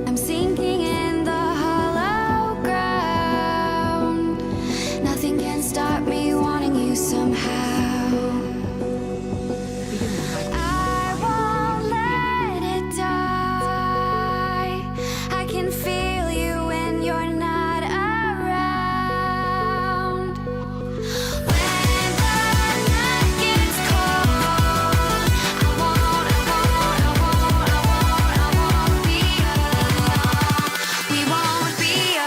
I'm sinking in the hollow ground. Nothing can stop me wanting you somehow. I won't let it die. I can feel you when you're not around. When the night gets cold, I won't be alone. We won't be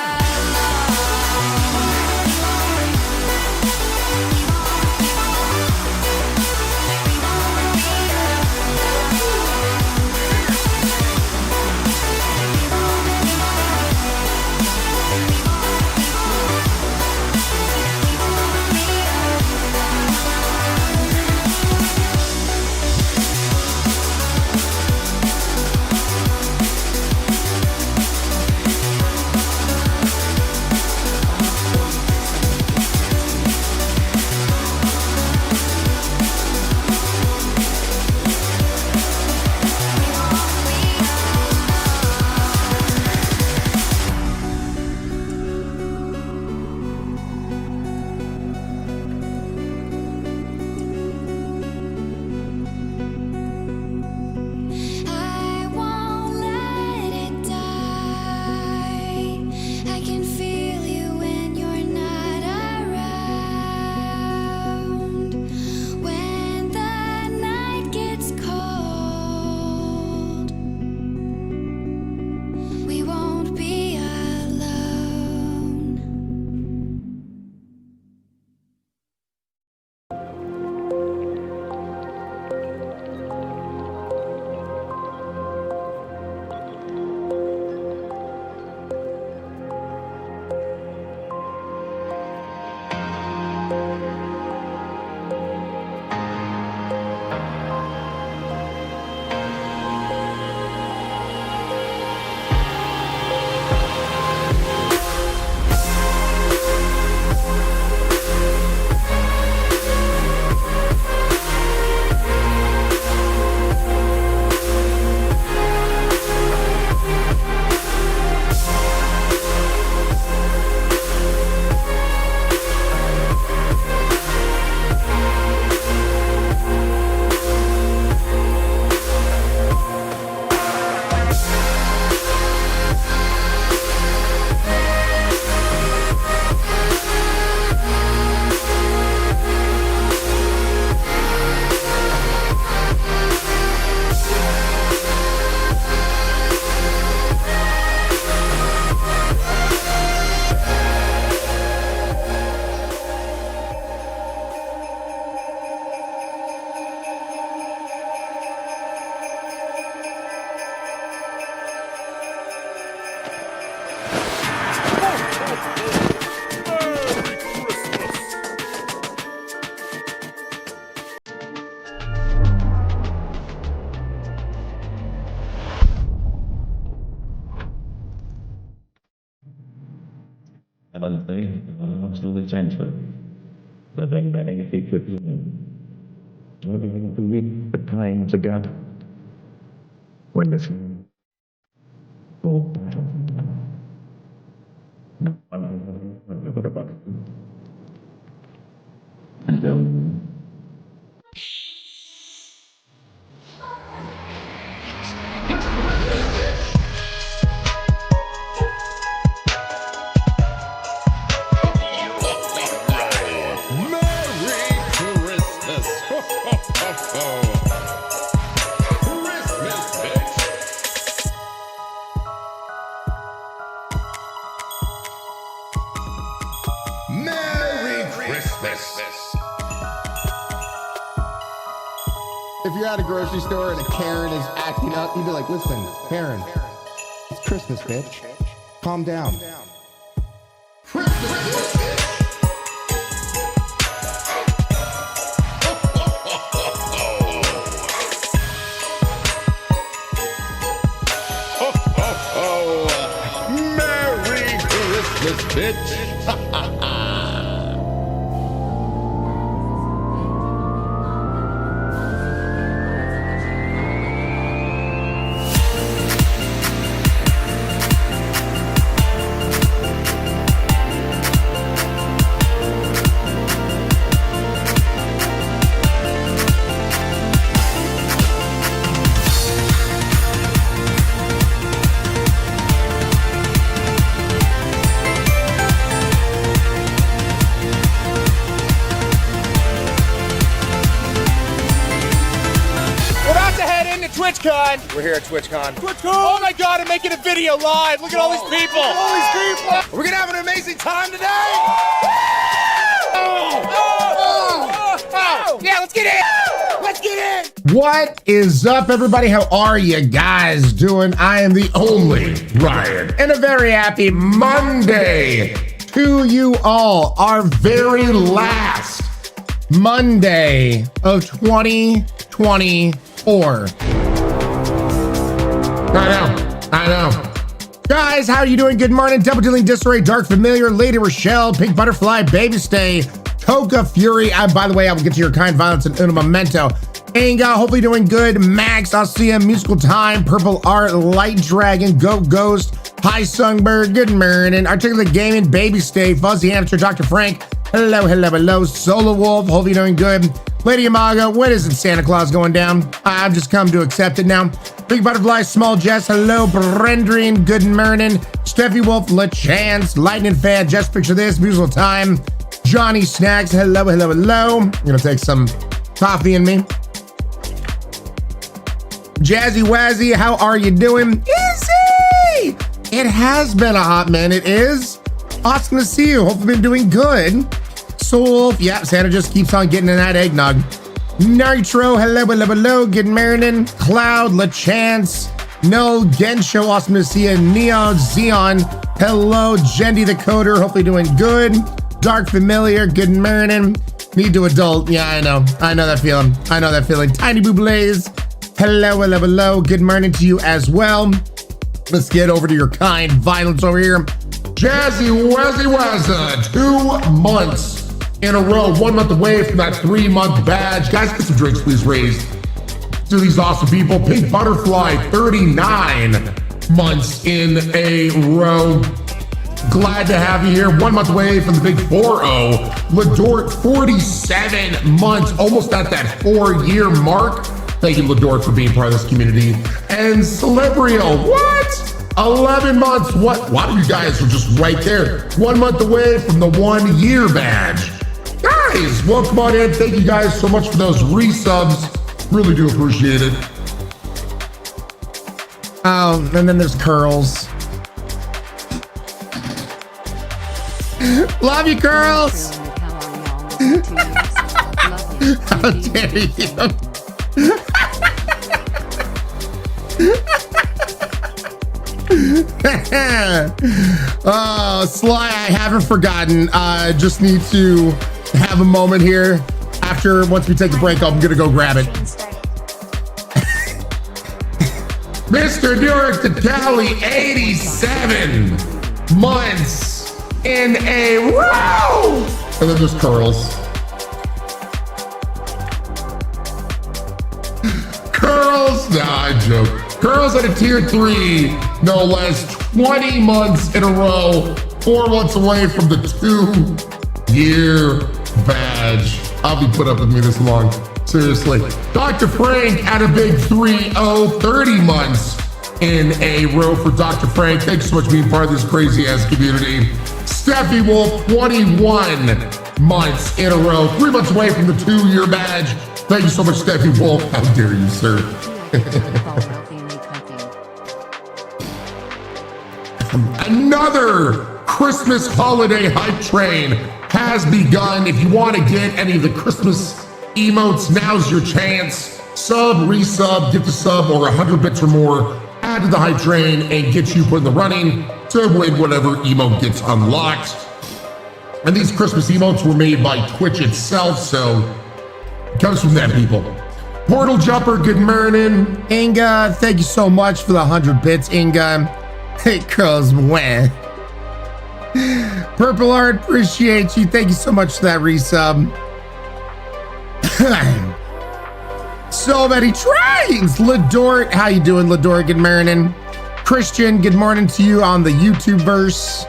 I won't let it die. I can feel you when you're not around. When the night gets cold, we won't be alone. Another thing, I'm still the transfer. But then I think that to read the times ago when this oh, what about it? And If you're at a grocery store and a Karen is acting up, you'd be like, listen, Karen, it's Christmas, bitch. Calm down. Merry Christmas, bitch. TwitchCon. We're here at TwitchCon. Oh my God, I'm making a video live. Look at all these people. All these people. We're gonna have an amazing time today. Yeah, let's get in. Let's get in. What is up, everybody? How are you guys doing? I am the only Ryan, and a very happy Monday to you all. Our very last Monday of 2024. I know. Guys, how are you doing? Good morning. Double Dealing Disarray, Dark Familiar, Lady Rochelle, Pink Butterfly, Baby Stay, Toka Fury. And by the way, I will get to your kind violence in Uno Memento. Anga, hopefully doing good. Max, I'll see him. Musical Time, Purple Art, Light Dragon, Goat Ghost, High Sungbird, Good Morning, Articulate Gaming, Baby Stay, Fuzzy Hamster, Dr. Frank. Hello. Solo Wolf, hopefully doing good. Lady Imago, what is it? Santa Claus going down? I've just come to accept it now. Big Butterfly, Small Jess, hello. Brendrine, Good Morning. Steffi Wolf, LaChance, Lightning Fan, Just Picture This, Musical Time. Johnny Snacks, hello. I'm gonna take some coffee in me. Jazzy Wazzy, how are you doing? Easy! It has been a hot minute. It is. Awesome to see you. Hopefully been doing good. Soul, yeah, Santa just keeps on getting in that eggnog. Nitro, hello. Good morning. Cloud, LaChance, No, Gensho, awesome to see you. Neo, Xeon, hello. Jendi the Coder, hopefully doing good. Dark Familiar, good morning. Need to adult, yeah, I know that feeling. Tiny Boo Blaze, hello. Good morning to you as well. Let's get over to your kind violence over here. Jazzy Wazza, 2 months in a row, 1 month away from that 3-month badge. Guys, get some drinks, please, raised to these awesome people. Pink Butterfly, 39 months in a row. Glad to have you here. 1 month away from the big 4-0. Ladort, 47 months, almost at that 4-year mark. Thank you, Ladort, for being part of this community. And Celebrio, what? 11 months. What? Wow, you guys are just right there. 1 month away from the 1-year badge. Guys, welcome on in. Thank you guys so much for those resubs. Really do appreciate it. Oh, and then there's Curls. Love you, Curls. How dare you? Oh, Sly, I haven't forgotten. I just need to have a moment here. Once we take the break, I'm gonna go grab it. Mr. Durek to Tally, 87 months in a row. And then there's Curls. Curls, nah, I joke. Curls at a tier 3, no less, 20 months in a row, 4 months away from the 2-year badge. I'll be put up with me this long, seriously. Dr. Frank at a big 3-0, 30 months in a row for Dr. Frank. Thanks so much for being part of this crazy ass community. Steffi Wolf, 21 months in a row, 3 months away from the 2-year badge. Thank you so much, Steffi Wolf. How dare you, sir? Another Christmas holiday hype train has begun. If you want to get any of the Christmas emotes, now's your chance. Sub, resub, gift a sub, or 100 bits or more. Add to the hype train and get you put in the running to win whatever emote gets unlocked. And these Christmas emotes were made by Twitch itself, so it comes from them, people. Portal Jumper, good morning. Inga, thank you so much for the 100 bits, Inga. Hey, Curls, when? Purple Art, appreciate you. Thank you so much for that resub. So many trains. Ladort, how you doing, Ladort? Good morning. Christian, good morning to you on the YouTube verse.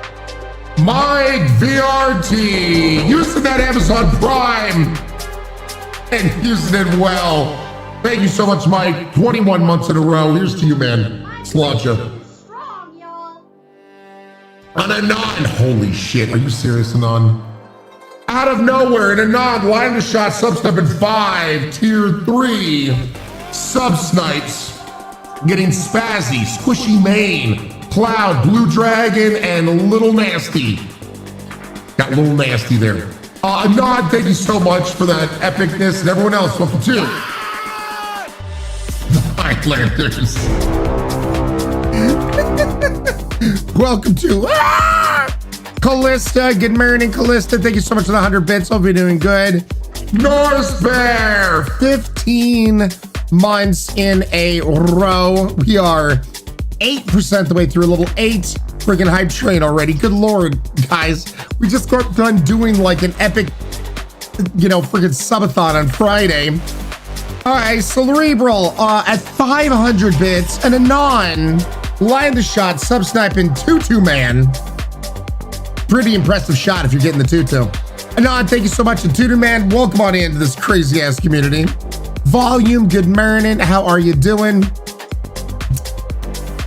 Mike VRT, using that Amazon Prime and using it well. Thank you so much, Mike. 21 months in a row. Here's to you, man. Sláinte. On Anon, holy shit, are you serious, Anon? Out of nowhere, an Anon, line to shot, sub-step in 5, tier 3, sub-snipes. getting Spazzy, Squishy Mane, Cloud, Blue Dragon, and Little Nasty. Got Little Nasty there. Nod, thank you so much for that epicness, and everyone else, welcome to the Highlanders. Welcome to Callista. Good morning, Callista. Thank you so much for the 100 bits. Hope you're doing good. Norse Bear, 15 months in a row. We are 8% the way through level 8. Freaking hype train already. Good Lord, guys. We just got done doing like an epic, freaking subathon on Friday. All right, Cerebral at 500 bits and a line the shot, sub-sniping Tutu Man. Pretty impressive shot if you're getting the Tutu. Anon, thank you so much. And Tutu Man, welcome on into this crazy ass community. Volume, good morning. How are you doing?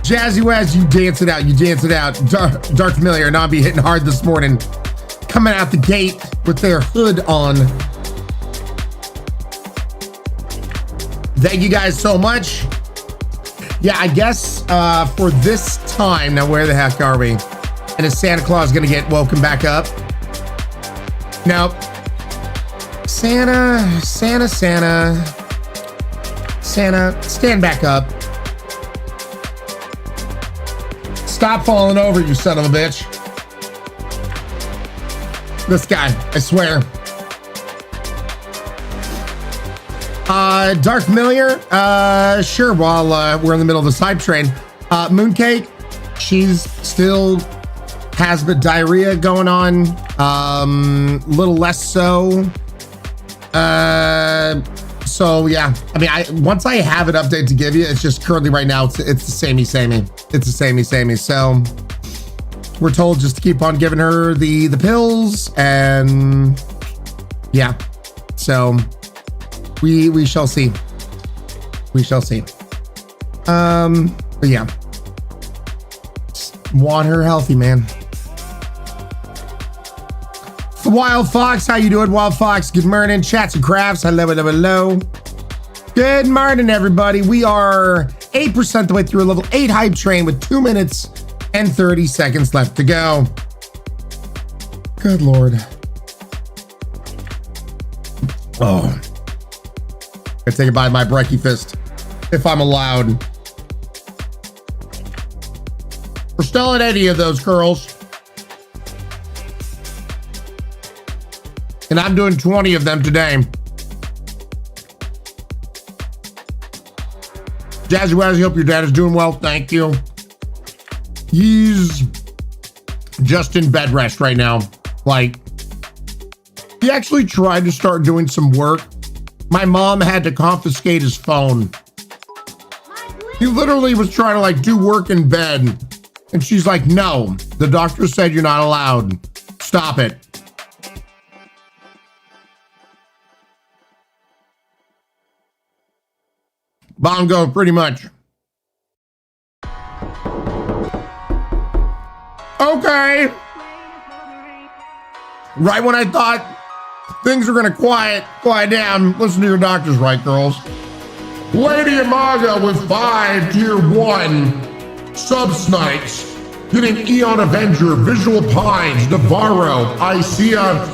Jazzy Waz, you dance it out. You dance it out. Dark Familiar, Anon be hitting hard this morning. Coming out the gate with their hood on. Thank you guys so much. Yeah, I guess for this time, now where the heck are we? And is Santa Claus gonna get woken back up? Nope. Santa, stand back up. Stop falling over, you son of a bitch. This guy, I swear. Dark Familiar, sure, while we're in the middle of the side train. Mooncake, she's still has the diarrhea going on, little less so. So yeah, I mean, once I have an update to give you, it's just currently right now, it's the samey. It's the samey. So we're told just to keep on giving her the pills, and yeah, so we shall see. We shall see. But yeah, just want her healthy, man. Wild Fox, how you doing, Wild Fox? Good morning, Chats and Crafts. Hello. Good morning, everybody. We are 8% the way through a level 8 hype train with 2 minutes and 30 seconds left to go. Good Lord. Oh. I take a bite of my brekkie fist, if I'm allowed. We're still at 80 of those girls. And I'm doing 20 of them today. Jazzy Wazzy, hope your dad is doing well. Thank you. He's just in bed rest right now. Like, he actually tried to start doing some work. My mom had to confiscate his phone. He literally was trying to like do work in bed. And she's like, no, the doctor said you're not allowed. Stop it. Bongo, pretty much. Okay. Right when I thought things were gonna quiet down, listen to your doctors, right, girls? Lady Amaga with 5 tier 1 sub-snipes, getting Eon Avenger, Visual Pines, Navarro, Icea,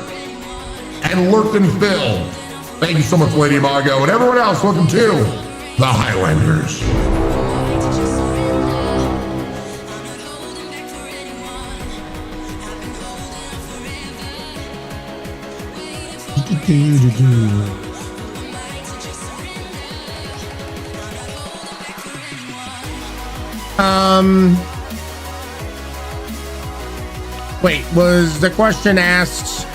and Lurkin Phil. Thank you so much, Lady Amago, and everyone else, welcome to the Highlanders. Wait, was the question asked?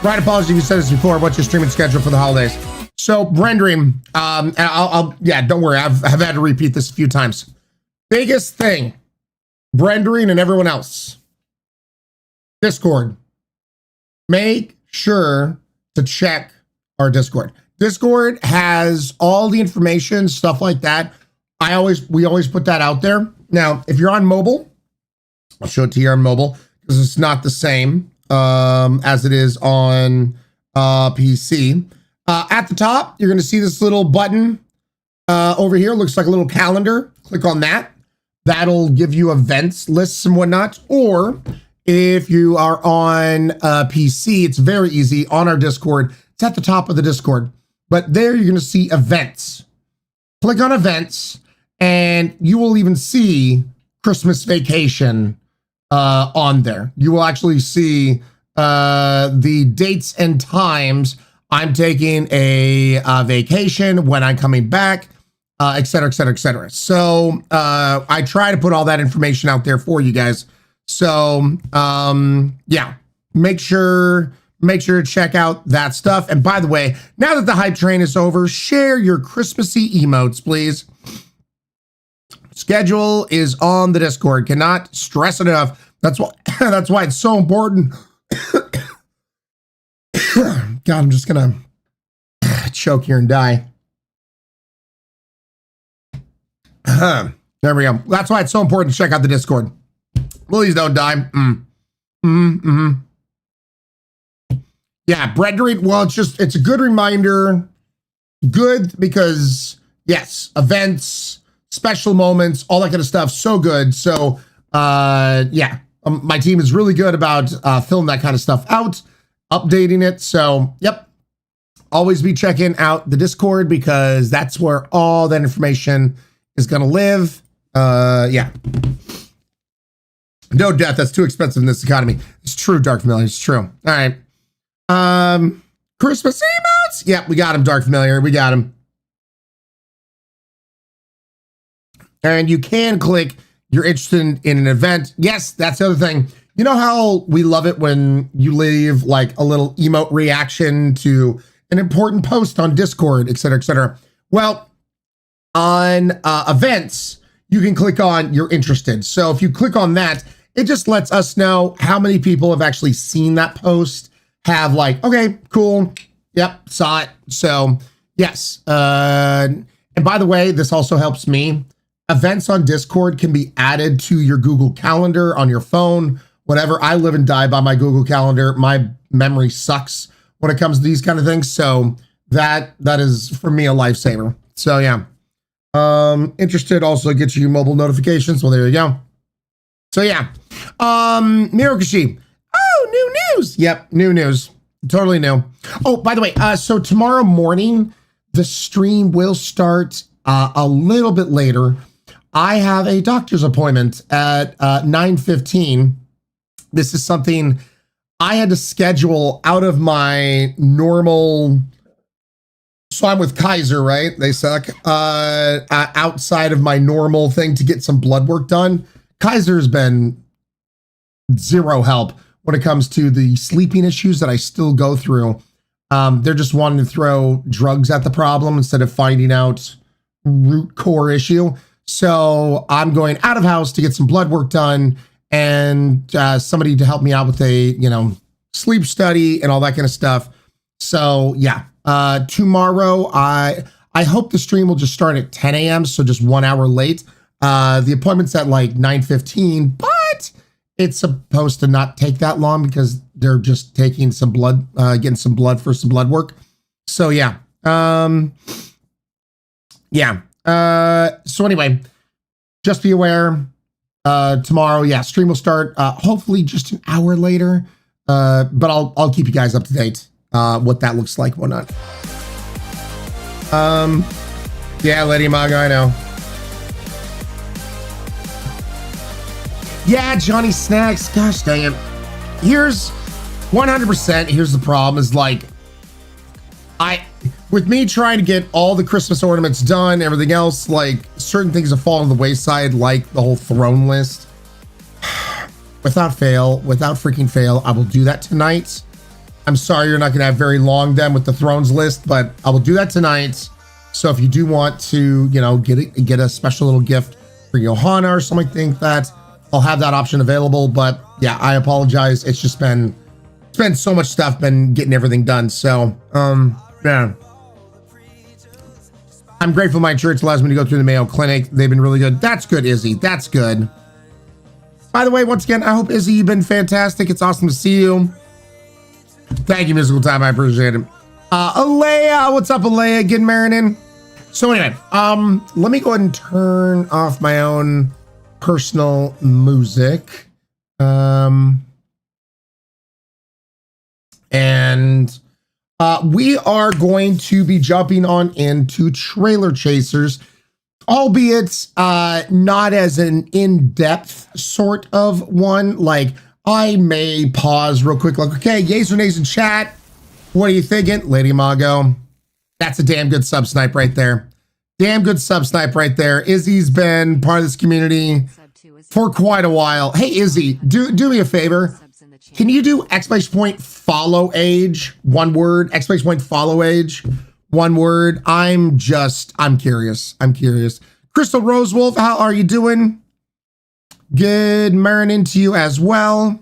Right, apologies if you said this before. What's your streaming schedule for the holidays? So rendering, yeah, don't worry. I've had to repeat this a few times. Biggest thing, rendering and everyone else. Discord. Make sure to check our Discord. Discord has all the information, stuff like that. We always put that out there. Now, if you're on mobile, I'll show it to you on mobile because it's not the same as it is on PC. At the top, you're going to see this little button Over here looks like a little calendar. Click on that. That'll give you events lists and whatnot. Or if you are on a PC, it's very easy on our Discord. It's at the top of the Discord. But there you're going to see events. Click on events and you will even see Christmas vacation on there. You will actually see the dates and times I'm taking a vacation, when I'm coming back, et cetera, et cetera, et cetera. So I try to put all that information out there for you guys. So yeah, make sure to check out that stuff. And by the way, now that the hype train is over, share your Christmassy emotes, please. Schedule is on the Discord. Cannot stress it enough. That's why it's so important. God, I'm just gonna choke here and die. There we go. That's why it's so important to check out the Discord. Please don't die. Yeah, bread rate. Well, it's a good reminder. Good because yes, events, special moments, all that kind of stuff. So good. So yeah, my team is really good about filling that kind of stuff out, updating it. So yep, always be checking out the Discord because that's where all that information is going to live. Yeah. No death. That's too expensive in this economy. It's true, Dark Familiar. It's true. All right. Christmas emotes. Yep, we got him, Dark Familiar. We got him. And you can click you're interested in an event. Yes, that's the other thing. You know how we love it when you leave like a little emote reaction to an important post on Discord, et cetera, et cetera. Well, on events, you can click on you're interested. So if you click on that, it just lets us know how many people have actually seen that post, have like, okay, cool. Yep, saw it. So yes. And by the way, this also helps me. Events on Discord can be added to your Google Calendar on your phone, whatever. I live and die by my Google Calendar. My memory sucks when it comes to these kind of things. So that is for me a lifesaver. So yeah. Interested also gets you mobile notifications. Well, there you go. So yeah. Mirokashi. Oh, new news. Yep, new news. Totally new. Oh, by the way, so tomorrow morning the stream will start a little bit later. I have a doctor's appointment at 9:15. This is something I had to schedule out of my normal. So I'm with Kaiser, right? They suck. Outside of my normal thing to get some blood work done. Kaiser's been zero help when it comes to the sleeping issues that I still go through. They're just wanting to throw drugs at the problem instead of finding out root core issue. So I'm going out of house to get some blood work done and somebody to help me out with a, sleep study and all that kind of stuff. So yeah, tomorrow, I hope the stream will just start at 10 a.m. So just 1 hour late. The appointment's at like 9:15, but it's supposed to not take that long because they're just taking some blood, getting some blood for some blood work. So yeah. Yeah. So anyway, just be aware, tomorrow, yeah, stream will start, hopefully just an hour later. But I'll keep you guys up to date, what that looks like, whatnot. Yeah, Lady Maga, I know. Yeah, Johnny Snacks, gosh dang it. Here's 100%, here's the problem is like, with me trying to get all the Christmas ornaments done, everything else, like certain things have fallen to the wayside, like the whole throne list. Without freaking fail, I will do that tonight. I'm sorry you're not going to have very long then with the thrones list, but I will do that tonight. So if you do want to, get a special little gift for Johanna or something like that, I'll have that option available. But yeah, I apologize. It's just been so much stuff, been getting everything done. So, yeah. I'm grateful my insurance allows me to go through the Mayo Clinic. They've been really good. That's good, Izzy. That's good. By the way, once again, I hope, Izzy, you've been fantastic. It's awesome to see you. Thank you, Musical Time. I appreciate it. Alea, what's up, Alea? Getting married in. So anyway, let me go ahead and turn off my own personal music. We are going to be jumping on into Trailer Chasers, albeit not as an in-depth sort of one. Like, I may pause real quick, like, okay, yays or nays in chat. What are you thinking? Lady Mago, that's a damn good sub snipe right there. Damn good sub snipe right there. Izzy's been part of this community for quite a while. Hey, Izzy, do me a favor. Can you do exclamation point follow age? One word, exclamation point follow age. One word. I'm curious. I'm curious. Crystal Rosewolf, how are you doing? Good morning to you as well.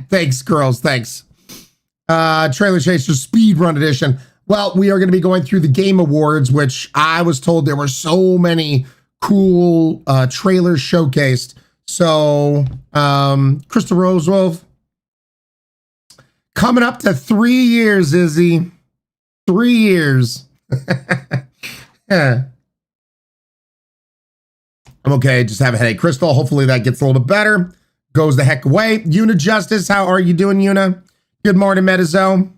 Thanks, girls. Thanks. Trailer Chaser Speedrun Edition. Well, we are going to be going through the Game Awards, which I was told there were so many cool trailers showcased. So, Crystal Rosewolf, coming up to 3 years, Izzy. 3 years. Yeah. I'm okay, just have a headache. Crystal, hopefully that gets a little bit better. Goes the heck away. Una Justice, how are you doing, Una? Good morning, Metazo.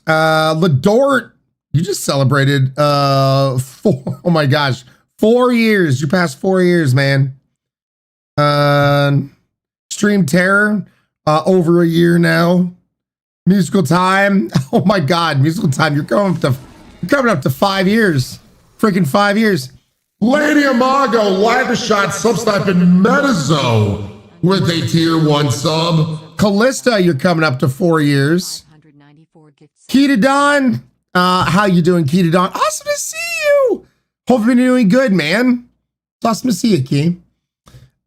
Ladort, you just celebrated 4, oh my gosh, 4 years. You passed 4 years, man. Stream Terror, over a year now. Musical Time, oh my God, Musical Time, you're coming up to 5 years. Freaking 5 years. Lady Amago, Lavish-Shot, Subsniping Metazo with a tier 1 sub. Callista, you're coming up to 4 years. Keita Don, how you doing, Keita Don? Awesome to see you. Hope you're doing good, man. It's awesome to see you, Key.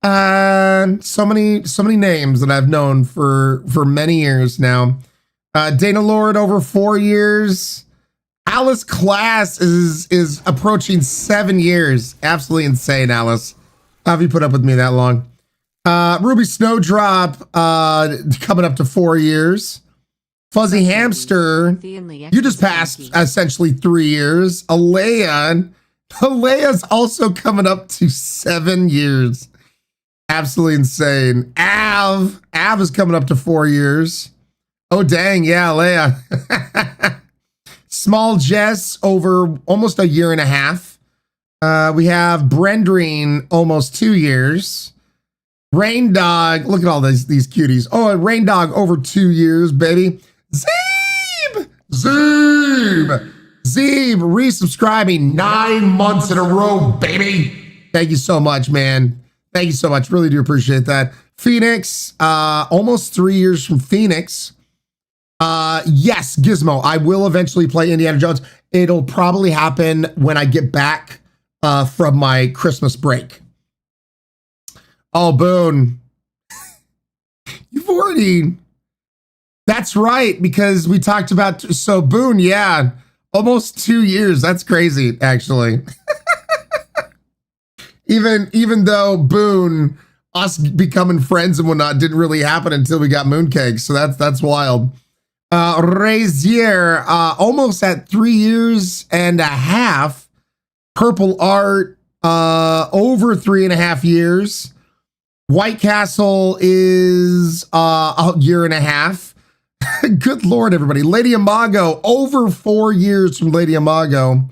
So many names that I've known for many years now. Dana Lord, over 4 years. Alice Class is approaching 7 years. Absolutely insane, Alice. How have you put up with me that long? Ruby Snowdrop, coming up to 4 years. Fuzzy Hamster, you just passed essentially 3 years. Alea's also coming up to 7 years. Absolutely insane. Av is coming up to 4 years. Oh, dang. Yeah, Alea. Small Jess, over almost a year and a half. We have Brendrine, almost 2 years. Rain Dog, look at all these cuties. Oh, Rain Dog, over 2 years, baby. Zeeb, resubscribing 9 months in a row, baby. Thank you so much, man. Thank you so much. Really do appreciate that. Phoenix, almost 3 years from Phoenix. Yes, Gizmo, I will eventually play Indiana Jones. It'll probably happen when I get back from my Christmas break. Oh, Boone. You've already... That's right, because we talked about... So, Boone, yeah, almost 2 years. That's crazy, actually. Even though Boone, us becoming friends and whatnot, didn't really happen until we got Mooncake. So that's wild. Razier, almost at 3 years and a half. Purple Art, over 3.5 years. White Castle is a year and a half. Good Lord, everybody. Lady Amago, over 4 years from Lady Amago.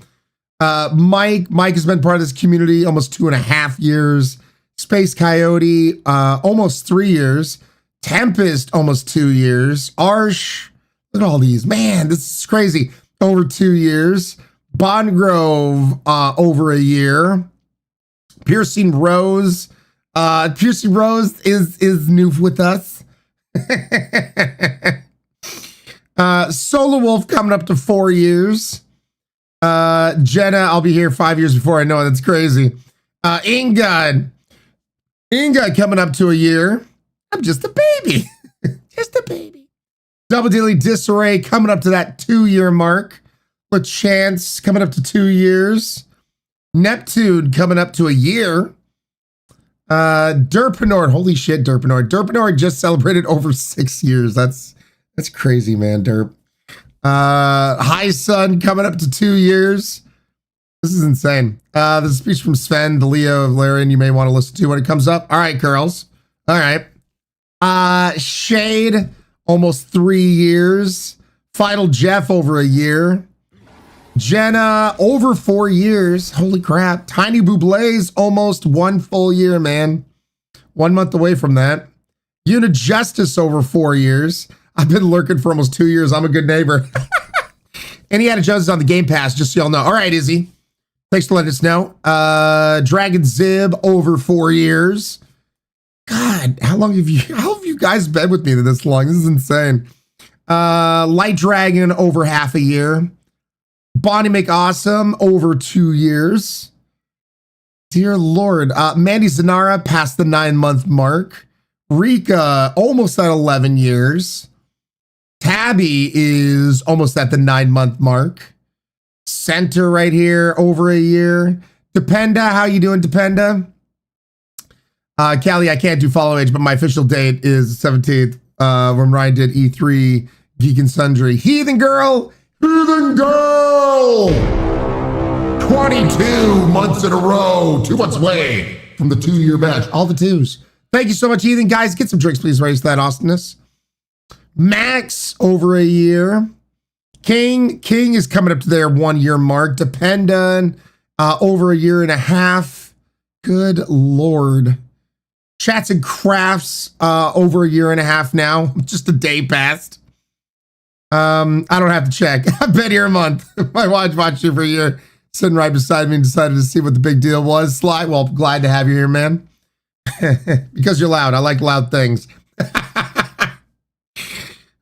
Mike has been part of this community almost 2.5 years. Space Coyote, almost 3 years. Tempest, almost 2 years. Arsh, look at all these. Man, this is crazy. Over 2 years. Bondgrove, over a year. Piercing Rose. Piercing Rose is new with us. Solo Wolf coming up to 4 years. Jenna, I'll be here 5 years before I know it. That's crazy. Inga coming up to a year. I'm just a baby. Just a baby. Double Daily Disarray coming up to that 2-year mark. LaChance coming up to 2 years. Neptune coming up to a year. Derpinord, holy shit, Derpinord. Derpinord just celebrated over 6 years. That's That's crazy, man, Derp. Hi, son, coming up to 2 years. This is insane. There's a speech from Sven, the Leo of Larian, you may want to listen to when it comes up. All right, girls. All right. Shade, almost 3 years. Final Jeff, over a year. Jenna, over 4 years. Holy crap. Tiny Bublé's almost 1 full year, man. 1 month away from that. Unit Justice, over 4 years. I've been lurking for almost 2 years. I'm a good neighbor. Indiana Jones is on the Game Pass, just so y'all know. All right, Izzy. Thanks for letting us know. Dragon Zib, over 4 years. God, how have you guys been with me this long? This is insane. Light Dragon, over half a year. Bonnie McAwesome, over 2 years. Dear Lord. Mandy Zanara, past the 9-month mark. Rika, almost at 11 years. Tabby is almost at the 9-month mark. Center right here, over a year. Dependa, how you doing, Dependa? Callie, I can't do follow age, but my official date is 17th, when Ryan did E3 Geek and Sundry. Heathen Girl! Heathen Girl! 22 months in a row, 2 months away from the 2-year batch. All the 2s. Thank you so much, Heathen. Guys, get some drinks, please. Raise that awesomeness. Max, over a year. King is coming up to their 1-year mark. Dependent, over a year and a half. Good Lord. Chats and Crafts, over a year and a half now. Just a day passed. I don't have to check. I've been here a month. My wife watched you for a year, sitting right beside me and decided to see what the big deal was. Sly, well, glad to have you here, man. Because you're loud. I like loud things.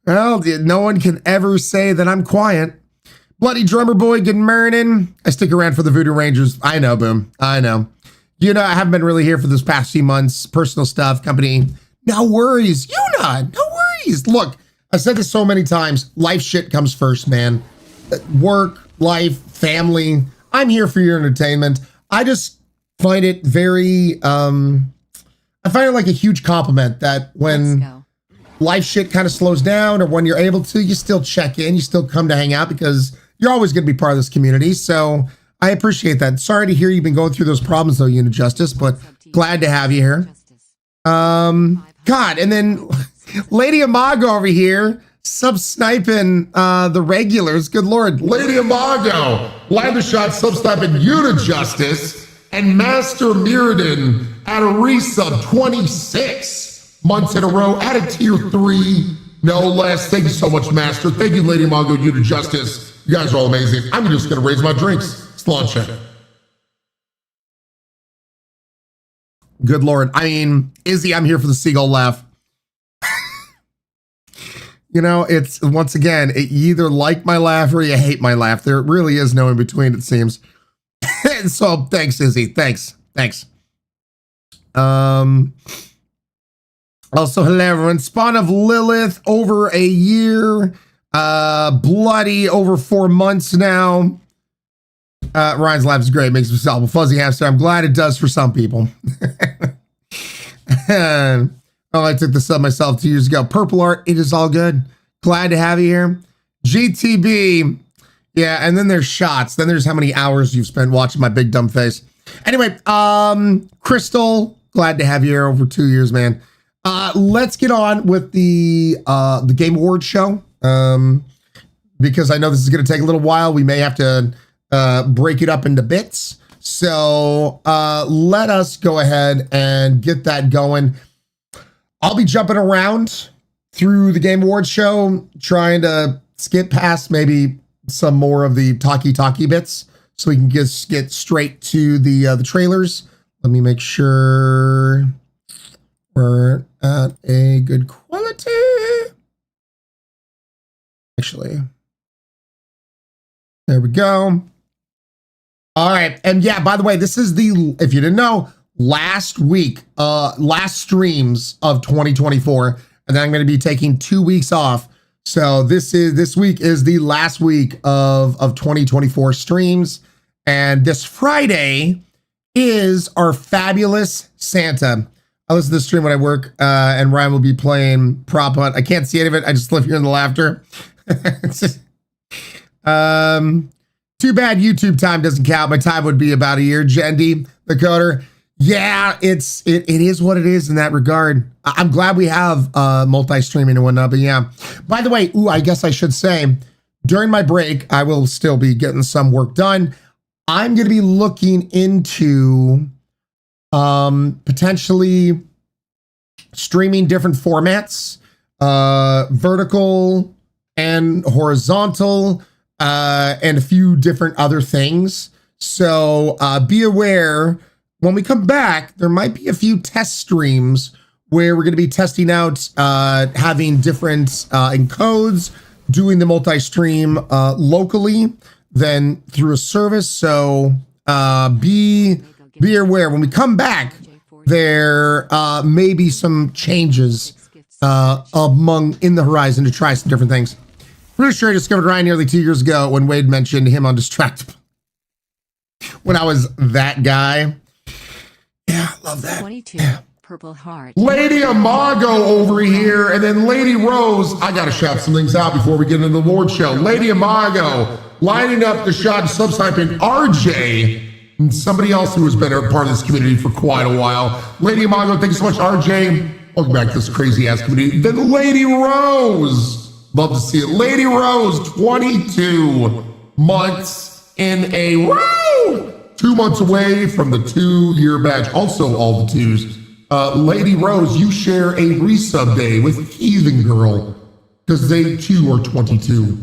Well, no one can ever say that I'm quiet. Bloody Drummer Boy, good morning. I stick around for the Voodoo Rangers. I know, Boom. I know. You know, I haven't been really here for this past few months. Personal stuff, company. No worries. No worries. Look, I've said this so many times. Life shit comes first, man. Work, life, family. I'm here for your entertainment. I just find it very, I find it like a huge compliment that when life shit kind of slows down, or when you're able to, you still check in, you still come to hang out, because you're always going to be part of this community. So I appreciate that. Sorry to hear you've been going through those problems though, Unit Justice, but glad to have you here. God, and then Lady Imago over here, sub-sniping the regulars. Good Lord. Lady Imago, Lavishat sub-sniping Unit Justice, and Master Mirrodin at a resub 26 months in a row at a tier 3, no less. Thank you so much, Master. Thank you, Lady Imago, Unit Justice. You guys are all amazing. I'm just going to raise my drinks. It's launch it. Good Lord. I mean, Izzy, I'm here for the seagull laugh. You know, it's, once again, you either like my laugh or you hate my laugh. There really is no in between, it seems. So thanks, Izzy. Thanks. Also, hello everyone. Spawn of Lilith, over a year. Bloody, over 4 months now. Ryan's laugh is great. Makes me sound a fuzzy hamster. I'm glad it does for some people. Oh, I took this up myself 2 years ago. Purple Art, it is all good. Glad to have you here. GTB. Yeah, and then there's shots. Then there's how many hours you've spent watching my big dumb face. Anyway, Crystal, glad to have you here over 2 years, man. Let's get on with the Game Awards show. Because I know this is going to take a little while. We may have to break it up into bits. So let us go ahead and get that going. I'll be jumping around through the Game Awards show, trying to skip past maybe some more of the talky bits, so we can just get straight to the trailers. Let me make sure we're at a good quality. Actually, there we go. All right, and yeah, by the way, this is the, if you didn't know, last streams of 2024, and then I'm going to be taking 2 weeks off. So this week is the last week of 2024 streams, and this Friday is our fabulous Santa. I listen to the stream when I work, and Ryan will be playing Prop Hunt. I can't see any of it. I just live here in the laughter. It's just, too bad YouTube time doesn't count. My time would be about a year. Jendi, the coder. Yeah, it is what it is in that regard. I'm glad we have multi-streaming and whatnot, but yeah. By the way, I guess I should say, during my break, I will still be getting some work done. I'm going to be looking into potentially streaming different formats, vertical and horizontal, and a few different other things. So be aware, when we come back, there might be a few test streams where we're going to be testing out having different encodes, doing the multi-stream locally, then through a service. So be aware, when we come back, there may be some changes in the horizon to try some different things. Pretty sure I discovered Ryan nearly 2 years ago when Wade mentioned him on Distractible. When I was that guy. Yeah, love that. 22, Purple Heart. Lady Amago over here, and then Lady Rose. I gotta shout some things out before we get into the award show. Lady Amago lining up the shot and subtyping RJ, and somebody else who has been a part of this community for quite a while. Lady Amago, thank you so much, RJ. Welcome back to this crazy ass community. Then Lady Rose, love to see it. Lady Rose, 22 months in a row. 2 months away from the 2-year badge. Also, all the twos. Lady Rose, you share a resub day with Heathen Girl because they too are 22.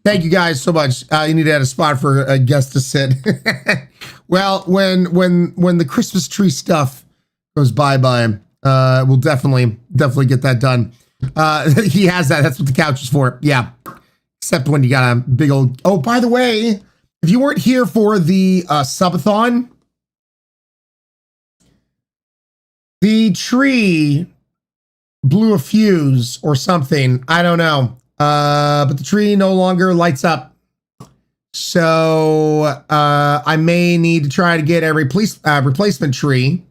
Thank you guys so much. You need to add a spot for a guest to sit. Well, when the Christmas tree stuff goes bye, we'll definitely get that done. He has that. That's what the couch is for. Yeah. Except when you got a big old. Oh, by the way, if you weren't here for the subathon, the tree blew a fuse or something. I don't know. But the tree no longer lights up. So I may need to try to get a replacement tree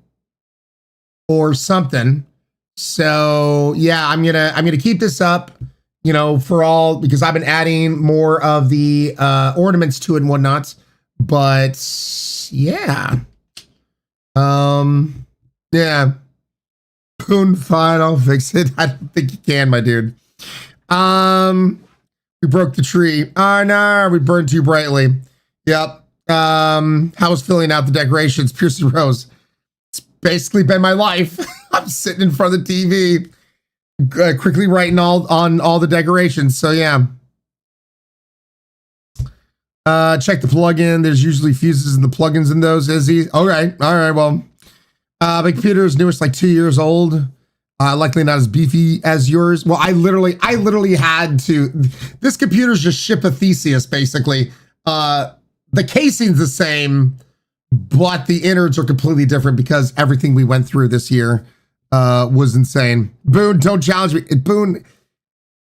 or something. So yeah, I'm gonna keep this up, for all, because I've been adding more of the ornaments to it and whatnot. But yeah. Yeah. Boon, fine, I'll fix it. I don't think you can, my dude. We broke the tree. Oh no, we burned too brightly. Yep. How was filling out the decorations? Piercy Rose. It's basically been my life. I'm sitting in front of the TV, quickly writing all the decorations. So yeah. Check the plugin. There's usually fuses in the plugins in those, Izzy. All right. Well, my computer is newest, like 2 years old. Likely not as beefy as yours. Well, I literally had to. This computer's just ship of Theseus, basically. The casing's the same, but the innards are completely different because everything we went through this year was insane. Boone, don't challenge me. Boone,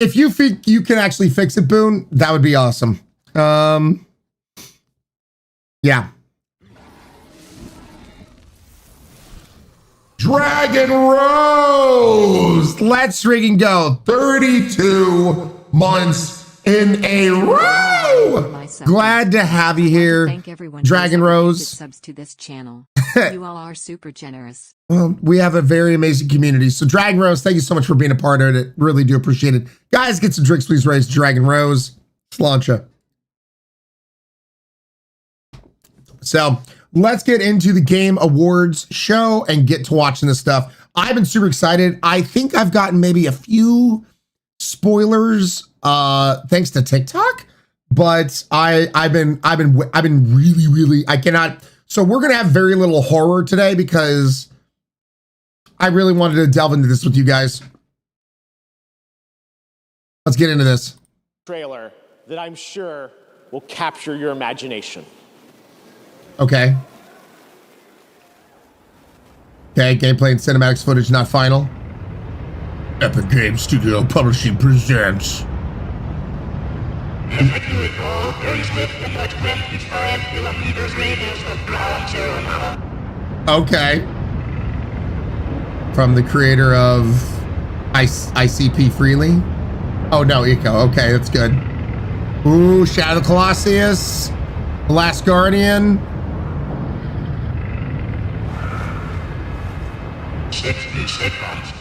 if you think you can actually fix it, Boone, that would be awesome. Yeah. Dragon Rose, let's freaking go. 32 months in a row. Glad to have you here, Dragon Rose. Subs to this channel. You all are super generous. Well, we have a very amazing community. So Dragon Rose, thank you so much for being a part of it. Really do appreciate it. Guys, get some drinks, please. Raise Dragon Rose. Slancha. So let's get into the Game Awards show and get to watching this stuff. I've been super excited. I think I've gotten maybe a few spoilers thanks to TikTok, but I've been really I cannot. So we're gonna have very little horror today because I really wanted to delve into this with you guys. Let's get into this trailer that I'm sure will capture your imagination. Okay, gameplay and cinematics footage not final. Epic Game Studio Publishing presents. Okay. from the creator of ICP Freely. Oh no, Eco. Okay, that's good. Ooh, Shadow Colossus, The Last Guardian. 60 seconds.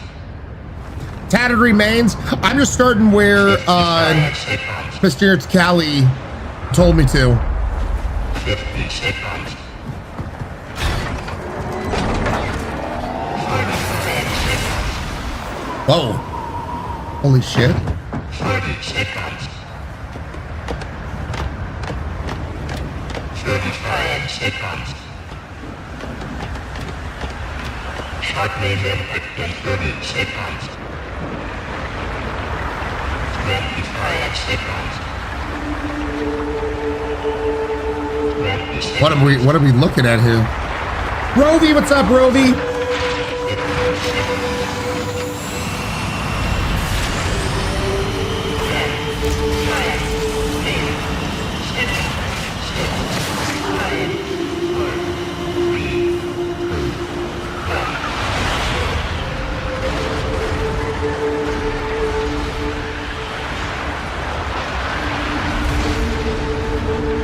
Tattered Remains. I'm just starting where Mr. Cali told me to. 50 seconds. 45 seconds. Whoa. Holy shit. 30 seconds. 35 seconds. Sharpening impact in 30 seconds. 25 seconds. 20 seconds. What are we looking at here? Rovi, what's up, Rovi?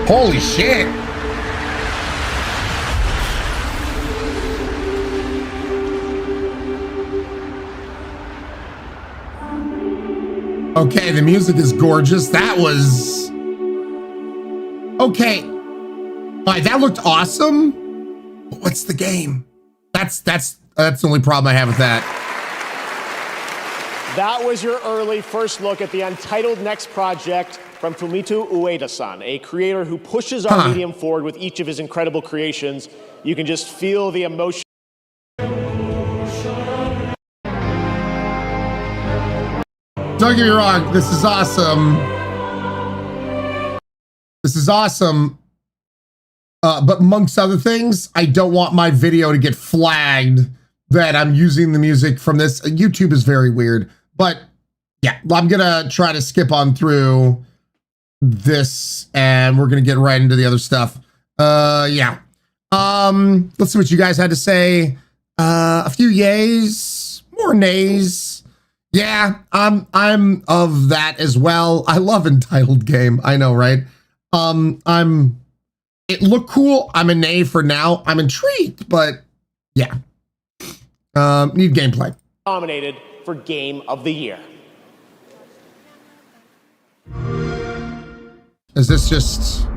Holy shit. Okay, the music is gorgeous. That was okay. All right, that looked awesome. But what's the game? That's the only problem I have with that. That was your early first look at the untitled next project from Fumito Ueda-san, a creator who pushes our medium forward with each of his incredible creations. You can just feel the emotion. Don't get me wrong, this is awesome. This is awesome. But amongst other things, I don't want my video to get flagged that I'm using the music from this. YouTube is very weird. But yeah, I'm gonna try to skip on through this and we're gonna get right into the other stuff. Yeah. Let's see what you guys had to say. A few yays, more nays. Yeah, I'm of that as well. I love entitled game. I know, right? It looked cool. I'm a nay for now. I'm intrigued, but yeah. Need gameplay. Nominated for Game of the Year. Is this just...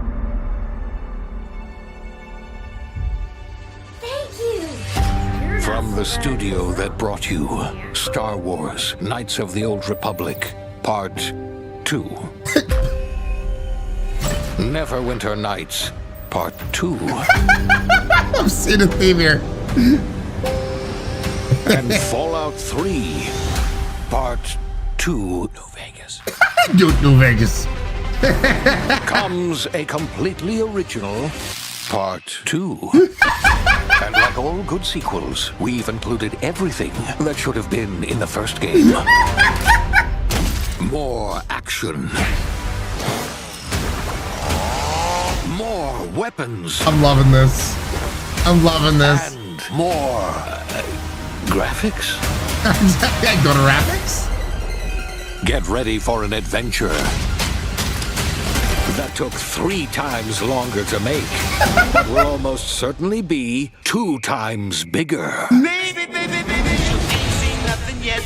From the studio that brought you Star Wars Knights of the Old Republic, Part 2. Neverwinter Nights, Part 2. I'm seeing a theme here. And Fallout 3, Part 2. New Vegas. New Vegas. Comes a completely original Part 2. And like all good sequels, we've included everything that should have been in the first game. More action. More weapons. I'm loving this. I'm loving this. And more graphics. Go to graphics? Get ready for an adventure that took 3 times longer to make, but will almost certainly be 2 times bigger. Baby, baby, baby, you ain't seen nothing yet.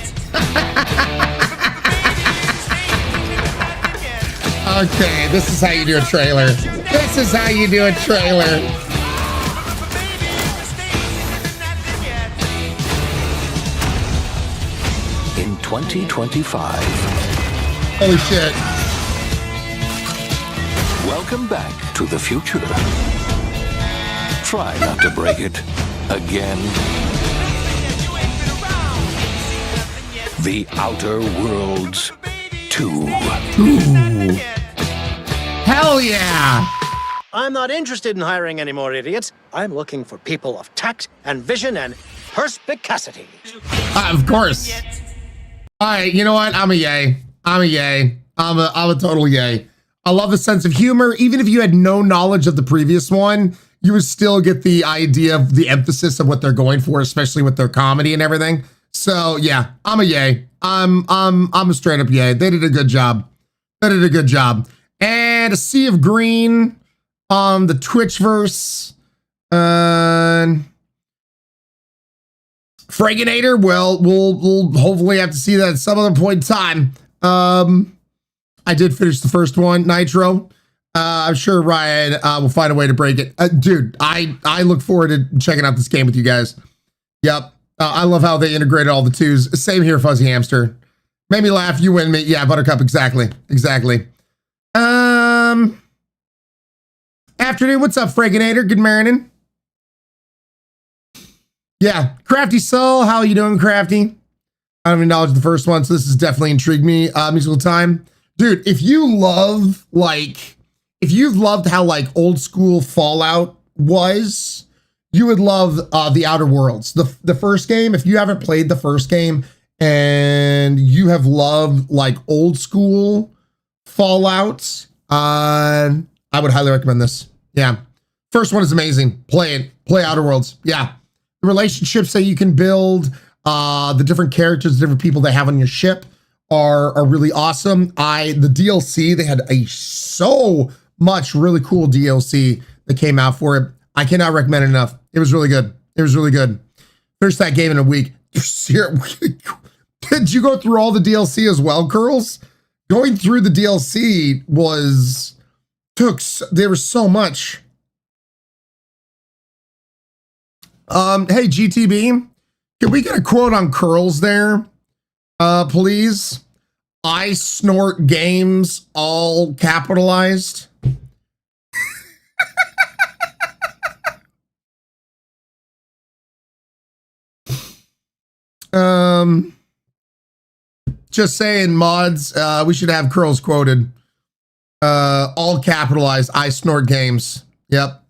Okay, this is how you do a trailer. This is how you do a trailer. In 2025. Holy shit. Welcome back to the future. Try not to break it again. The Outer Worlds 2. Ooh. Hell yeah. I'm not interested in hiring any more idiots. I'm looking for people of tact and vision and perspicacity. Of course. All right, you know what? I'm a yay. I'm a yay. I'm a total yay. I love the sense of humor. Even if you had no knowledge of the previous one, you would still get the idea of the emphasis of what they're going for, especially with their comedy and everything. So yeah, I'm a yay. I'm a straight up yay. They did a good job. They did a good job. And a sea of green on the Twitchverse. Fraginator, well, we'll hopefully have to see that at some other point in time. I did finish the first one, Nitro. I'm sure Ryan will find a way to break it. Dude, I look forward to checking out this game with you guys. Yep. I love how they integrated all the twos. Same here, Fuzzy Hamster. Made me laugh. You win me. Yeah, Buttercup. Exactly. Exactly. Afternoon. What's up, Fraginator? Good morning. Yeah. Crafty Soul. How you doing, Crafty? I don't even acknowledge the first one, so this has definitely intrigued me. Musical time. Dude, if you love, like, if you've loved how, like, old school Fallout was, you would love The Outer Worlds. The first game, if you haven't played the first game and you have loved, like, old school Fallout, I would highly recommend this. Yeah. First one is amazing. Play it. Play Outer Worlds. Yeah. The relationships that you can build, the different characters, the different people they have on your ship are really awesome. The DLC, they had so much really cool DLC that came out for it. I cannot recommend it enough. It was really good. It was really good. Finished that game in a week. Did you go through all the DLC as well, Curls? Going through the DLC there was so much. Hey, GTB, can we get a quote on Curls there? Please. I snort games, all capitalized. Just saying, mods, we should have Curls quoted. All capitalized, I snort games. Yep.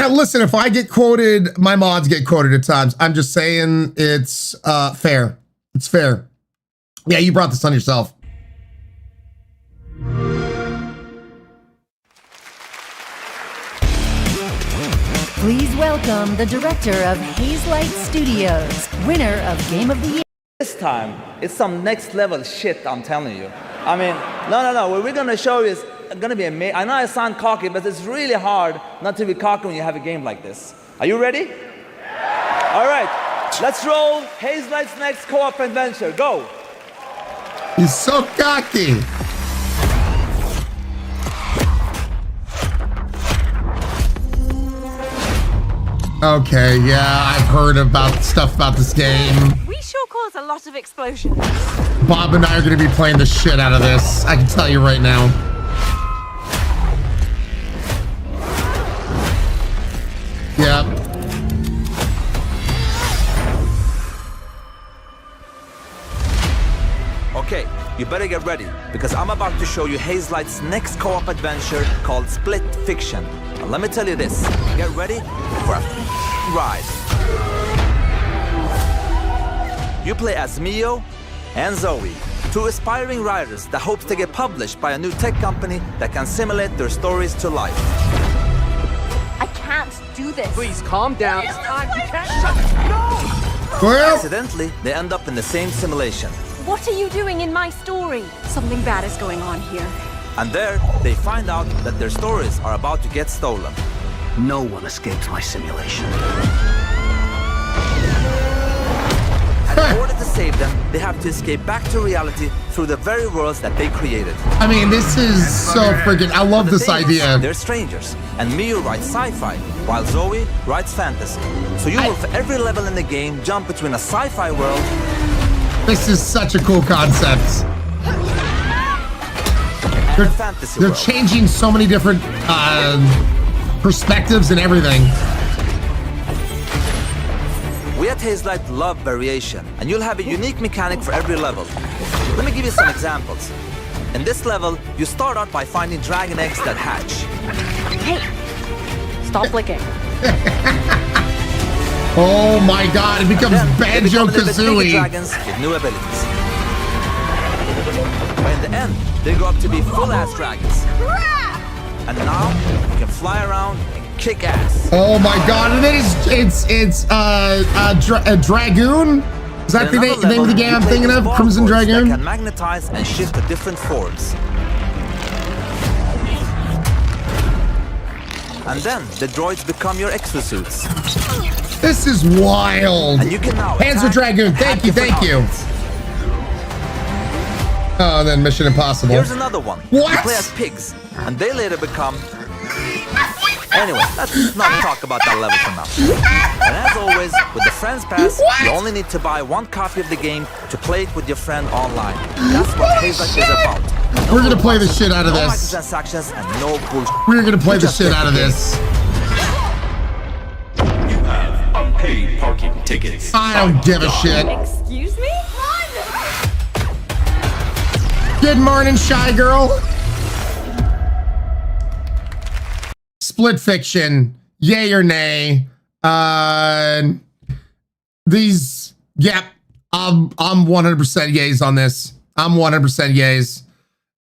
Listen, if I get quoted, my mods get quoted at times. I'm just saying it's fair. It's fair. Yeah, you brought this on yourself. Please welcome the director of Hazelight Studios, winner of Game of the Year. This time, it's some next level shit, I'm telling you. I mean, no. What we're gonna show you is gonna be amazing. I know I sound cocky, but it's really hard not to be cocky when you have a game like this. Are you ready? All right, let's roll Hazelight's next co-op adventure. Go. He's so cocky. Okay, yeah, I've heard about stuff about this game. We sure cause a lot of explosions. Bob and I are going to be playing the shit out of this. I can tell you right now. Yep. Okay, you better get ready, because I'm about to show you Hazelight's next co-op adventure called Split Fiction. Now, let me tell you this, get ready for a ride. You play as Mio and Zoe, two aspiring writers that hope to get published by a new tech company that can simulate their stories to life. I can't do this. Please calm down. It's time. You can't shut. No! Well, accidentally, they end up in the same simulation. What are you doing in my story? Something bad is going on here. And there, they find out that their stories are about to get stolen. No one escapes my simulation. And in order to save them, they have to escape back to reality through the very worlds that they created. I mean, this is so freaking, I love this idea. They're strangers, and Mio writes sci-fi, while Zoe writes fantasy. So you will, for every level in the game, jump between a sci-fi world. This is such a cool concept. They're changing so many different perspectives and everything. We at Hazelight love variation, and you'll have a unique mechanic for every level. Let me give you some examples. In this level, you start out by finding dragon eggs that hatch. Hey, stop licking. Oh my god, it becomes Banjo-Kazooie. Dragons with new abilities. But in the end, they grow up to be full-ass dragons. And now, you can fly around and kick ass. Oh my god, and then it's Dragoon? Is that the name of the game I'm thinking of? Crimson Dragoon? That can magnetize and shift to different forms. And then the droids become your exosuits. This is wild. And you can now Panzer Dragoon, thank you. Oh, and then Mission Impossible. Here's another one. What? You play as pigs, and they later become... Anyway, let's not talk about that level for now. And as always, with the Friends Pass, you only need to buy one copy of the game to play it with your friend online. That's what Haze Light is about. We're gonna play the shit out of this. No microtransactions and no bullshit. We're gonna play the shit out of this. You have unpaid parking tickets. I don't give a shit. Excuse me? Good morning, shy girl. Split Fiction, yay or nay? These, yep, I'm 100% yays on this. I'm 100% yays.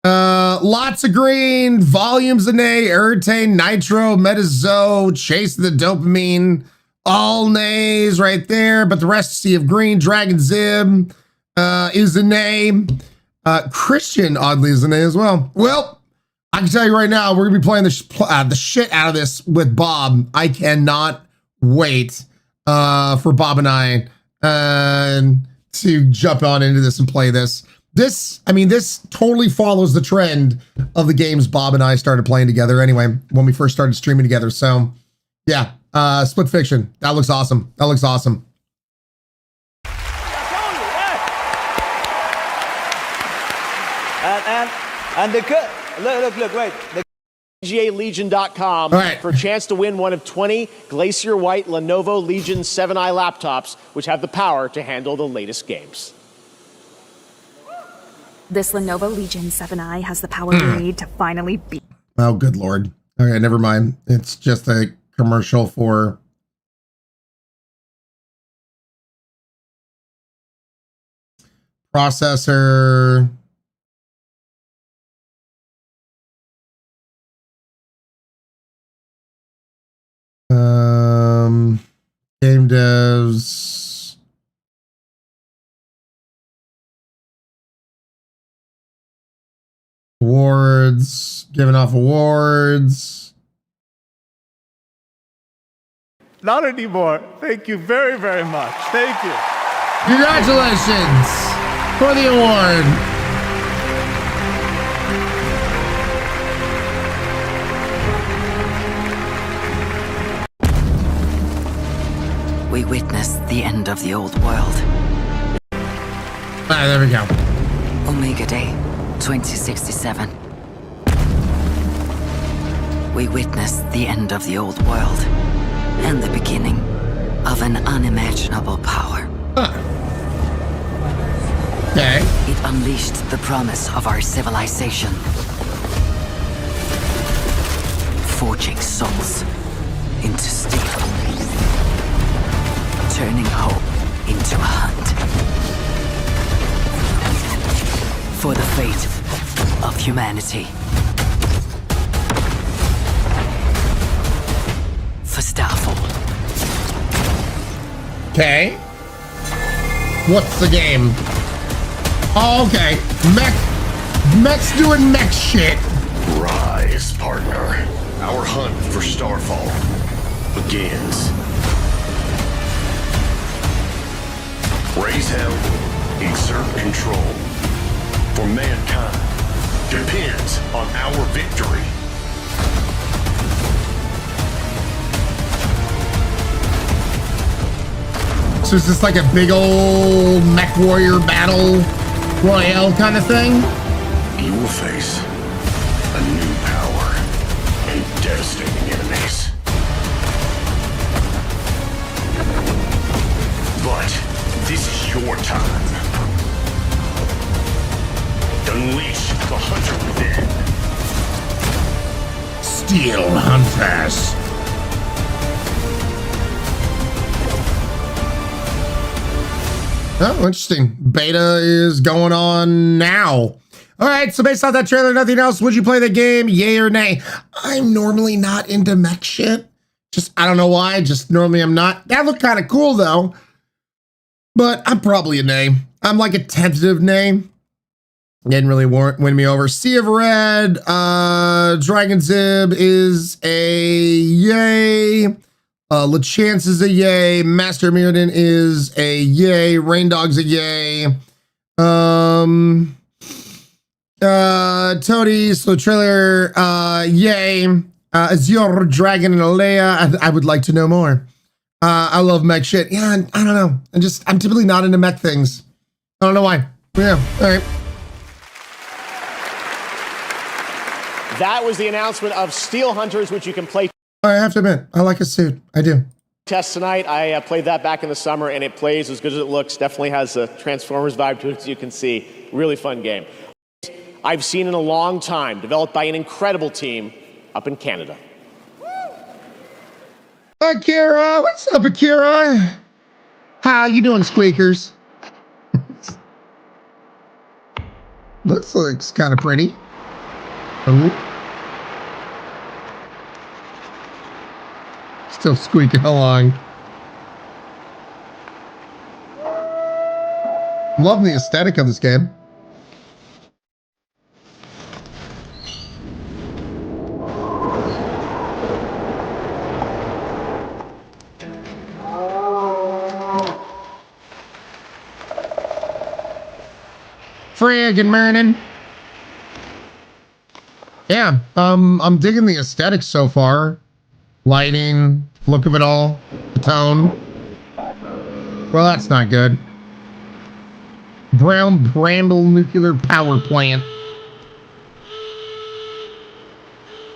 Lots of green, volumes of nay, Urtane, Nitro, Metazo, Chase the Dopamine, all nays right there, but the rest sea of green. Dragon Zib is a nay. Christian, oddly, is a nay as well. Well, I can tell you right now, we're gonna be playing the shit out of this with Bob. I cannot wait for Bob and I to jump on into this and play this. This totally follows the trend of the games Bob and I started playing together anyway, when we first started streaming together. So yeah, Split Fiction. That looks awesome. That looks awesome. And the good, look, wait. GALegion.com for a chance to win one of 20 Glacier White Lenovo Legion 7i laptops, which have the power to handle the latest games. This Lenovo Legion 7i has the power we need to finally beat. Oh, good Lord. Okay, never mind. It's just a commercial for... processor... game devs, awards, giving off awards. Not anymore. Thank you very, very much. Thank you. Congratulations for the award. We witnessed the end of the old world. There we go. Omega Day, 2067. We witnessed the end of the old world and the beginning of an unimaginable power. Okay. It unleashed the promise of our civilization, forging souls into steel. Turning hope into a hunt for the fate of humanity. For Starfall. Okay. What's the game? Oh, okay. Mech's doing mech shit. Rise, partner. Our hunt for Starfall begins. Raise hell, exert control. For mankind depends on our victory. So is this like a big old mech warrior battle royale kind of thing? You will face a new power and devastating enemies. But this is your time. Unleash the hunter within. Steel Hunters. Oh, interesting. Beta is going on now. All right, so based on that trailer, nothing else, would you play the game, yay or nay? I'm normally not into mech shit, Just, I don't know why. Just normally I'm not. That looked kind of cool though. But I'm probably a nay. I'm like a tentative nay. Didn't really win me over. Sea of Red, Dragon Zib is a yay. LeChance is a yay. Master Mirrodin is a yay. Rain Dog's a yay. Toady, slow trailer, yay. Azure Dragon and Alea. I would like to know more. I love mech shit. Yeah, I don't know. I'm typically not into mech things. I don't know why. Yeah, all right. That was the announcement of Steel Hunters, which you can play. I have to admit, I like a suit. I do. Test tonight. I played that back in the summer, and it plays as good as it looks. Definitely has a Transformers vibe to it, as you can see. Really fun game. I've seen in a long time, developed by an incredible team up in Canada. Akira, what's up, Akira? How you doing, Squeakers? Looks like it's kind of pretty. Ooh. Still squeaking along. Love the aesthetic of this game. Friggin' morning. Yeah, I'm digging the aesthetic so far. Lighting, look of it all, the tone. Well, that's not good. Brown Bramble Nuclear Power Plant.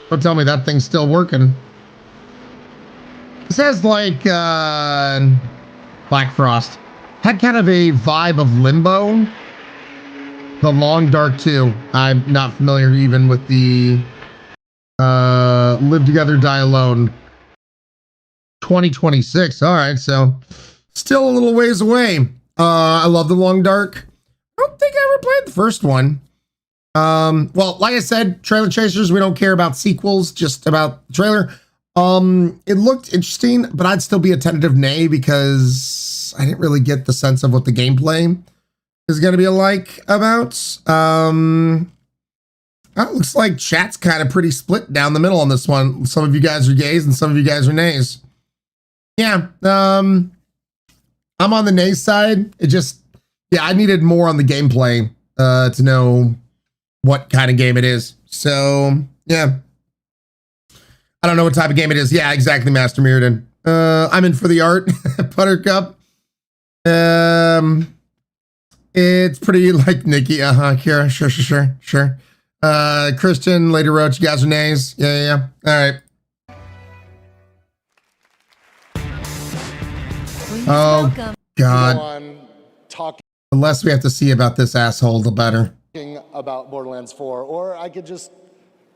Don't tell me that thing's still working. This has like Black Frost. Had kind of a vibe of Limbo. The Long Dark 2. I'm not familiar even with the Live Together, Die Alone. 2026. All right, so still a little ways away. I love The Long Dark. I don't think I ever played the first one. Well, like I said, trailer chasers, we don't care about sequels, just about the trailer. It looked interesting, but I'd still be a tentative nay because I didn't really get the sense of what the gameplay is going to be alike about. It looks like chat's kind of pretty split down the middle on this one. Some of you guys are gays and some of you guys are nays. Yeah, I'm on the nay side. It just, yeah, I needed more on the gameplay to know what kind of game it is. So, yeah. I don't know what type of game it is. Yeah, exactly, Master Mirrodin. I'm in for the art. Buttercup. It's pretty like Nikki. Kira. Sure. Christian, Lady Roach, you guys are nays. Yeah. All right. Oh, God. The less we have to see about this asshole, the better. About Borderlands 4, or I could just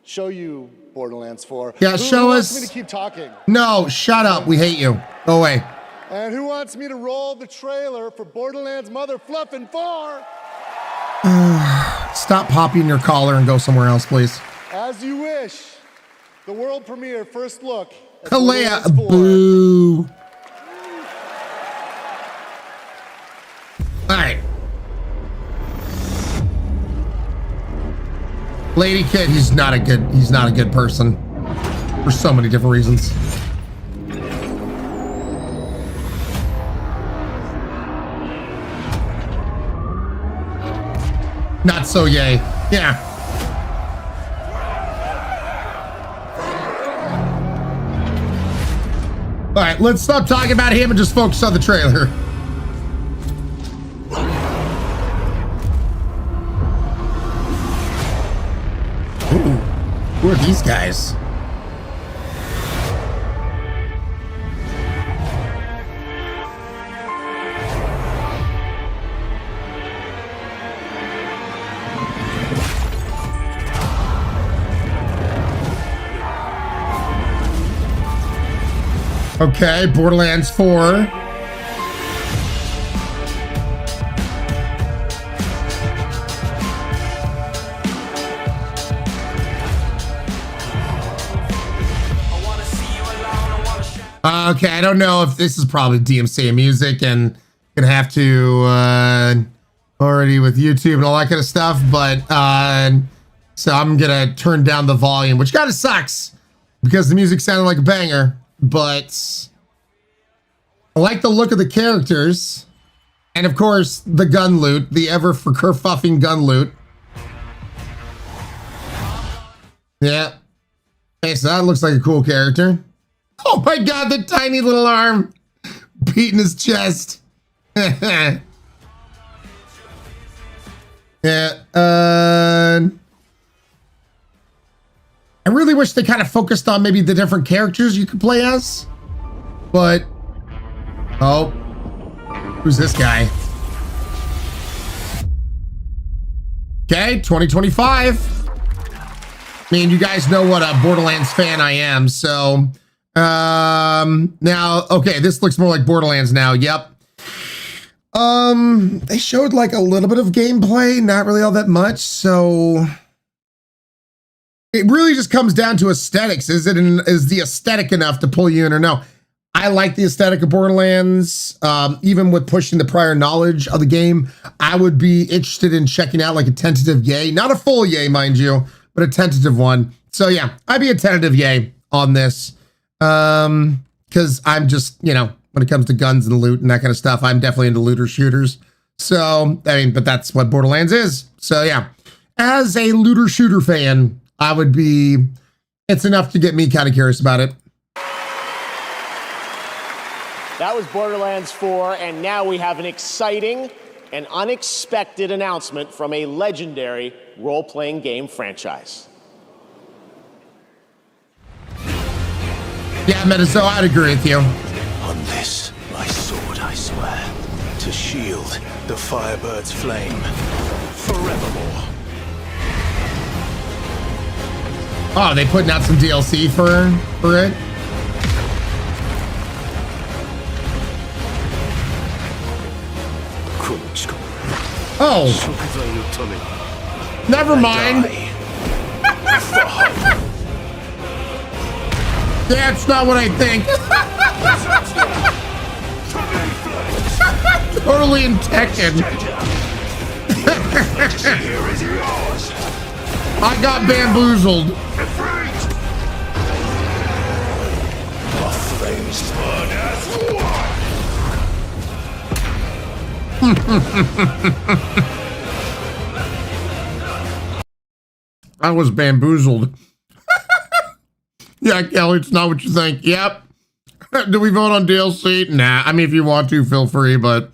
show you Borderlands 4. Yeah, show us. Who wants me to keep talking? No, shut up. We hate you. Go away. And who wants me to roll the trailer for Borderlands Mother Fluffin' 4? Stop popping your collar and go somewhere else, please. As you wish. The world premiere first look at Kalea, Borderlands 4. boo. All right. Lady Kid, he's not a good person for so many different reasons. Not so yay. Yeah. All right, let's stop talking about him and just focus on the trailer. Ooh, who are these guys? Okay, Borderlands 4. Okay, I don't know if this is probably DMCA music and gonna have to already with YouTube and all that kind of stuff, but so I'm gonna turn down the volume, which kind of sucks because the music sounded like a banger, but I like the look of the characters and of course the gun loot, the ever for kerfuffing gun loot. Yeah. Okay, so that looks like a cool character. Oh my god, the tiny little arm beating his chest. Yeah. I really wish they kind of focused on maybe the different characters you could play as. But oh, who's this guy? Okay, 2025. I mean, you guys know what a Borderlands fan I am, so now, okay, this looks more like Borderlands now. Yep. They showed like a little bit of gameplay, not really all that much. So it really just comes down to aesthetics. Is the aesthetic enough to pull you in or no? I like the aesthetic of Borderlands. Even with pushing the prior knowledge of the game, I would be interested in checking out like a tentative yay, not a full yay, mind you, but a tentative one. So yeah, I'd be a tentative yay on this. Because I'm just, you know, when it comes to guns and loot and that kind of stuff, I'm definitely into looter shooters. So, I mean, but that's what Borderlands is. So yeah, as a looter shooter fan, I would be, it's enough to get me kind of curious about it. That was Borderlands 4, and now we have an exciting and unexpected announcement from a legendary role-playing game franchise. Yeah, Metazo, I'd agree with you. On this, my sword, I swear, to shield the Firebird's flame forevermore. Oh, they putting out some DLC for it? Oh. Never mind. That's not what I think. Totally in Tekken. I got bamboozled. I was bamboozled. Yeah, Kelly, it's not what you think. Yep. Do we vote on DLC? Nah, I mean, if you want to, feel free, but...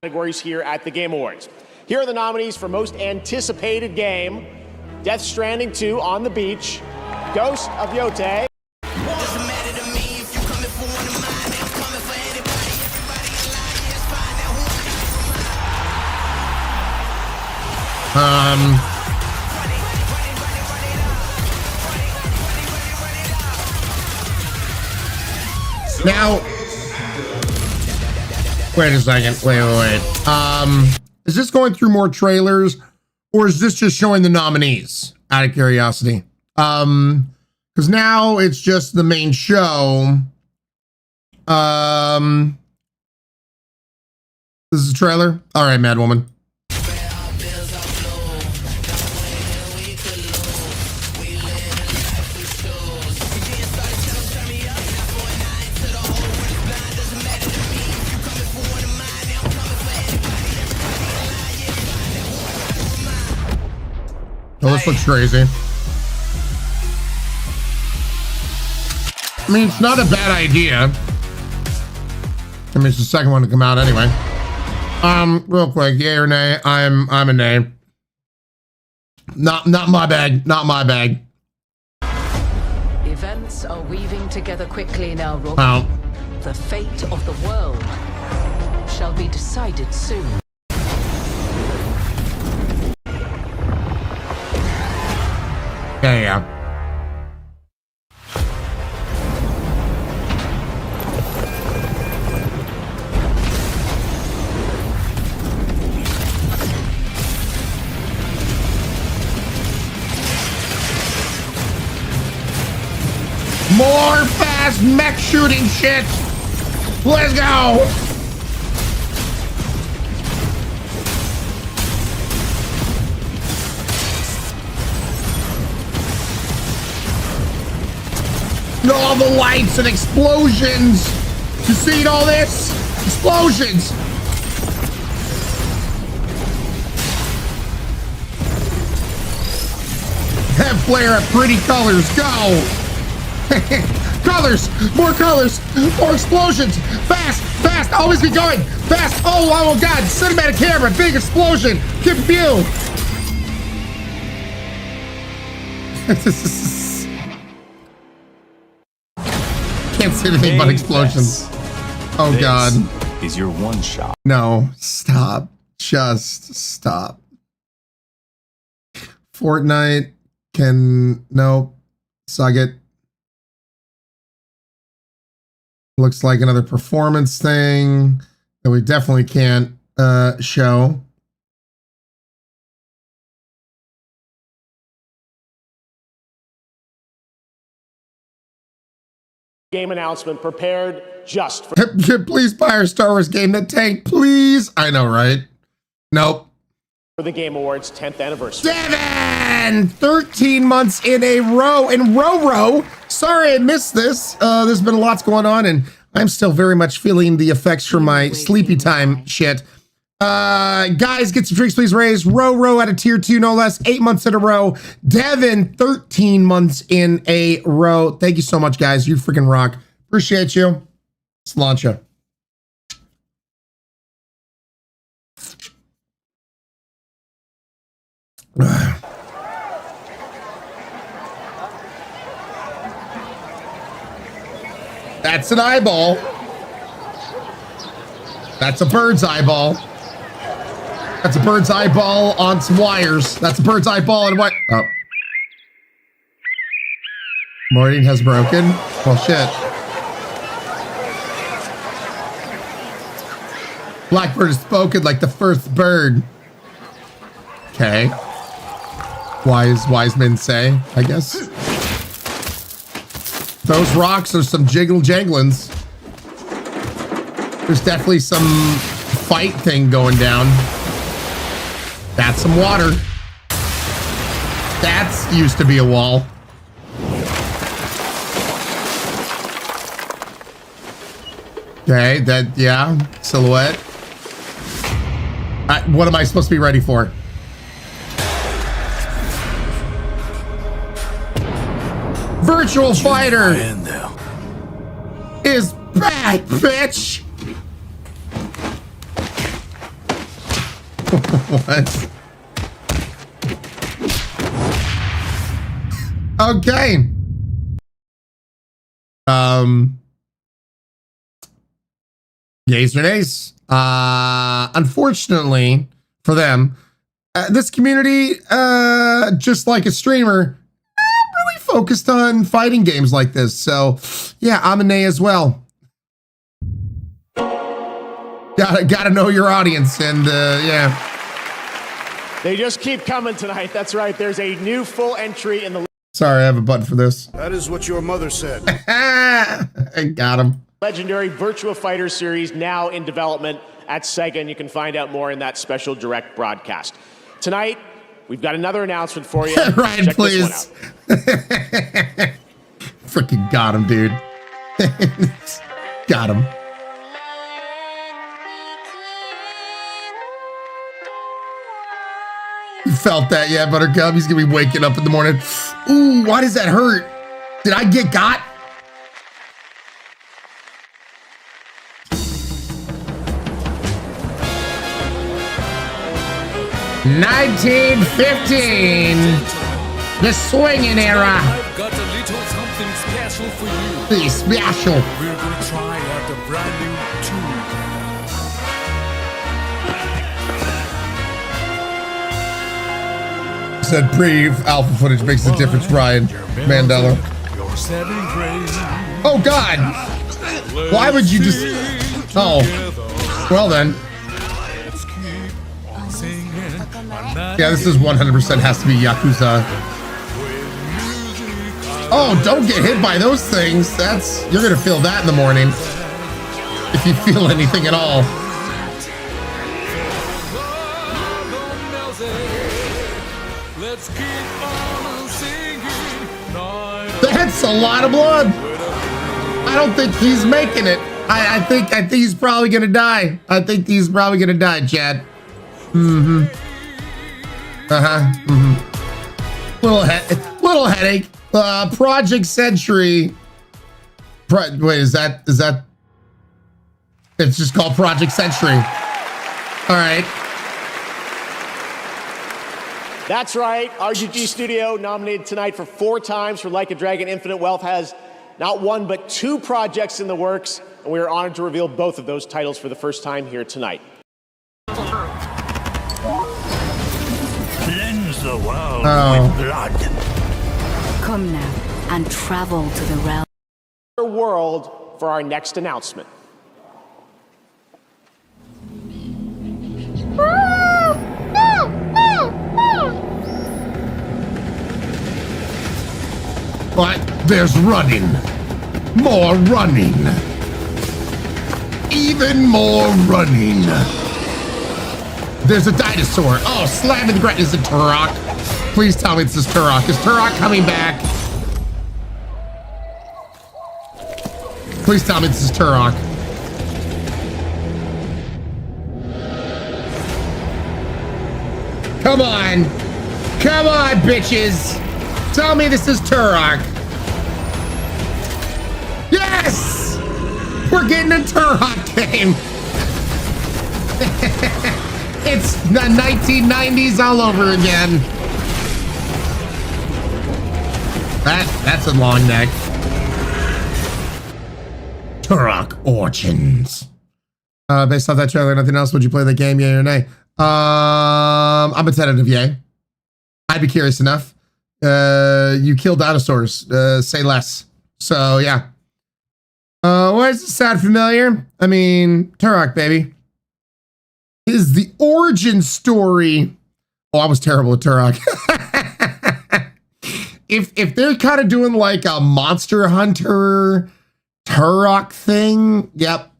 Categories here at the Game Awards. Here are the nominees for Most Anticipated Game: Death Stranding 2 On the Beach, Ghost of Yotei, Now, wait a second. Wait. Is this going through more trailers, or is this just showing the nominees? Out of curiosity, because now it's just the main show. This is a trailer. All right, Mad Woman. Oh, this looks crazy. I mean, it's not a bad idea. I mean, it's the second one to come out anyway. Real quick, yay or nay? I'm a nay. Not my bag. Not my bag. Events are weaving together quickly now, Rob. Oh. The fate of the world shall be decided soon. Yeah. More fast mech shooting shit. Let's go. All the lights and explosions. You seen all this? Explosions. That flare of pretty colors. Go. Colors. More colors. More explosions. Fast. Fast. Always be going. Fast. Oh God. Cinematic camera. Big explosion. Keep view. Can't see anything but explosions. Oh God. Is your one shot. No, stop. Just stop. Fortnite can, nope. Suck it. Looks like another performance thing that we definitely can't show. Game announcement prepared just for... Please buy our Star Wars game that tanked, please. I know, right? Nope. For the Game Awards 10th anniversary. 13 months in a row. In row. Sorry I missed this. There's been lots going on, and I'm still very much feeling the effects from my sleepy time shit. Guys, get some drinks, please. Raise row at a tier 2, no less. 8 months in a row. Devin, 13 months in a row. Thank you so much, guys. You freaking rock. Appreciate you. Sláinte. That's an eyeball. That's a bird's eyeball. That's a bird's eyeball on some wires. That's a bird's eyeball and what? Oh. Morning has broken. Well, shit. Blackbird has spoken like the first bird. Okay. Wise men say, I guess. Those rocks are some jiggle-janglins. There's definitely some fight thing going down. That's some water. That's used to be a wall. Okay, that, yeah, silhouette. What am I supposed to be ready for? Virtual Fighter is back, bitch. What? Okay. Yays or nays? Unfortunately for them, this community, just like a streamer, really focused on fighting games like this. So, yeah, I'm a nay as well. Gotta know your audience, and yeah. They just keep coming tonight. That's right. There's a new full entry in the... Sorry, I have a button for this. That is what your mother said. I got him. Legendary Virtua Fighter series now in development at Sega, and you can find out more in that special direct broadcast. Tonight, we've got another announcement for you. Ryan, check please. this one out. Freaking got him, dude. Got him. You felt that, yeah, Buttercup? He's gonna be waking up in the morning. Ooh, why does that hurt? Did I get got? $19.15. The swinging era. I've got a little something special for you. The special. We're gonna try out the brand new tool. Said pre-alpha footage makes a difference, Ryan. Mandela. Oh God! Why would you just? Oh, well then. Yeah, this is 100% has to be Yakuza. Oh, don't get hit by those things. You're gonna feel that in the morning. If you feel anything at all. That's a lot of blood. I don't think he's making it. I think he's probably gonna die. I think he's probably gonna die, Chad. Mm-hmm. Uh-huh. Mm-hmm. Little headache. Project Sentry. Wait, is that? It's just called Project Sentry. All right. That's right. RGG Studio nominated tonight for 4 times for Like a Dragon Infinite Wealth has not 1 but 2 projects in the works, and we are honored to reveal both of those titles for the first time here tonight. Cleanse the world with blood. Come now and travel to the realm. World for our next announcement. But there's running. More running. Even more running. There's a dinosaur. Oh, slamming the ground. Is it Turok? Please tell me this is Turok. Is Turok coming back? Please tell me this is Turok. Come on. Come on, bitches. Tell me this is Turok. Yes! We're getting a Turok game. It's the 1990s all over again. That's a long neck. Turok Origins. Based off that trailer, nothing else. Would you play the game, yay or nay? I'm a tentative yay. I'd be curious enough. You kill dinosaurs. Say less. So yeah. Why does this sound familiar? I mean, Turok, baby. Is the origin story. Oh, I was terrible at Turok. If they're kind of doing like a Monster Hunter Turok thing, yep.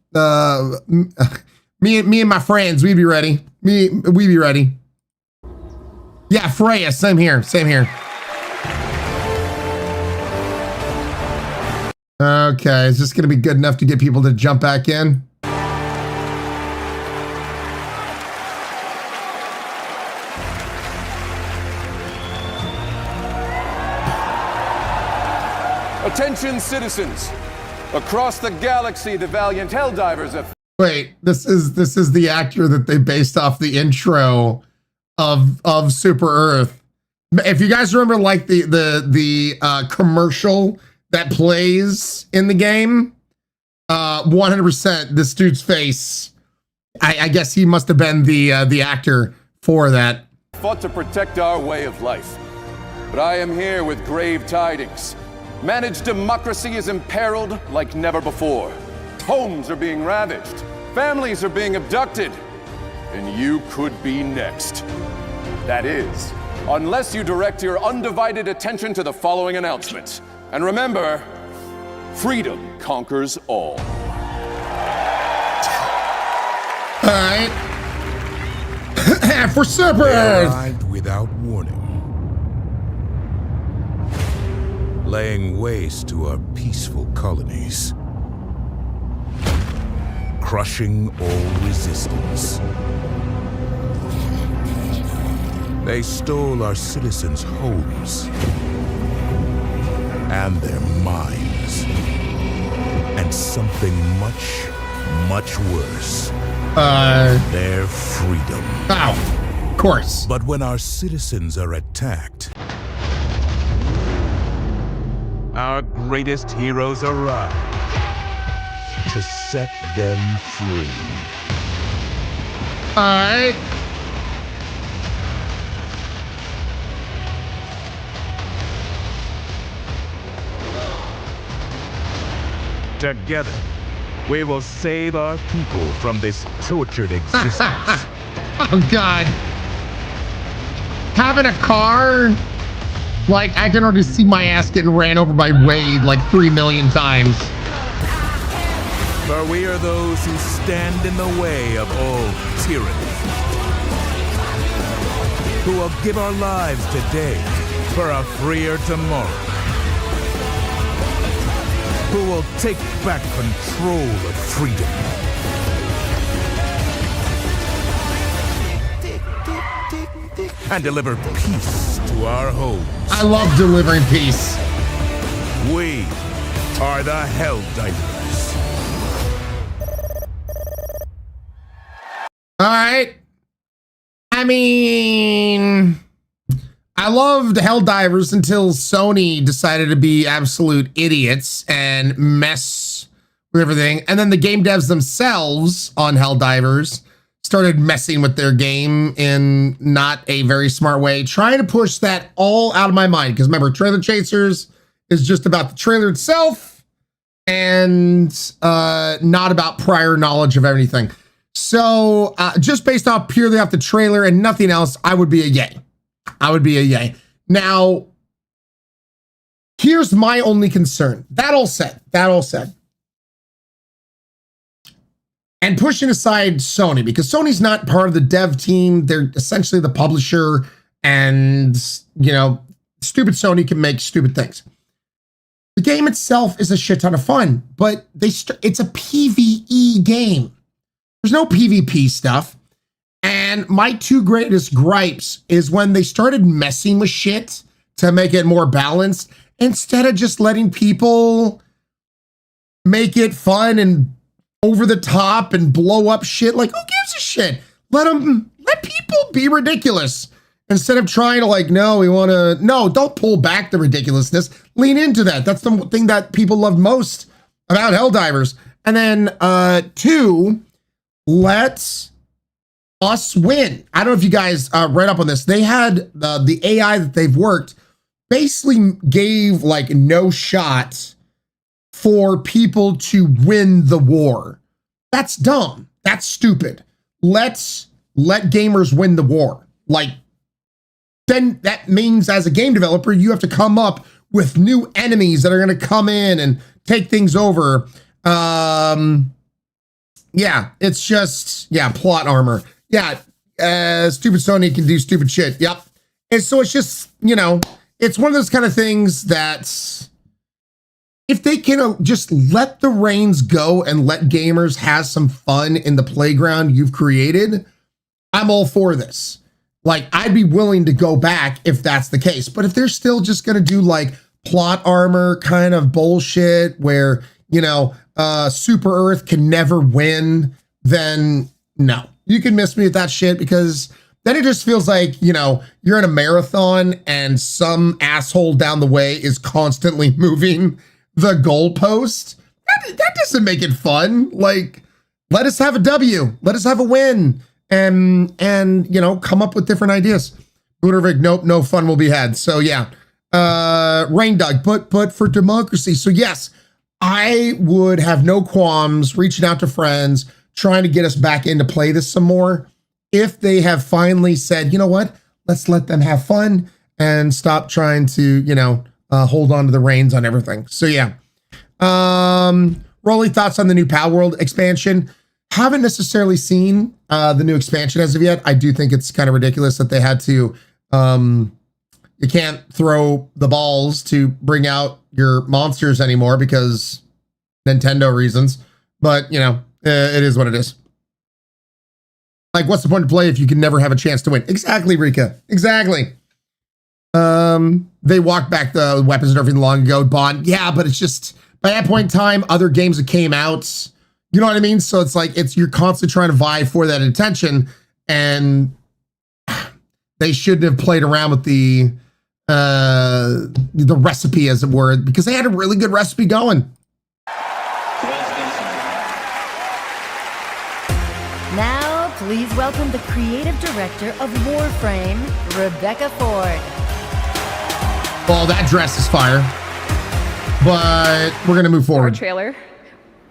Me and my friends, we'd be ready. We'd be ready. Yeah, Freya, same here. Same here. Okay, is this gonna be good enough to get people to jump back in? Attention citizens! Across the galaxy, the valiant Helldivers have... Wait, this is the actor that they based off the intro of Super Earth. If you guys remember like the commercial that plays in the game, 100% this dude's face. I guess he must have been the actor for that. Fought to protect our way of life. But I am here with grave tidings. Managed democracy is imperiled like never before. Homes are being ravaged. Families are being abducted. And you could be next. That is, unless you direct your undivided attention to the following announcements. And remember, freedom conquers all. All right. For Super Earth. Arrived without warning, laying waste to our peaceful colonies, crushing all resistance. They stole our citizens' homes and their minds, and something much, much worse. Their freedom. Oh, of course. But when our citizens are attacked, our greatest heroes arrive to set them free. All right. Together, we will save our people from this tortured existence. Oh, God. Having a car Like, I can already see my ass getting ran over by Wade like 3 million times. For we are those who stand in the way of all tyranny. Who will give our lives today for a freer tomorrow. Who will take back control of freedom. And deliver peace to our homes. I love delivering peace. We are the Helldivers. All right. I mean, I loved Helldivers until Sony decided to be absolute idiots and mess with everything. And then the game devs themselves on Helldivers started messing with their game in not a very smart way, trying to push that all out of my mind. Because remember, Trailer Chasers is just about the trailer itself and not about prior knowledge of anything. So just based off purely off the trailer and nothing else, I would be a yay. I would be a yay. Now, here's my only concern. That all said. And pushing aside Sony, because Sony's not part of the dev team. They're essentially the publisher, and, you know, stupid Sony can make stupid things. The game itself is a shit ton of fun, but it's a PvE game. There's no PvP stuff. And my two greatest gripes is when they started messing with shit to make it more balanced, instead of just letting people make it fun and over the top and blow up shit. Like, who gives a shit? Let people be ridiculous instead of trying to like, no, don't pull back the ridiculousness. Lean into that. That's the thing that people love most about Helldivers. And then 2, let us win. I don't know if you guys read up on this. They had the AI that they've worked basically gave like no shot for people to win the war. That's dumb. That's stupid. Let gamers win the war. Like, then that means as a game developer, you have to come up with new enemies that are going to come in and take things over. Yeah, it's just, plot armor. Yeah, stupid Sony can do stupid shit. Yep. And so it's just, you know, it's one of those kind of things that if they can just let the reins go and let gamers have some fun in the playground you've created, I'm all for this. Like, I'd be willing to go back if that's the case. But if they're still just going to do like plot armor kind of bullshit where, you know, Super Earth can never win, then no. You can miss me with that shit, because then it just feels like, you know, you're in a marathon and some asshole down the way is constantly moving the goalpost. That doesn't make it fun. Like, let us have a W. Let us have a win. And you know, come up with different ideas. Budervik, nope, no fun will be had. So yeah. Rain Dog, but for democracy. So yes, I would have no qualms reaching out to friends, trying to get us back into play this some more. If they have finally said, you know what, let's let them have fun and stop trying to, you know, hold on to the reins on everything. So yeah. Rolly, thoughts on the new Palworld expansion? Haven't necessarily seen the new expansion as of yet. I do think it's kind of ridiculous that they had to, you can't throw the balls to bring out your monsters anymore because Nintendo reasons. But, you know, it is what it is. Like, what's the point of play if you can never have a chance to win? Exactly, Rika. Exactly. They walked back the weapons and everything long ago. Bond. Yeah, but it's just, by that point in time, other games that came out, you know what I mean? So it's like, you're constantly trying to vie for that attention, and they shouldn't have played around with the recipe, as it were, because they had a really good recipe going. Now, please welcome the creative director of Warframe, Rebecca Ford. Well, that dress is fire, but we're going to move forward. Our trailer,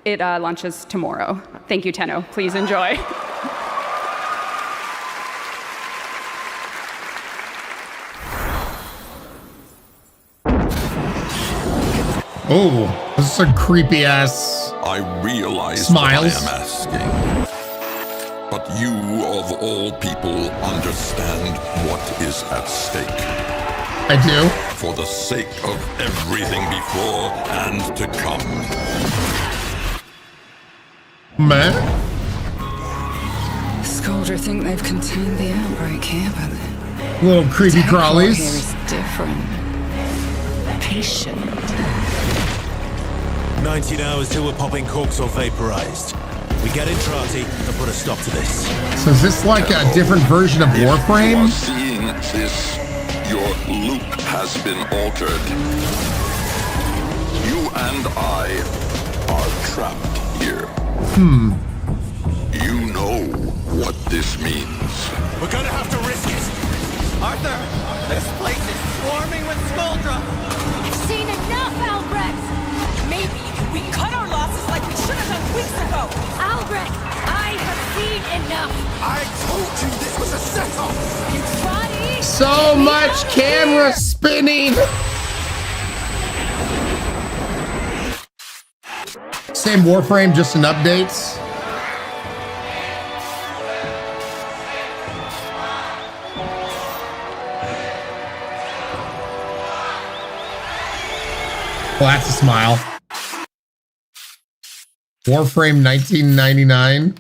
it launches tomorrow. Thank you, Tenno. Please enjoy. Oh, this is a creepy ass. I realize smiles. what I am asking. But you, of all people, understand what is at stake. I do. For the sake of everything before and to come. Man. Scoldra think they've contained the outbreak here, but little creepy crawlies. Here is different. Patient. 19 hours till we're popping corks or vaporized. We get in Trati and put a stop to this. So is this like a different version of Warframe? You are seeing this. Your loop has been altered. You and I are trapped here. You know what this means. We're gonna have to risk it. Arthur, this place is swarming with Scoldra. I've seen enough, Albrecht! Maybe we cut our losses like we should have done weeks ago. Albrecht, I have seen enough! I told you this was a setup! You tried? So much camera spinning! Same Warframe, just in updates. Well, that's a smile. Warframe 1999.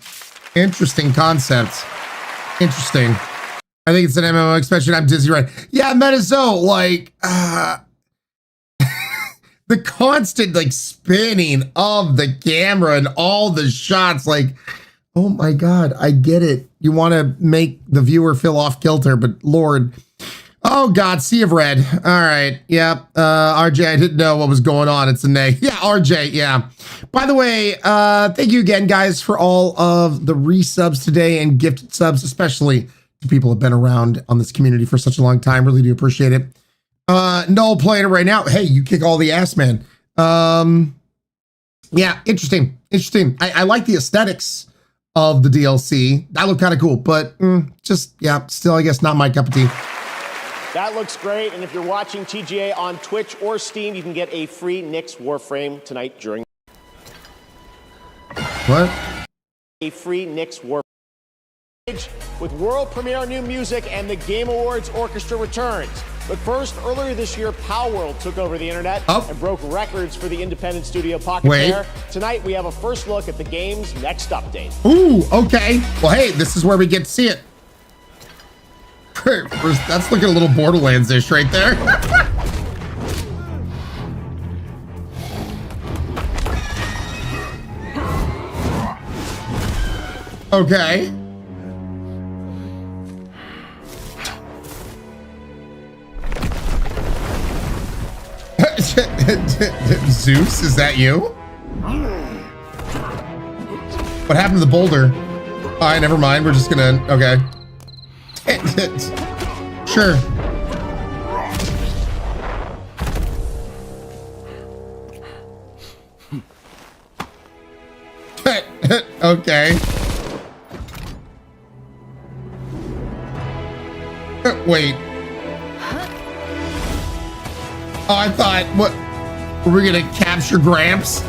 Interesting concept. Interesting. I think it's an MMO expansion. I'm dizzy, right? Yeah, Metazo, like, the constant, like, spinning of the camera and all the shots, like, oh my God, I get it. You want to make the viewer feel off kilter, but Lord. Oh God, Sea of Red. All right, yep. RJ, I didn't know what was going on. It's a nay. Yeah, RJ, yeah. By the way, thank you again, guys, for all of the resubs today and gifted subs, especially to people who have been around on this community for such a long time. Really do appreciate it. Noel playing it right now. Hey, you kick all the ass, man. Yeah, interesting. I like the aesthetics of the DLC. That looked kind of cool, but just, yeah, still, I guess, not my cup of tea. That looks great, and if you're watching TGA on Twitch or Steam, you can get a free Nyx Warframe tonight during... What? A free Nyx Warframe. With world premiere new music and the Game Awards Orchestra returns. But first, earlier this year, Palworld took over the internet and broke records for the independent studio Pocket Pair. Tonight, we have a first look at the game's next update. Ooh, okay. Well, hey, this is where we get to see it. That's looking a little Borderlands-ish right there. Okay. Zeus, is that you? What happened to the boulder? All right, never mind. We're just gonna, okay. Sure. Okay. Wait. Oh, I thought, what? Were we gonna capture Gramps?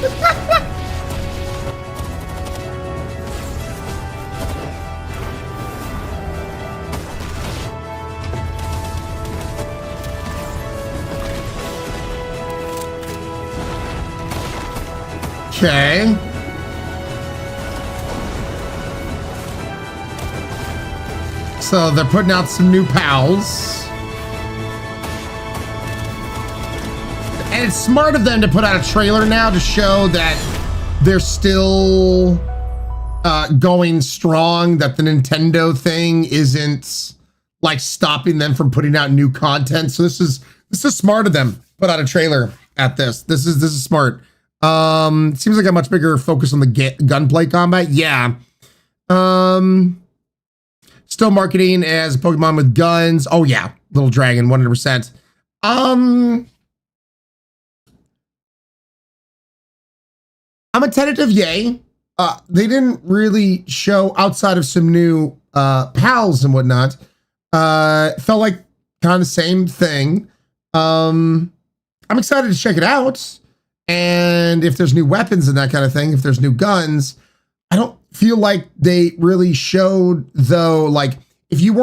Okay. So they're putting out some new pals. And it's smart of them to put out a trailer now to show that they're still going strong, that the Nintendo thing isn't like stopping them from putting out new content. So this is smart of them. Put out a trailer at this. This is smart. Seems like a much bigger focus on the gunplay combat. Yeah. Still marketing as Pokemon with guns. Oh yeah, Little Dragon, 100%. I'm a tentative yay. They didn't really show outside of some new pals and whatnot. Felt like kind of the same thing. I'm excited to check it out. And if there's new weapons and that kind of thing, if there's new guns, I don't feel like they really showed, though, like, if you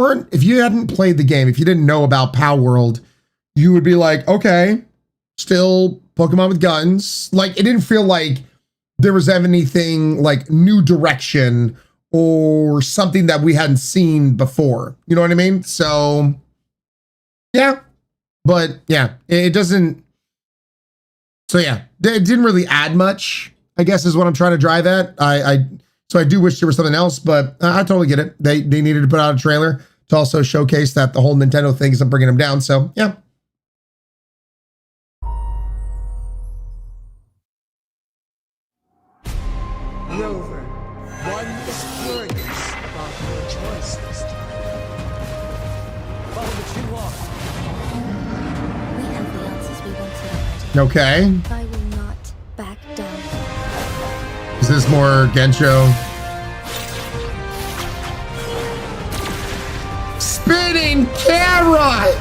hadn't played the game, if you didn't know about Palworld, you would be like, okay, still Pokemon with guns. Like, it didn't feel like there was anything like new direction or something that we hadn't seen before. You know what I mean? So, yeah. But, yeah, it doesn't... So, yeah, it didn't really add much, I guess, is what I'm trying to drive at. So I do wish there was something else, but I totally get it. They needed to put out a trailer to also showcase that the whole Nintendo thing isn't bringing them down. So, yeah. Rover, one is furious about your choice this time. Follow the two off. We have the answers we wanted. Okay. I will not back down. Is this more Gensho? Spinning camera!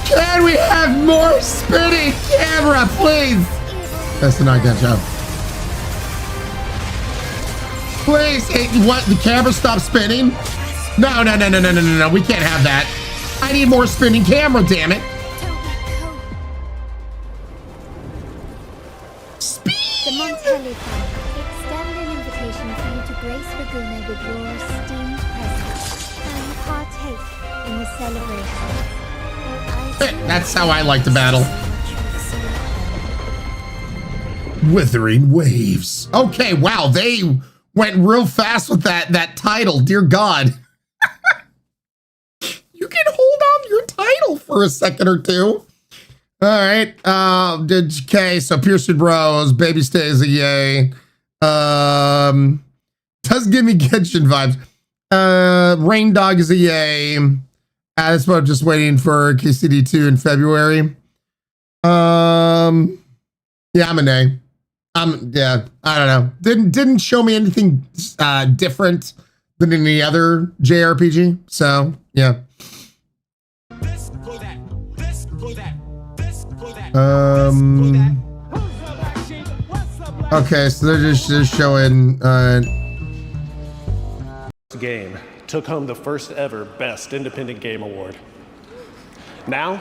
Can we have more spinning camera, please? That's not Gensho. Please, what? The camera stopped spinning? No. We can't have that. I need more spinning camera, damn it. The Montelli extend an invitation for you to grace Laguna with your esteemed presence and partake in the celebration. That's how I like to battle. Withering waves. Okay, wow, they went real fast with that title. Dear God. You can hold on to your title for a second or two. All right. Okay, so Pierced Bros, Baby Stays a yay. Does give me Genshin vibes. Rain Dog is a yay. That's what I'm just waiting for KCD2 in February. Yeah, I'm an A. Yeah, I don't know. Didn't show me anything different than any other JRPG. So yeah. Okay, so they're just showing. Game took home the first ever Best Independent Game Award. Now,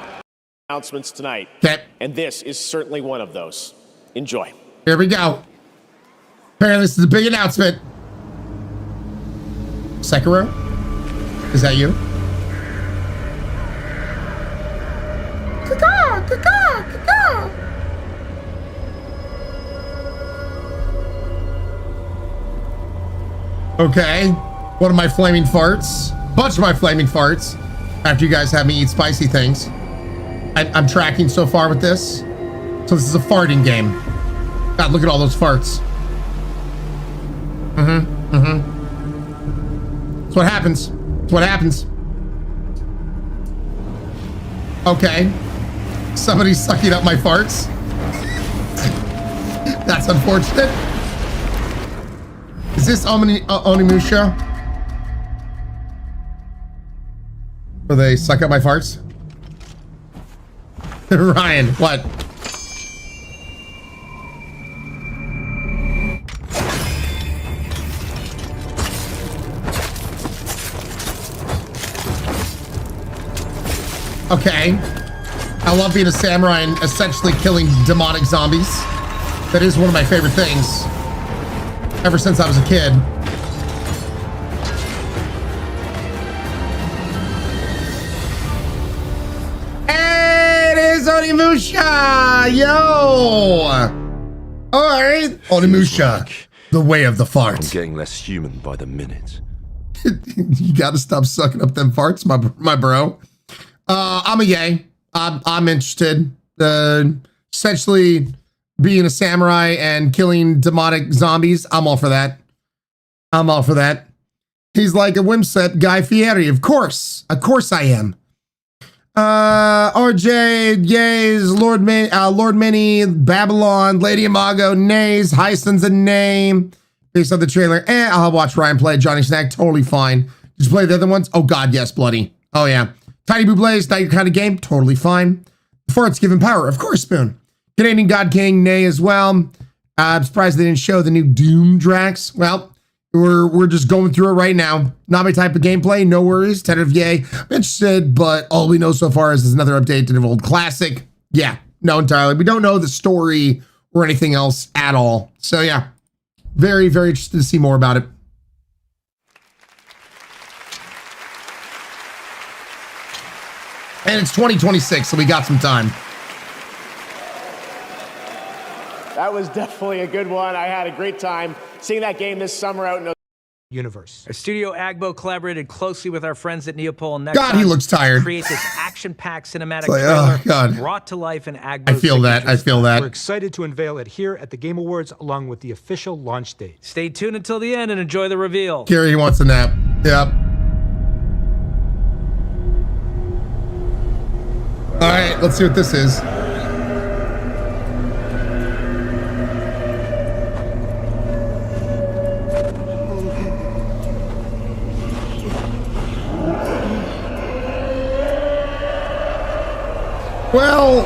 announcements tonight. Okay. And this is certainly one of those. Enjoy. Here we go. Apparently, this is a big announcement. Sekiro? Is that you? Okay. One of my flaming farts. Bunch of my flaming farts. After you guys have me eat spicy things. I'm tracking so far with this. So this is a farting game. God, look at all those farts. That's what happens. That's what happens. Okay. Somebody's sucking up my farts. That's unfortunate. Is this Onimusha? Will they suck up my farts? Ryan, what? Okay. I love being a samurai and essentially killing demonic zombies. That is one of my favorite things. Ever since I was a kid. It is Onimusha! Yo! Alright. Onimusha. The way of the fart. I'm getting less human by the minute. You gotta stop sucking up them farts, my bro. I'm a yay. I'm interested. Essentially being a samurai and killing demonic zombies. I'm all for that. I'm all for that. He's like a Wimsep Guy Fieri. Of course I am. RJ, yays, Lord Mini, Babylon, Lady Imago, nays, Hyson's a name. Based on the trailer, I'll watch Ryan play Johnny Snack, totally fine. Did you play the other ones? Oh God, yes, bloody. Oh yeah. Tiny Bublé's not your kind of game, totally fine. The farts give him power, of course, Spoon. Canadian God King, nay as well. I'm surprised they didn't show the new Doom Drax. Well, we're just going through it right now. Not my type of gameplay, no worries. Tentative yay. I'm interested, but all we know so far is there's another update to the old classic. Yeah, no, entirely. We don't know the story or anything else at all. So yeah, very, very interested to see more about it. And it's 2026, so we got some time. That was definitely a good one. I had a great time seeing that game this summer out in the universe. Our studio Agbo collaborated closely with our friends at Neopol and God, he looks tired. to create this action-packed cinematic like, trailer oh, God. brought to life in Agbo's I feel that. I feel that. We're excited to unveil it here at the Game Awards along with the official launch date. Stay tuned until the end and enjoy the reveal. Gary wants a nap. Yep. All right, let's see what this is. Well,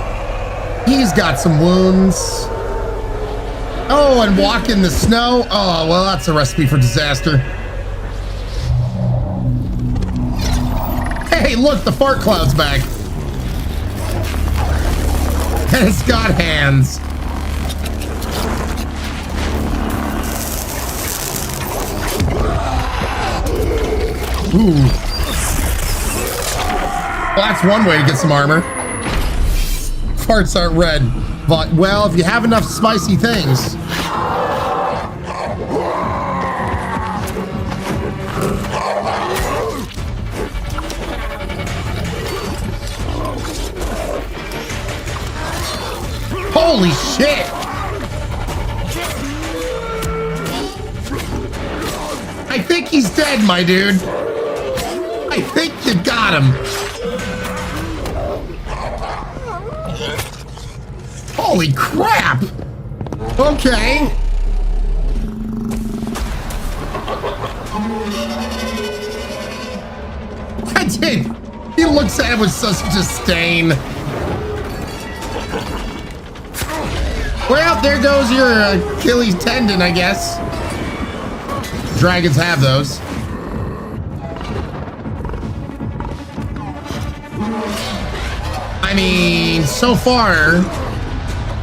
he's got some wounds. Oh, and walk in the snow. Oh, well, that's a recipe for disaster. Hey, look, the fart cloud's back. And it's got hands. Ooh. Well, that's one way to get some armor. Farts aren't red, but well, if you have enough spicy things. Holy shit! I think he's dead, my dude. I think you got him. Holy crap! Okay. I did. He looks at it with such disdain. Well, there goes your Achilles tendon, I guess. Dragons have those. I mean, so far,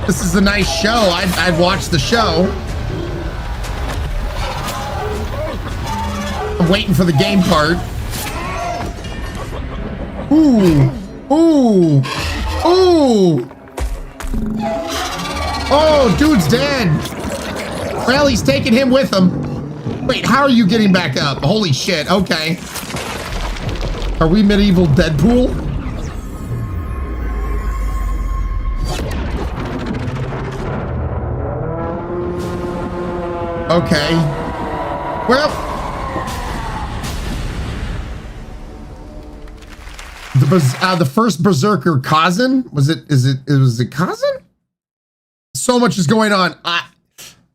this is a nice show. I'd watch the show. I'm waiting for the game part. Ooh. Ooh. Ooh. Oh, dude's dead. Well, he's taking him with him. Wait, how are you getting back up? Holy shit, okay. Are we medieval Deadpool? Okay. Well, the first Berserker, Kazan? Was it Kazan? So much is going on.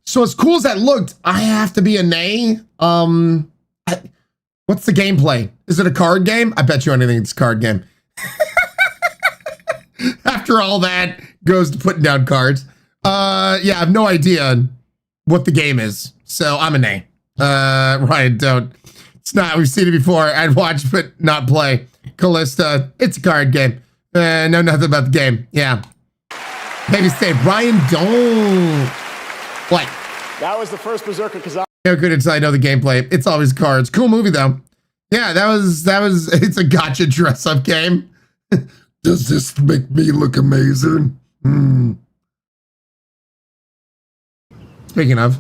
So as cool as that looked, I have to be a nay. What's the gameplay? Is it a card game? I bet you anything it's a card game. After all that goes to putting down cards. Yeah, I have no idea what the game is. So I'm a nay. Ryan, don't. It's not. We've seen it before. I'd watch but not play. Callista, it's a card game. Know nothing about the game. Yeah. Maybe say, Ryan, don't. What? That was the first Berserker Kazan. No good until I know the gameplay. It's always cards. Cool movie though. Yeah, that was. It's a gotcha dress-up game. Does this make me look amazing? Speaking of.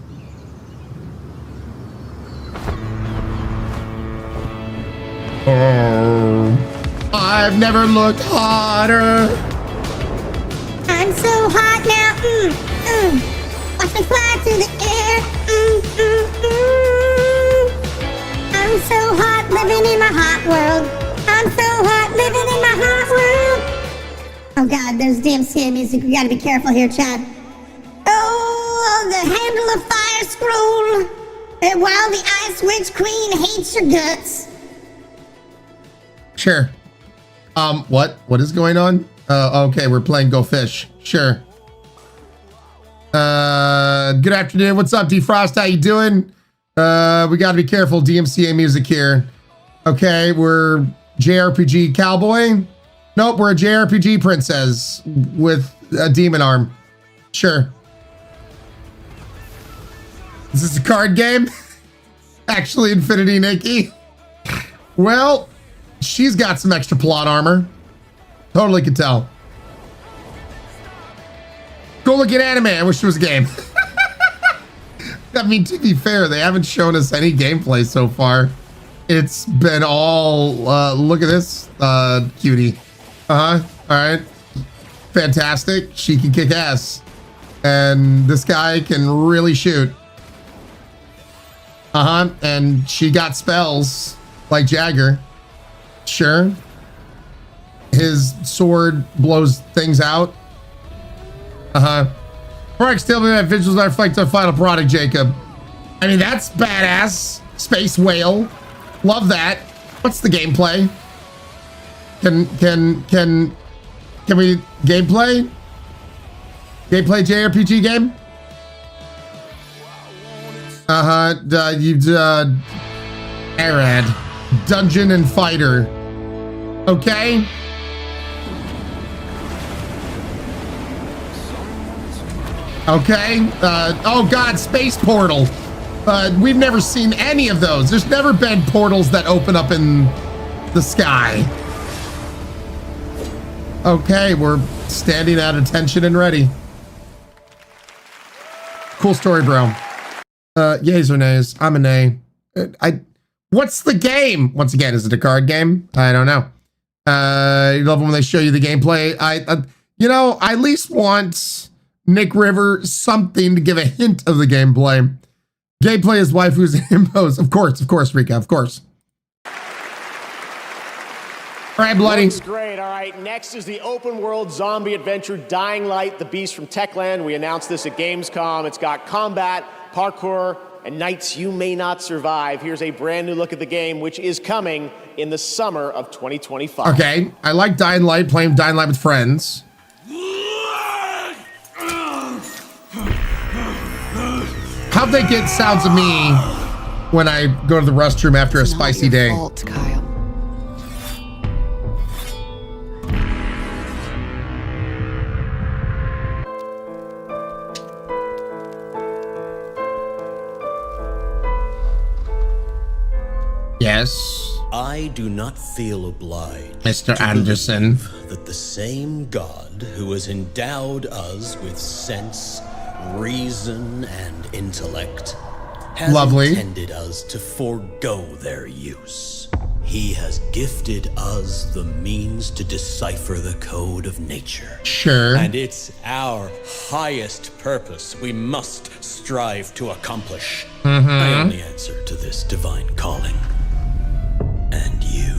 Oh, I've never looked hotter. I'm so hot now. Watch me fly through the air. I'm so hot living in my hot world. I'm so hot living in my hot world. Oh God, there's damn scam music. We gotta be careful here, Chad. Oh, the handle of fire scroll. And while the Ice Witch Queen hates your guts. Sure. What is going on? Okay, we're playing Go Fish. Sure. Good afternoon. What's up, Defrost? How you doing? We got to be careful. DMCA music here. Okay, we're JRPG cowboy. Nope, we're a JRPG princess with a demon arm. Sure. Is this a card game? Actually, Infinity Nikki. Well, she's got some extra plot armor. Totally could tell. Go look at anime. I wish it was a game. I mean, to be fair, they haven't shown us any gameplay so far. It's been all, look at this, cutie. All right. Fantastic. She can kick ass. And this guy can really shoot. And she got spells like Jagger. Sure. His sword blows things out. Mark still be that visuals that reflect our final product, Jacob. I mean, that's badass. Space whale. Love that. What's the gameplay? Can we gameplay? Gameplay JRPG game? Arad. Dungeon and Fighter. Okay. Okay. Oh God, Space Portal. We've never seen any of those. There's never been portals that open up in the sky. Okay, we're standing at attention and ready. Cool story, bro. Yays or nays? I'm a nay. What's the game? Once again, is it a card game? I don't know. You love it when they show you the gameplay. I at least want Nick River something to give a hint of the gameplay. Gameplay is waifus and himbos. Of course, Rika, of course. All right, bloody. Looks great. All right, next is the open world zombie adventure Dying Light, the Beast from Techland. We announced this at Gamescom. It's got combat, parkour, and nights you may not survive. Here's a brand new look at the game, which is coming in the summer of 2025. Okay, I like Dying Light, playing Dying Light with friends. How'd they get sounds of me when I go to the restroom after a spicy day? Fault, Kyle. Yes. I do not feel obliged, Mr. Anderson, that the same God who has endowed us with sense, reason, and intellect has intended us to forego their use. He has gifted us the means to decipher the code of nature. Sure. And it's our highest purpose we must strive to accomplish. I only answer to this divine calling. And you.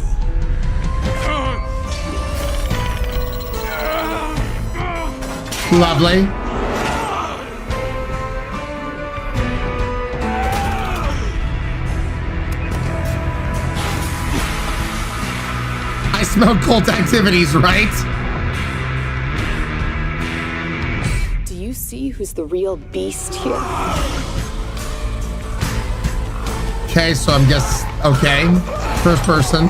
Lovely. I smell cult activities, right? Do you see who's the real beast here? Okay, so I'm okay. First person.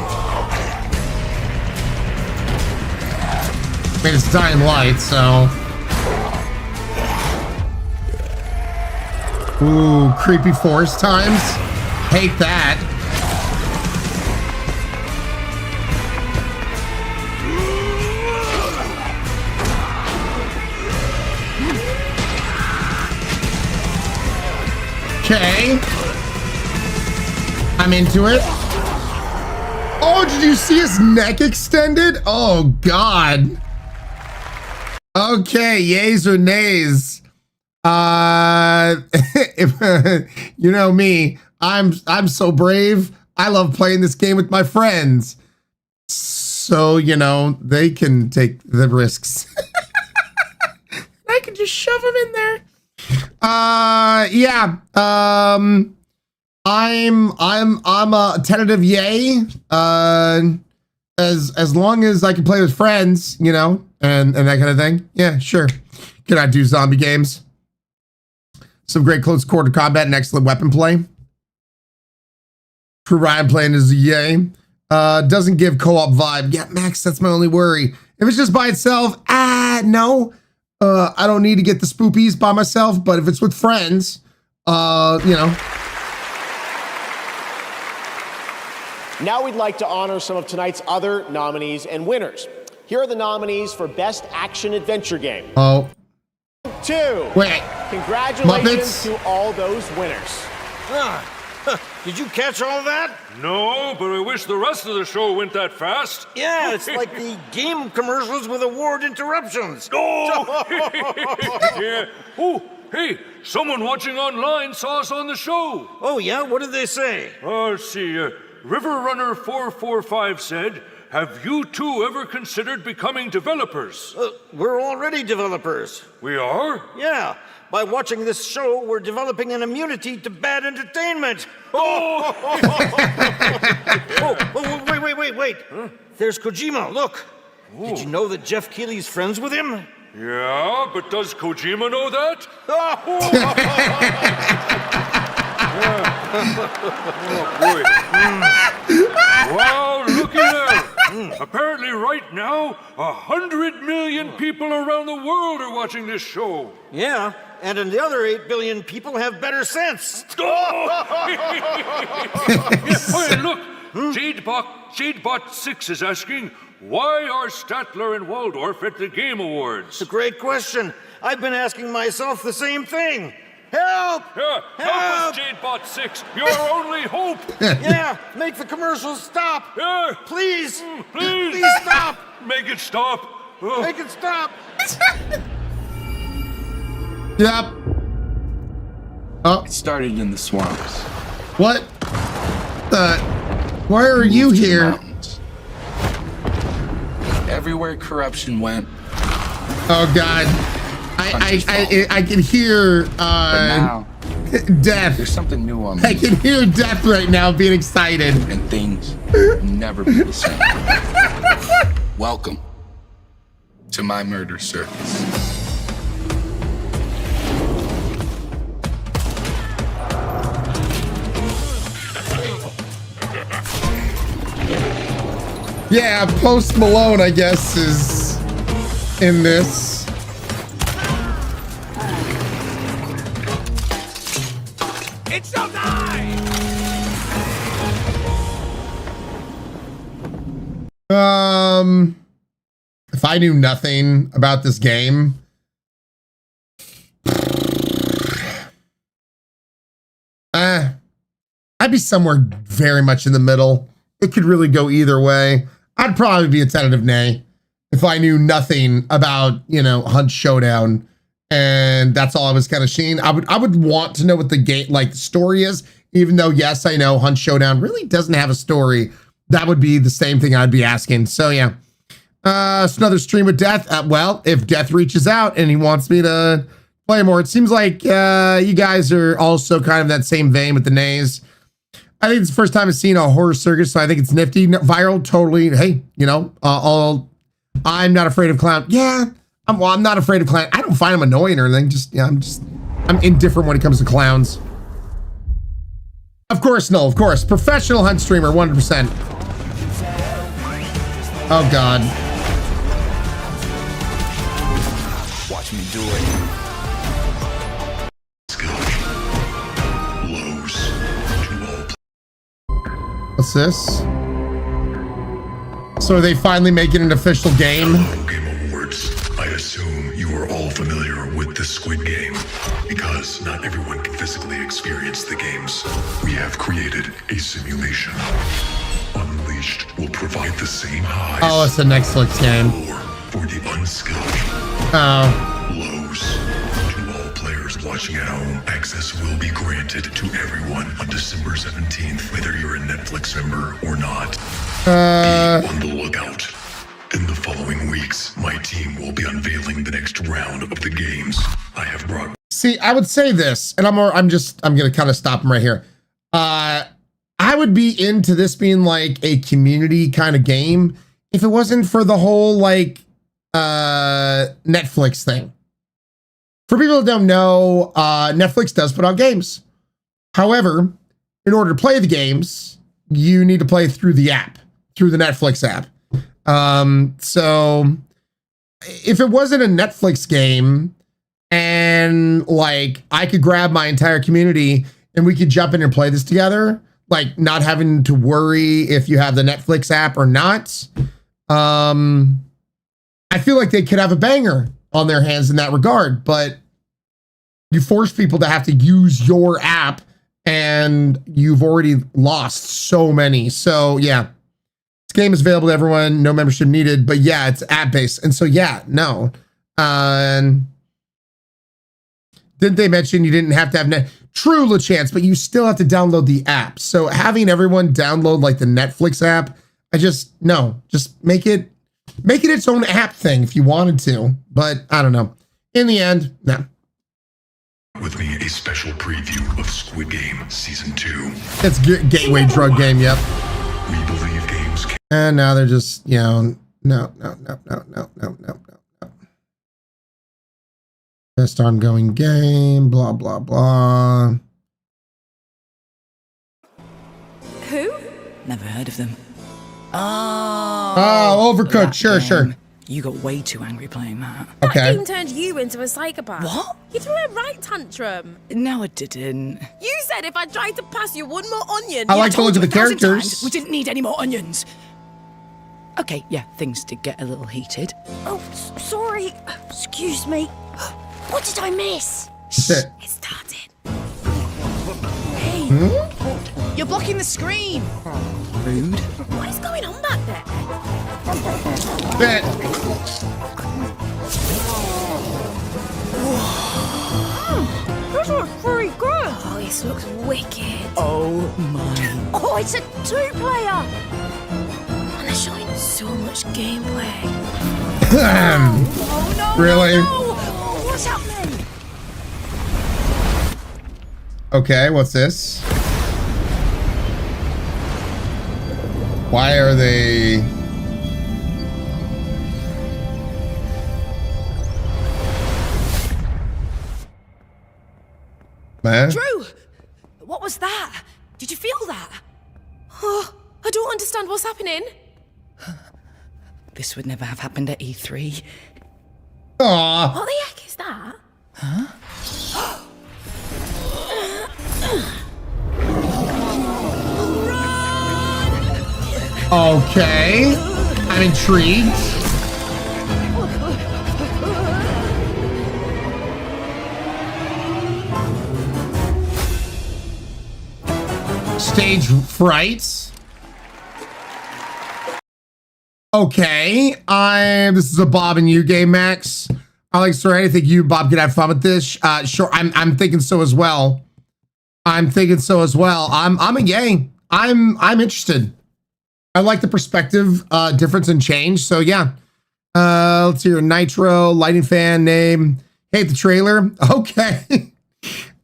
I mean, it's Dying Light, so. Ooh, creepy forest times. Hate that. Okay. I'm into it. Oh, did you see his neck extended? Oh, God. Okay, yays or nays. You know me, I'm so brave. I love playing this game with my friends. So, they can take the risks. I can just shove them in there. Yeah. I'm a tentative yay. As long as I can play with friends, and that kind of thing. Yeah, sure. Can I do zombie games? Some great close quarter combat and excellent weapon play. For Ryan playing as a yay. Doesn't give co-op vibe. Yeah, Max, that's my only worry. If it's just by itself, no. I don't need to get the spoopies by myself, but if it's with friends, you know. Now we'd like to honor some of tonight's other nominees and winners. Here are the nominees for Best Action Adventure Game. Oh. 2. Wait. Congratulations Muppets? to all those winners. Did you catch all that? No, but I wish the rest of the show went that fast. Yeah, it's like the game commercials with award interruptions. Oh! Yeah. Oh, hey, someone watching online saw us on the show. Oh, yeah? What did they say? Let's see. Riverrunner445 said, "Have you two ever considered becoming developers?" We're already developers. We are? Yeah. By watching this show, we're developing an immunity to bad entertainment. Oh! Wait. Huh? There's Kojima, look. Oh. Did you know that Jeff Keighley's friends with him? Yeah, but does Kojima know that? Oh, boy. Wow, looky there. Apparently right now, 100 million people around the world are watching this show. Yeah, and the other 8 billion people have better sense. Hey, look, Jadebot6 is asking, why are Statler and Waldorf at the Game Awards? It's a great question. I've been asking myself the same thing. Help! Yeah, help us, Jadebot6. You're our only hope. Yeah, make the commercials stop. Yeah. Please. Please stop. Make it stop. Oh. Make it stop. Yep. Oh. It started in the swamps. What? Why are you here? Everywhere corruption went. Oh God. I can hear death. There's something new on I can hear death right now being excited. And things will never be the same. Welcome to my murder circus. Yeah, Post Malone, I guess, is in this. It's showtime! If I knew nothing about this game, I'd be somewhere very much in the middle. It could really go either way. I'd probably be a tentative nay if I knew nothing about, you know, Hunt Showdown, and that's all I was kind of seeing. I would want to know what the game, like, the story is, even though, yes, I know Hunt Showdown really doesn't have a story. That would be the same thing I'd be asking. So yeah, it's another stream with Death. Well, if Death reaches out and he wants me to play more, it seems like you guys are also kind of that same vein with the nays. I think it's the first time I've seen a horror circus, so I think it's nifty. Viral, totally. Hey, you know, I'm not afraid of clown. Yeah, I'm not afraid of clown. I don't find them annoying or anything. I'm indifferent when it comes to clowns. Of course, no, of course. Professional Hunt streamer, 100%. Oh God. Watch me do it. What's this? So are they finally making an official game? Game Awards. I assume you are all familiar with the Squid Game. Because not everyone can physically experience the games, we have created a simulation. Unleashed will provide the same highs. Oh, it's a Netflix game. For the unskilled. Oh. Lows. To all players watching at home, access will be granted to everyone on December 17th, whether you're a Netflix member or not. Be on the lookout. In the following weeks, my team will be unveiling the next round of the games. I have brought. See, I would say this, and I'm gonna kind of stop him right here. I would be into this being like a community kind of game if it wasn't for the whole like Netflix thing. For people that don't know, Netflix does put out games. However, in order to play the games, you need to play through the app, through the Netflix app. So if it wasn't a Netflix game and like I could grab my entire community and we could jump in and play this together, like not having to worry if you have the Netflix app or not, I feel like they could have a banger on their hands in that regard, but you force people to have to use your app and you've already lost so many. So yeah, this game is available to everyone, no membership needed, but yeah, it's app-based. And so yeah, no. Didn't they mention you didn't have to have True, LeChance, but you still have to download the app. So having everyone download like the Netflix app, just make it its own app thing if you wanted to, but I don't know. In the end, no. With me, a special preview of Squid Game Season 2. It's gateway drug game, yep. We believe games can... And now they're just, you know, no. Best ongoing game, blah, blah, blah. Who? Never heard of them. Oh, Overcooked, sure. You got way too angry playing that. Okay. That game turned you into a psychopath. What? You threw a right tantrum. No, I didn't. You said if I tried to pass you one more onion... I like to look at the 1,000 characters. times we didn't need any more onions. Okay, yeah, things did get a little heated. Oh, sorry. Excuse me. What did I miss? Shit. It started. Hey, you're blocking the screen. Rude. What is going on back there? This looks pretty good. Oh, this looks wicked. Oh my. Oh, it's a 2-player. And they're showing so much gameplay. Oh no. Really? No. What's happening? Okay, what's this? Why are they... Man? Drew! What was that? Did you feel that? Oh, I don't understand what's happening. This would never have happened at E3. Aww. What the heck is that? Huh? Okay. I'm intrigued. Stage fright. Okay. This is a Bob and you game, Max. Alex, or I think you, Bob, could have fun with this. Sure. I'm thinking so as well. I'm a yay. I'm interested. I like the perspective difference and change. So yeah. Let's see your Nitro, lighting fan name. Hate the trailer. Okay.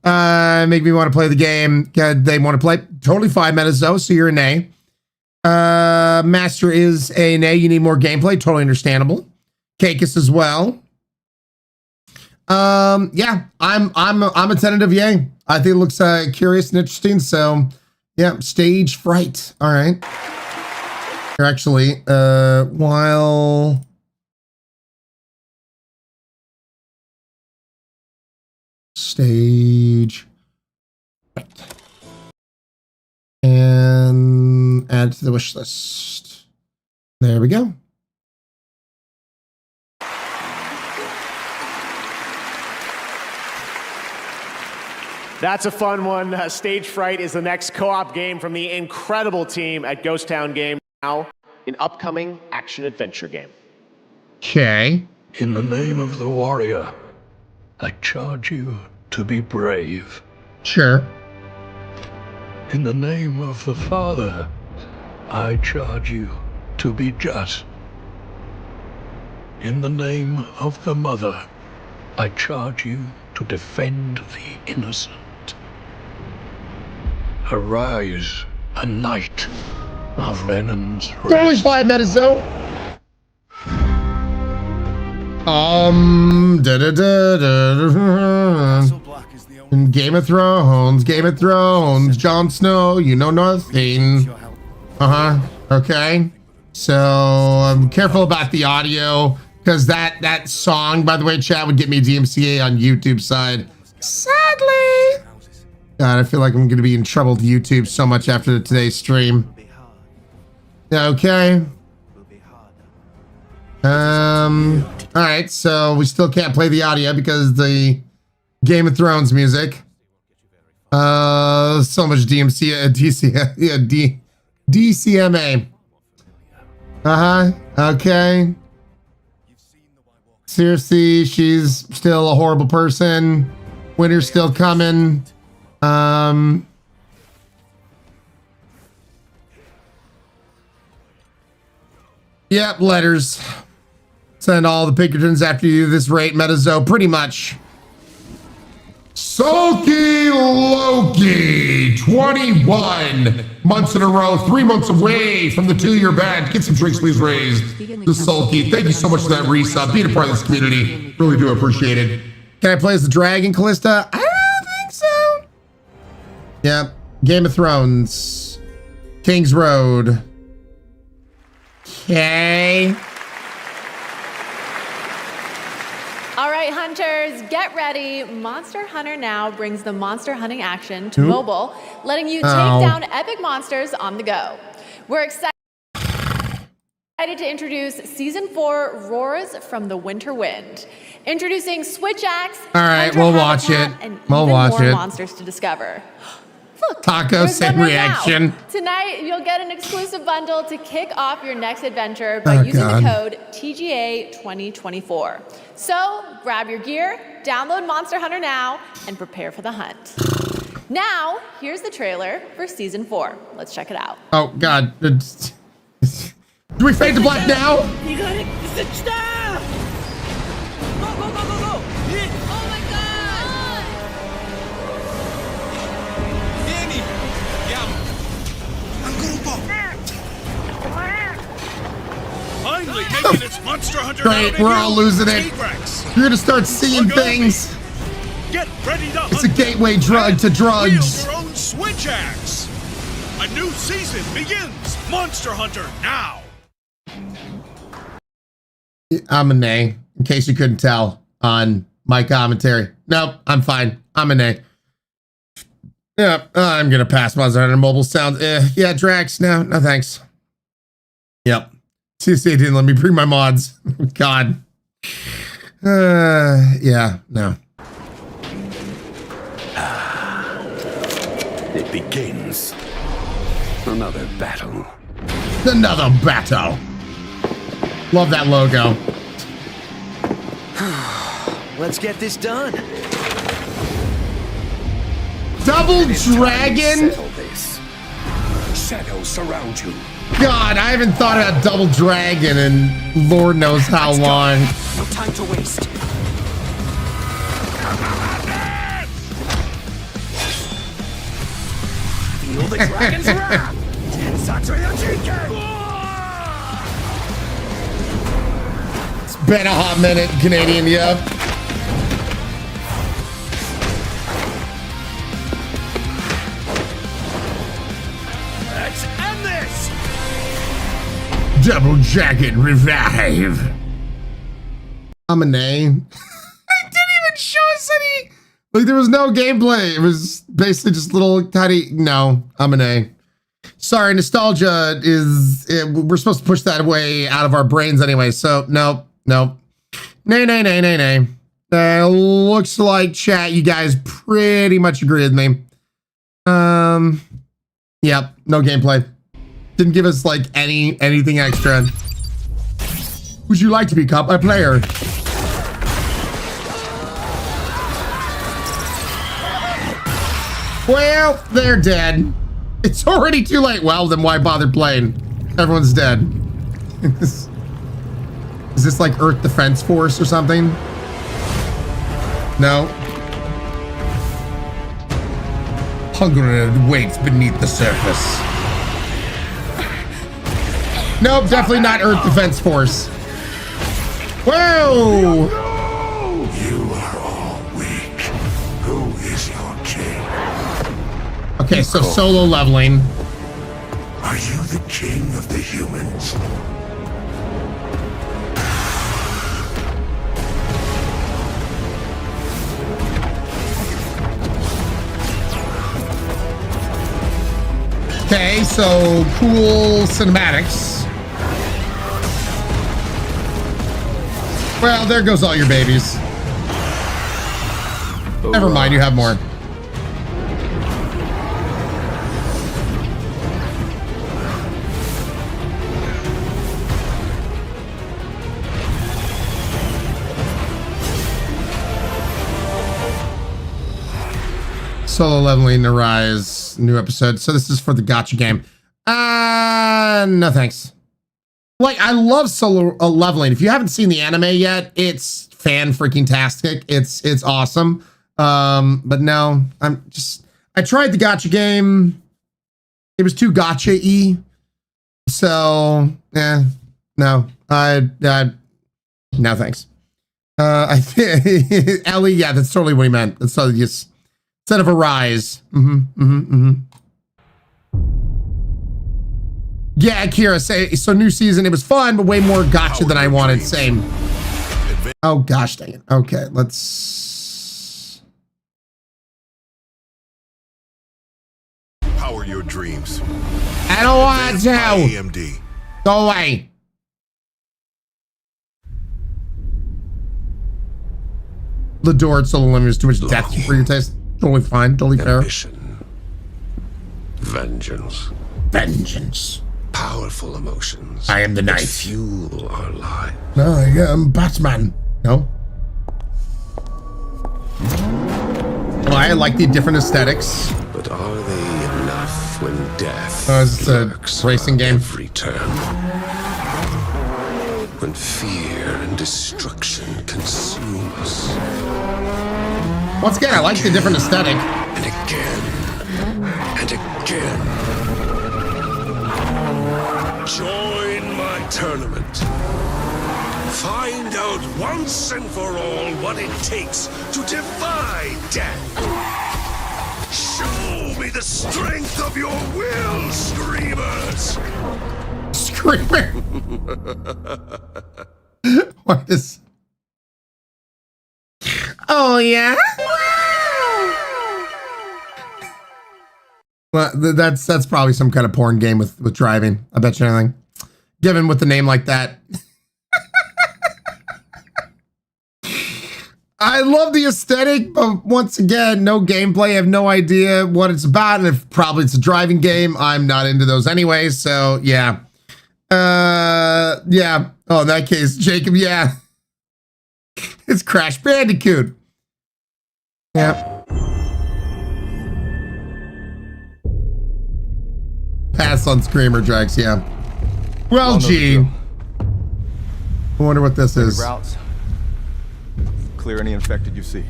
Make me want to play the game. They want to play. Totally fine, Metazo. So you're a nay. Master is a nay. You need more gameplay. Totally understandable. Cakus as well. Yeah, I'm a tentative yay. I think it looks curious and interesting. So yeah, stage fright. All right. Here actually, while stage fright. And add to the wish list. There we go. That's a fun one. Stage Fright is the next co-op game from the incredible team at Ghost Town Games. Now, an upcoming action-adventure game. Okay. In the name of the warrior, I charge you to be brave. Sure. In the name of the Father, I charge you to be just. In the name of the Mother, I charge you to defend the innocent. Arise, a knight of Renan's Holy fly, Metazo. In Game of Thrones, Jon Snow, you know nothing. Okay. So I'm careful about the audio because that song, by the way, chat, would get me DMCA on YouTube side. Sadly. God, I feel like I'm gonna be in trouble with YouTube so much after today's stream. Okay. All right, so we still can't play the audio because the Game of Thrones music. So much DCMA. Okay. Seriously, she's still a horrible person. Winter's still coming. Yep, letters. Send all the Pinkertons after you this rate, Metazo, pretty much. Sulky Loki, 21 months in a row, 3 months away from the 2-year ban. Get some drinks, please, raised. The Sulky, thank you so much for that resub. Being a part of this community, really do appreciate it. Can I play as the Dragon, Callista? I don't think so. Yep, Game of Thrones, King's Road. Okay. All right, hunters, get ready. Monster Hunter Now brings the monster hunting action to mobile, letting you take down epic monsters on the go. We're excited to introduce Season 4 Roars from the Winter Wind. Introducing Switch Axe, all right, we'll watch it. And we'll even watch more it. Monsters to discover. Look, Taco, same reaction. now. Tonight, you'll get an exclusive bundle to kick off your next adventure by using the code TGA2024. So, grab your gear, download Monster Hunter Now, and prepare for the hunt. Now, here's the trailer for Season 4. Let's check it out. Oh, God. Do we fade to black now? You gotta stop! Go, go, go, go, go! Oh my God! Danny! Finally making its Monster Hunter. Great, we're all losing it. You're gonna start seeing things. Get ready to It's a gateway drug to drugs. Wield your own Switch Axe. A new season begins. Monster Hunter Now. I'm a nay, in case you couldn't tell on my commentary. Nope, I'm fine. I'm a nay. Yeah, I'm gonna pass Monster Hunter Mobile sounds. Yeah, Drax. No thanks. Yep. CC didn't let me bring my mods. God. Yeah, no. It begins. Another battle. Another battle. Love that logo. Let's get this done. Double Dragon? Shadows surround you. God, I haven't thought about Double Dragon in Lord knows how long. No time to waste. Feel the dragon's wrath. It's been a hot minute, Canadian, yep. Let's end this. Double Dragon Revive. I'm a nay. I didn't even show us any. Like, there was no gameplay. It was basically just little tiny. No, I'm an A. Sorry, nostalgia is. We're supposed to push that away out of our brains anyway. So, no. Nay. Looks like chat, you guys pretty much agree with me. Yep, no gameplay. Didn't give us like anything extra. Would you like to become a player? Well, they're dead. It's already too late. Well, then why bother playing? Everyone's dead. Is this like Earth Defense Force or something? No. Hunger waits beneath the surface. Nope, definitely not Earth Defense Force. Whoa! You are all weak. Who is your king? Okay, so solo leveling. Are you the king of the humans? Okay, so cool cinematics. Well, there goes all your babies. Never mind, you have more. Solo leveling Arise new episode. So this is for the gacha game. No thanks. Like, I love solo leveling. If you haven't seen the anime yet, it's fan freaking tastic. It's awesome. But no, I tried the gacha game. It was too gacha-y. So no, no thanks. I think Ellie, yeah, that's totally what he meant. That's totally just instead of Arise. Yeah, Akira, say so. New season, it was fun, but way more gacha than I wanted. Same. Oh gosh, dang it. Okay, let's Power your dreams. I don't want to. AMD. Go away. Lador, solo limit is too much death for your taste. Totally fine, totally fair. Vengeance. Vengeance. Powerful emotions. I am the that knight. Fuel our lives. No, I am Batman. No. Well, I like the different aesthetics. But are they enough when death It's a racing game. every turn? When fear and destruction consume us. Once again, I like the different aesthetic. And again. And again. Join my tournament. Find out once and for all what it takes to defy death. Show me the strength of your will, Screamers! Screamer! What is... Oh, yeah? Well, that's probably some kind of porn game with driving. I bet you anything. Given with the name like that. I love the aesthetic, but once again, no gameplay. I have no idea what it's about, and if probably it's a driving game. I'm not into those anyway, so yeah. Yeah. Oh, in that case, Jacob, yeah. It's Crash Bandicoot. Yeah. Pass on Screamer Drags, yeah. Well, gee. I wonder what this is. Routes. Clear any infected you see.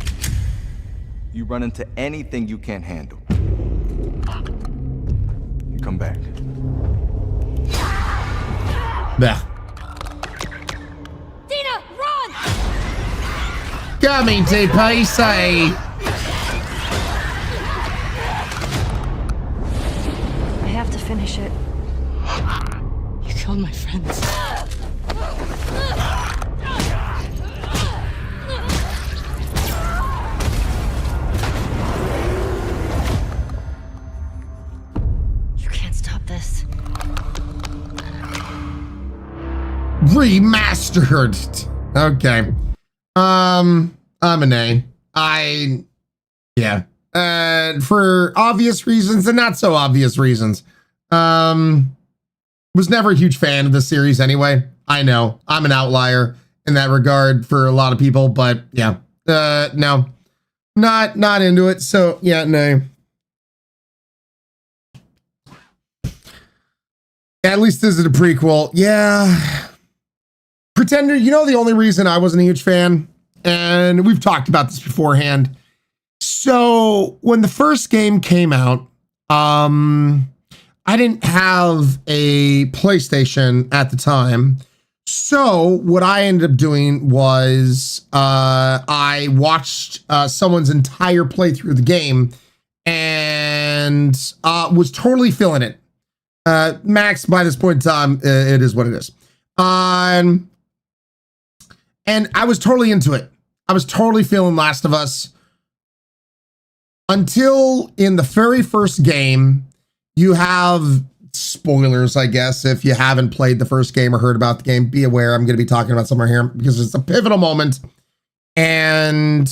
You run into anything you can't handle, you come back. Bah. Dina, run! Coming to PC. I have to finish it. You killed my friends. You can't stop this. Remastered. Okay. I'm an A. Yeah. For obvious reasons and not so obvious reasons. Was never a huge fan of the series anyway. I know I'm an outlier in that regard for a lot of people, but yeah. No. Not into it. So yeah, no. At least this is a prequel. Yeah. Pretender, you know the only reason I wasn't a huge fan, and we've talked about this beforehand. So when the first game came out, I didn't have a PlayStation at the time. So what I ended up doing was I watched someone's entire playthrough of the game and was totally feeling it. Max, by this point in time, it is what it is. And I was totally into it. I was totally feeling Last of Us until in the very first game, you have spoilers, I guess. If you haven't played the first game or heard about the game, be aware I'm going to be talking about somewhere here because it's a pivotal moment. And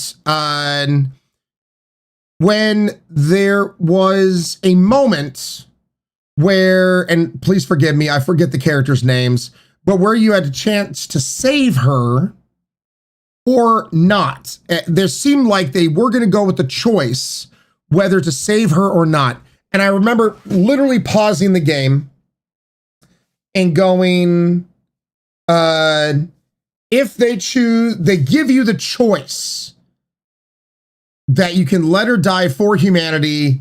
when there was a moment where, and please forgive me, I forget the characters' names, but where you had a chance to save her or not. There seemed like they were going to go with the choice whether to save her or not. And I remember literally pausing the game and going, if they give you the choice that you can let her die for humanity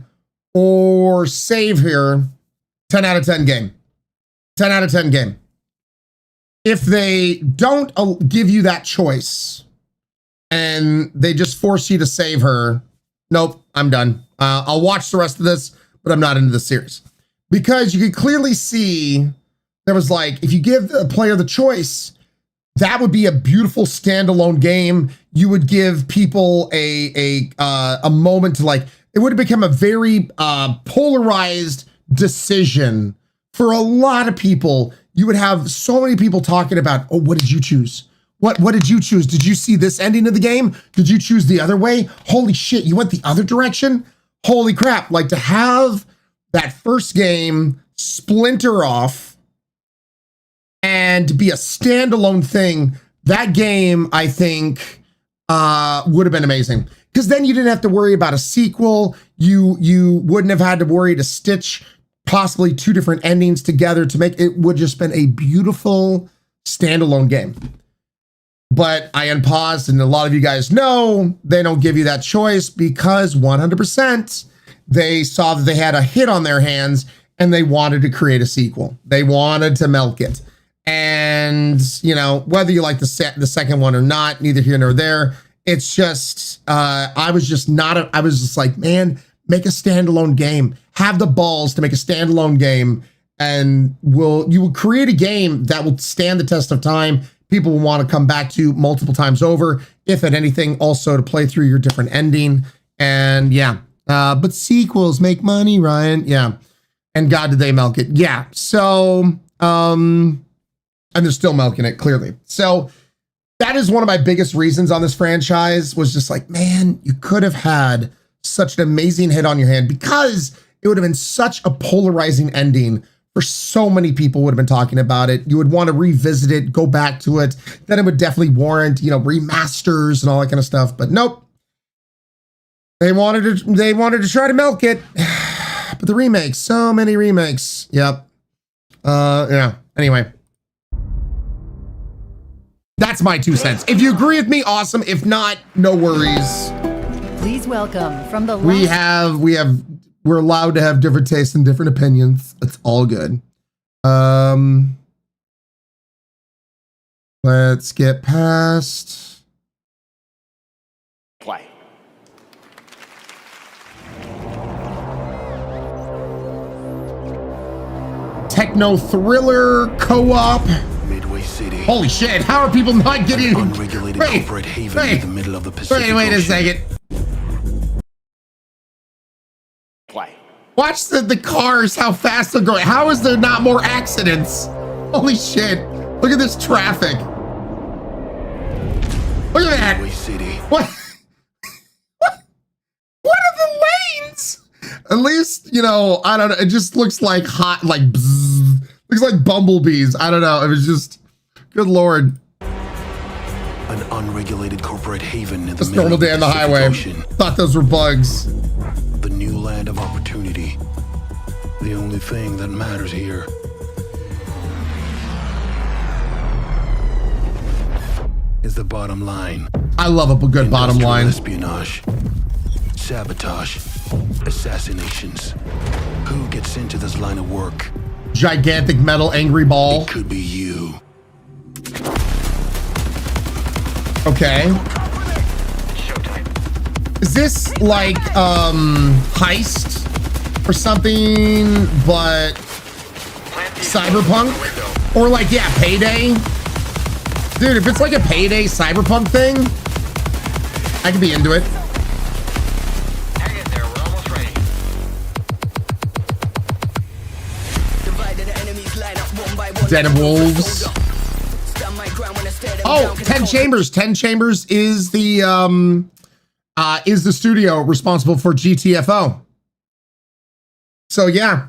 or save her, 10 out of 10 game. 10 out of 10 game. If they don't give you that choice and they just force you to save her, nope, I'm done. I'll watch the rest of this, but I'm not into the series. Because you could clearly see there was like, if you give the player the choice, that would be a beautiful standalone game. You would give people a moment to like, it would have become a very polarized decision for a lot of people. You would have so many people talking about, oh, what did you choose? What did you choose? Did you see this ending of the game? Did you choose the other way? Holy shit, you went the other direction? Holy crap. Like to have that first game splinter off and to be a standalone thing, that game, I think, would have been amazing. Because then you didn't have to worry about a sequel. You wouldn't have had to worry to stitch possibly two different endings together to make it. Would just been a beautiful standalone game. But I unpaused, and a lot of you guys know they don't give you that choice because 100% they saw that they had a hit on their hands and they wanted to create a sequel. They wanted to milk it. And, you know, whether you like the second one or not, neither here nor there, it's just, I was just like, man, make a standalone game. Have the balls to make a standalone game, and you will create a game that will stand the test of time. People will want to come back to multiple times over, if at anything, also to play through your different ending. And yeah, but sequels make money, Ryan. Yeah. And God, did they milk it? Yeah. So, and they're still milking it, clearly. So that is one of my biggest reasons on this franchise, was just like, man, you could have had such an amazing hit on your hand, because it would have been such a polarizing ending for so many people. Would have been talking about it. You would want to revisit it, go back to it. Then it would definitely warrant, you know, remasters and all that kind of stuff. But nope. They wanted to try to milk it. But the remakes, so many remakes. Yep. Yeah. Anyway. That's my 2 cents. If you agree with me, awesome. If not, no worries. Please welcome from the we're allowed to have different tastes and different opinions. It's all good. Let's get past. Play. Techno thriller co-op. Midway City. Holy shit! How are people not getting? Unregulated corporate haven in the middle of the Pacific Wait a Ocean. second. Play. Watch the cars, how fast they're going. How is there not more accidents? Holy shit. Look at this traffic. Look at that. Midway City. What? What are the lanes? At least, you know, I don't know. It just looks like hot, like bzzz. Looks like bumblebees. I don't know. It was just, good Lord. An unregulated corporate haven in the Just middle normal of the day on the Pacific highway. Ocean. Thought those were bugs. The new land of opportunity. The only thing that matters here is the bottom line. I love a good bottom line. Espionage, sabotage, assassinations. Who gets into this line of work? Gigantic metal angry ball. It could be you. Okay. Is this like Heist or something, but Cyberpunk? Or like, yeah, Payday? Dude, if it's like a Payday Cyberpunk thing, I could be into it. Hang in there, we're almost ready. Den of Wolves. Oh, 10 Chambers. 10 Chambers is the studio responsible for GTFO. So yeah.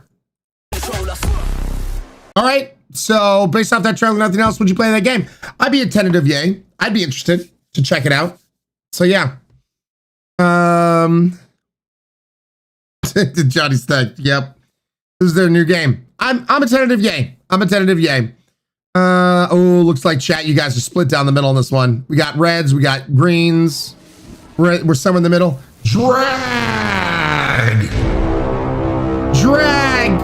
All right. So based off that trailer, nothing else, would you play that game? I'd be a tentative yay. I'd be interested to check it out. So yeah. Johnny Stack. Yep. This is their new game. I'm a tentative yay. I'm a tentative yay. Oh, looks like chat, you guys are split down the middle on this one. We got reds, we got greens. We're somewhere in the middle. Drag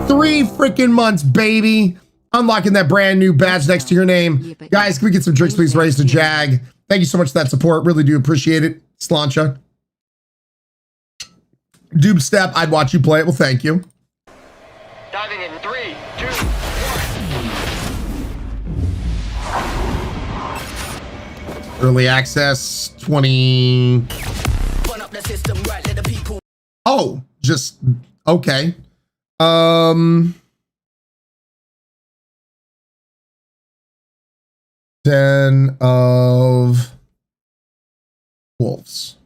3 freaking months, baby. Unlocking that brand new badge next to your name. Guys, can we get some drinks, please? Raise the Jag. Thank you so much for that support. Really do appreciate it. Slancha. Dube Step, I'd watch you play it. Well, thank you. Diving in 3, 2, 1. Early access 20. Oh, just okay. Den of Wolves.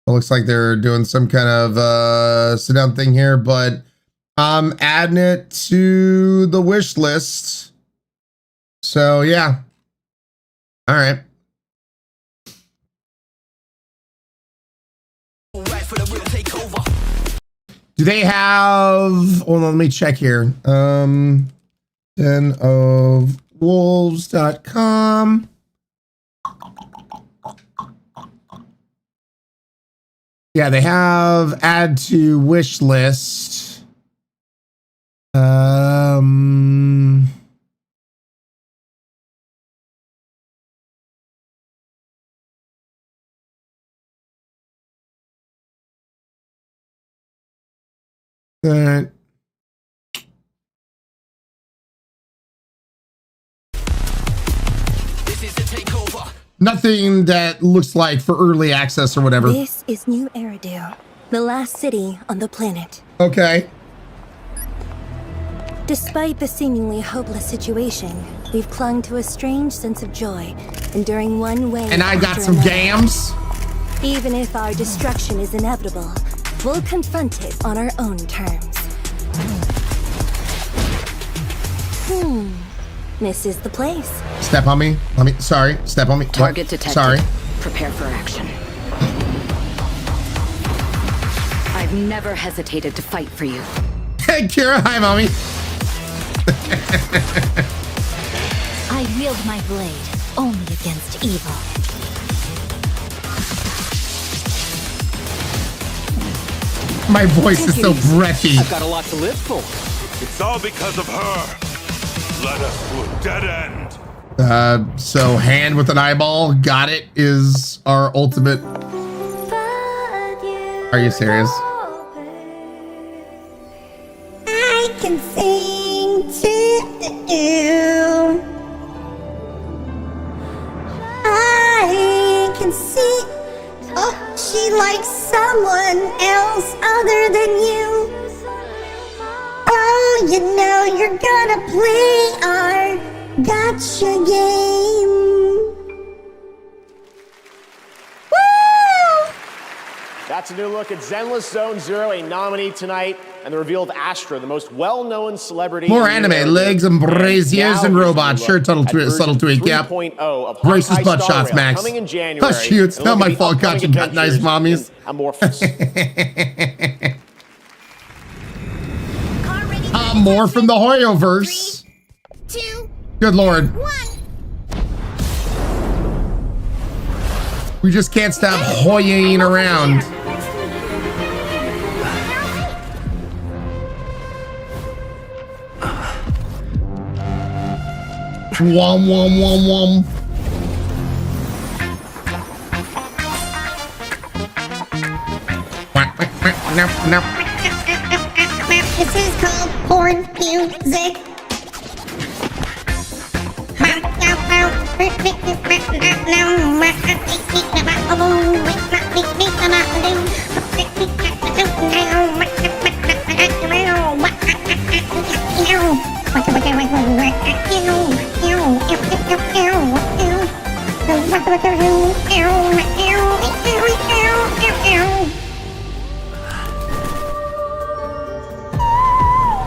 It looks like they're doing some kind of sit down thing here, but I'm adding it to the wish list. So yeah. All right. Do they have, hold on, let me check here. denofwolves.com. Yeah, they have add to wish list. That nothing that looks like for early access or whatever. This is New Eridu, the last city on the planet. Okay. Despite the seemingly hopeless situation, we've clung to a strange sense of joy, enduring one way. And I got some gams. Even if our destruction is inevitable, we'll confront it on our own terms. This is the place. Step on me. Sorry. Step on me. Target What? detected. Sorry. Prepare for action. I've never hesitated to fight for you. Hey, Kira. Hi, mommy. I wield my blade only against evil. My voice is so breathy. I've got a lot to live for. It's all because of her. Led us to a dead end. So hand with an eyeball, got it, is our ultimate. Are you serious? I can sing to you. I can see. Oh, she likes someone else other than you. Oh, you know you're gonna play our gotcha game. Woo! That's a new look at Zenless Zone Zero, a nominee tonight, and the reveal of Astra, the most well-known celebrity. More anime, legs and braziers and robots. Sure, subtle tweak, yep. Braces butt shots, Max. Coming in January. Oh, shoot, it's not my fault. Got you, got nice mommies. Amorphous. More from the Hoyoverse. 3, 2, Good Lord. 1. We just can't stop hoying around. Wom, wom, wom, wom. Nope. This is called porn music.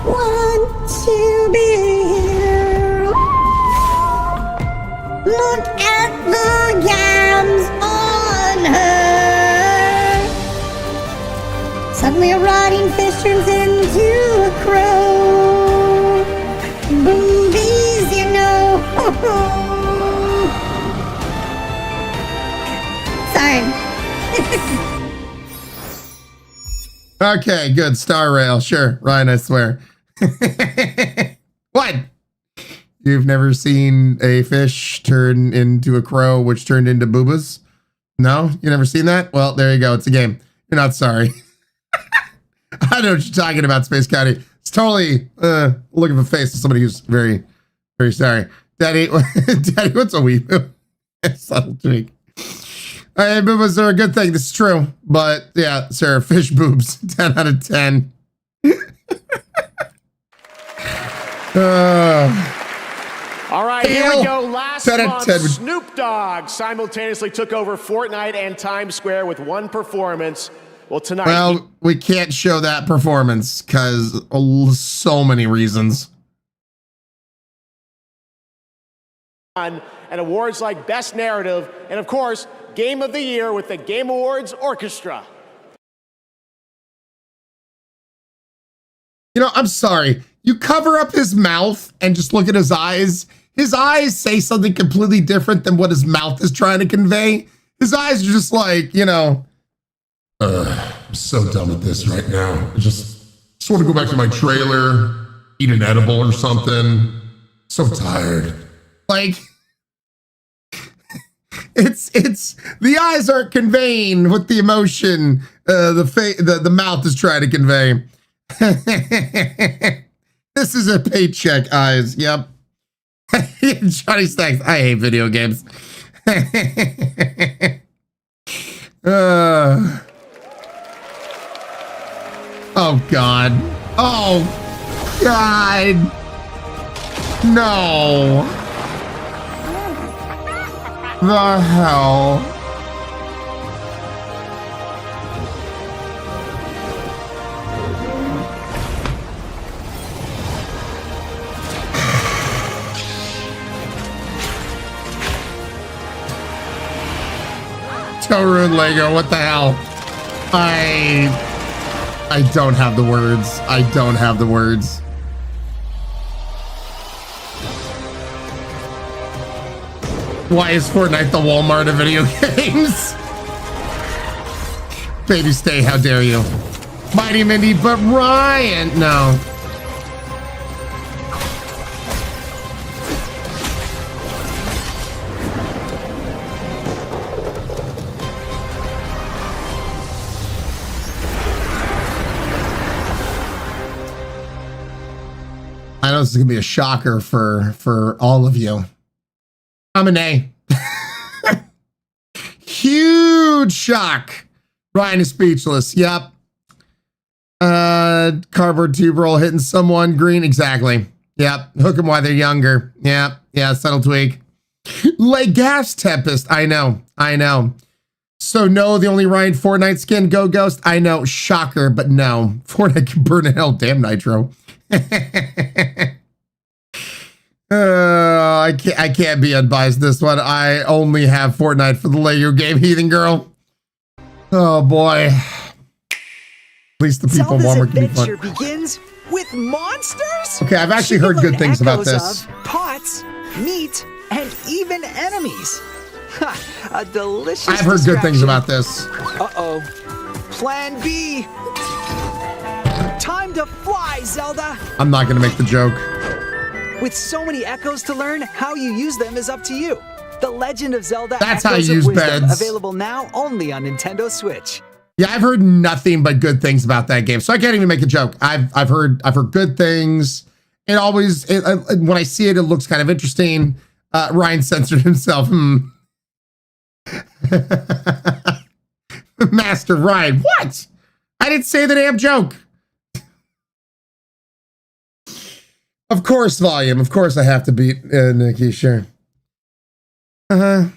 Want to be here. Look at the yams on her. Suddenly a rotting fish turns into a crow. Boobies, you know. Sorry. Okay, good. Star Rail. Sure. Ryan, I swear. What? You've never seen a fish turn into a crow, which turned into boobas? No? You never seen that? Well, there you go. It's a game. You're not sorry. I know what you're talking about, Space County. It's totally look at the face of somebody who's very, very sorry. Daddy, Daddy, what's a weeboo? Subtle tweak. Hey, boobas are a good thing. This is true. But yeah, sir, fish boobs. 10 out of 10. All right, here we go. Last 10 month, 10. Snoop Dogg simultaneously took over Fortnite and Times Square with one performance. Well, tonight... Well, we can't show that performance because so many reasons. And awards like Best Narrative and, of course, Game of the Year with the Game Awards Orchestra. You know, I'm sorry. You cover up his mouth and just look at his eyes. His eyes say something completely different than what his mouth is trying to convey. His eyes are just like, you know. I'm so done with this right now. I just want to go back to my trailer, eat an edible or something. So tired. Like, it's the eyes aren't conveying what the emotion the mouth is trying to convey. This is a paycheck, eyes. Yep. Johnny Stacks. I hate video games. Oh God. Oh God. No. The hell. Ruined Lego, what the hell? I don't have the words. I don't have the words. Why is Fortnite the Walmart of video games? Baby stay, how dare you? Mighty Mindy, but Ryan, no. I know this is gonna be a shocker for all of you. I'm an A. Huge shock. Ryan is speechless. Yep. Cardboard tube roll hitting someone. Green. Exactly. Yep. Hook them while they're younger. Yep. Yeah. Subtle tweak. Lay gas tempest. I know. I know. So no, the only Ryan Fortnite skin. Go Ghost. I know. Shocker, but no. Fortnite can burn in hell. Damn Nitro. I can't be unbiased this one. I only have Fortnite for the Lego game, Heathen Girl. Oh boy. At least the people Walmart can be fun. Adventure begins with monsters. Okay, I've actually heard good things about this. Pots, meat, and even enemies. Ha, a delicious I've heard good things about this. Uh-oh. Plan B. Time to fly, Zelda. I'm not gonna make the joke. With so many echoes to learn, how you use them is up to you. The Legend of Zelda That's Echoes how you of use Wisdom, beds. available now only on Nintendo Switch. Yeah, I've heard nothing but good things about that game, so I can't even make a joke. I've heard good things. It always when I see it, it looks kind of interesting. Ryan censored himself. Master Ryan, what? I didn't say the damn joke. Of course, volume. Of course, I have to beat Nikki. Sure. Hey,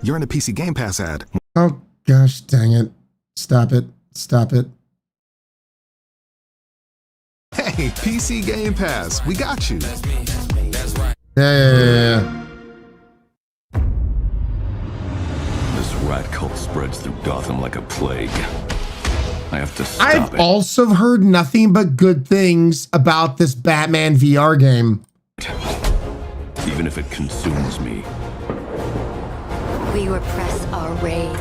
you're in a PC Game Pass ad. Oh gosh, dang it! Stop it! Stop it! Hey, PC Game Pass, we got you. Yeah. This rat cult spreads through Gotham like a plague. I have to stop I've also heard nothing but good things about this Batman VR game. Even if it consumes me. We repress our rage.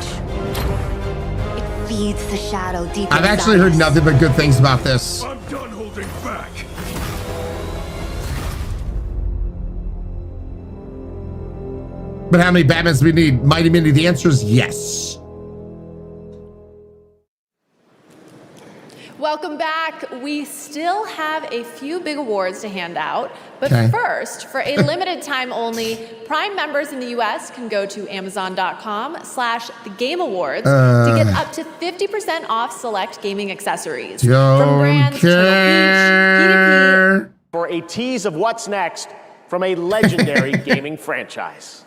It feeds the shadow deep I've inside actually heard us. nothing but good things about this. I'm done holding back. But how many Batmans do we need? Mighty Mindy, the answer is yes. Welcome back. We still have a few big awards to hand out, but Okay. first, for a limited time only, Prime members in the US can go to Amazon.com/thegameawards to get up to 50% off select gaming accessories. From Don't brands Turtle Beach, care. For a tease of what's next from a legendary gaming franchise.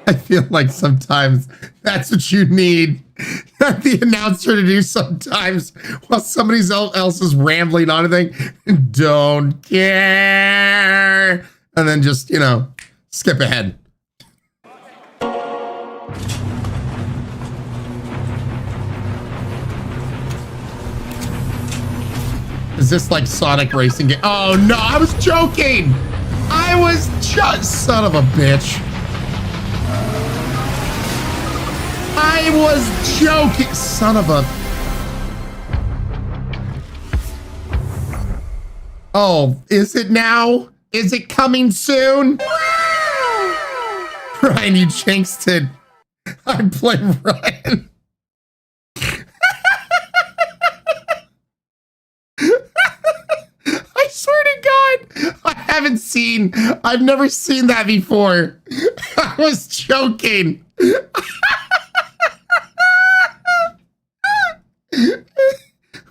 I feel like sometimes that's what you need the announcer to do sometimes while somebody else is rambling on a thing. Don't care. And then just, skip ahead. Is this like Sonic racing game? Oh no, I was joking. I was just, son of a bitch. I was joking, son of a. Oh, is it now? Is it coming soon? Ryan, you jinxed it. I blame Ryan. I swear to God, I've never seen that before. I was joking.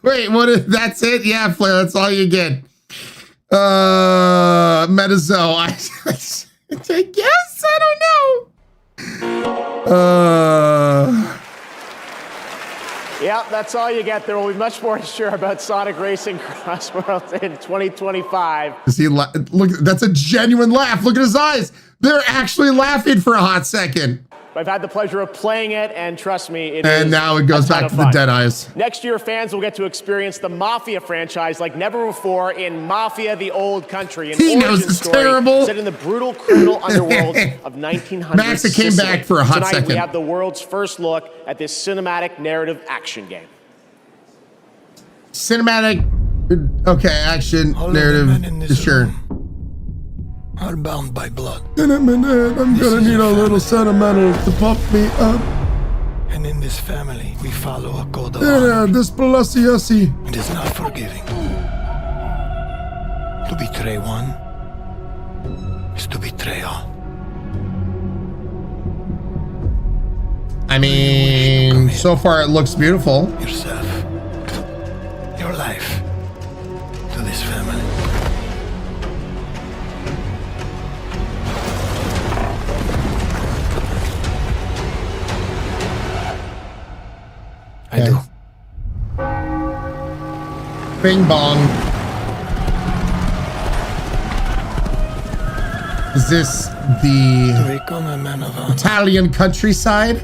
Wait, that's it? Yeah, Flair, that's all you get. Metazo, I guess, I don't know. Yeah, that's all you get. There will be much more to share about Sonic Racing Cross Worlds in 2025. Look, that's a genuine laugh. Look at his eyes. They're actually laughing for a hot second. I've had the pleasure of playing it, and trust me, it is And now it goes back to the dead eyes. Next year, fans will get to experience the Mafia franchise like never before in Mafia: The Old Country. He knows it's terrible. Set in the brutal criminal underworld of 1900s Max, it came back for a hot Tonight, second. we have the world's first look at this cinematic narrative action game. Cinematic, okay, action, narrative, sure. Are bound by blood. In a minute, I'm gonna need a little sentimental to pump me up. And in this family, we follow a code of honor. Yeah, this Palaciasi. It is not forgiving. To betray one is to betray all. I mean, so far it looks beautiful. Yourself, your life, to this family. I do. Bing bong. Is this the Become a man of honor. Italian countryside?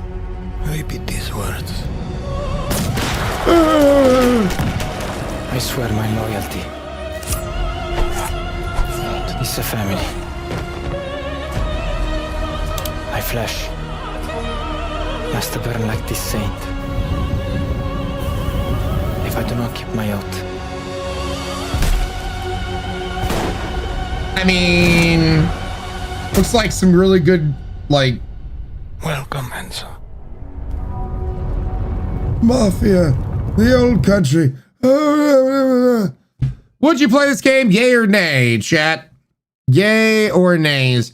Repeat these words. I swear my loyalty to this family. My flesh must burn like this saint. If I do not keep my oath, I mean, looks like some really good, like... Welcome, Enzo. Mafia, the old country. Would you play this game? Yay or nay, chat? Yay or nays?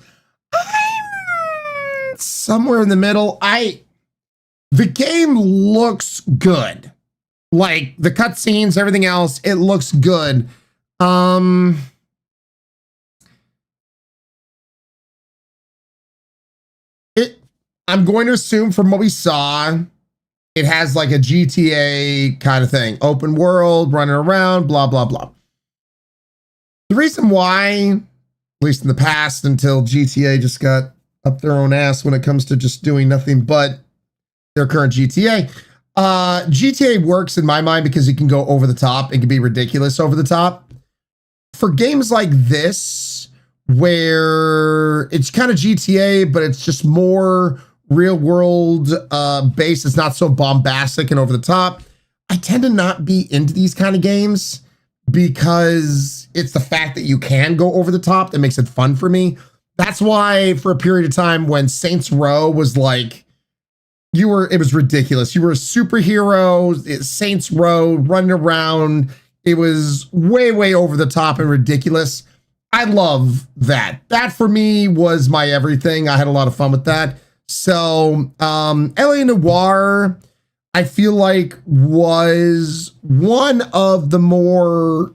I'm somewhere in the middle. The game looks good. Like the cutscenes, everything else, it looks good. I'm going to assume from what we saw, it has like a GTA kind of thing. Open world, running around, blah, blah, blah. The reason why, at least in the past, until GTA just got up their own ass when it comes to just doing nothing but their current GTA. GTA works in my mind because it can go over the top. It can be ridiculous over the top. For games like this, where it's kind of GTA, but it's just more real world based, it's not so bombastic and over the top. I tend to not be into these kind of games because it's the fact that you can go over the top that makes it fun for me. That's why for a period of time when Saints Row was like, it was ridiculous. You were a superhero, Saints Row, running around. It was way, way over the top and ridiculous. I love that. That for me was my everything. I had a lot of fun with that. So, LA Noire, I feel like was one of the more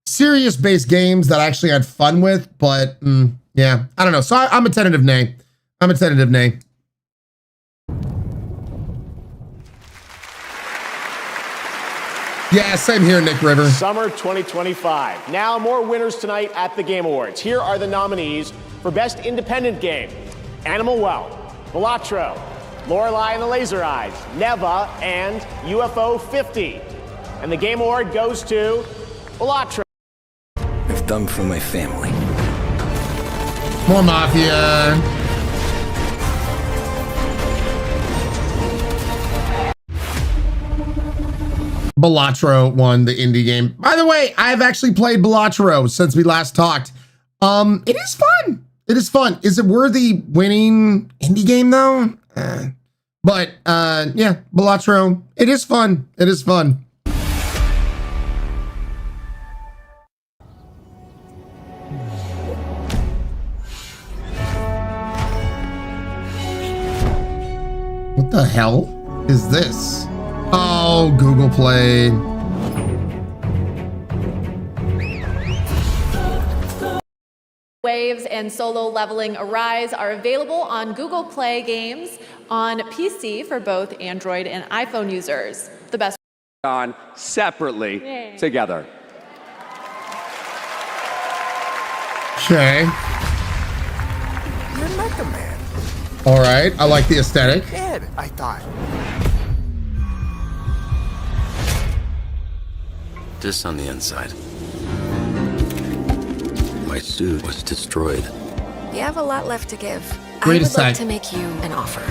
serious based games that I actually had fun with, but yeah, I don't know. So I'm a tentative nay. I'm a tentative nay. Yeah, same here, Nick River. Summer 2025. Now more winners tonight at the Game Awards. Here are the nominees for Best Independent Game. Animal Well, Balatro, Lorelei and the Laser Eyes, Neva, and UFO 50. And the Game Award goes to Balatro. I've done for my family. More Mafia. Balatro won the indie game. By the way, I've actually played Balatro since we last talked. It is fun. It is fun. Is it worthy winning indie game though? But yeah, Balatro. It is fun. It is fun. What the hell is this? Oh, Google Play. Waves and Solo Leveling Arise are available on Google Play games on PC for both Android and iPhone users. The best on separately together. Okay. You're like a man. All right. I like the aesthetic. Kid, I thought. This on the inside. My suit was destroyed. You have a lot left to give. Wait I a would sec. like to make you an offer.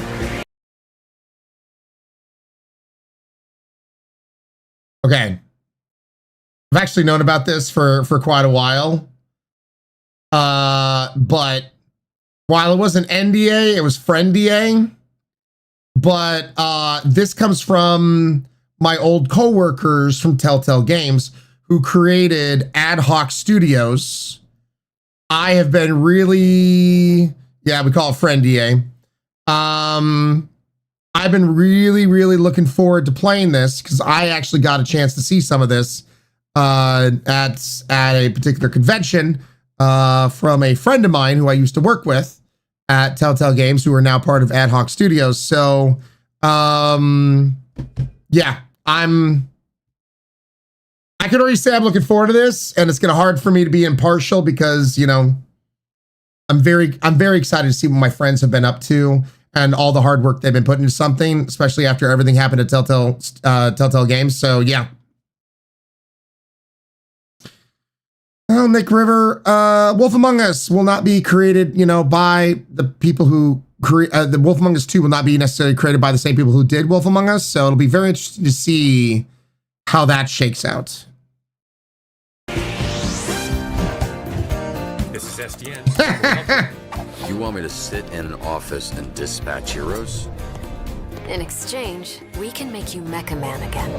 Okay. I've actually known about this for quite a while. But while it wasn't NDA, it was FriendDA. But this comes from my old coworkers from Telltale Games who created Hoc Studios. I have been really, yeah, we call it FriendDA. I've been really, really looking forward to playing this because I actually got a chance to see some of this at a particular convention from a friend of mine who I used to work with at Telltale Games, who are now part of Hoc Studios. So, yeah, I could already say I'm looking forward to this, and it's gonna hard for me to be impartial because, you know, I'm very excited to see what my friends have been up to and all the hard work they've been putting into something, especially after everything happened at Telltale Games. So yeah. Oh, Nick River, Wolf Among Us will not be created, you know, by the people who create the Wolf Among Us 2 will not be necessarily created by the same people who did Wolf Among Us. So it'll be very interesting to see how that shakes out. You want me to sit in an office and dispatch heroes? In exchange, we can make you Mecha Man again.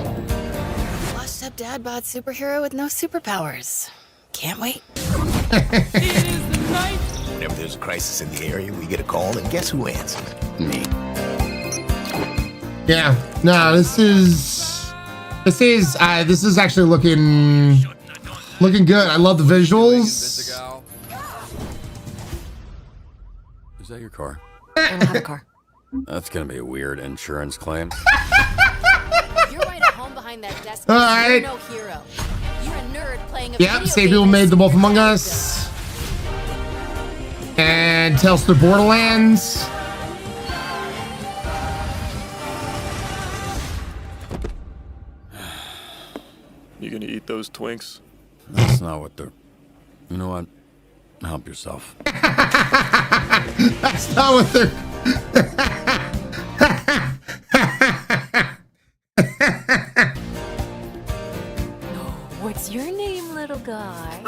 Washed up dad bod superhero with no superpowers. Can't wait. Whenever there's a crisis in the area, we get a call, and guess who answers? Me. Yeah. No, this is actually looking good. I love the visuals. Is that your car? I don't have a car. That's gonna be a weird insurance claim. You're right at home behind that desk. All right. You're no hero. You're a nerd playing a Yep, video same game people made that's The Wolf super Among Us. And Tales to the Borderlands. You gonna eat those Twinks? That's not what they're... You know what? Help yourself. That's not what they're... What's your name, little guy?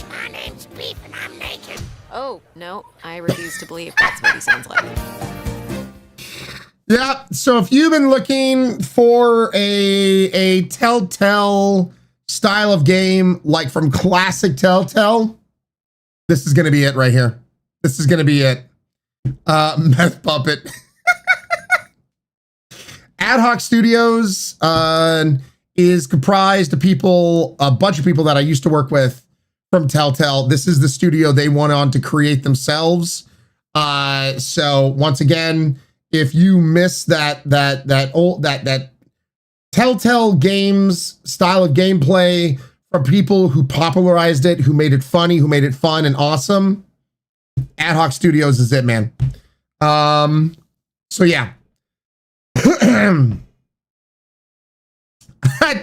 My name's Beef and I'm naked. Oh, no. I refuse to believe that's what he sounds like. Yeah, so if you've been looking for a Telltale style of game, like from classic Telltale, this is going to be it right here. This is going to be it. Meth Puppet. Hoc Studios is comprised of people, a bunch of people that I used to work with from Telltale. This is the studio they went on to create themselves. So once again, if you miss that Telltale Games style of gameplay from people who popularized it, who made it funny, who made it fun and awesome, Hoc Studios is it, man. So yeah.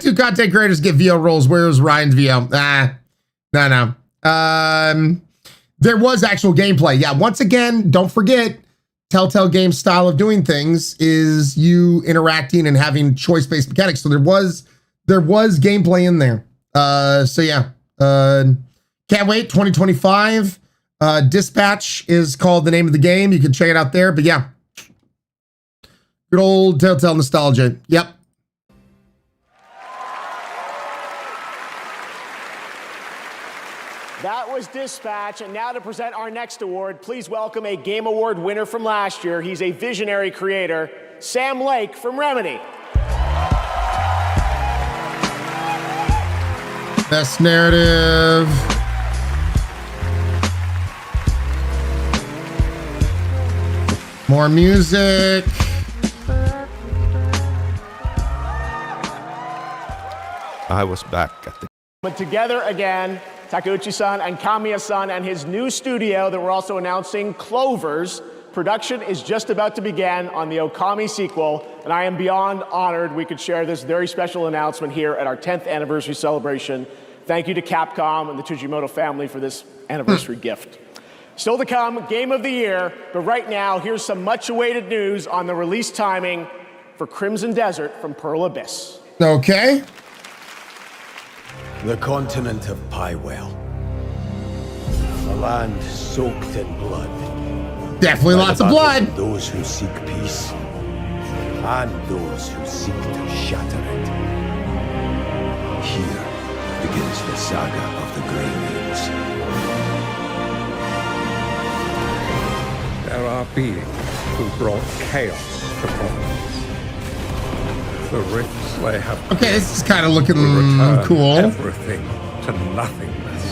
Two content creators get VO roles. Where's Ryan's VO? No. There was actual gameplay. Yeah, once again, don't forget, Telltale Games style of doing things is you interacting and having choice-based mechanics. So there was gameplay in there. So yeah, can't wait. 2025. Dispatch is called the name of the game. You can check it out there. But yeah, good old Telltale nostalgia. Yep. That was Dispatch, and now to present our next award, please welcome a Game Award winner from last year. He's a visionary creator, Sam Lake from Remedy. Best narrative. More music. I was back at the... But together again, Takeuchi-san and Kamiya-san and his new studio that we're also announcing, Clovers. Production is just about to begin on the Okami sequel, and I am beyond honored we could share this very special announcement here at our 10th anniversary celebration. Thank you to Capcom and the Tujimoto family for this anniversary gift. Still to come, Game of the Year, but right now, here's some much-awaited news on the release timing for Crimson Desert from Pearl Abyss. Okay. The continent of Palworld. A land soaked in blood. Definitely lots of blood. Those who seek peace and those who seek to shatter it. Here begins the saga of the Grey Wings. There are beings who brought chaos to Palworld. The rifts they have. Okay, this is kind of looking cool. Everything to nothingness.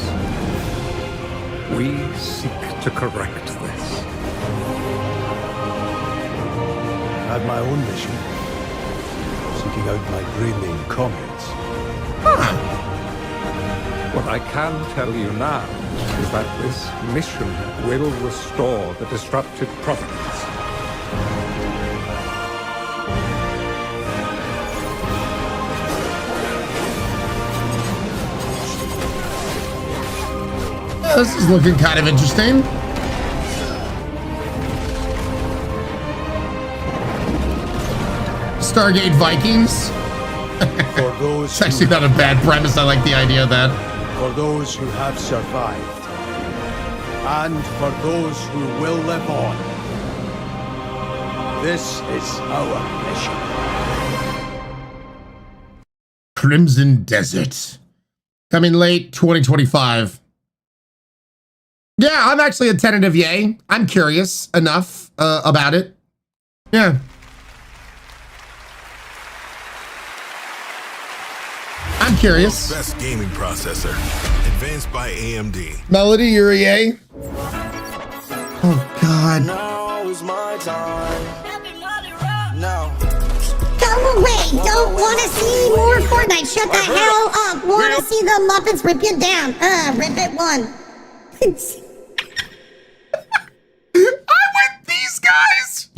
We seek to correct this. I had my own mission, seeking out my Greyling comrades. What I can tell you now is that this mission will restore the disrupted province. This is looking kind of interesting. Stargate Vikings. It's actually not a bad premise. I like the idea of that. For those who have survived, and for those who will live on. This is our mission. Crimson Desert. Coming late 2025. Yeah, I'm actually a tentative yay. I'm curious enough about it. Yeah. I'm curious. Best gaming processor. Advanced by AMD. Melody, you're a yay? Oh, God. Now is my time. Now. Go away! Don't want to see more Fortnite. Shut the hell up! Want to see the Muppets rip you down? Rip it one. I'm with these guys.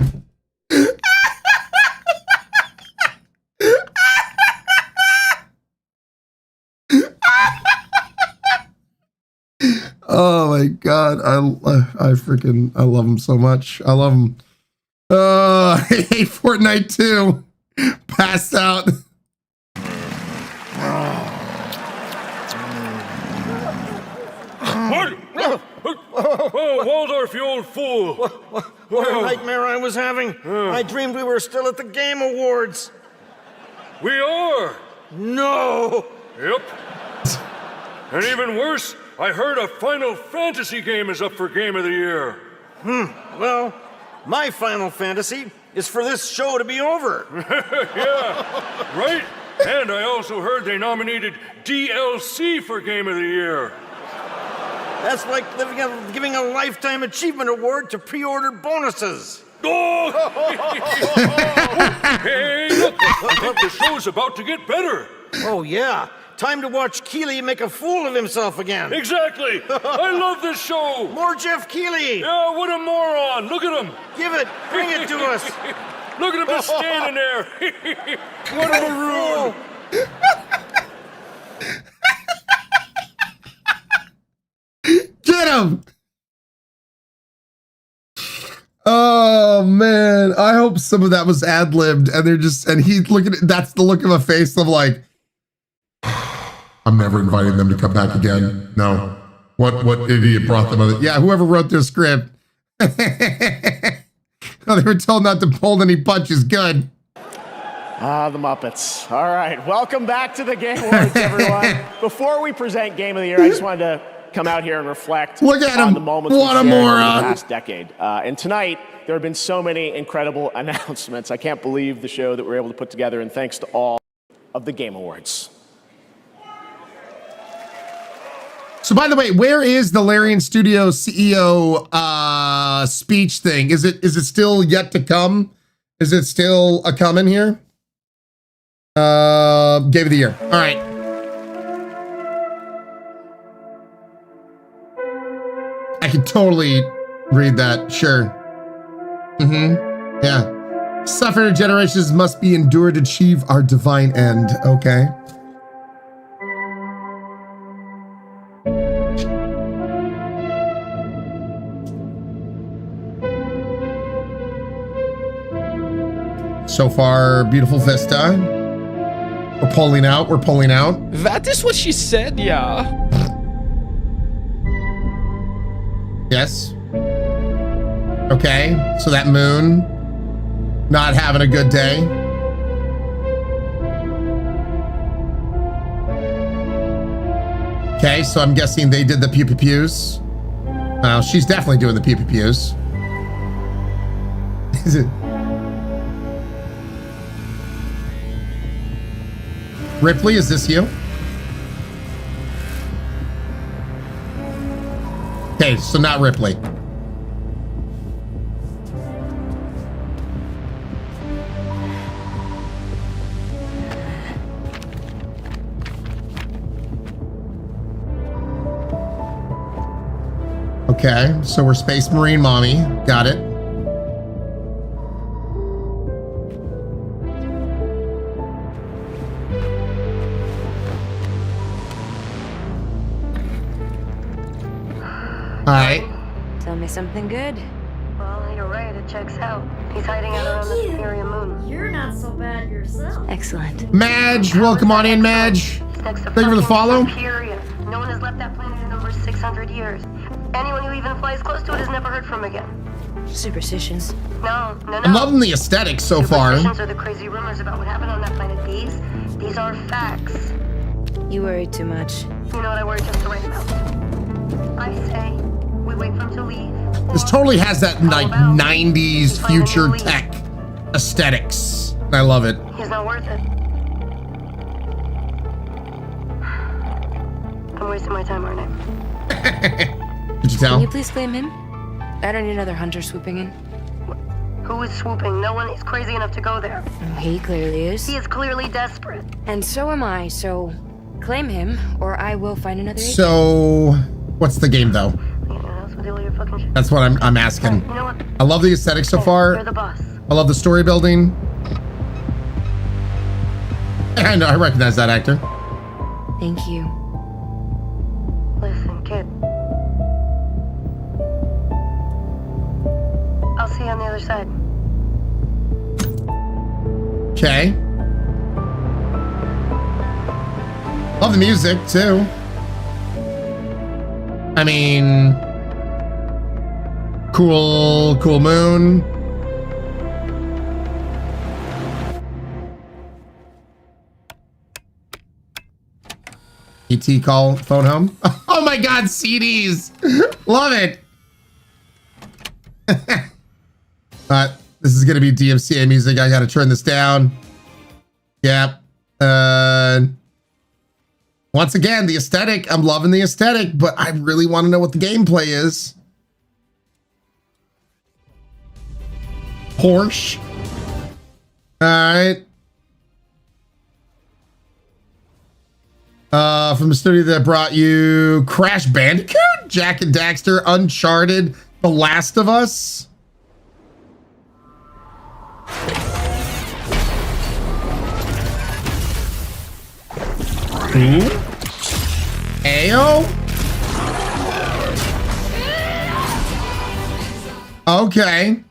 Oh my God, I love him so much. I love him. I hate Fortnite too. Passed out. Oh, Waldorf, you old fool! What a nightmare I was having. I dreamed we were still at the Game Awards. We are! No! Yep. And even worse, I heard a Final Fantasy game is up for Game of the Year. Well, my Final Fantasy is for this show to be over. Yeah, right? And I also heard they nominated DLC for Game of the Year. That's like giving a Lifetime Achievement Award to pre-order bonuses. Oh! Hey, look! I think the show's about to get better. Oh, yeah. Time to watch Keighley make a fool of himself again. Exactly! I love this show! More Jeff Keighley! Yeah, what a moron! Look at him! Give it! Bring it to us! Look at him just standing there! What a maroon! Get him! Oh man, I hope some of that was ad-libbed and they're just, and he's looking at, that's the look of a face of like, I'm never inviting them to come back again. No. What idiot brought them on? Yeah, whoever wrote their script. Oh, they were told not to pull any punches. Good. The Muppets. All right, welcome back to the Game Awards, everyone. Before we present Game of the Year, I just wanted to come out here and reflect Look at on him. the moments What a we shared over moron. the past decade. And tonight, there have been so many incredible announcements. I can't believe the show that we're able to put together, and thanks to all of the Game Awards. So by the way, where is the TheOnlyRyann Studios CEO speech thing? Is it still yet to come? Is it still a coming here? Game of the Year. All right. I can totally read that. Sure. Yeah. Suffer generations must be endured to achieve our divine end. Okay. So far, beautiful vista. We're pulling out. We're pulling out. That is what she said, yeah. Yes. Okay. So that moon, not having a good day. Okay. So I'm guessing they did the pew pew pews. Well, she's definitely doing the pew pew pews. Is it? Ripley, is this you? Okay, so not Ripley. Okay, so we're Space Marine Mommy. Got it. All right. Tell me something good. Well, you're right. It checks out. He's hiding out around the Superior Moon. You're not so bad yourself. Excellent. Madge, welcome on in, Madge. Thank you for the follow. Superior. No one has left that planet in over 600 years. Anyone who even flies close to it is never heard from again. Superstitions. No. I'm loving the aesthetics so far. Superstitions are the crazy rumors about what happened on that planet. These are facts. You worry too much. You know what I worry just the right amount. I say we wait for him to leave. This totally has that like 90s future tech aesthetics. I love it. He's not worth it. I'm wasting my time, aren't I? Did you tell? Can you please claim him? I don't need another hunter swooping in. Who is swooping? No one is crazy enough to go there. He clearly is. He is clearly desperate. And so am I, so claim him, or I will find another agent. So, what's the game though? That's what I'm asking. You know what? I love the aesthetic so far. You're the boss. I love the story building. I know, I recognize that actor. Thank you. Listen, kid. I'll see you on the other side. Okay. Love the music too. I mean, cool moon. ET call phone home. Oh my God, CDs. Love it. This is gonna be DMCA music. I gotta turn this down. Yep. Once again, the aesthetic. I'm loving the aesthetic, but I really want to know what the gameplay is. Porsche. All right. From the studio that brought you Crash Bandicoot, Jack and Daxter, Uncharted, The Last of Us. Ayo? Okay.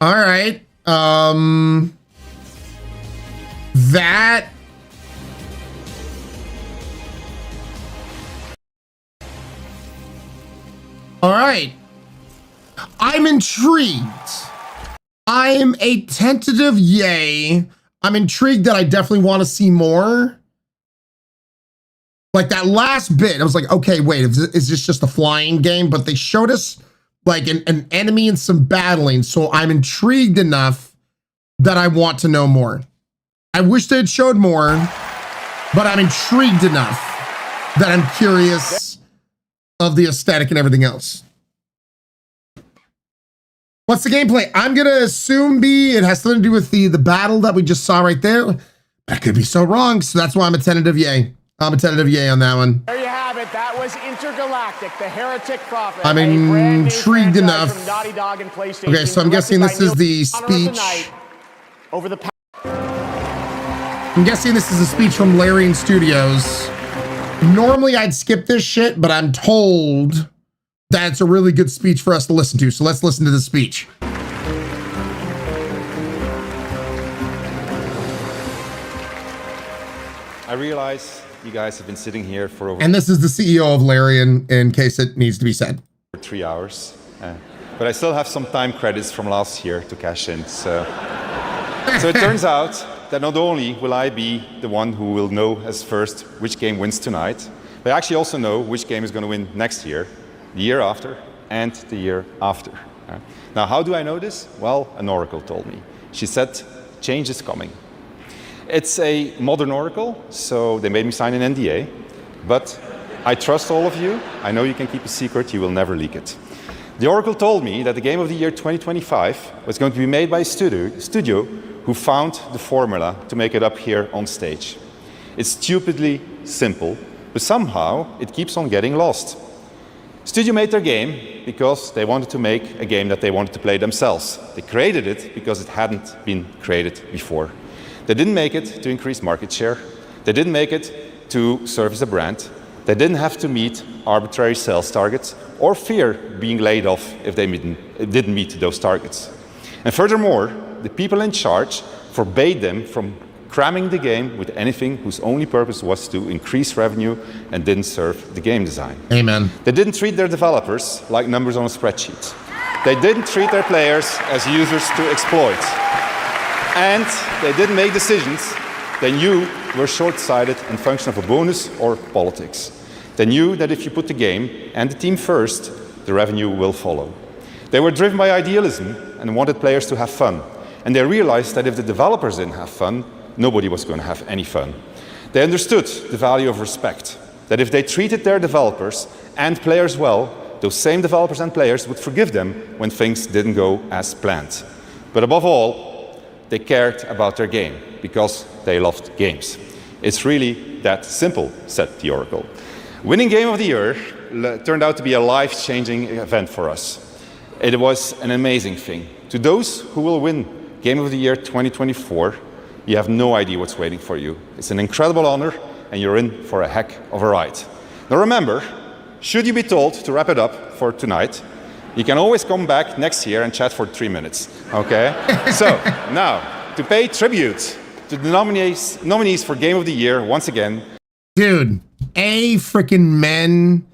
All right. That. All right. I'm intrigued. I'm a tentative yay. I'm intrigued that I definitely want to see more. Like that last bit, I was like, okay, wait, is this just a flying game? But they showed us like an enemy and some battling. So I'm intrigued enough that I want to know more. I wish they had showed more, but I'm intrigued enough that I'm curious of the aesthetic and everything else. What's the gameplay? I'm gonna assume it has something to do with the battle that we just saw right there. I could be so wrong, so that's why I'm a tentative yay. I'm a tentative yay on that one. There you have it. That was Intergalactic, the Heretic Prophet. I'm intrigued enough. From Naughty Dog and PlayStation, okay, so I'm guessing this is the speech. I'm guessing this is a speech from Larian Studios. Normally I'd skip this shit, but I'm told that it's a really good speech for us to listen to. So let's listen to the speech. I realize you guys have been sitting here for over... And this is the CEO of Larian, in case it needs to be said. 3 hours. But I still have some time credits from last year to cash in. So it turns out that not only will I be the one who will know as first which game wins tonight, but I actually also know which game is going to win next year, the year after, and the year after. Now, how do I know this? Well, an oracle told me. She said, change is coming. It's a modern oracle, so they made me sign an NDA, but I trust all of you. I know you can keep a secret, you will never leak it. The oracle told me that the game of the year 2025 was going to be made by a studio who found the formula to make it up here on stage. It's stupidly simple, but somehow it keeps on getting lost. Studio made their game because they wanted to make a game that they wanted to play themselves. They created it because it hadn't been created before. They didn't make it to increase market share. They didn't make it to serve as a brand. They didn't have to meet arbitrary sales targets or fear being laid off if they didn't meet those targets. And furthermore, the people in charge forbade them from cramming the game with anything whose only purpose was to increase revenue and didn't serve the game design. Amen. They didn't treat their developers like numbers on a spreadsheet. They didn't treat their players as users to exploit. And they didn't make decisions they knew were short-sighted and function of a bonus or politics. They knew that if you put the game and the team first, the revenue will follow. They were driven by idealism and wanted players to have fun. And they realized that if the developers didn't have fun, nobody was going to have any fun. They understood the value of respect, that if they treated their developers and players well, those same developers and players would forgive them when things didn't go as planned. But above all, they cared about their game because they loved games. It's really that simple, said the Oracle. Winning Game of the Year turned out to be a life-changing event for us. It was an amazing thing. To those who will win Game of the Year 2024, you have no idea what's waiting for you. It's an incredible honor, and you're in for a heck of a ride. Now remember, should you be told to wrap it up for tonight, you can always come back next year and chat for 3 minutes, okay? So, now, to pay tribute to the nominees for Game of the Year, once again. Dude, freaking men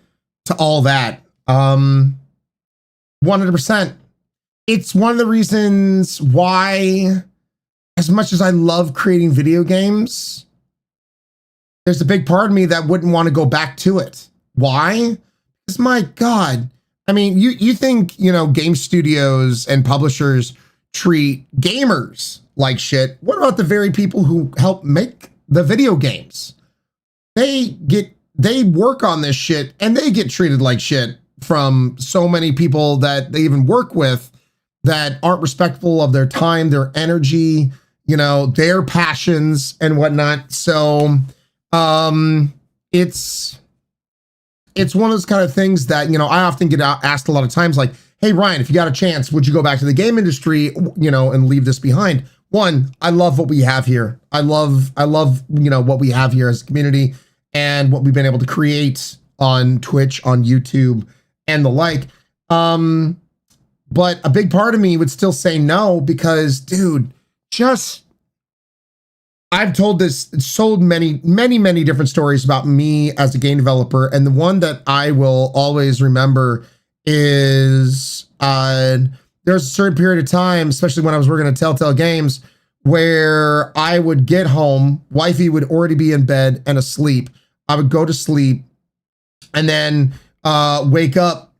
to all that. 100%. It's one of the reasons why, as much as I love creating video games, there's a big part of me that wouldn't want to go back to it. Why? Because my God, I mean, you think, game studios and publishers treat gamers like shit. What about the very people who help make the video games? They work on this shit and they get treated like shit from so many people that they even work with that aren't respectful of their time, their energy, their passions and whatnot. So it's one of those kind of things that, I often get asked a lot of times, like, hey, Ryan, if you got a chance, would you go back to the game industry, and leave this behind? One, I love what we have here. I love, what we have here as a community and what we've been able to create on Twitch, on YouTube and the like. But a big part of me would still say no, because dude, I've told many different stories about me as a game developer. And the one that I will always remember is there's a certain period of time, especially when I was working at Telltale Games, where I would get home, wifey would already be in bed and asleep. I would go to sleep and then wake up,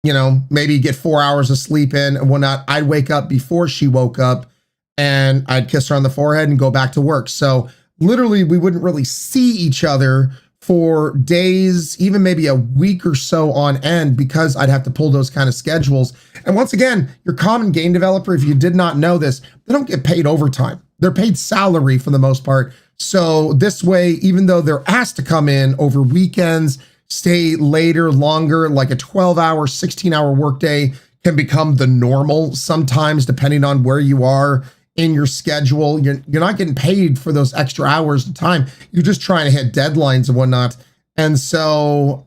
maybe get 4 hours of sleep in and whatnot. I'd wake up before she woke up and I'd kiss her on the forehead and go back to work. So literally we wouldn't really see each other for days, even maybe a week or so on end, because I'd have to pull those kind of schedules. And once again, your common game developer, if you did not know this, they don't get paid overtime. They're paid salary for the most part. So this way, even though they're asked to come in over weekends, stay later, longer, like a 12-hour, 16-hour workday can become the normal sometimes, depending on where you are in your schedule. You're not getting paid for those extra hours of time. You're just trying to hit deadlines and whatnot. And so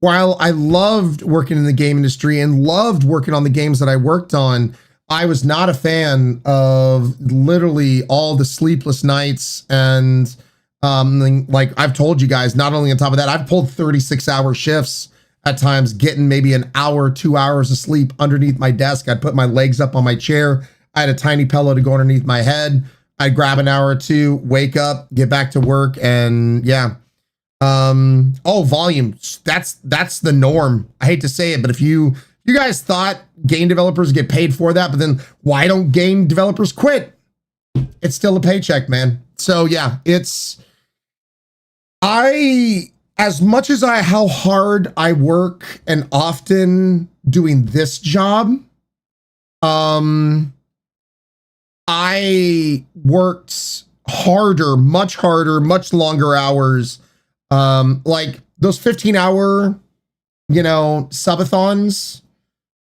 while I loved working in the game industry and loved working on the games that I worked on, I was not a fan of literally all the sleepless nights. And like I've told you guys, not only on top of that, I've pulled 36-hour shifts at times, getting maybe an hour, 2 hours of sleep underneath my desk. I'd put my legs up on my chair. I had a tiny pillow to go underneath my head. I'd grab an hour or two, wake up, get back to work, and yeah. Volume. That's the norm. I hate to say it, but if you guys thought game developers get paid for that, but then why don't game developers quit? It's still a paycheck, man. So yeah, as much as how hard I work and often doing this job, I worked harder, much longer hours. Like those 15-hour, subathons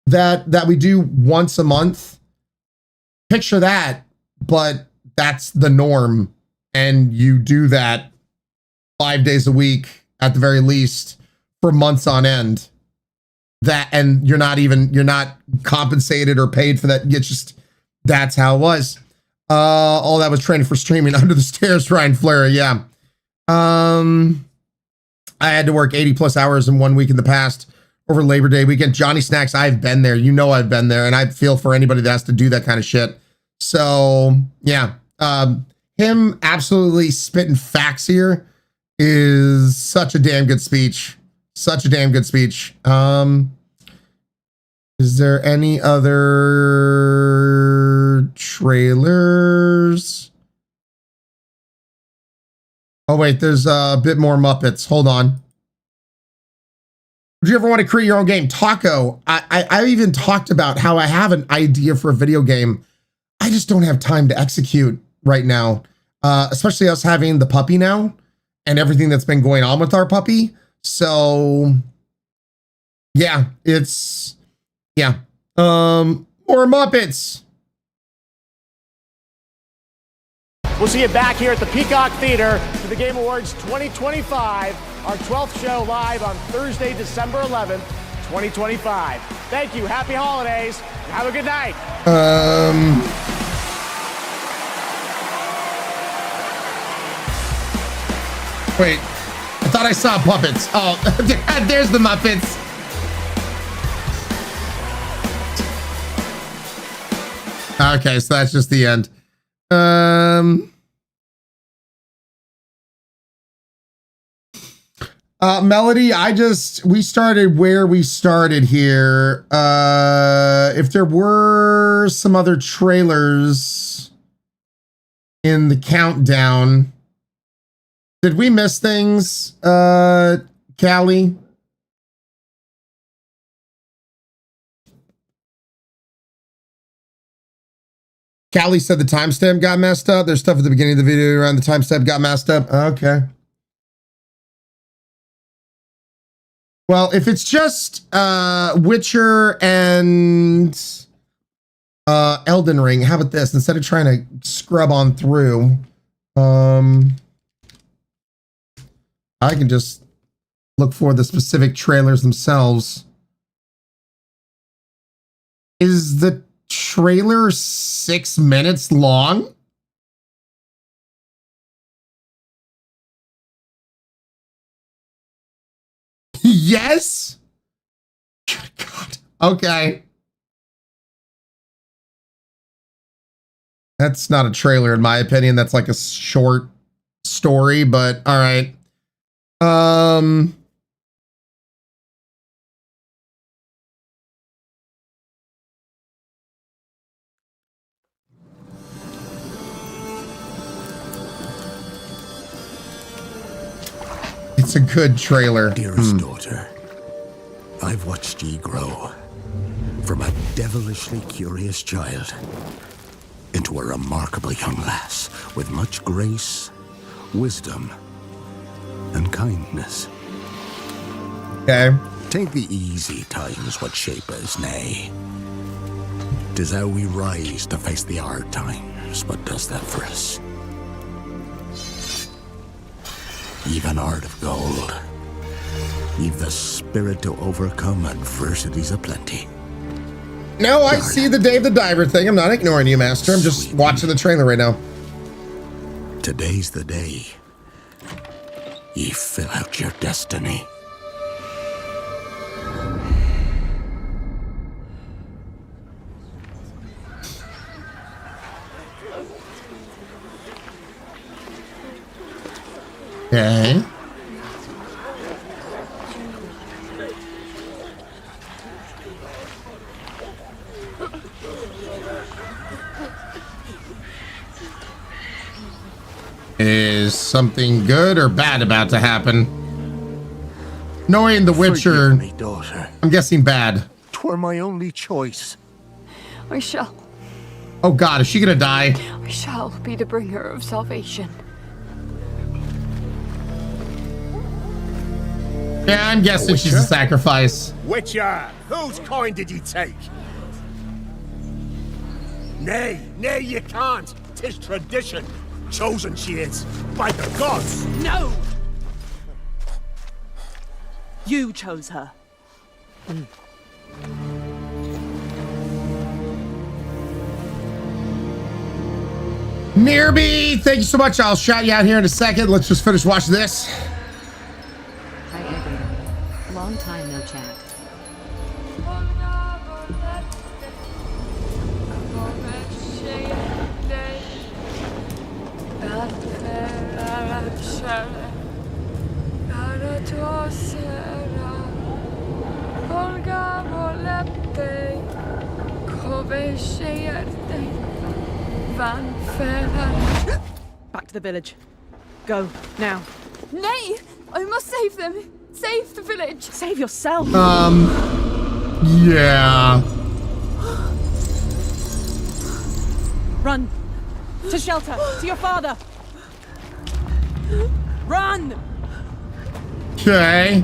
that we do once a month. Picture that, but that's the norm. And you do that 5 days a week at the very least for months on end. And you're not compensated or paid for that. It's just, that's how it was. All that was training for streaming under the stairs, Ryan Flair. Yeah. I had to work 80 plus hours in 1 week in the past over Labor Day weekend. Johnny Snacks, I've been there. You know I've been there, and I feel for anybody that has to do that kind of shit. So, yeah. Him absolutely spitting facts here is such a damn good speech. Such a damn good speech. Is there any other trailers? Oh, wait, there's a bit more Muppets. Hold on. Would you ever want to create your own game? Taco, I even talked about how I have an idea for a video game. I just don't have time to execute right now, especially us having the puppy now and everything that's been going on with our puppy. So, yeah, it's, yeah. More Muppets. We'll see you back here at the Peacock Theater for the Game Awards 2025, our 12th show live on Thursday, December 11th, 2025. Thank you. Happy holidays. And have a good night. Wait, I thought I saw puppets. Oh, there's the Muppets. Okay, so that's just the end. Melody, we started where we started here. If there were some other trailers in the countdown, did we miss things, Callie? Callie said the timestamp got messed up. There's stuff at the beginning of the video around the timestamp got messed up. Okay. Well, if it's just Witcher and Elden Ring, how about this? Instead of trying to scrub on through, I can just look for the specific trailers themselves. Is the trailer 6 minutes long? Yes. God. Okay. That's not a trailer in my opinion. That's like a short story, but all right. It's a good trailer. Dearest daughter, I've watched ye grow from a devilishly curious child into a remarkable young lass with much grace, wisdom, and kindness. Okay. Take the easy times what shape us, nay. 'Tis how we rise to face the hard times what does that for us. You've an heart of gold. You've the spirit to overcome adversities aplenty. No, I see the Dave the Diver thing. I'm not ignoring you, Master. I'm just watching the trailer right now. Today's the day ye fill out your destiny. Okay. Is something good or bad about to happen? Knowing The Witcher, Forgive me, daughter. I'm guessing bad. 'Twere my only choice. I shall. Oh God, is she gonna die? I shall be the bringer of salvation. Yeah, I'm guessing she's a sacrifice. Witcher, whose coin did ye take? Nay, nay, you can't. 'Tis tradition. Chosen she is, by the gods. No! You chose her. Nearby, thank you so much. I'll shout you out here in a second. Let's just finish watching this. Hi, Eddie. Long time no chat. Back to the village. Go, now. Nay! I must save them! Save the village! Save yourself! Yeah. Run! To shelter! To your father! Run! Okay.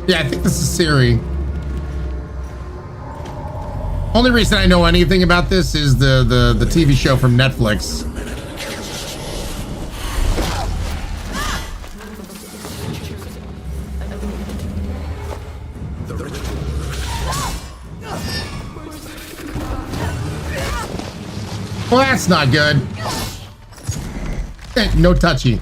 Yeah, I think this is Siri. Only reason I know anything about this is the TV show from Netflix. Well, that's not good. No touchy.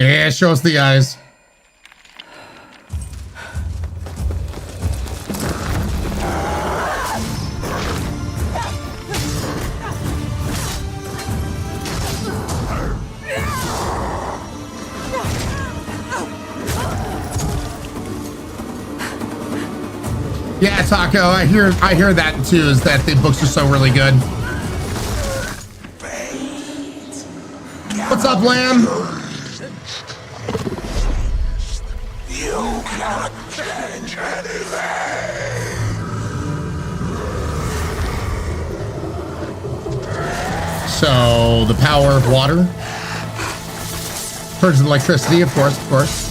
Yeah, show us the eyes. Yeah, Taco, I hear that too, is that the books are so really good. What's up, Lamb? You can't change anything. So, the power of water turns into electricity, of course, of course.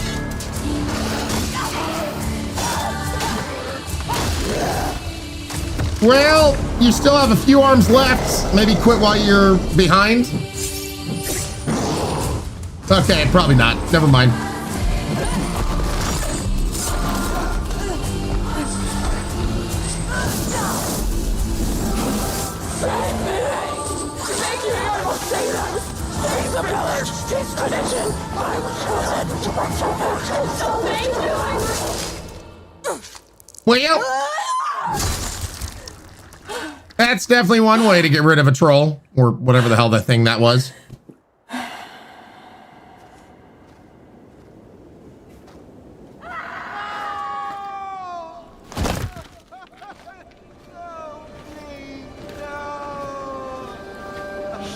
Well, you still have a few arms left. Maybe quit while you're behind. Okay, probably not. Never mind. Well, that's definitely one way to get rid of a troll, or whatever the hell that thing that was.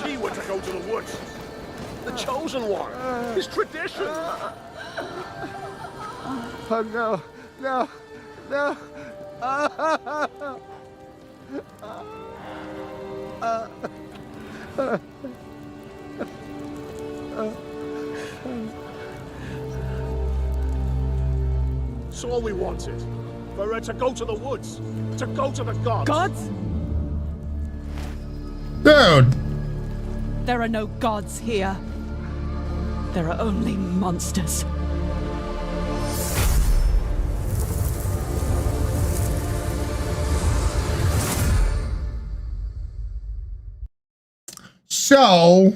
She went to go to the woods. The chosen one. His tradition. Oh no, no, no. It's all we wanted. For her to go to the woods. To go to the gods. Gods? Dude. There are no gods here. There are only monsters. So,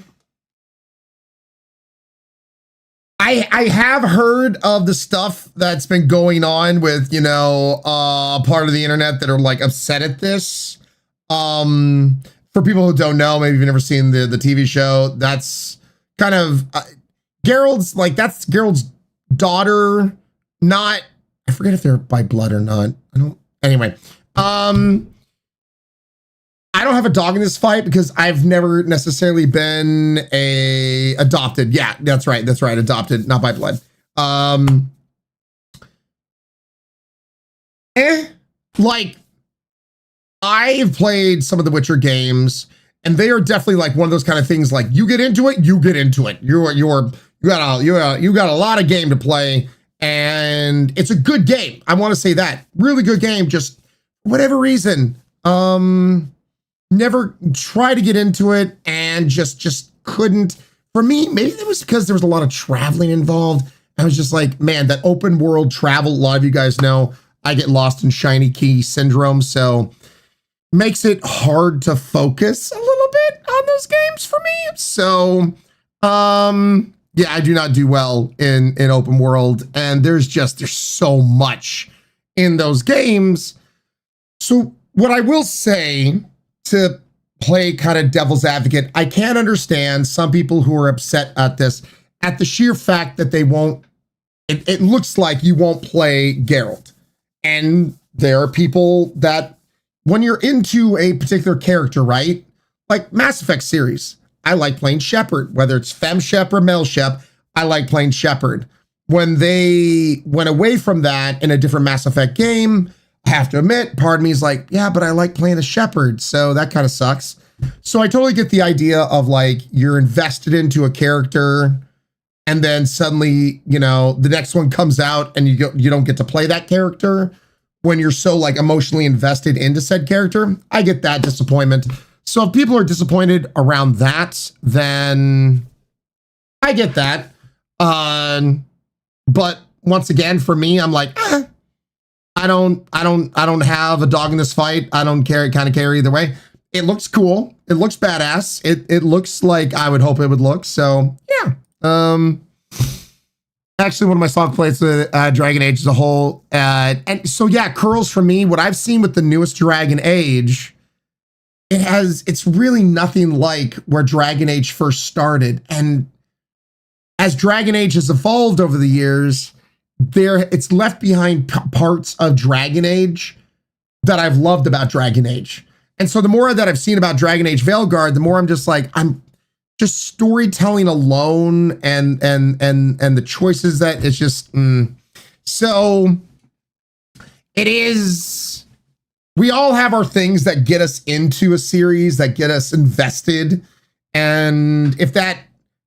I have heard of the stuff that's been going on with, you know, part of the internet that are like upset at this. For people who don't know, maybe you've never seen the TV show, that's kind of Geralt's, like, that's Geralt's daughter, not, I forget if they're by blood or not. Anyway, I don't have a dog in this fight because I've never necessarily been adopted. Yeah, that's right. That's right. Adopted, not by blood. Like, I've played some of the Witcher games, and they are definitely like one of those kind of things. Like, you get into it, you get into it. You got a lot of game to play, and it's a good game. I want to say that, really good game. Just whatever reason, never tried to get into it and just couldn't. For me, maybe it was because there was a lot of traveling involved, I was just like, man, that open world travel, a lot of you guys know I get lost in shiny key syndrome, so makes it hard to focus a little bit on those games for me. So, yeah, I do not do well in open world, and there's so much in those games. So what I will say, to play kind of devil's advocate, I can understand some people who are upset at this, at the sheer fact that they won't, it looks like you won't play Geralt. And there are people that, when you're into a particular character, right? Like Mass Effect series, I like playing Shepard, whether it's Fem Shep or Mel Shep, I like playing Shepard. When they went away from that in a different Mass Effect game, I have to admit, part of me is like, yeah, but I like playing a Shepard, so that kind of sucks. So I totally get the idea of like, you're invested into a character, and then suddenly, you know, the next one comes out and you don't get to play that character when you're so like emotionally invested into said character. I get that disappointment. So if people are disappointed around that, then I get that. But once again, for me, I'm like, I don't have a dog in this fight. I don't care either way. It looks cool. It looks badass. It looks like I would hope it would look. So yeah. Actually, one of my soft plays with Dragon Age as a whole. And so yeah, curls for me, what I've seen with the newest Dragon Age, it's really nothing like where Dragon Age first started. And as Dragon Age has evolved over the years, it's left behind parts of Dragon Age that I've loved about Dragon Age. And so the more that I've seen about Dragon Age Veilguard, the more I'm just like, I'm just storytelling alone and the choices that it's just, So it is, we all have our things that get us into a series, that get us invested. And if that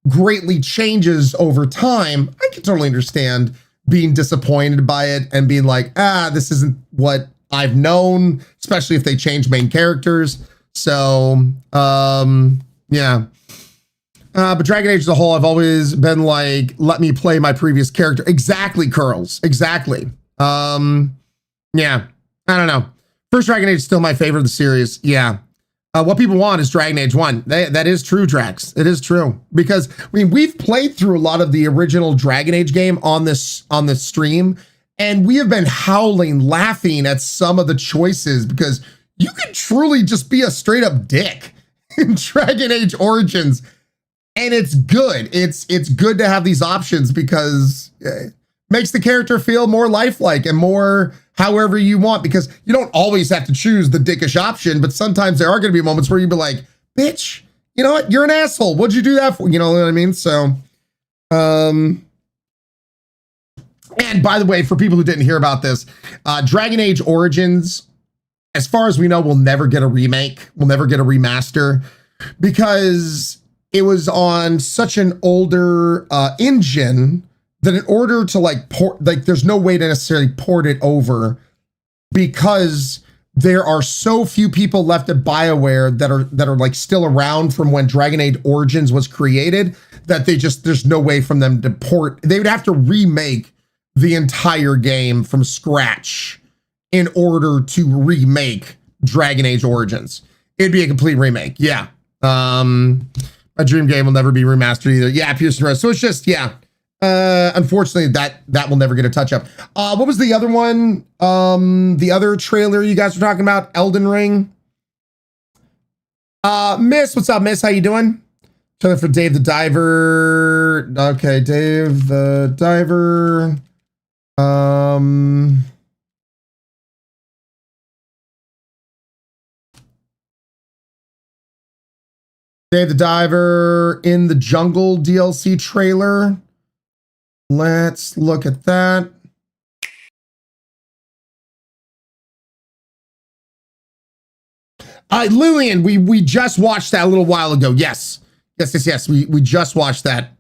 greatly changes over time, I can totally understand being disappointed by it and being like, this isn't what I've known, especially if they change main characters. So, yeah. But Dragon Age as a whole, I've always been like, let me play my previous character. Exactly, Curls. Exactly. Yeah, I don't know. First Dragon Age is still my favorite of the series. Yeah. What people want is Dragon Age 1. That is true, Drax. It is true. Because, I mean, we've played through a lot of the original Dragon Age game on this stream, and we have been howling, laughing at some of the choices, because you can truly just be a straight up dick in Dragon Age Origins. And it's good. It's good to have these options, because it makes the character feel more lifelike and more however you want, because you don't always have to choose the dickish option, but sometimes there are going to be moments where you'd be like, bitch, you know what? You're an asshole. What'd you do that for? You know what I mean? So, and by the way, for people who didn't hear about this, Dragon Age Origins, as far as we know, will never get a remake. We'll never get a remaster, because it was on such an older engine that in order to like port, like there's no way to necessarily port it over, because there are so few people left at BioWare that are like still around from when Dragon Age Origins was created, that there's no way from them to port. They would have to remake the entire game from scratch in order to remake Dragon Age Origins. It'd be a complete remake. Yeah. A dream game will never be remastered either. Yeah, Pearson Rose. So it's just, yeah. Unfortunately, that will never get a touch up. What was the other one? The other trailer you guys were talking about? Elden Ring. Miss, what's up, Miss? How you doing? Trailer for Dave the Diver. Okay, Dave the Diver. Dave the Diver in the Jungle DLC trailer. Let's look at that. Lillian, we just watched that a little while ago. Yes. We just watched that.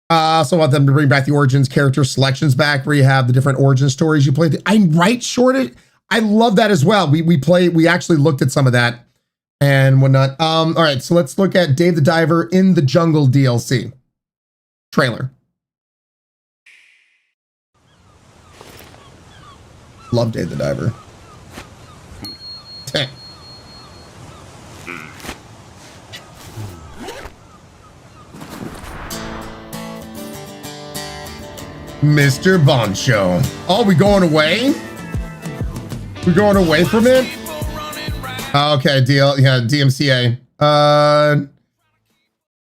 So I want them to bring back the Origins character selections back, where you have the different origin stories you played. I'm right, Shorted. I love that as well. We actually looked at some of that and whatnot. All right, so let's look at Dave the Diver in the Jungle DLC trailer. Love Dave the Diver. Mr. Boncho. Oh, we going away? We're going away from it? Okay, DMCA.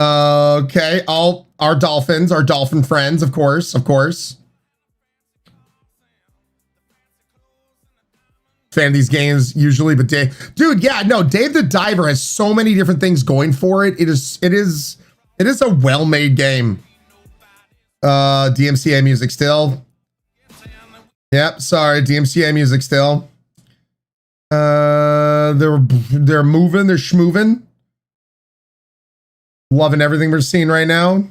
Okay, all our dolphins, our dolphin friends, of course. Fan of these games usually, but Dave, dude, yeah, no, Dave the Diver has so many different things going for it. It is a well-made game. DMCA music still. Yep, sorry, DMCA music still. They're moving, they're schmoving. Loving everything we're seeing right now.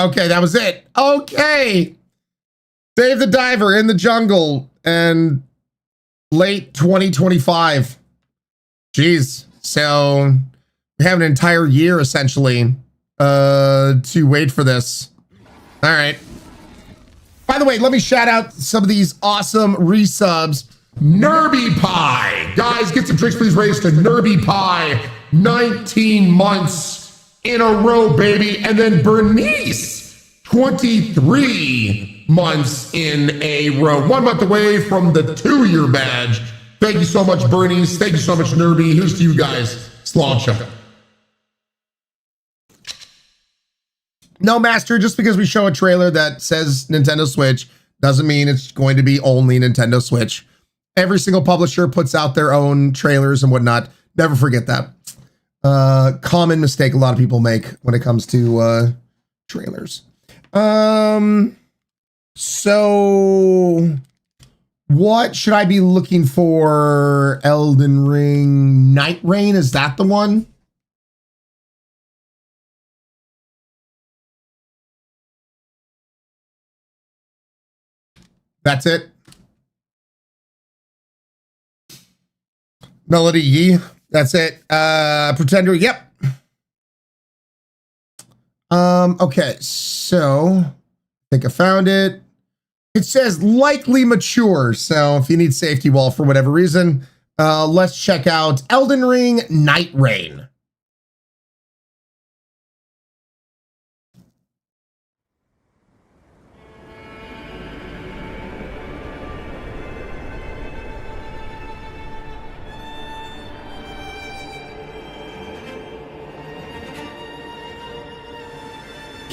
Okay, that was it. Okay. Dave the Diver in the jungle and late 2025. Jeez. So we have an entire year essentially to wait for this. All right. By the way, let me shout out some of these awesome resubs. Nerby Pie. Guys, get some drinks please raised to Nerby Pie. 19 months in a row, baby. And then Bernice, 23 months in a row. 1 month away from the 2-year badge. Thank you so much, Bernice. Thank you so much, Nerby. Here's to you guys. Sláinte. No, Master, just because we show a trailer that says Nintendo Switch doesn't mean it's going to be only Nintendo Switch. Every single publisher puts out their own trailers and whatnot. Never forget that. Common mistake a lot of people make when it comes to trailers. So what should I be looking for? Elden Ring, Night Rain, is that the one? That's it. Melody Yi, that's it. Pretender, yep. Okay, so I think I found it. It says likely mature, so if you need safety wall for whatever reason, let's check out Elden Ring Night Rain.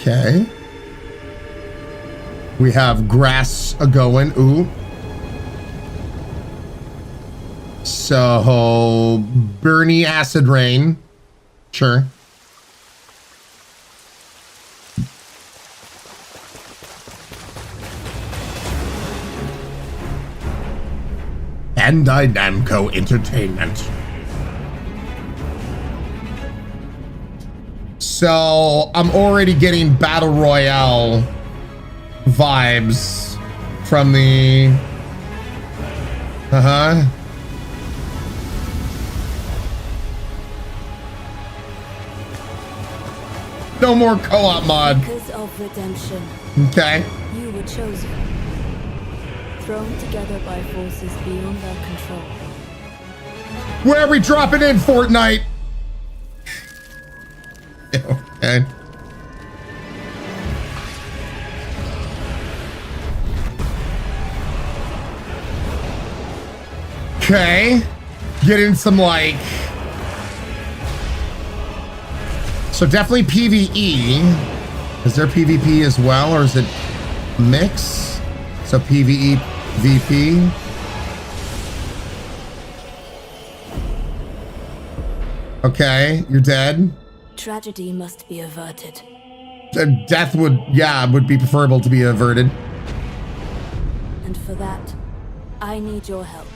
Okay. We have grass a-going. Ooh. So, Bernie Acid Rain. Sure. Bandai Namco Entertainment. So I'm already getting Battle Royale vibes from the no more co-op mod. Because of redemption. Okay. You were chosen. Thrown together by forces beyond our control. Where are we dropping in, Fortnite? Okay. Okay. Getting some like. So definitely PvE. Is there PvP as well, or is it a mix? So PvE, VP. Okay, you're dead. Tragedy must be averted. Death would be preferable to be averted. And for that, I need your help.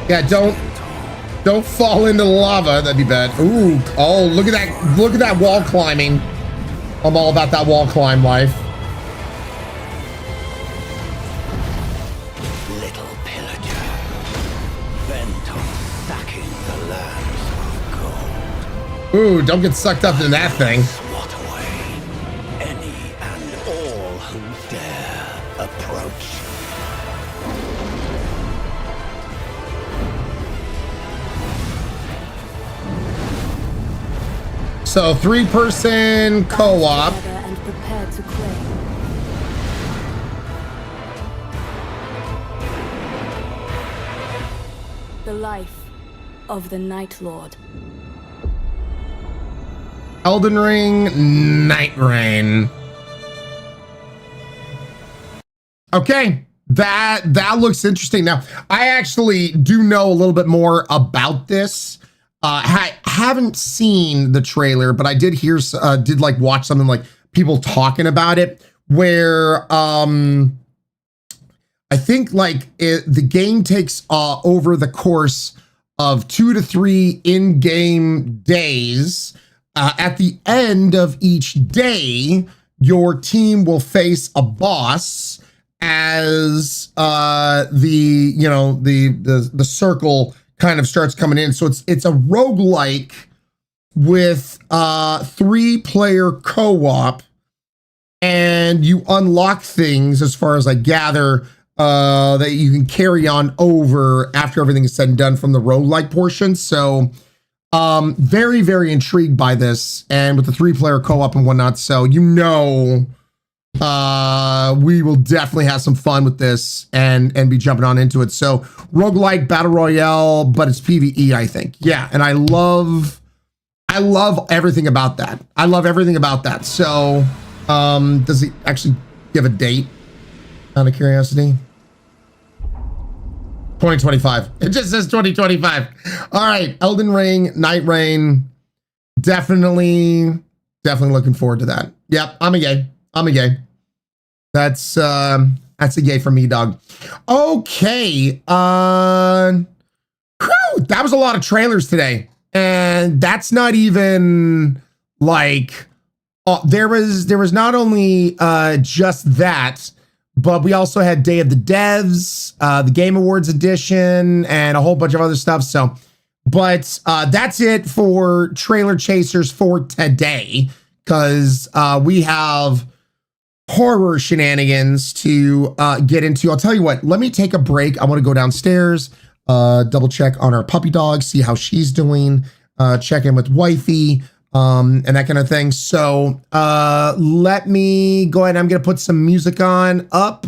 Yeah, don't fall into the lava. That'd be bad. Ooh, oh, look at that! Look at that wall climbing. I'm all about that wall climb life. Little pillager, bent on Ooh, don't get sucked up in that thing. Swat away any and all who dare approach. So 3-person co-op. And prepare to claim. The life of the Night Lord. Elden Ring, Night Rain. Okay, that looks interesting. Now, I actually do know a little bit more about this. I haven't seen the trailer, but I did hear, did like watch something like people talking about it, where I think like the game takes over the course of 2 to 3 in-game days. At the end of each day, your team will face a boss as the circle kind of starts coming in. So it's a roguelike with 3-player co-op, and you unlock things, as far as I gather, that you can carry on over after everything is said and done from the roguelike portion. So very, very intrigued by this, and with the 3-player co-op and whatnot. So we will definitely have some fun with this and be jumping on into it. So roguelike battle royale, but it's PvE, I think. Yeah, and I love everything about that. I love everything about that. So does it actually give a date, out of curiosity? 2025. It just says 2025. All right, Elden Ring, Night Rain. Definitely looking forward to that. Yep, I'm a yay. That's a yay for me, dog. Okay. That was a lot of trailers today. And that's not even like there was not only just that, but we also had Day of the Devs, the Game Awards edition, and a whole bunch of other stuff. So, but that's it for Trailer Chasers for today, because we have horror shenanigans to get into. I'll tell you what, let me take a break. I want to go downstairs, double check on our puppy dog, see how she's doing, check in with wifey, and that kind of thing. So let me go ahead. I'm going to put some music up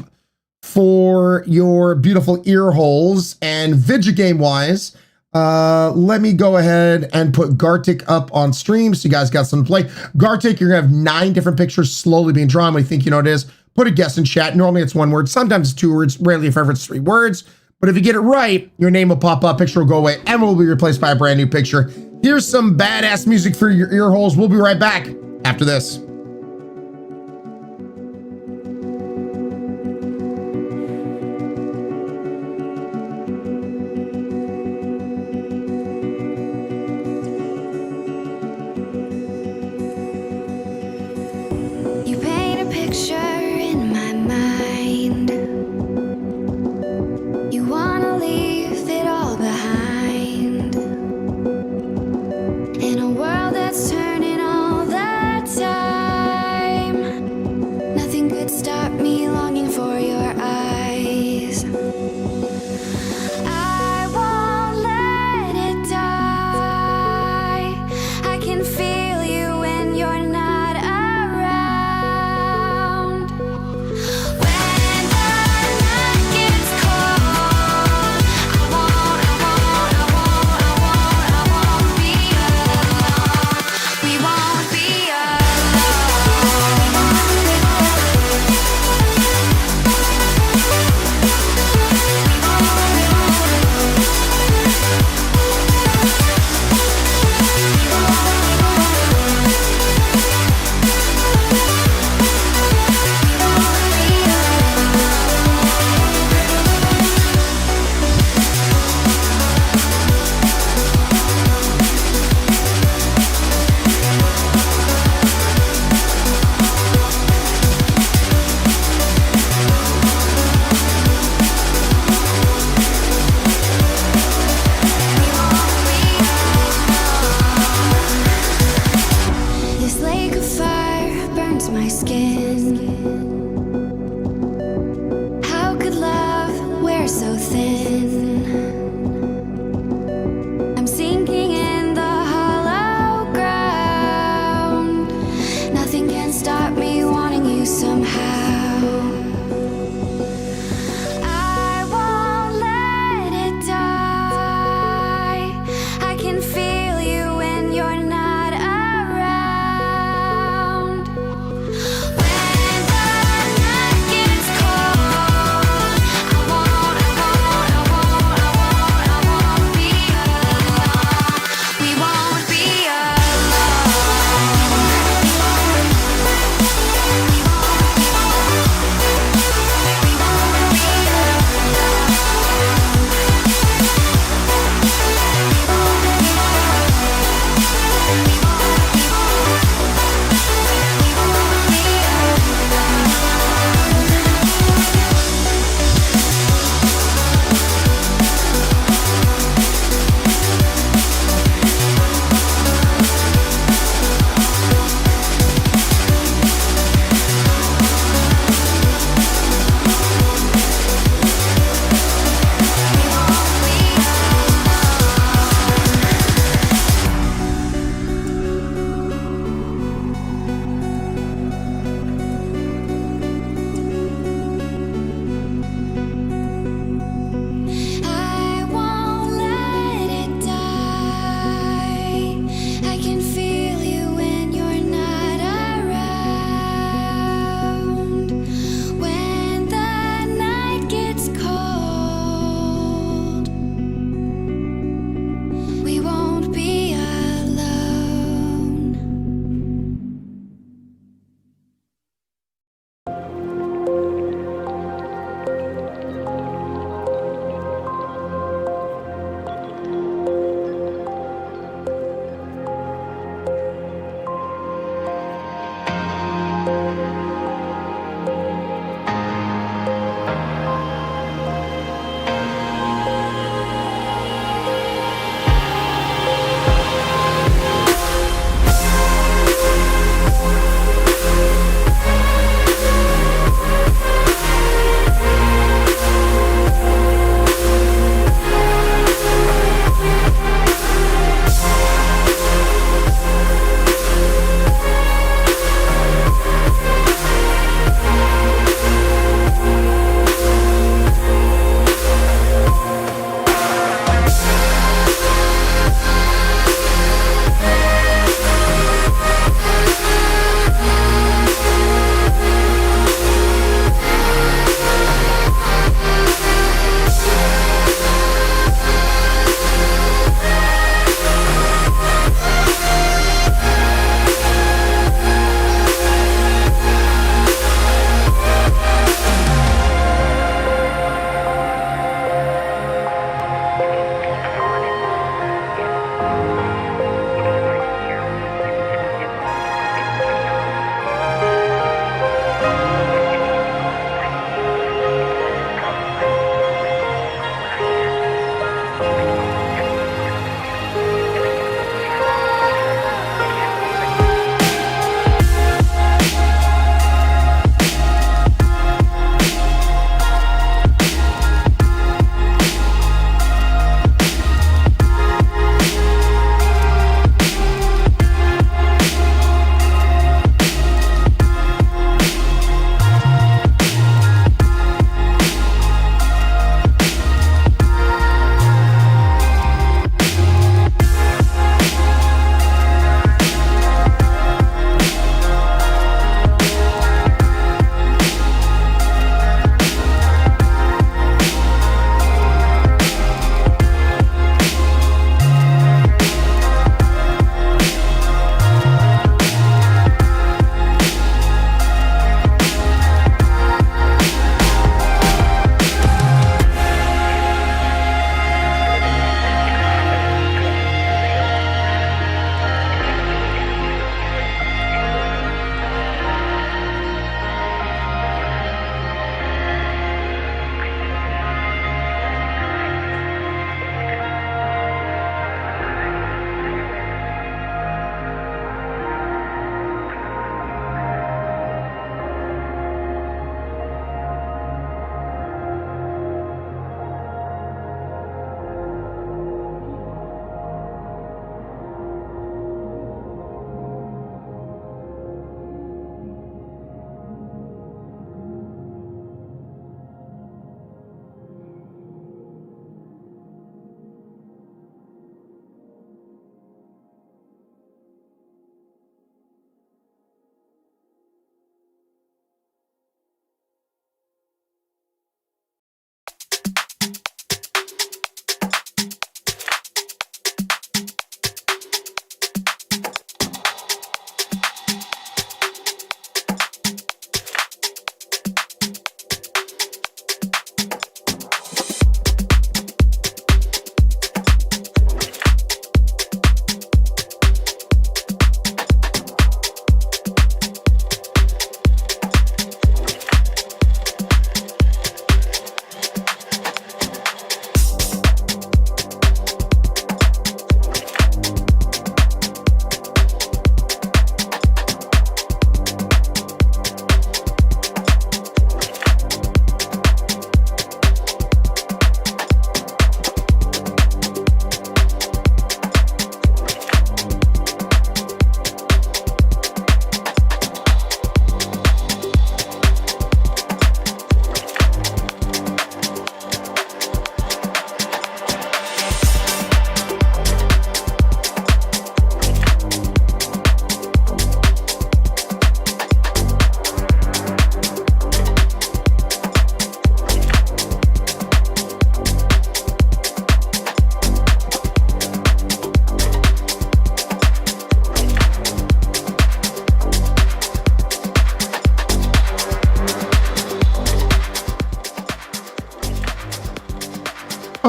for your beautiful ear holes. And video game wise, let me go ahead and put Gartic up on stream so you guys got something to play. Gartic, you're gonna have 9 different pictures slowly being drawn. When you think you know what it is, put a guess in chat. Normally it's 1 word, sometimes it's 2 words, rarely if ever it's 3 words. But if you get it right, your name will pop up, picture will go away, and will be replaced by a brand new picture. Here's some badass music for your ear holes. We'll be right back after this. You paint a picture in my mind. You wanna leave it all behind. In a world that's turning all the time. so thin. I'm sinking in the hollow ground. Nothing can stop me wanting you somehow. I won't let it die. I can feel you when you're not around. When the night gets cold, I won't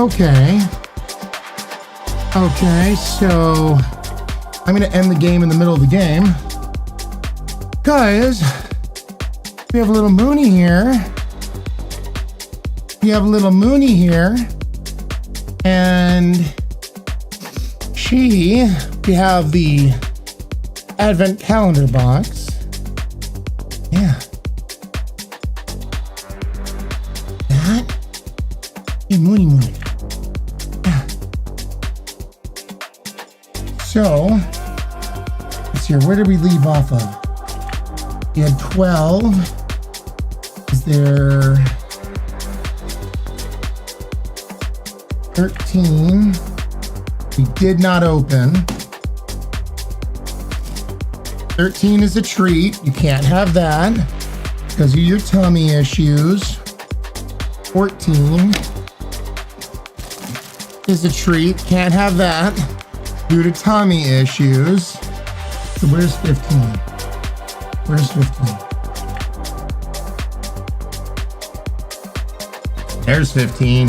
Okay. Okay, so I'm gonna end the game in the middle of the game. Guys, we have a little Mooney here. We have a little Mooney here. And we have the advent calendar box. Yeah. That? Hey, Mooney. Yeah. So, let's see, where did we leave off of? We had 12. Is there 13? We did not open. 13 is a treat. You can't have that because of your tummy issues. 14 is a treat. Can't have that due to tummy issues. So where's 15? Where's 15? There's 15.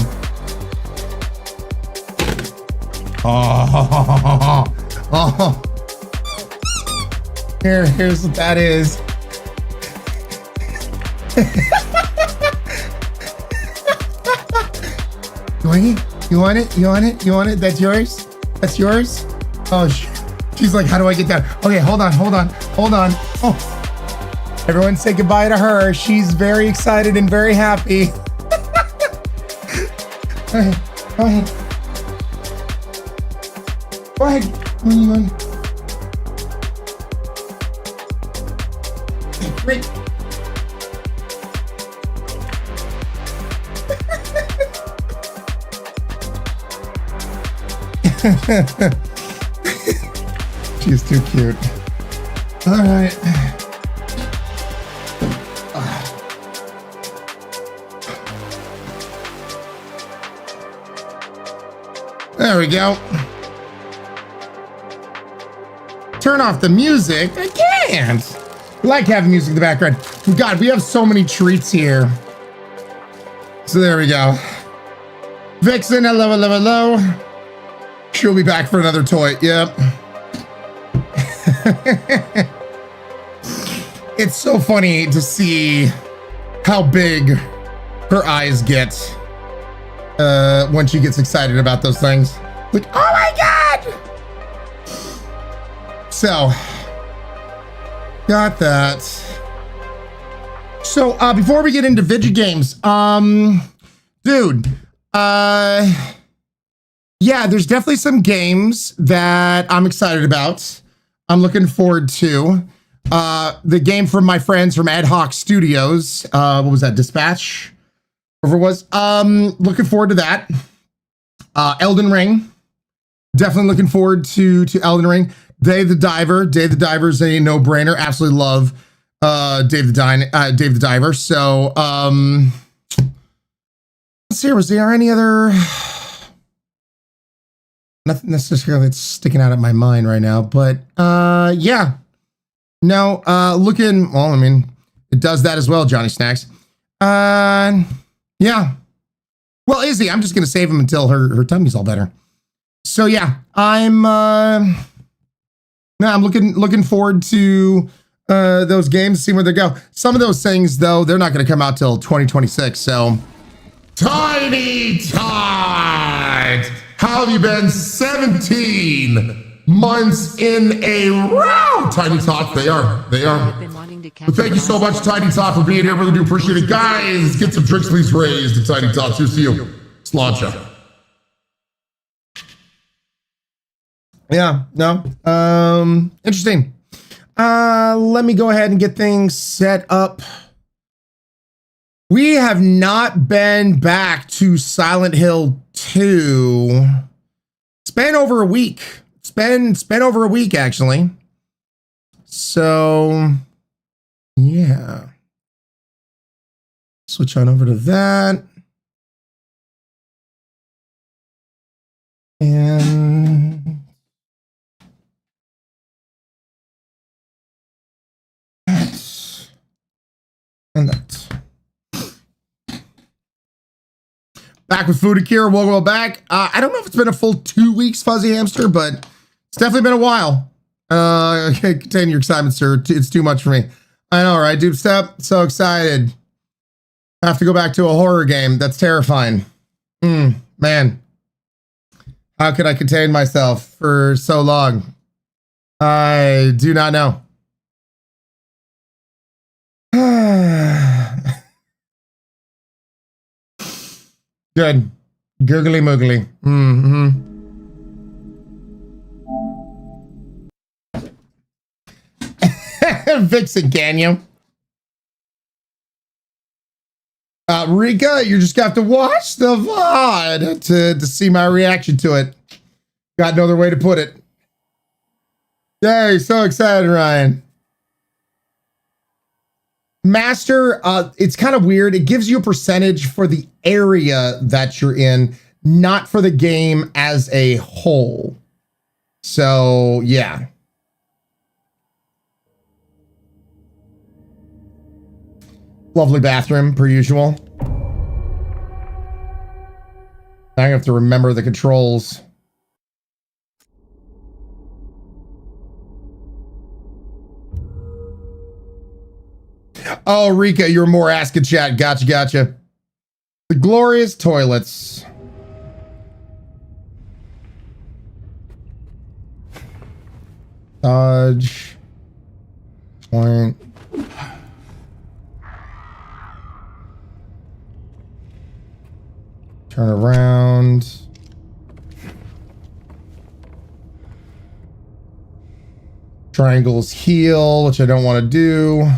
Oh. Here's what that is. You want it? You want it? You want it? You want it? That's yours? That's yours? Oh, she's like, how do I get that? Okay, hold on. Oh, everyone say goodbye to her. She's very excited and very happy. Go ahead. Go ahead. What are you doing? Great. She's too cute. All right. There we go. Turn off the music. I can't. I like having music in the background. God, we have so many treats here. So there we go. Vixen, hello. She'll be back for another toy. Yep. It's so funny to see how big her eyes get when she gets excited about those things. Like, oh my God! So, got that. So, before we get into video games, dude, yeah, there's definitely some games that I'm excited about. I'm looking forward to. The game from my friends from Hoc Studios. What was that? Dispatch? Whatever it was. Looking forward to that. Elden Ring. Definitely looking forward to Elden Ring. Dave the Diver. Dave the Diver is a no-brainer. Absolutely love Dave the Diver. So, let's see. Was there any other... Nothing necessarily that's sticking out of my mind right now, but yeah. No, looking, well, I mean, it does that as well, Johnny Snacks. Yeah. Well, Izzy, I'm just gonna save him until her tummy's all better. So yeah, I'm looking forward to those games, see where they go. Some of those things, though, they're not gonna come out till 2026, so. Tiny Tot! How have you been 17 months in a row? Tiny Tot, they are. But thank you so much, Tiny Tot, for being here. Really do appreciate it. Guys, get some tricks please raised to Tiny Tot. See you. Sláinte. Yeah, no. Interesting. Let me go ahead and get things set up. We have not been back to Silent Hill 2. It's been over a week. It's been over a week, actually. So, yeah. Switch on over to that. And that. Back with Food Akira. Welcome back. I don't know if it's been a full 2 weeks, Fuzzy Hamster, but it's definitely been a while. Contain your excitement, sir. It's too much for me. I know, right? Dude, step. So excited. I have to go back to a horror game. That's terrifying. Man. How could I contain myself for so long? I do not know. Good. Googly moogly. Vixen, can you? Rika, you just got to watch the VOD to see my reaction to it. Got no other way to put it. Yay, so excited, Ryan. Master, it's kind of weird. It gives you a percentage for the area that you're in, not for the game as a whole. So, yeah. Lovely bathroom, per usual. I have to remember the controls. Oh, Rika, you're more ask in chat. Gotcha. The glorious toilets. Dodge. Point. Turn around. Triangles heal, which I don't want to do.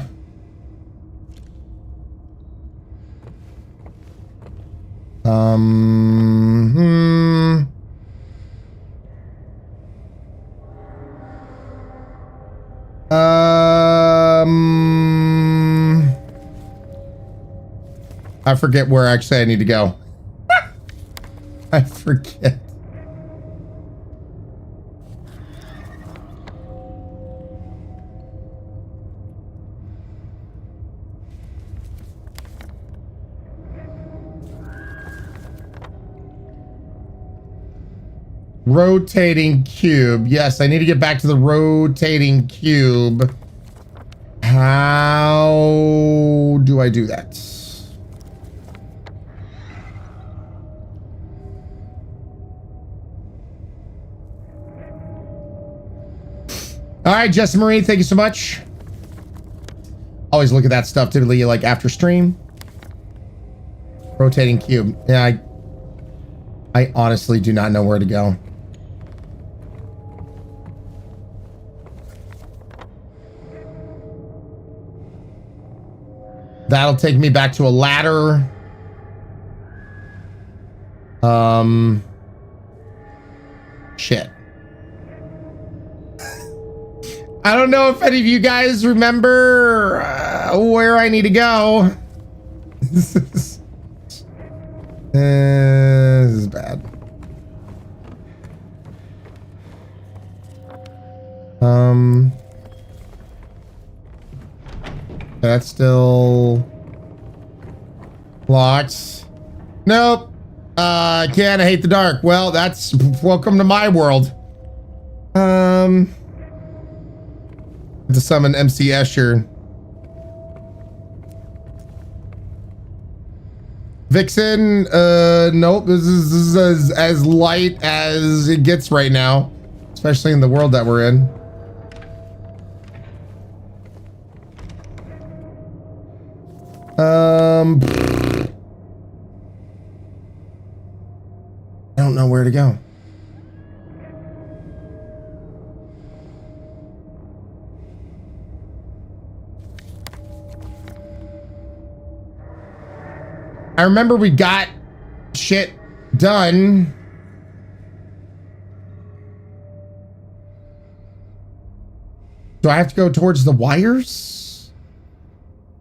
I forget where actually I need to go. I forget. Rotating cube. Yes, I need to get back to the rotating cube. How do I do that? All right, Jessa Marie, thank you so much. Always look at that stuff typically like after stream. Rotating cube. Yeah, I honestly do not know where to go. That'll take me back to a ladder. Shit. I don't know if any of you guys remember where I need to go. This is bad. That's still locked. Nope. Can't. I hate the dark. Well, that's welcome to my world. To summon MC Escher. Vixen, nope. This is as light as it gets right now, especially in the world that we're in. I don't know where to go. I remember we got shit done. Do I have to go towards the wires?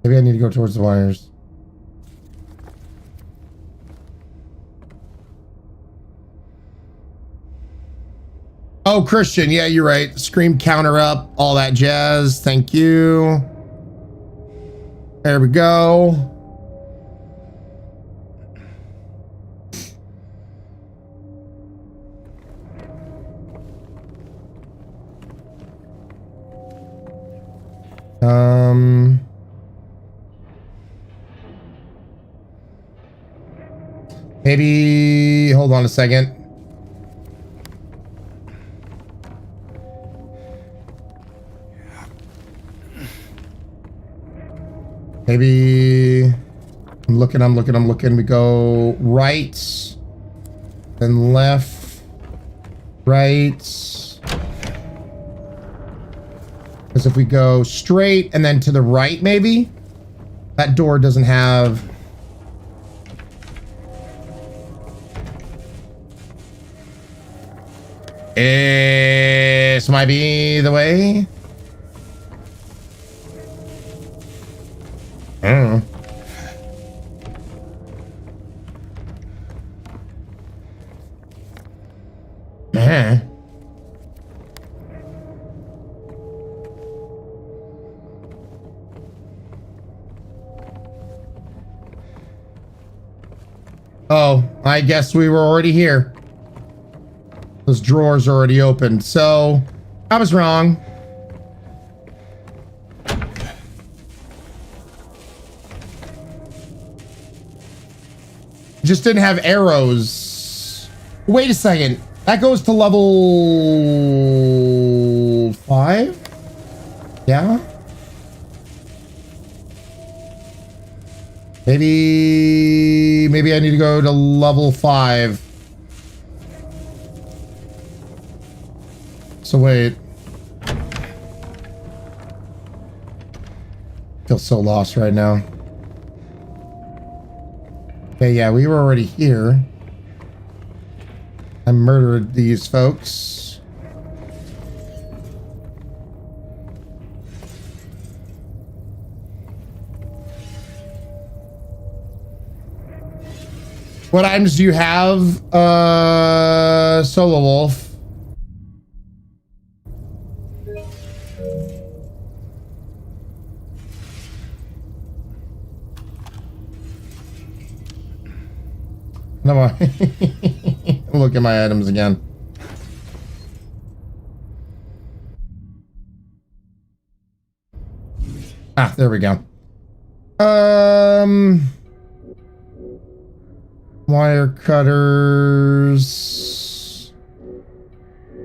Maybe I need to go towards the wires. Oh, Christian. Yeah, you're right. Scream counter up. All that jazz. Thank you. There we go. Maybe hold on a second. Maybe I'm looking. We go right, then left, right. Because if we go straight and then to the right, maybe that door doesn't have. This might be the way. I don't know. Man. Oh, I guess we were already here. Those drawers are already opened, so I was wrong. Just didn't have arrows. Wait a second. That goes to level 5? Yeah? Maybe I need to go to level 5. So wait. Feel so lost right now. Okay, yeah, we were already here. I murdered these folks. What items do you have, Solo Wolf? No, look at my items again. Ah, there we go. Wire cutters.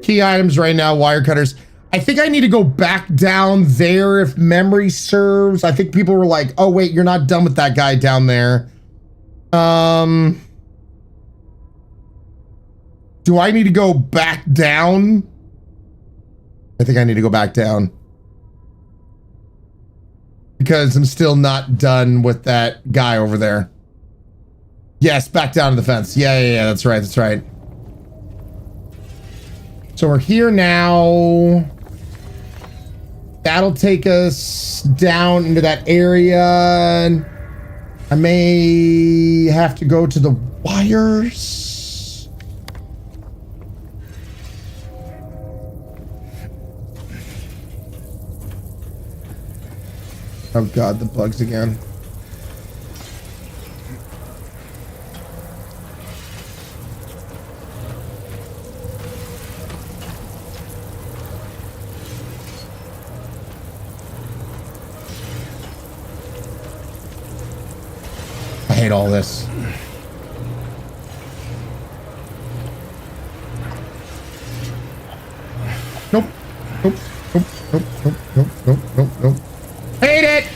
Key items right now, wire cutters. I think I need to go back down there if memory serves. I think people were like, oh wait, you're not done with that guy down there. Do I need to go back down? I think I need to go back down. Because I'm still not done with that guy over there. Yes, back down to the fence. Yeah, that's right, that's right. So we're here now. That'll take us down into that area. I may have to go to the wires. Oh god, the bugs again. I hate all this. Nope. Nope. Nope. Nope. Nope. Nope. Nope. Nope. Nope. Hate it!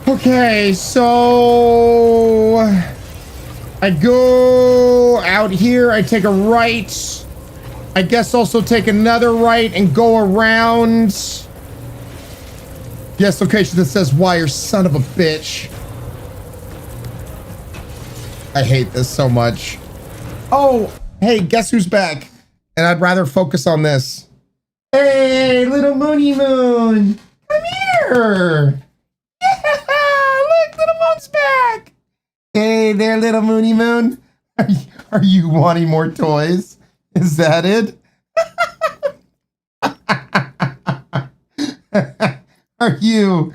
Okay, so I go out here, I take a right. I guess also take another right and go around. Yes, location that says wire, son of a bitch. I hate this so much. Oh, hey, guess who's back? And I'd rather focus on this. Hey, little Moony Moon. Come here. Yeah, look, little Moon's back. Hey there, little Moony Moon. Are you wanting more toys? Is that it? Are you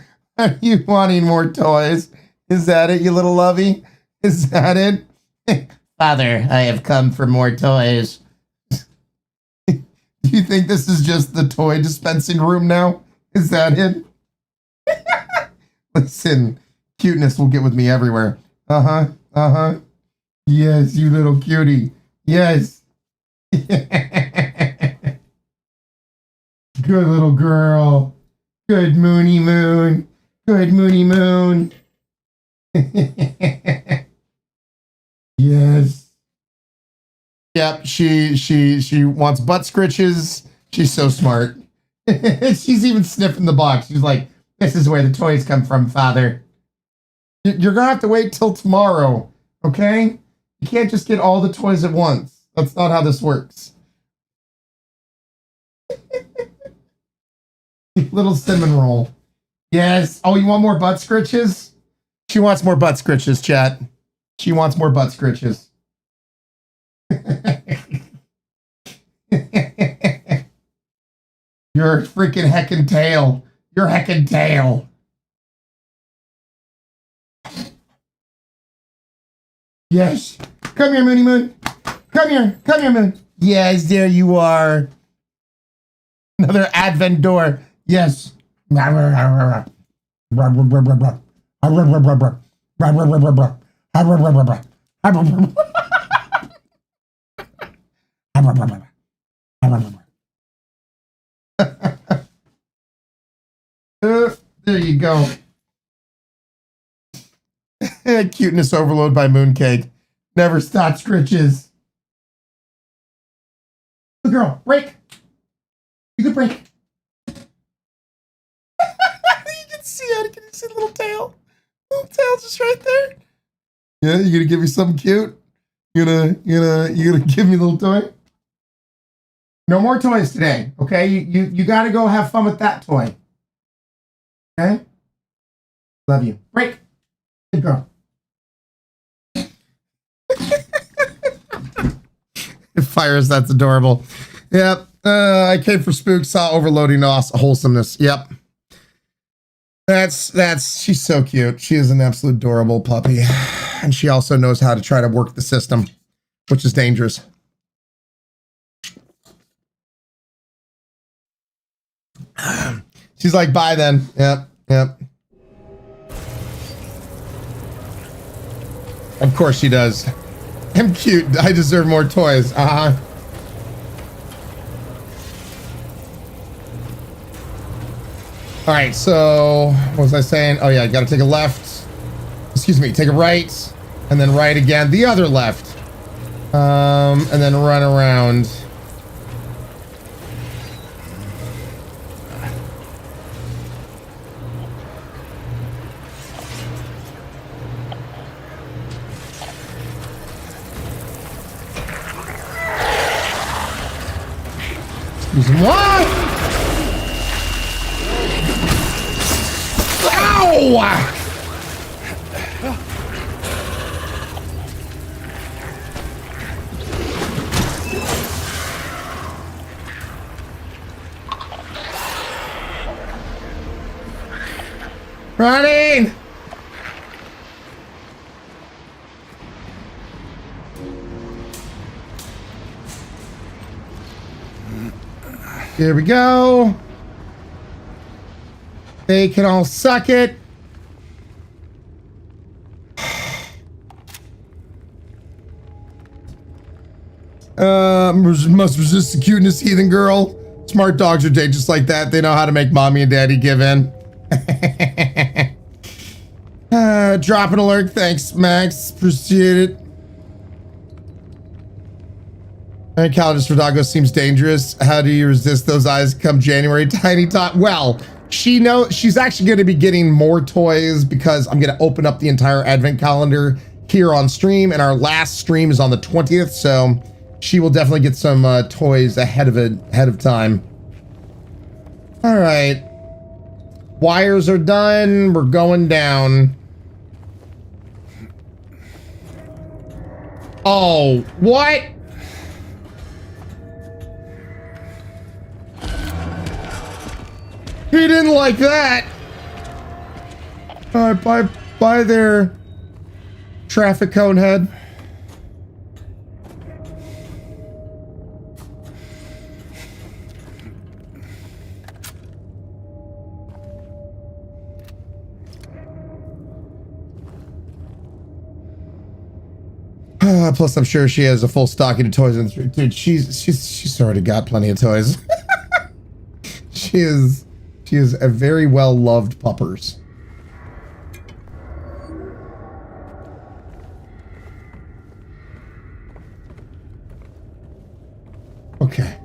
wanting more toys? Is that it, you little lovey? Is that it? Father, I have come for more toys. Do you think this is just the toy dispensing room now? Is that it? Listen, cuteness will get with me everywhere. Uh-huh, uh-huh. Yes, you little cutie. Yes. Good little girl. Good Moony Moon. Good Moony Moon. Yes. Yep, she wants butt scritches. She's so smart. She's even sniffing the box. She's like, this is where the toys come from, Father. You're gonna have to wait till tomorrow, okay? You can't just get all the toys at once. That's not how this works. Little cinnamon roll. Yes. Oh, you want more butt scritches? She wants more butt scritches, chat. She wants more butt scritches. Your freaking heckin' tail. Your heckin' tail. Yes. Come here, Moony Moon. Come here. Come here, Moon. Yes, there you are. Another advent door. Yes. There you go. Cuteness overload by Mooncake. Never stop scritches. Good girl, break. You can break. You can see it. Can you see the little tail? Little tail just right there. Yeah, you gonna give me something cute? You gonna give me a little toy? No more toys today, okay? You gotta go have fun with that toy. Okay? Love you. Break. Good girl. Fires, that's adorable. Yep. I came for spooks, saw overloading wholesomeness. Yep. She's so cute. She is an absolute adorable puppy. And she also knows how to try to work the system, which is dangerous. She's like, bye then. Yep. Yep. Of course she does. I'm cute. I deserve more toys. Uh-huh. All right, so what was I saying? Oh yeah, I gotta take a left. Excuse me, take a right, and then right again. The other left. And then run around. What? Ow! Running! Here we go. They can all suck it. Must resist the cuteness, heathen girl. Smart dogs are just like that. They know how to make mommy and daddy give in. Drop an alert. Thanks, Max. Appreciate it. Calidus Rodago seems dangerous. How do you resist those eyes come January? Tiny Tot. Well, she knows she's actually going to be getting more toys because I'm going to open up the entire advent calendar here on stream, and our last stream is on the 20th, so she will definitely get some toys ahead of time. All right, wires are done. We're going down. Oh, what? He didn't like that. All right, bye there, traffic cone head. Plus, I'm sure she has a full stocking of toys. Dude, she's already got plenty of toys. She is a very well loved puppers. Okay.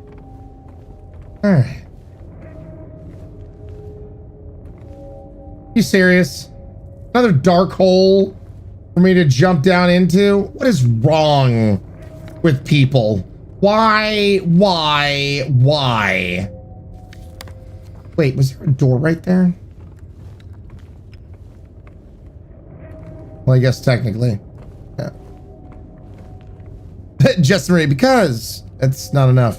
All right. You serious? Another dark hole for me to jump down into? What is wrong with people? Why? Wait, was there a door right there? Well, I guess technically. Yeah. Just Marie, because it's not enough.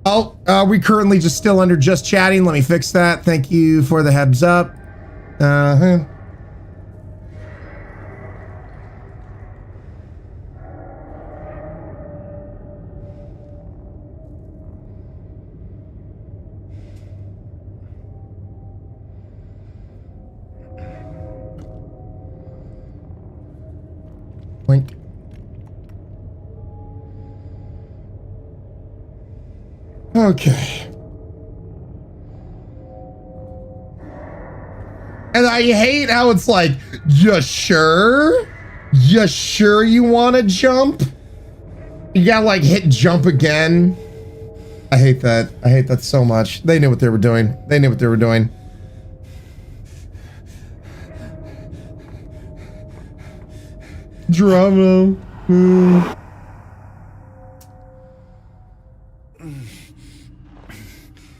Oh, we currently just still under just chatting. Let me fix that. Thank you for the heads up. Blink. Okay. And I hate how it's like, you sure? You sure you want to jump? You gotta like hit jump again. I hate that. I hate that so much. They knew what they were doing. They knew what they were doing. Drama.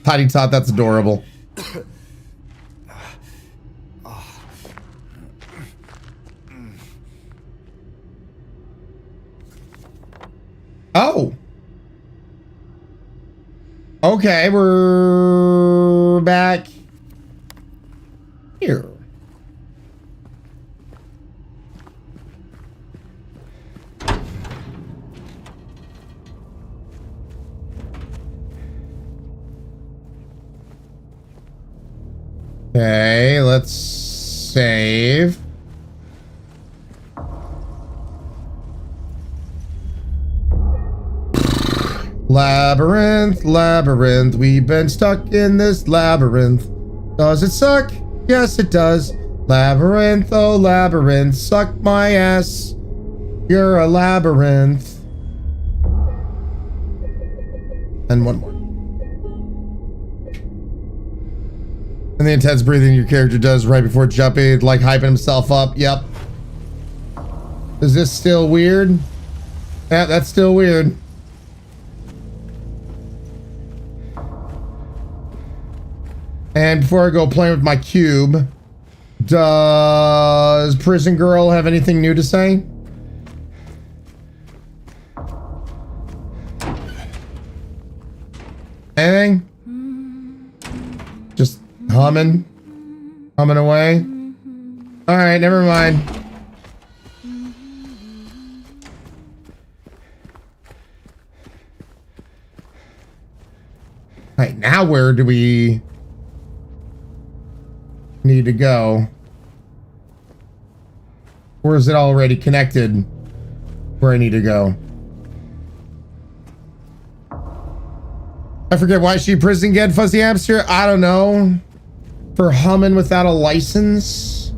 Tiny Tot, that's adorable. Oh. Okay, we're back here. Okay, let's save. Labyrinth, labyrinth, we've been stuck in this labyrinth. Does it suck? Yes, it does. Labyrinth, oh labyrinth, suck my ass. You're a labyrinth. And one more. And the intense breathing your character does right before jumping, like hyping himself up. Yep. Is this still weird? Yeah, that's still weird. And before I go playing with my cube, does Prison Girl have anything new to say? Anything? Just humming away. All right, never mind. All right, now where do we need to go? Or is it already connected where I need to go? I forget why she prison again, Fuzzy Hamster. I don't know. For humming without a license.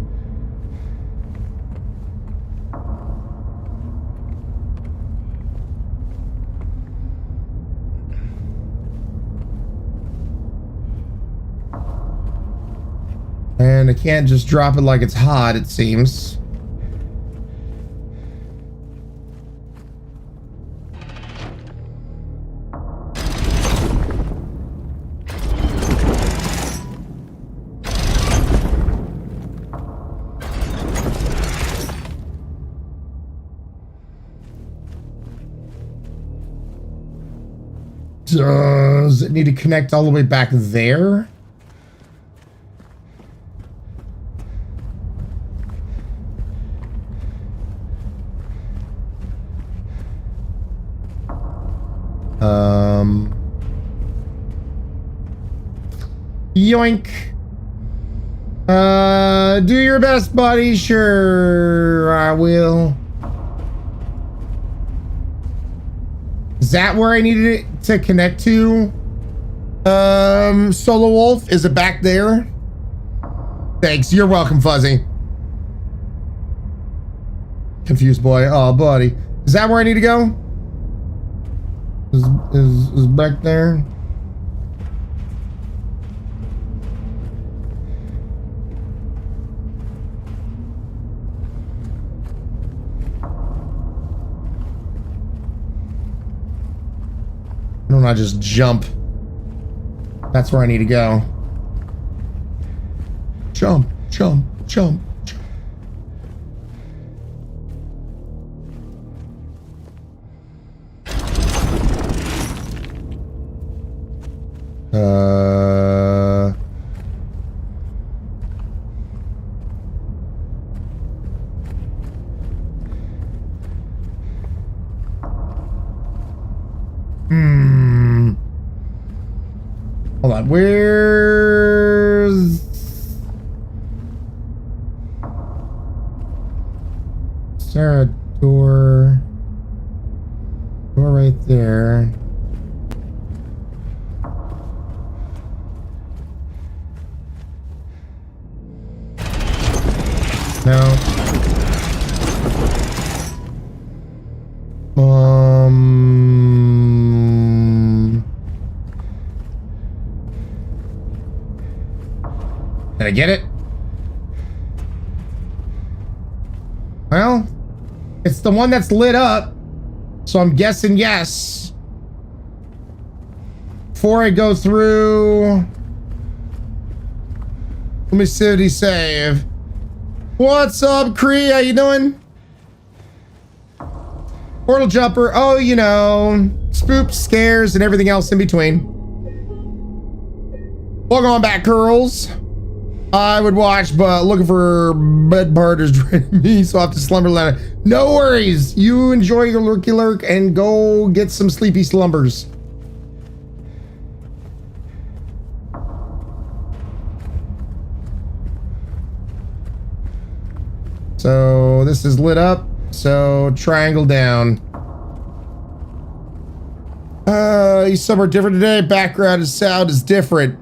And I can't just drop it like it's hot, it seems. Does it need to connect all the way back there? Yoink. Do your best, buddy. Sure, I will. Is that where I needed it to connect to? Solo Wolf, is it back there? Thanks, you're welcome, Fuzzy. Confused boy. Oh, buddy. Is that where I need to go? Is back there? Why don't I just jump? That's where I need to go. Jump, jump, jump. Hold on, where's... Is there a door? Door right there. No. Did I get it? Well, it's the one that's lit up, so I'm guessing yes. Before I go through, let me see what he save. What's up, Cree? How you doing? Portal jumper. Oh, you know, spoops, scares, and everything else in between. Welcome on back, girls. I would watch, but looking for bed partners draining me, so I have to slumberland. No worries. You enjoy your lurky lurk and go get some sleepy slumbers. So this is lit up. So triangle down. You some are different today. Background and sound is different.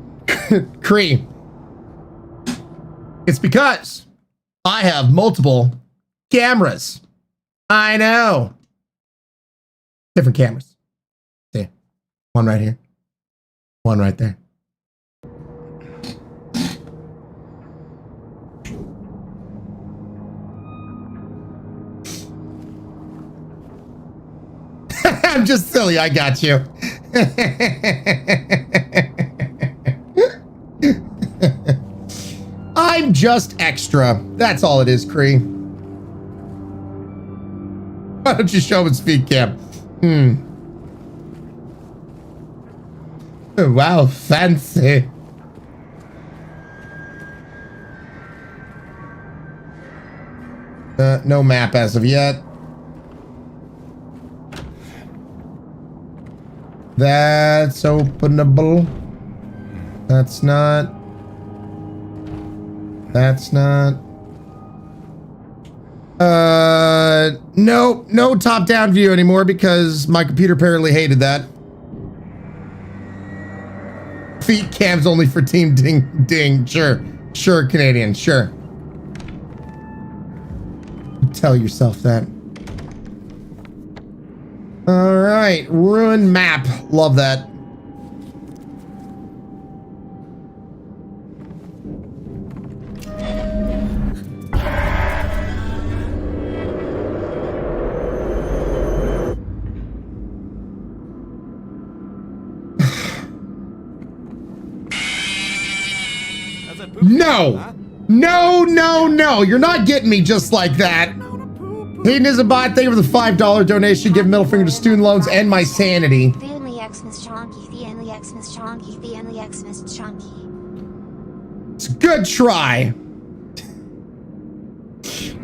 Cree. It's because I have multiple cameras. I know. Different cameras. See, one right here. One right there. I'm just silly. I got you. I'm just extra. That's all it is, Cree. Why don't you show him his feet cam? Oh, wow, fancy. No map as of yet. That's openable. That's not. That's not. Nope, no top-down view anymore because my computer apparently hated that. Feet cams only for Team Ding Ding. Sure, sure, Canadian, sure. Tell yourself that. All right, ruined map. Love that. No! No, no, no! You're not getting me just like that! Hayden is a bot. Thank you for the $5 donation. Give middle finger to student loans and my sanity. The only Xmas chonky, the only Xmas chonky, the only Xmas chonky. It's a good try.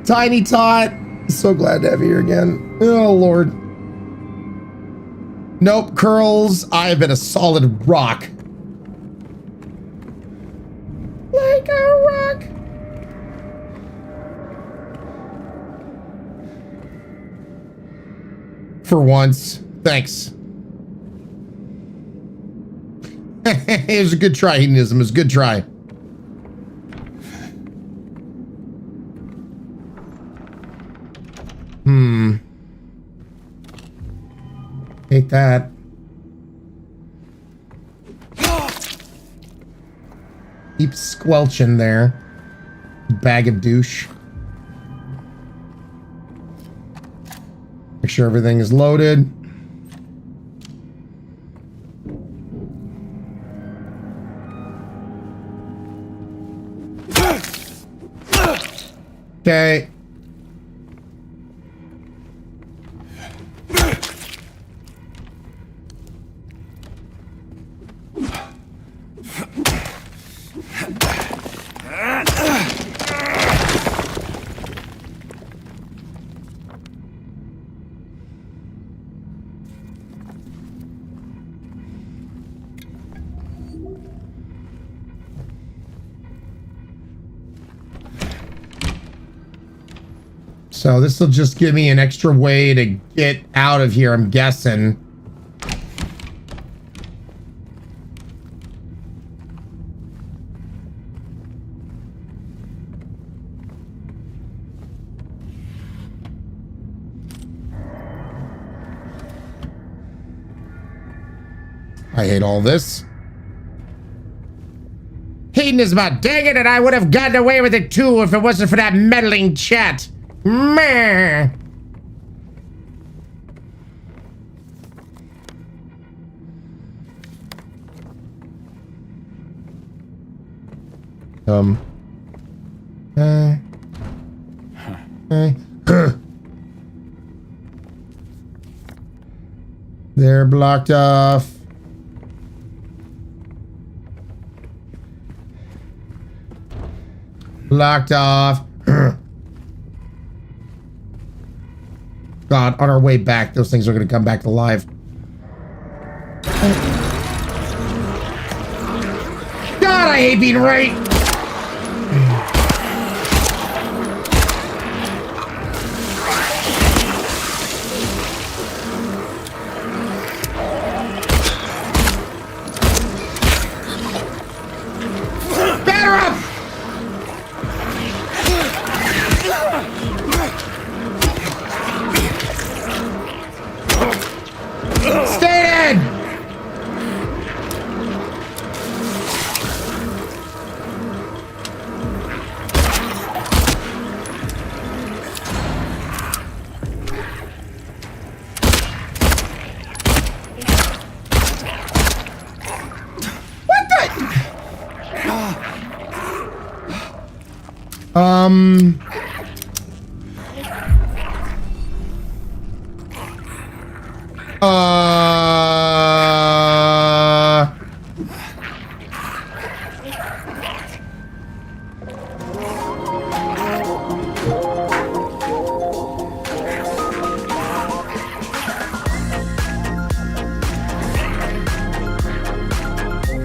Tiny Tot. So glad to have you here again. Oh, Lord. Nope, curls. I have been a solid rock. Like a rock. For once. Thanks. It was a good try, hedonism. It was a good try. Hate that. Keep squelching there. Bag of douche. Make sure everything is loaded. Okay. So this will just give me an extra way to get out of here, I'm guessing. I hate all this. Hedonism, dang it, and I would have gotten away with it too if it wasn't for that meddling chat. Meh. They're blocked off. Blocked off. God, on our way back, those things are going to come back to life. God, I hate being right.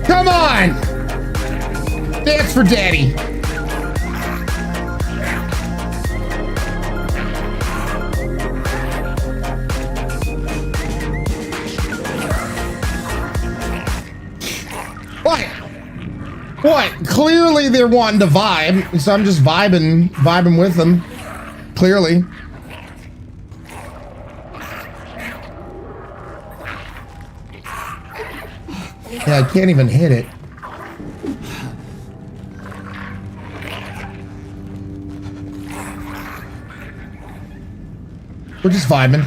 Come on! Dance for daddy. What? Clearly they're wanting to vibe, so I'm just vibing with them. Clearly. Yeah, I can't even hit it. We're just vibing.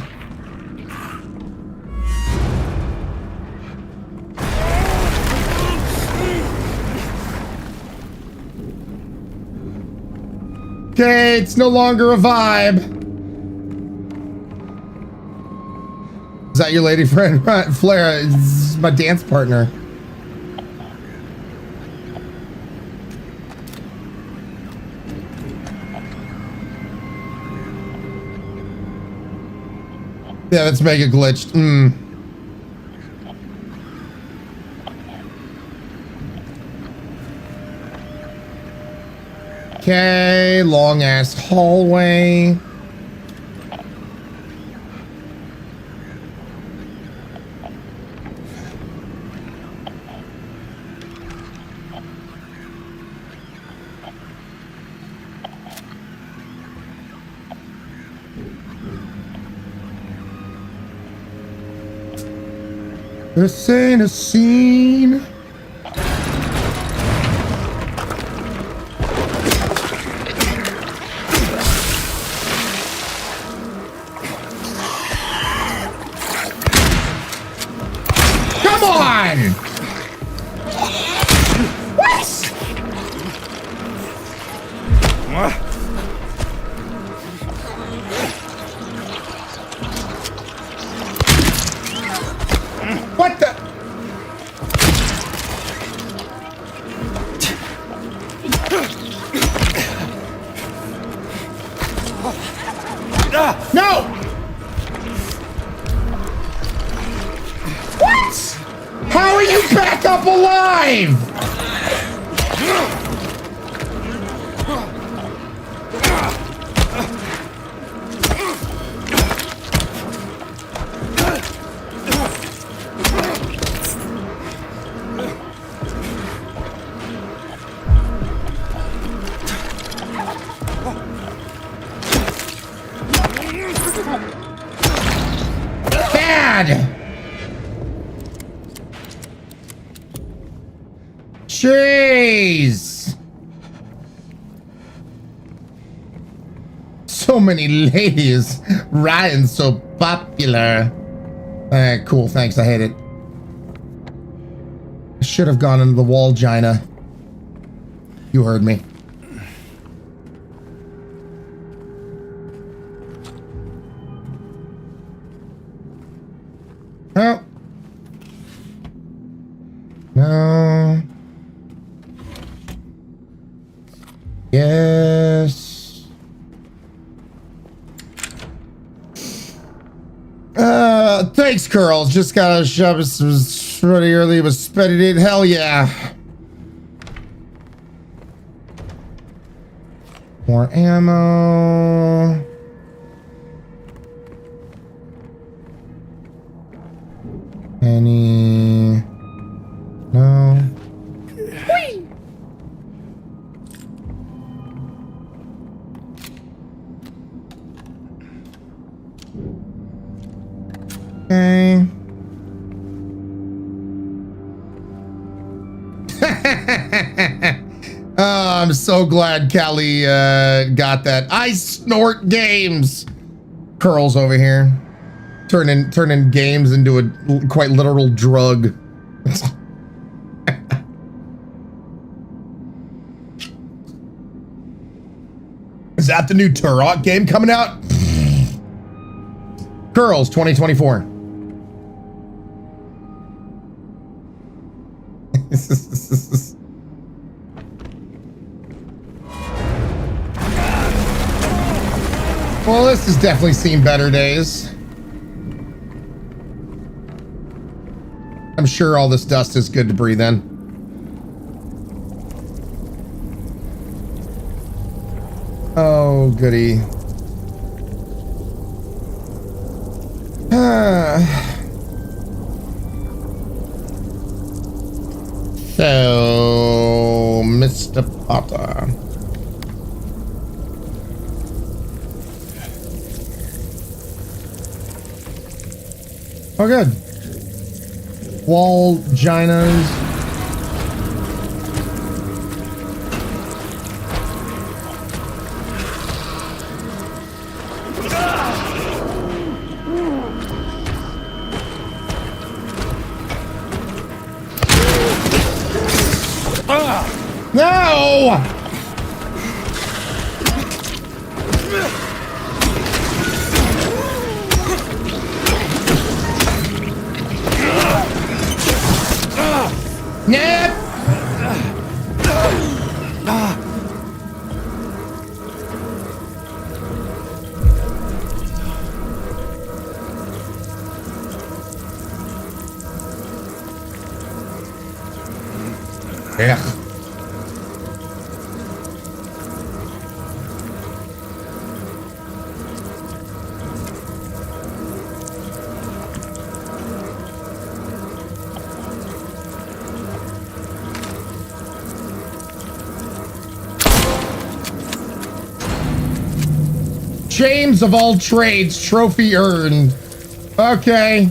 Okay, it's no longer a vibe. Is that your lady friend? Flare is my dance partner. Yeah, that's mega glitched. Okay, long ass hallway. This ain't a scene. Come on! What? What the? No! What? How are you back up alive? Jeez. So many ladies. Ryan's so popular. Cool, thanks. I hate it. I should have gone into the wall, Gina. You heard me. Oh. No. Yes. Thanks, Curls. Just gotta shove it. Was pretty early. It was spetted in. Hell yeah. More ammo. Any? No. Whee! Okay. Oh, I'm so glad Callie got that. I snort games. Curls over here. Turning games into a quite literal drug. Is that the new Turok game coming out? Curls 2024. Well, this has definitely seen better days. I'm sure all this dust is good to breathe in. Oh, goody. So, Mr. Potter. Oh, good. Wall Ginas. No! Nip! Yeah. James of all trades, trophy earned. Okay.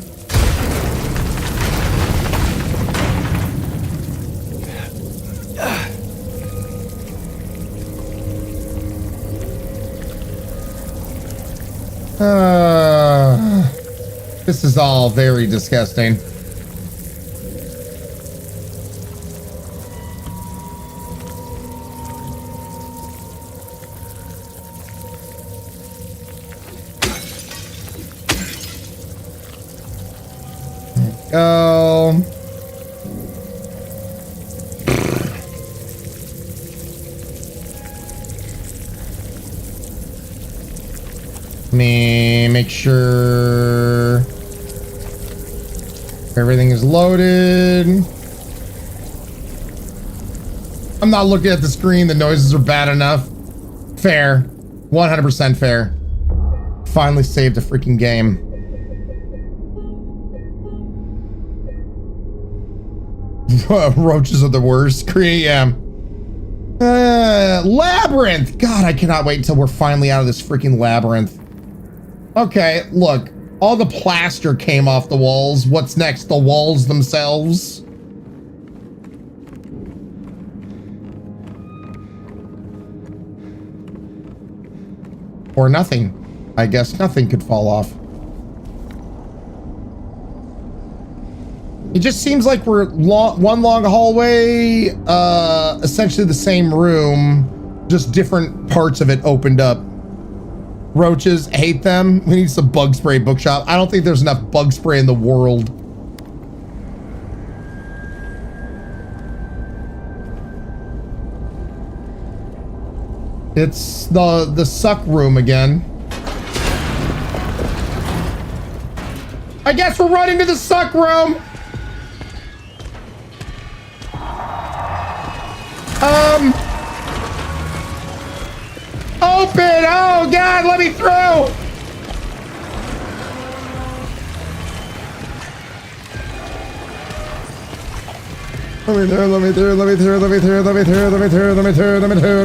This is all very disgusting. Go. Let me make sure everything is loaded. I'm not looking at the screen. The noises are bad enough. Fair. 100% fair. Finally saved a freaking game. Roaches are the worst. Yeah. Labyrinth. God, I cannot wait until we're finally out of this freaking labyrinth. Okay, look. All the plaster came off the walls. What's next? The walls themselves? Or nothing. I guess nothing could fall off. It just seems like we're one long hallway, essentially the same room, just different parts of it opened up. Roaches, hate them. We need some bug spray bookshop. I don't think there's enough bug spray in the world. It's the suck room again. I guess we're running to the suck room. Open! Oh God, let me through! Let me through, let me through, let me through, let me through, let me through, let me through, let me through, let me through, let me through.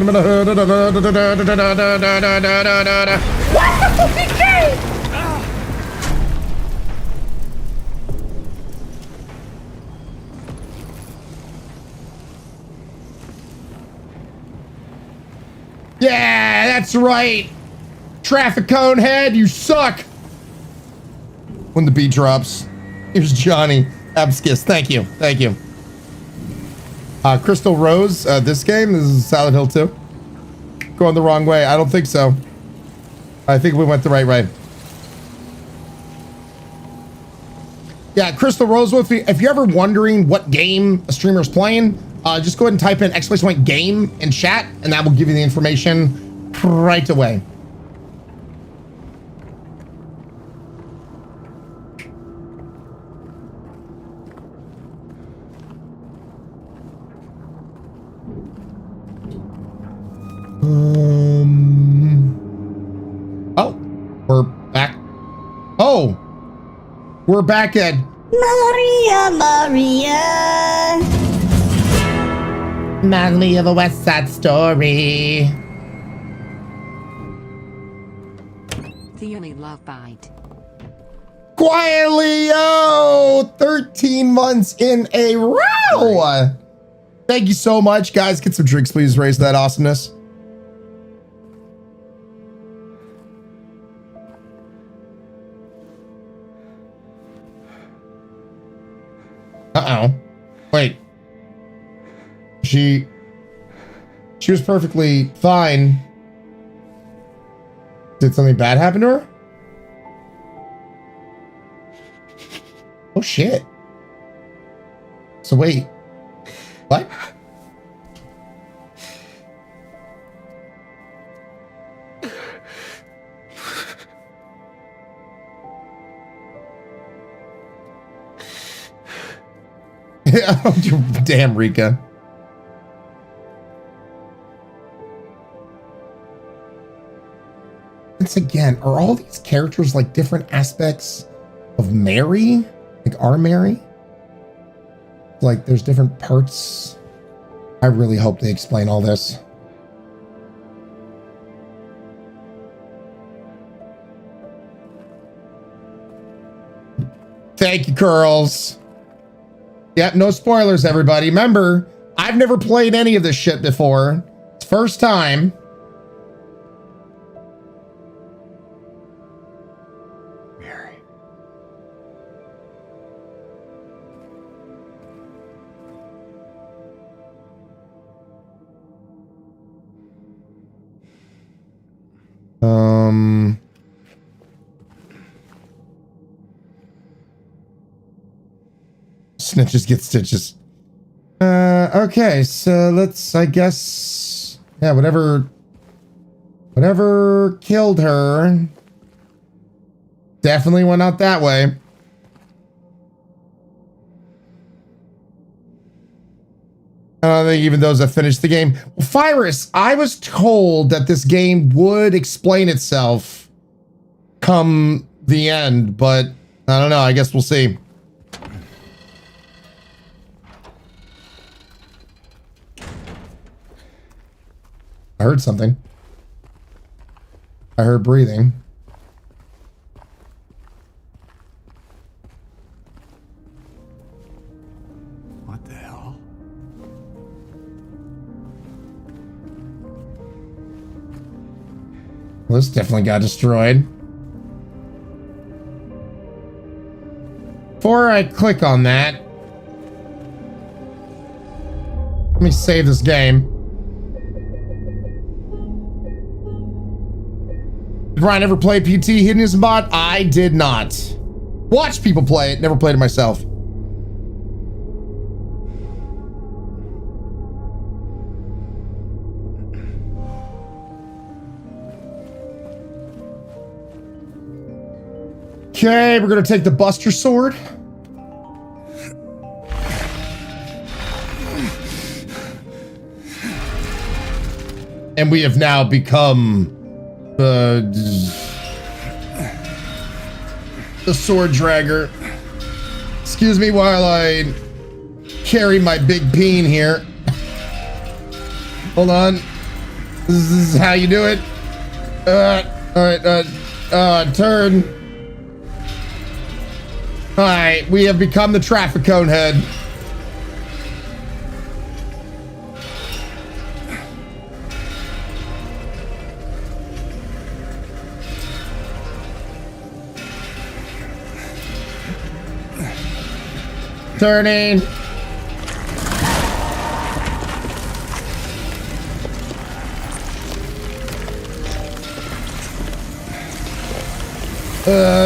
Yeah, that's right. Traffic cone head, you suck. When the beat drops. Here's Johnny. Abskis, thank you. Thank you. Crystal Rose, this game, this is Silent Hill 2. Going the wrong way. I don't think so. I think we went the right way. Yeah, Crystal Rose, if you're ever wondering what game a streamer's playing, just go ahead and type in !game in chat, and that will give you the information right away. Oh, we're back. Oh, we're back at Madly of a West Side Story. The only love bite. Quietly, 13 months in a row. Thank you so much, guys. Get some drinks, please. Raise that awesomeness. Uh-oh. Wait. She was perfectly fine. Did something bad happen to her? Oh shit. So wait. What? Damn, Rika. Once again, are all these characters like different aspects of Mary? Like our Mary? Like there's different parts. I really hope they explain all this. Thank you, Curls. Yep, no spoilers, everybody. Remember, I've never played any of this shit before. It's first time. Snitches get stitches. Okay, so let's, I guess, yeah, whatever killed her definitely went out that way. I don't think even those that finished the game. Virus, I was told that this game would explain itself come the end, but I don't know. I guess we'll see. I heard something. I heard breathing. What the hell? Well, this definitely got destroyed. Before I click on that, let me save this game. Did Ryan ever play PT Hidden His Bot? I did not. Watch people play it, never played it myself. Okay, we're gonna take the Buster Sword. And we have now become the sword dragger. Excuse me while I carry my big peen here. Hold on. This is how you do it. Alright, turn. Alright, we have become the traffic cone head. Turning.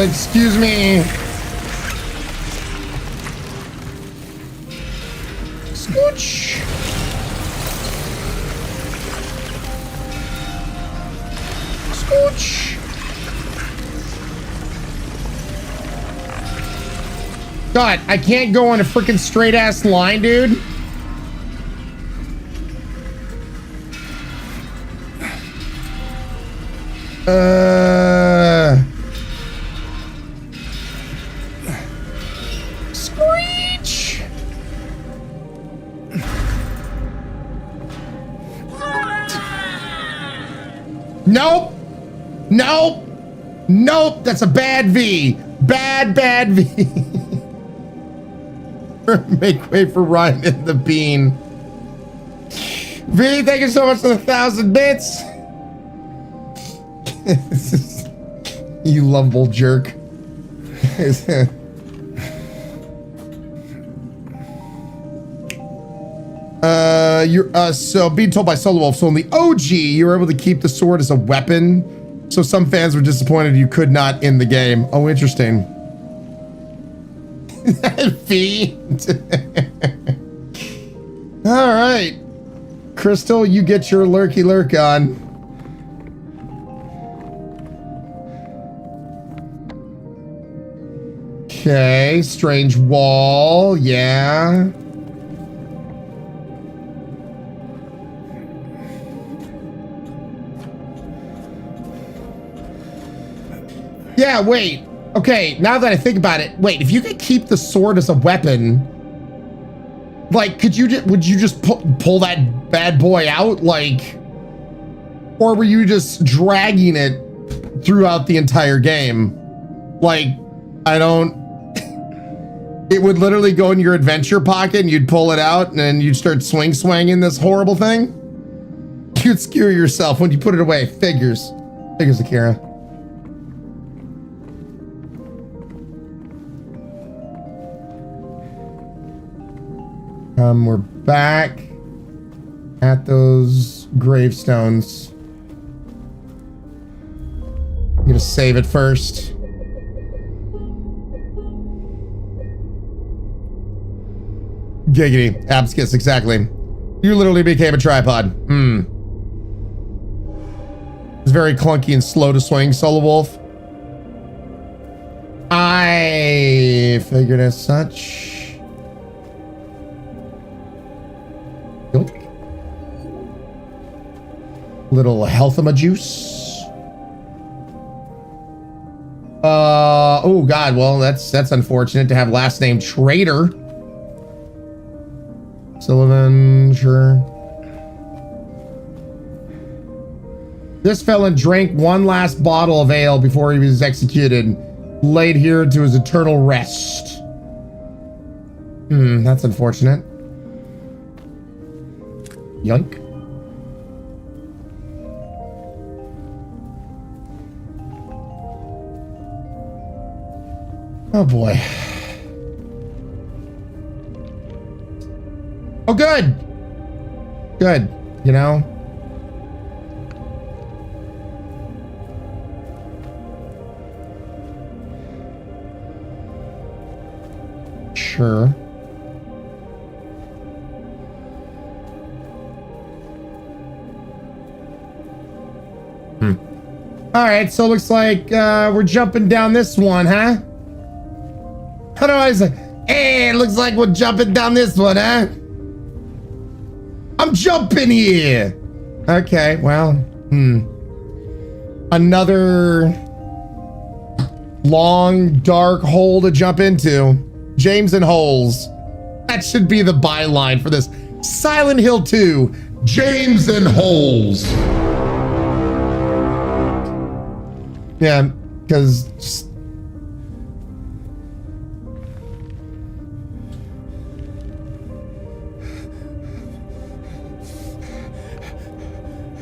Excuse me. Scooch. Scooch. God, I can't go on a freaking straight ass line, dude. Screech. Nope. Nope. Nope. That's a bad V. Bad V. Make way for Ryan in the bean. V, thank you so much for the 1,000 bits. You lovable jerk. So being told by Solo Wolf, so in the OG, you were able to keep the sword as a weapon. So some fans were disappointed you could not in the game. Oh, interesting. V. All right, Crystal, you get your lurky lurk on. Okay, strange wall, yeah. Yeah, wait. Okay, now that I think about it, wait, if you could keep the sword as a weapon, like, would you just pull that bad boy out, like, or were you just dragging it throughout the entire game? Like, I don't, It would literally go in your adventure pocket and you'd pull it out and then you'd start swinging this horrible thing. You'd skewer yourself when you put it away. Figures, Akira. We're back at those gravestones. I'm gonna save it first. Giggity. Abscus, exactly. You literally became a tripod. It's very clunky and slow to swing, Solo Wolf. I figured as such. Nope. Little healthama juice. Oh god, well that's unfortunate to have last name Traitor. Sullivan, sure. This felon drank one last bottle of ale before he was executed, laid here to his eternal rest. That's unfortunate. Yoink. Oh boy. Oh, good. Good, you know? Sure. All right, so it looks like we're jumping down this one, huh? Otherwise, hey, it looks like we're jumping down this one, huh? I'm jumping here. Okay, well, another long, dark hole to jump into. James and Holes. That should be the byline for this. Silent Hill 2, James and Holes. Yeah, because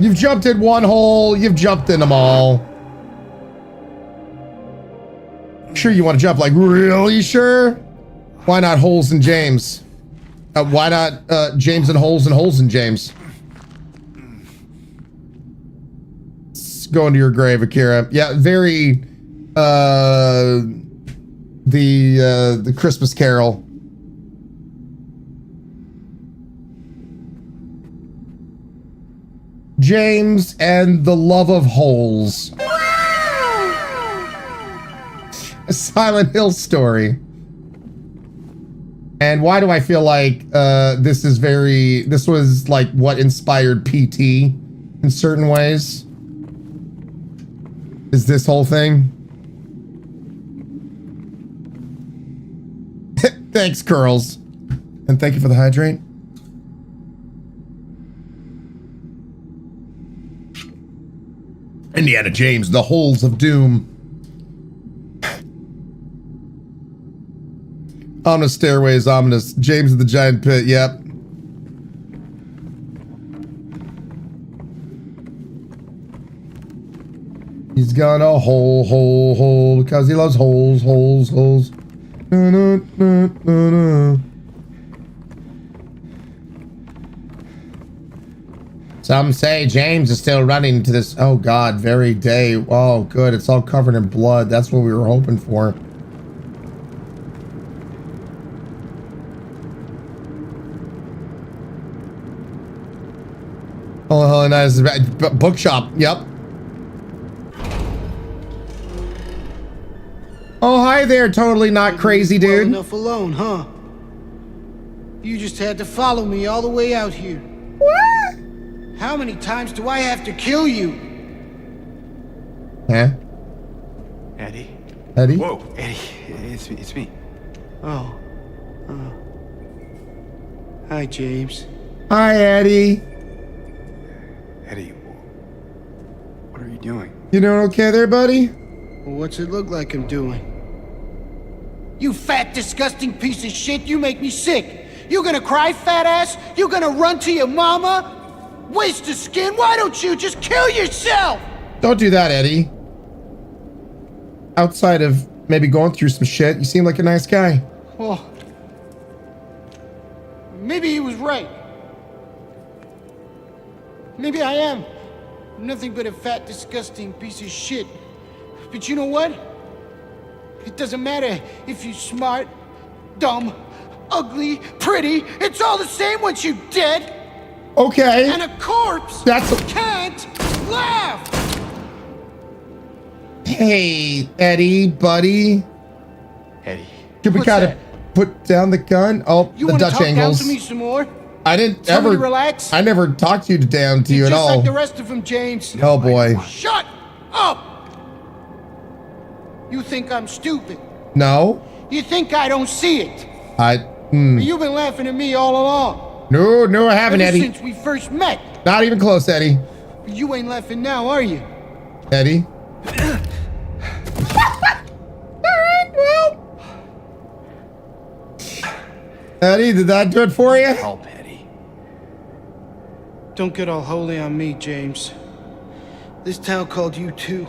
you've jumped in one hole, you've jumped in them all. Sure you want to jump, like really sure? Why not Holes and James? Why not James and Holes and James? Let's go into your grave, Akira. Yeah, very the Christmas Carol. James and the Love of Holes. A Silent Hill story. And why do I feel like this was like what inspired PT in certain ways? Is this whole thing? Thanks, Curls. And thank you for the hydrate. Indiana James, The Holes of Doom. Ominous stairways, ominous. James of the Giant Pit, yep. He's gonna hole, because he loves holes. Na, na, na, na, na. Some say James is still running into this, oh god, very day. Oh good, it's all covered in blood. That's what we were hoping for. Oh, nice. Bookshop, yep. Oh, hi there, totally not crazy, dude. Well enough alone, huh? You just had to follow me all the way out here. What? How many times do I have to kill you? Huh? Eddie? Eddie? Whoa, Eddie, it's me. Oh. Hi, James. Hi, Eddie. Eddie, what are you doing? You doing okay there, buddy? Well, what's it look like I'm doing? You fat, disgusting piece of shit, you make me sick. You gonna cry, fat ass? You gonna run to your mama? Waste of skin, why don't you just kill yourself? Don't do that, Eddie. Outside of maybe going through some shit, you seem like a nice guy. Well, maybe he was right. Maybe I am nothing but a fat, disgusting piece of shit. But you know what? It doesn't matter if you're smart, dumb, ugly, pretty. It's all the same once you're dead. Okay. And a corpse can't laugh. Hey, Eddie, buddy. Eddie. Should we kind of put down the gun? Oh, You the want to Dutch talk angles. down to me some more? I didn't Tell me ever to relax? I never talked you down to you at Just all. like the rest of them, James. Oh boy. Shut up! You think I'm stupid? No. You think I don't see it? But You've been laughing at me all along. No, I haven't, Ever Eddie. since we first met. Not even close, Eddie. You ain't laughing now, are you? Eddie. Alright, well. Eddie, did that do it for you? Help, Eddie. Don't get all holy on me, James. This town called you too.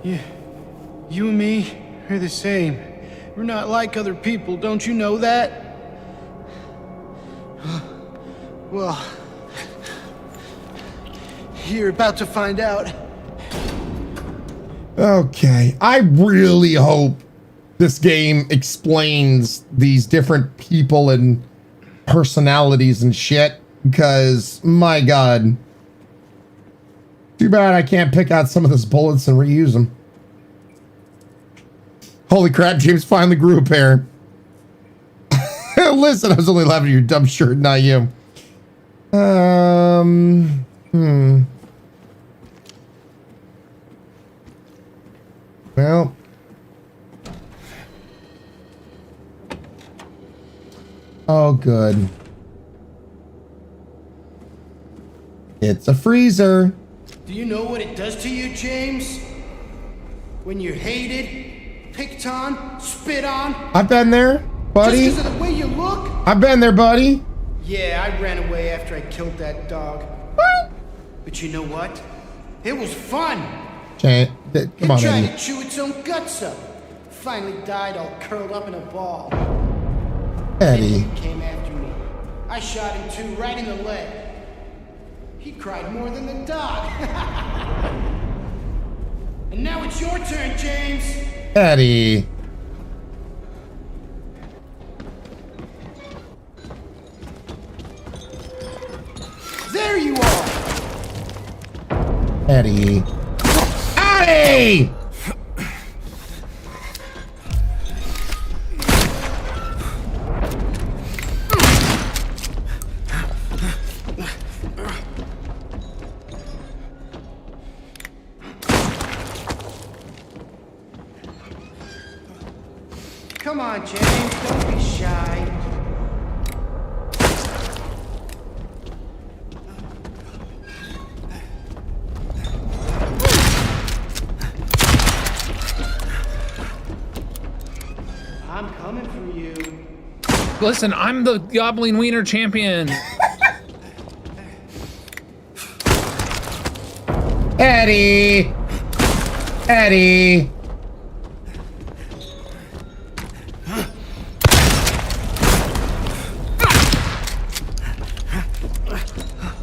You and me are the same. We're not like other people, don't you know that? Well, you're about to find out. Okay, I really hope this game explains these different people and personalities and shit, because my god. Too bad I can't pick out some of those bullets and reuse them. Holy crap, James finally grew a pair. Listen, I was only laughing at your dumb shirt, not you. Well. Oh, good. It's a freezer. Do you know what it does to you, James? When you're hated, picked on, spit on? I've been there, buddy. Just because of the way you look? I've been there, buddy. Yeah, I ran away after I killed that dog. But you know what? It was fun. Come on, It tried Eddie. to chew its own guts up. Finally died all curled up in a ball. Eddie. He came after me. I shot him too, right in the leg. He cried more than the dog. And now it's your turn, James. Eddie. There you are. Eddie. Eddie! Come on, James, don't be shy. I'm coming for you. Listen, I'm the Goblin Wiener champion. Eddie! Eddie!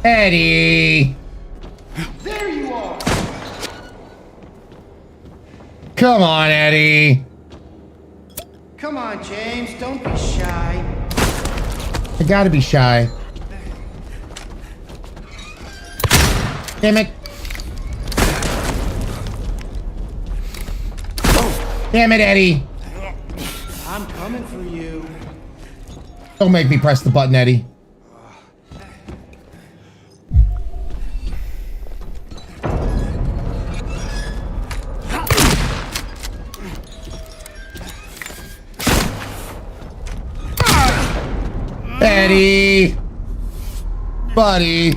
Eddie! There you are. Come on, Eddie! Come on, James, don't be shy. I gotta be shy. Damn it. Damn it, Eddie. I'm coming for you. Don't make me press the button, Eddie. Eddie! Buddy!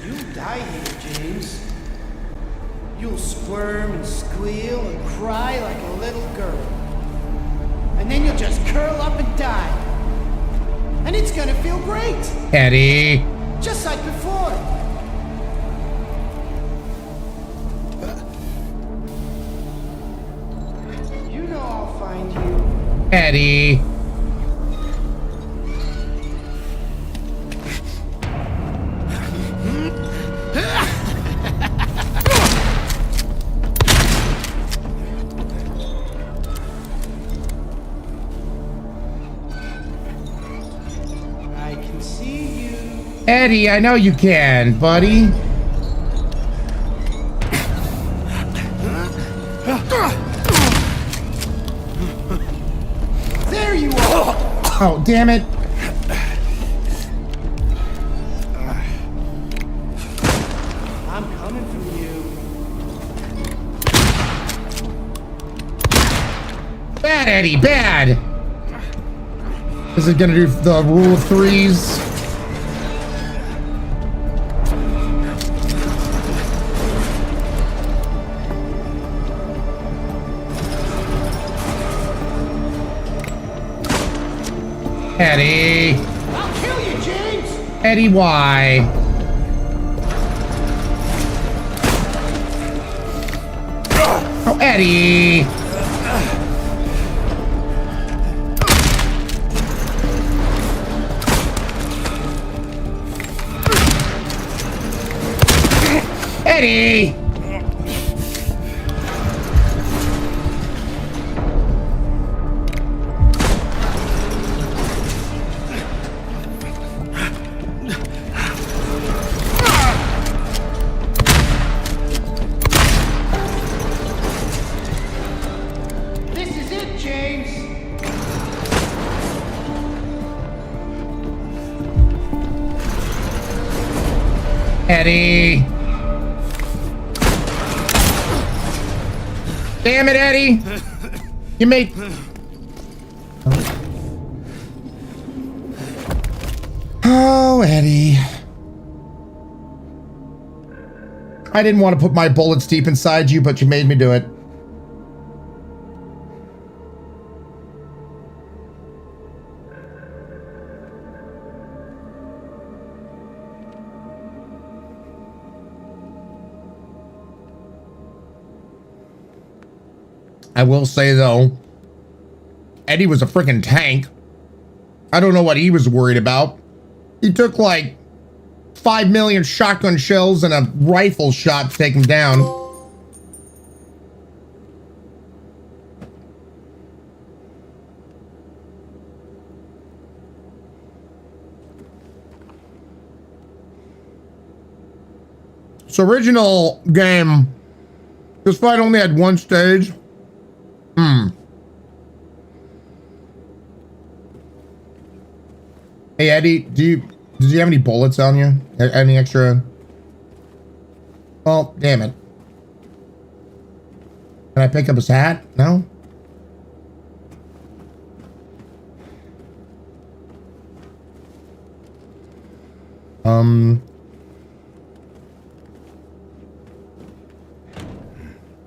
You die here, James. squeal and cry like a little girl. And then you'll just curl up and die. And it's gonna feel great. Eddie. Just like before. You know I'll find you. Eddie. I can see you. Eddie, I know you can, buddy. There you are. Oh, damn it. I'm coming for you. Bad, Eddie, bad. Is it gonna do the rule of threes? Eddie. I'll kill you, James. Eddie, why? Oh, Eddie. Eddie. This is it, James. Eddie. Damn it, Eddie. You made... Oh, Eddie. I didn't want to put my bullets deep inside you, but you made me do it. I will say, though, Eddie was a freaking tank. I don't know what he was worried about. He took like 5 million shotgun shells and a rifle shot to take him down. So original game, this fight only had one stage. Hey Eddie, did you have any bullets on you? Any extra? Well, damn it. Can I pick up his hat? No?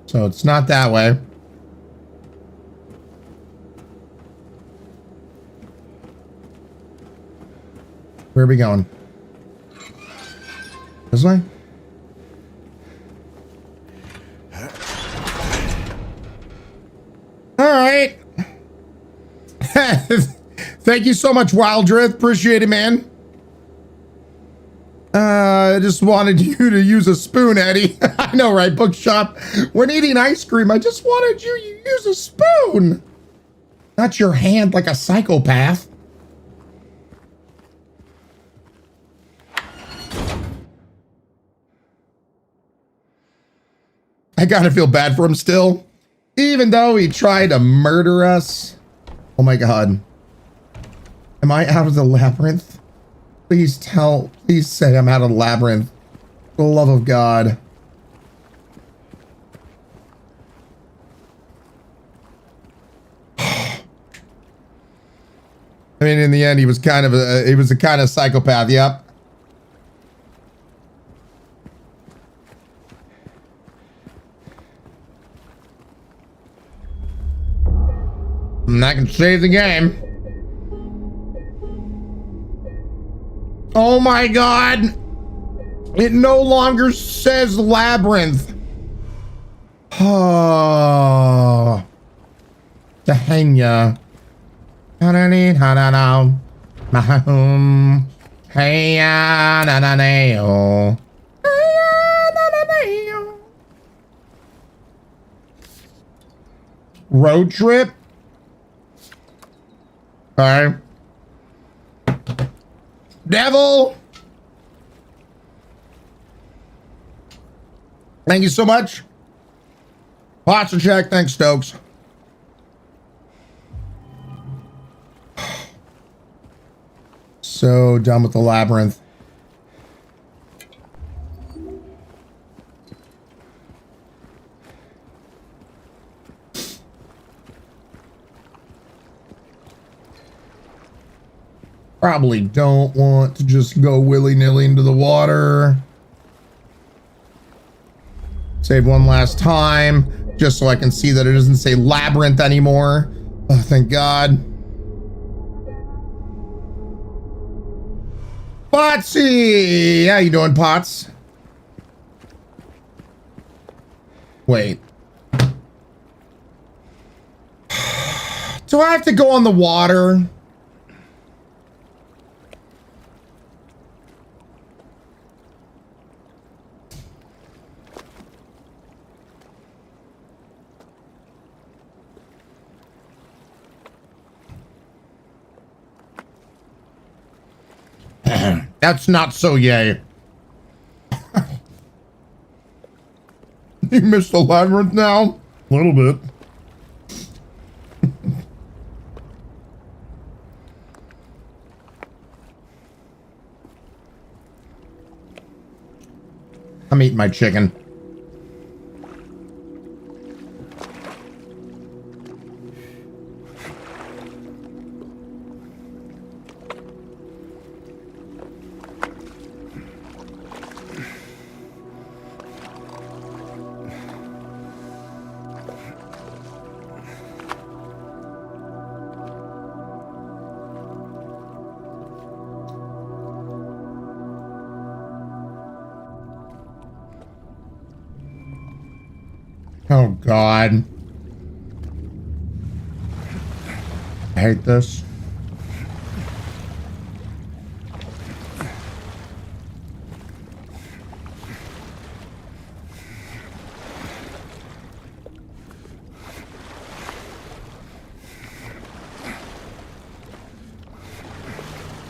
So it's not that way. Where are we going? This way? All right. Thank you so much, Wildrith. Appreciate it, man. I just wanted you to use a spoon, Eddie. I know, right? Bookshop. When eating ice cream, I just wanted you to use a spoon. Not your hand like a psychopath. I gotta feel bad for him still. Even though he tried to murder us. Oh my god. Am I out of the labyrinth? Please say I'm out of the labyrinth. For the love of God. I mean, in the end, he was a kind of psychopath, yep. And that can save the game. Oh my God. It no longer says labyrinth. Oh. Dang ya. Hey ya na na na. Road trip. Okay. Devil. Thank you so much. Posture check. Thanks, Stokes. So done with the labyrinth. Probably don't want to just go willy-nilly into the water. Save one last time, just so I can see that it doesn't say labyrinth anymore. Oh, thank God. Potsy! How you doing, Pots? Wait. Do I have to go on the water? That's not so yay. You missed the labyrinth now? A little bit. I'm eating my chicken. Oh God. I hate this.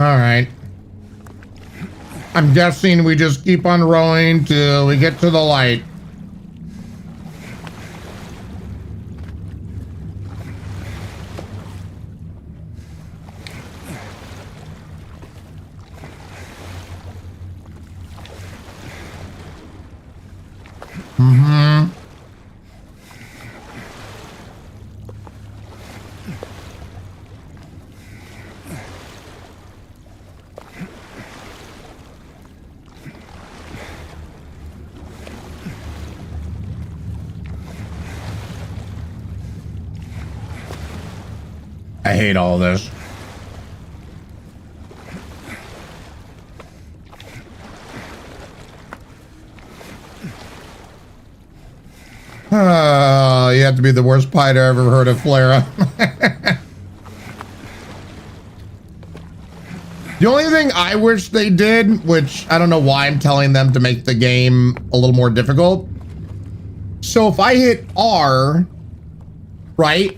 All right. I'm guessing we just keep on rowing till we get to the light. Mm-hmm. I hate all this. You have to be the worst pilot I ever heard of, Flara. The only thing I wish they did, which I don't know why I'm telling them to make the game a little more difficult. So if I hit R, right?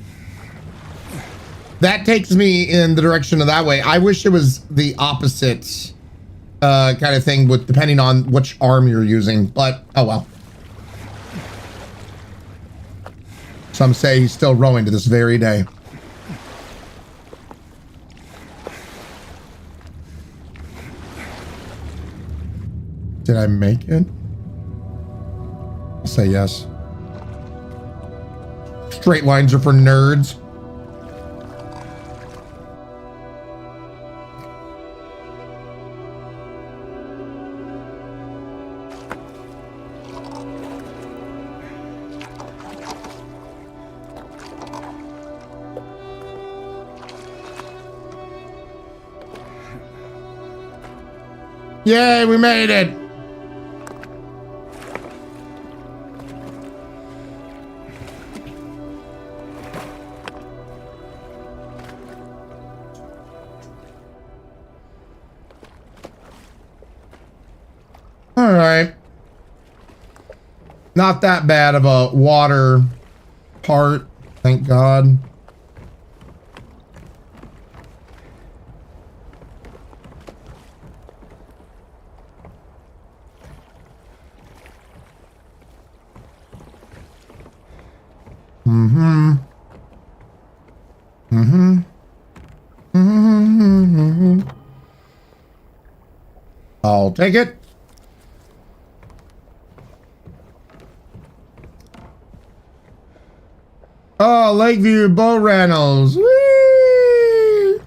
That takes me in the direction of that way. I wish it was the opposite kind of thing with depending on which arm you're using, but oh well. Some say he's still rowing to this very day. Did I make it? I'll say yes. Straight lines are for nerds. Yay, we made it. All right. Not that bad of a water part, thank God. Mm-hmm. Mm-hmm. Mm-hmm. I'll take it. Oh, Lakeview boat rentals. Whee!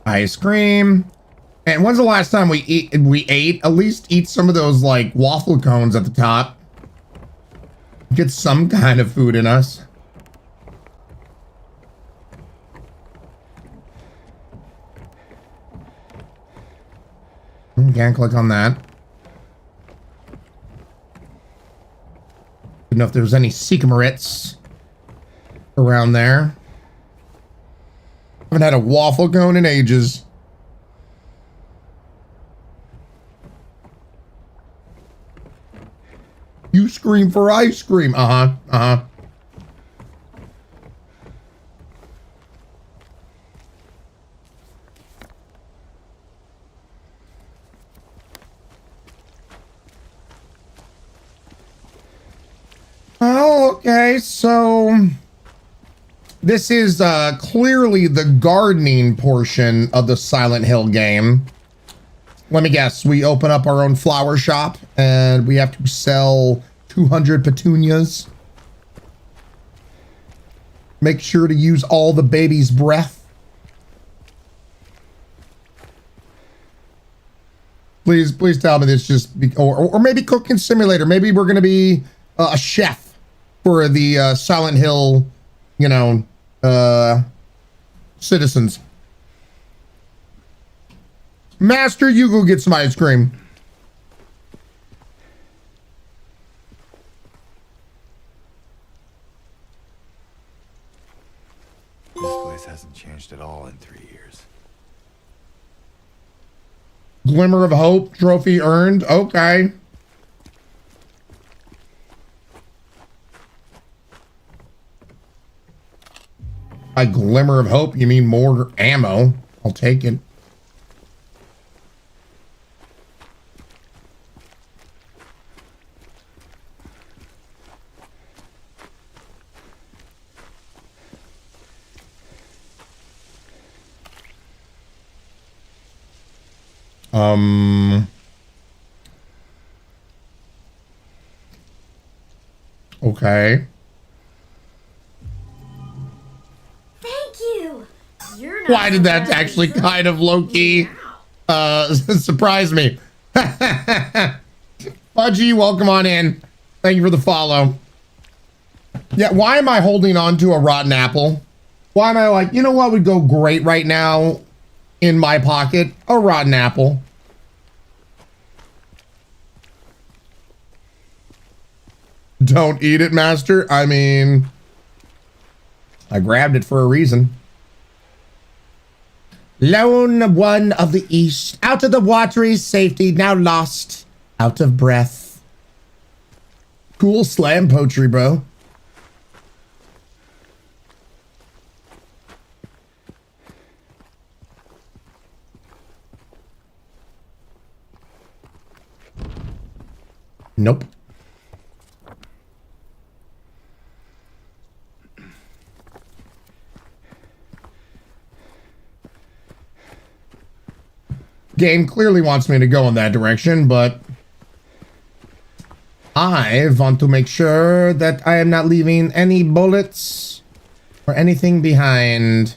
Ice cream. And when's the last time we ate? At least eat some of those like waffle cones at the top. Get some kind of food in us. Can't click on that. Didn't know if there was any sycamores around there. Haven't had a waffle cone in ages. You scream for ice cream. Uh-huh. Uh-huh. Oh, okay, so this is clearly the gardening portion of the Silent Hill game. Let me guess, we open up our own flower shop and we have to sell 200 petunias. Make sure to use all the baby's breath. Please tell me this just, or maybe cooking simulator. Maybe we're going to be a chef for the Silent Hill, you know, citizens. Master, you go get some ice cream. This place hasn't changed at all in 3 years. Glimmer of Hope trophy earned. Okay. By glimmer of hope, you mean more ammo. I'll take it. Okay. Why did that actually kind of low-key surprise me? Fudgy, welcome on in. Thank you for the follow. Yeah, why am I holding on to a rotten apple? Why am I like, you know what would go great right now in my pocket? A rotten apple. Don't eat it, master. I mean, I grabbed it for a reason. Lone one of the east, out of the watery safety, now lost, out of breath. Cool slam poetry, bro. Nope. Game clearly wants me to go in that direction, but I want to make sure that I am not leaving any bullets or anything behind.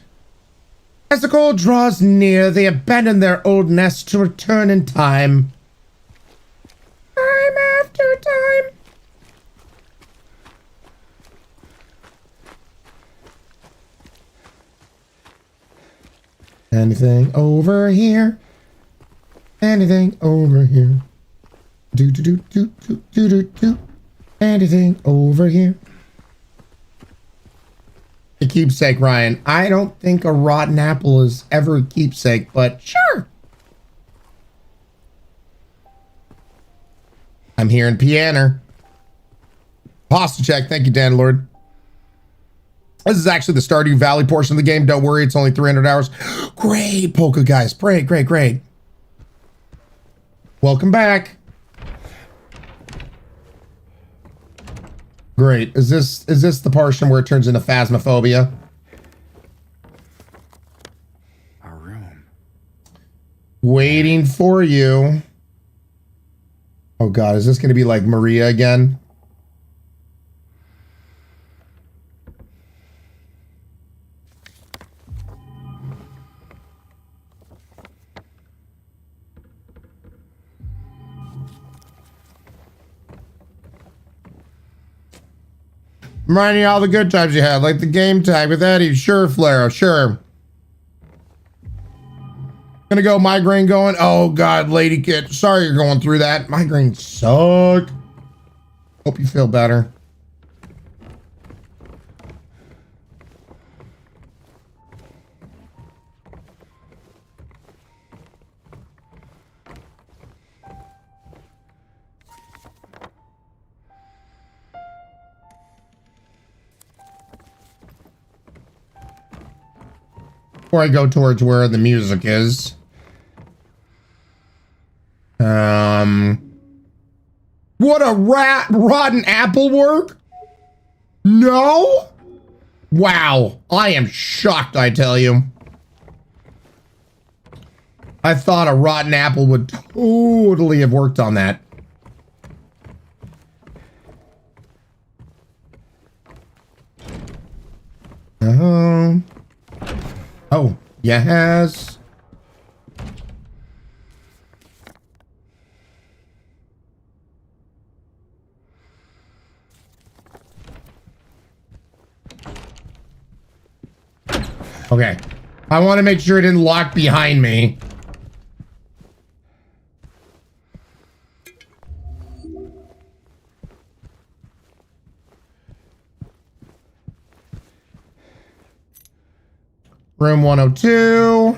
As the goal draws near, they abandon their old nest to return in time. after time. Anything over here? Anything over here? Do do do do do do do do. Anything over here? A keepsake, Ryan. I don't think a rotten apple is ever a keepsake, but sure. I'm here in Pianer. Hostage check. Thank you, Dan Lord. This is actually the Stardew Valley portion of the game. Don't worry, it's only 300 hours. Great, Polka guys. Great, great, great. Welcome back. Great. Is this the portion where it turns into phasmophobia? Our room. Waiting for you. Oh God, is this going to be like Maria again? Reminding you all the good times you had, like the game tag with Eddie. Sure, Flaro, sure. Gonna go migraine going. Oh God, Lady Kid. Sorry you're going through that. Migraine suck. Hope you feel better. Before I go towards where the music is. What a rotten apple work? No? Wow. I am shocked, I tell you. I thought a rotten apple would totally have worked on that. Oh, yes. Okay. I want to make sure it didn't lock behind me. Room 102.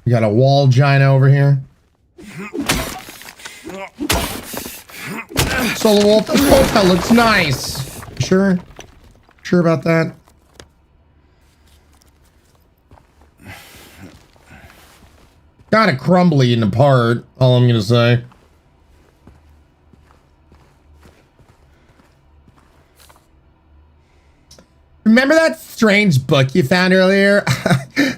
We got a wall giant over here. Solo Wolf. Oh, that looks nice. Sure? Sure about that? Kind of crumbly and apart, all I'm gonna say. Remember that strange book you found earlier?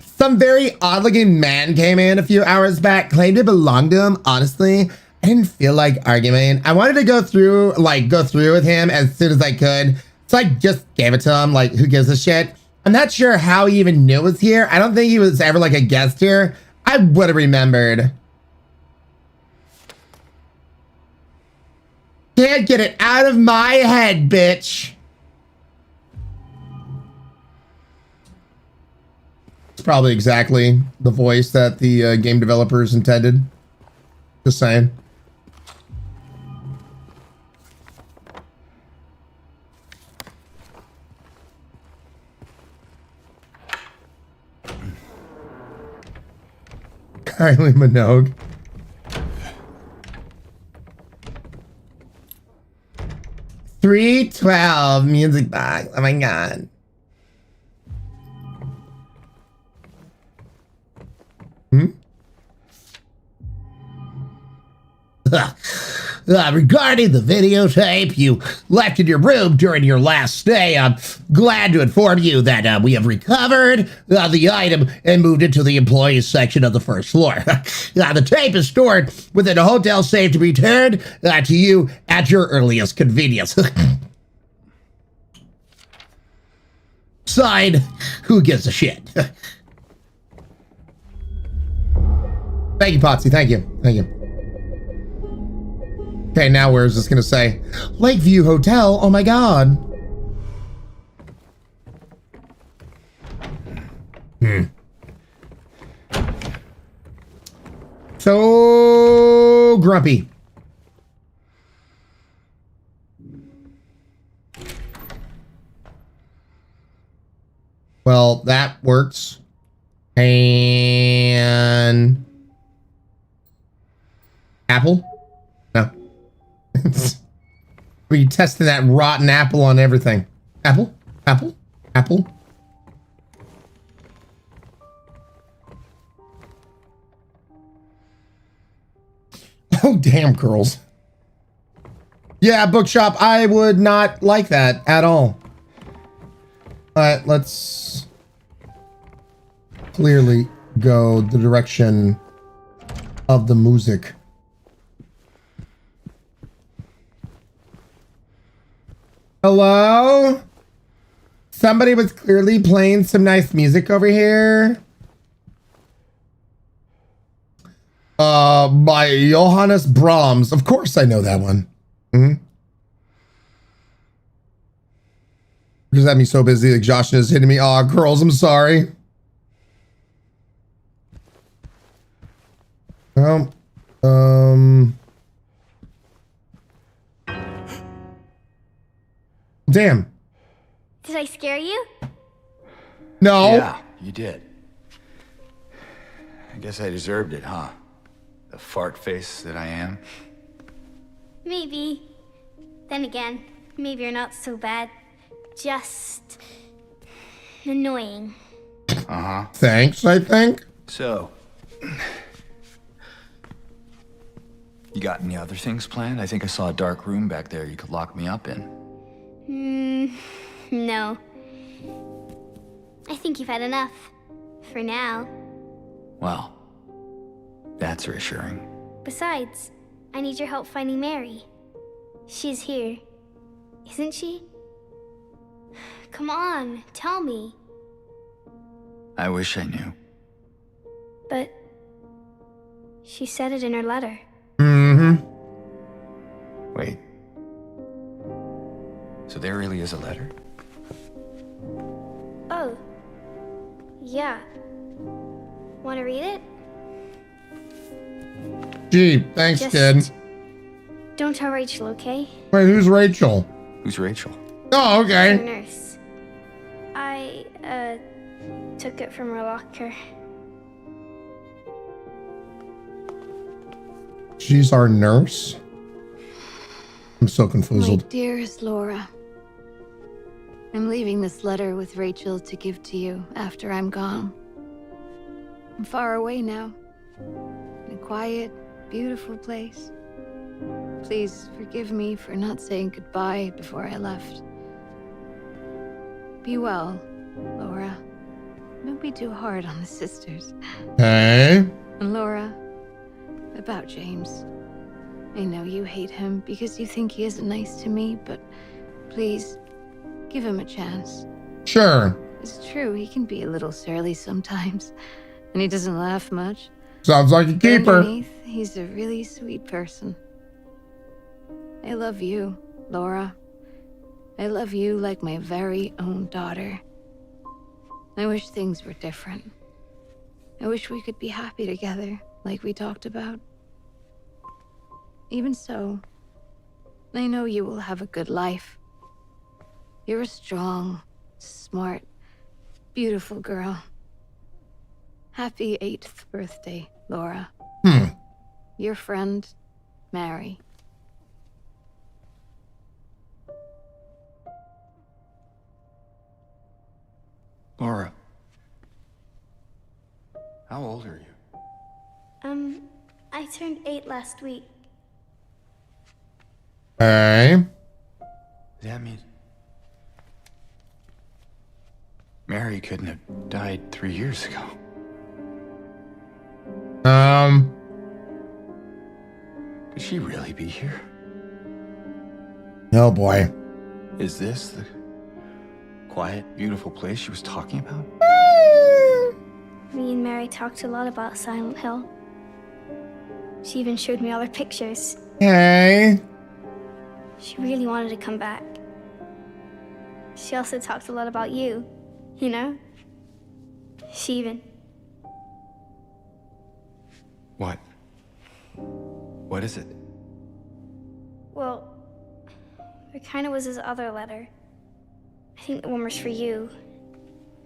Some very odd-looking man came in a few hours back, claimed it belonged to him. Honestly, I didn't feel like arguing. I wanted to go through with him as soon as I could. So I just gave it to him, like, who gives a shit? I'm not sure how he even knew it was here. I don't think he was ever like a guest here. I would have remembered. Can't get it out of my head, bitch. It's probably exactly the voice that the game developers intended. Just saying. Kylie Minogue. $3.12 music box. Oh my god. Regarding the videotape you left in your room during your last stay, I'm glad to inform you that we have recovered the item and moved it to the employees section of the first floor. The tape is stored within a hotel safe to be returned to you at your earliest convenience. side. Who gives a shit? Thank you, Potsy. Thank you. Thank you. Okay, now where is this gonna say? Lakeview Hotel. Oh my god. So grumpy. Well, that works. And apple? No. Are you testing that rotten apple on everything? Apple? Apple? Apple? Oh, damn, girls. Yeah, bookshop, I would not like that at all. But let's clearly go the direction of the music. Hello? Somebody was clearly playing some nice music over here. By Johannes Brahms. Of course I know that one. Because that me so busy, exhaustion is hitting me. Aw, girls, I'm sorry. Well, damn. Did I scare you? No. Yeah, you did. I guess I deserved it, huh? The fart face that I am. Maybe. Then again, maybe you're not so bad. Just annoying. Uh-huh. Thanks, I think. So, you got any other things planned? I think I saw a dark room back there you could lock me up in. No. I think you've had enough. For now. Well, that's reassuring. Besides, I need your help finding Mary. She's here. Isn't she? Come on, tell me. I wish I knew. But she said it in her letter. Wait. So there really is a letter? Oh. Yeah. Want to read it? Gee, thanks, kid. Don't tell Rachel, okay? Wait, who's Rachel? Who's Rachel? Oh, okay. Her nurse. I, took it from her locker. She's our nurse? I'm so My confused. dearest Laura, I'm leaving this letter with Rachel to give to you after I'm gone. I'm far away now, in a quiet, beautiful place. Please forgive me for not saying goodbye before I left. Be well, Laura. Don't be too hard on the sisters. Hey. And Laura, about James. I know you hate him because you think he isn't nice to me, but please, give him a chance. Sure. It's true, he can be a little surly sometimes, and he doesn't laugh much. Sounds like a But keeper. underneath, he's a really sweet person. I love you, Laura. I love you like my very own daughter. I wish things were different. I wish we could be happy together, like we talked about. Even so, I know you will have a good life. You're a strong, smart, beautiful girl. Happy 8th birthday, Laura. Your friend, Mary. Laura. How old are you? I turned 8 last week. Hey. That means Mary couldn't have died 3 years ago. Could she really be here? Oh boy. Is this the quiet, beautiful place she was talking about? Me and Mary talked a lot about Silent Hill. She even showed me all her pictures. Hey. She really wanted to come back. She also talked a lot about you, you know? She even... What? What is it? Well, there kind of was this other letter. I think the one was for you.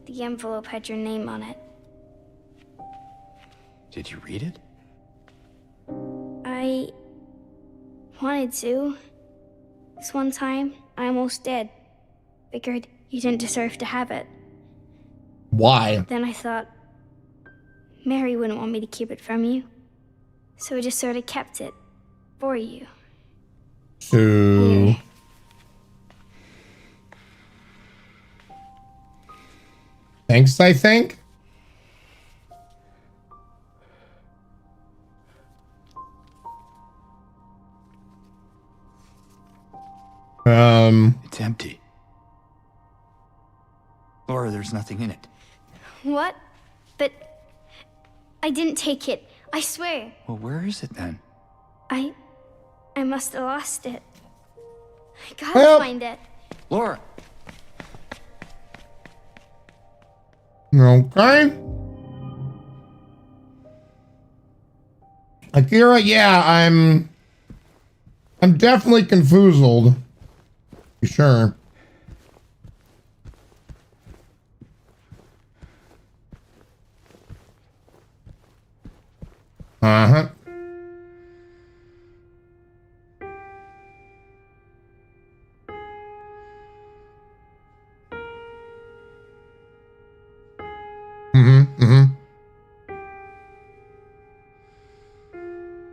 The envelope had your name on it. Did you read it? I wanted to. This one time, I almost did. Figured you didn't deserve to have it. Why? Then I thought, Mary wouldn't want me to keep it from you. So I just sort of kept it for you. So... Thanks, I think. It's empty. Laura, there's nothing in it. What? But I didn't take it. I swear. Well, where is it then? I must have lost it. I gotta find it. Laura. Okay. Akira, yeah, I'm definitely confoozled. Sure. Uh-huh.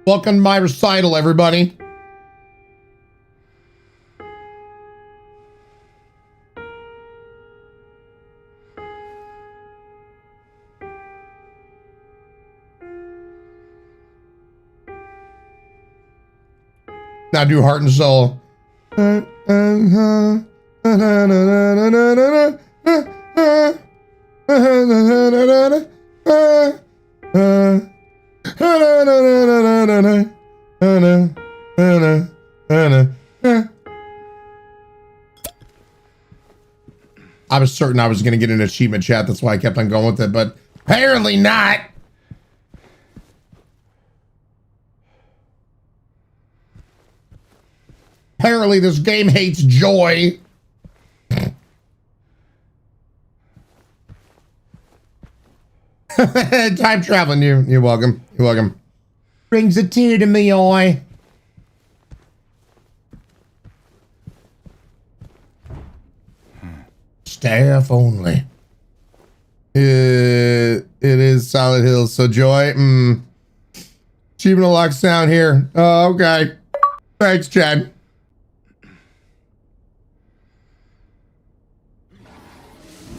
Welcome to my recital, everybody. Now do heart and soul. I was certain I was going to get an achievement chat. That's why I kept on going with it, but apparently not. Apparently this game hates joy. Time traveling, you're welcome. You're welcome. Brings a tear to me eye. Staff only. It is Silent Hill, so joy. Achievement unlocked down here. Oh, okay. Thanks, Chad.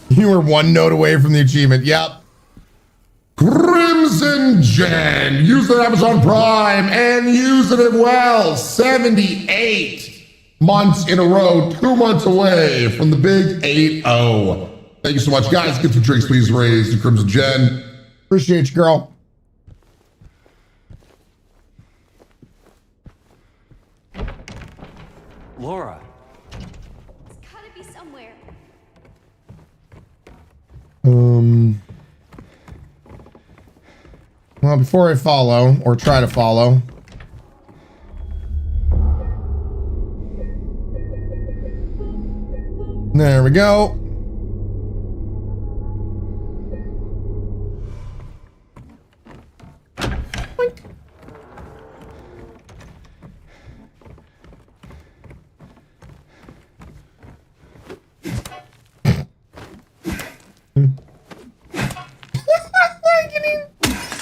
You were one note away from the achievement. Yep. Crimson Jen, using Amazon Prime and using it well. 78 months in a row, 2 months away from the big 8-0. Thank you so much, guys. Get some drinks, please. Raise to Crimson Jen. Appreciate you, girl. Laura. It's gotta be somewhere. Well, before I follow, or try to follow. There we go.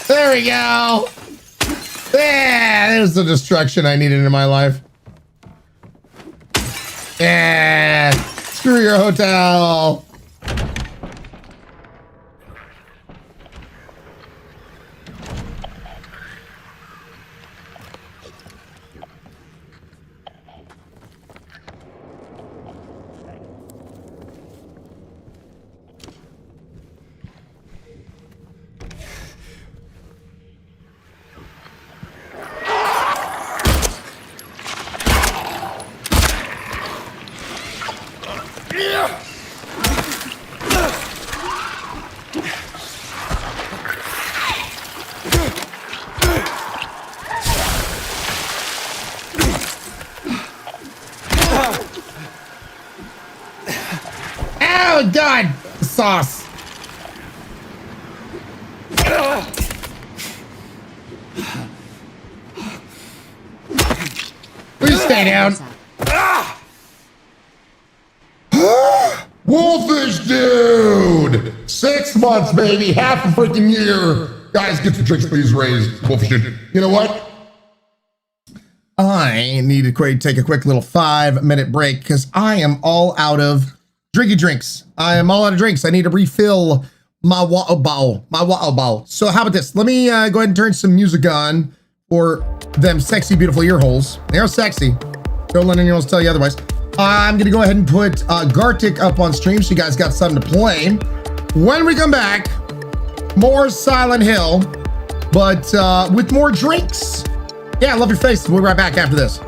There we go. Yeah, there's the destruction I needed in my life. Yeah, screw your hotel. Oh, God! The sauce. Please stay down. Wolfish dude! 6 months, baby. Half a freaking year. Guys, get the drinks, please, raised. Wolfish dude. You know what? I need to take a quick little 5-minute break because I am all out of drinks. I am all out of drinks. I need to refill my water bottle. So how about this? Let me go ahead and turn some music on for them sexy, beautiful ear holes. They're sexy. Don't let anyone else tell you otherwise. I'm gonna go ahead and put Gartic up on stream so you guys got something to play. When we come back, more Silent Hill, but with more drinks. Yeah, I love your face. We'll be right back after this.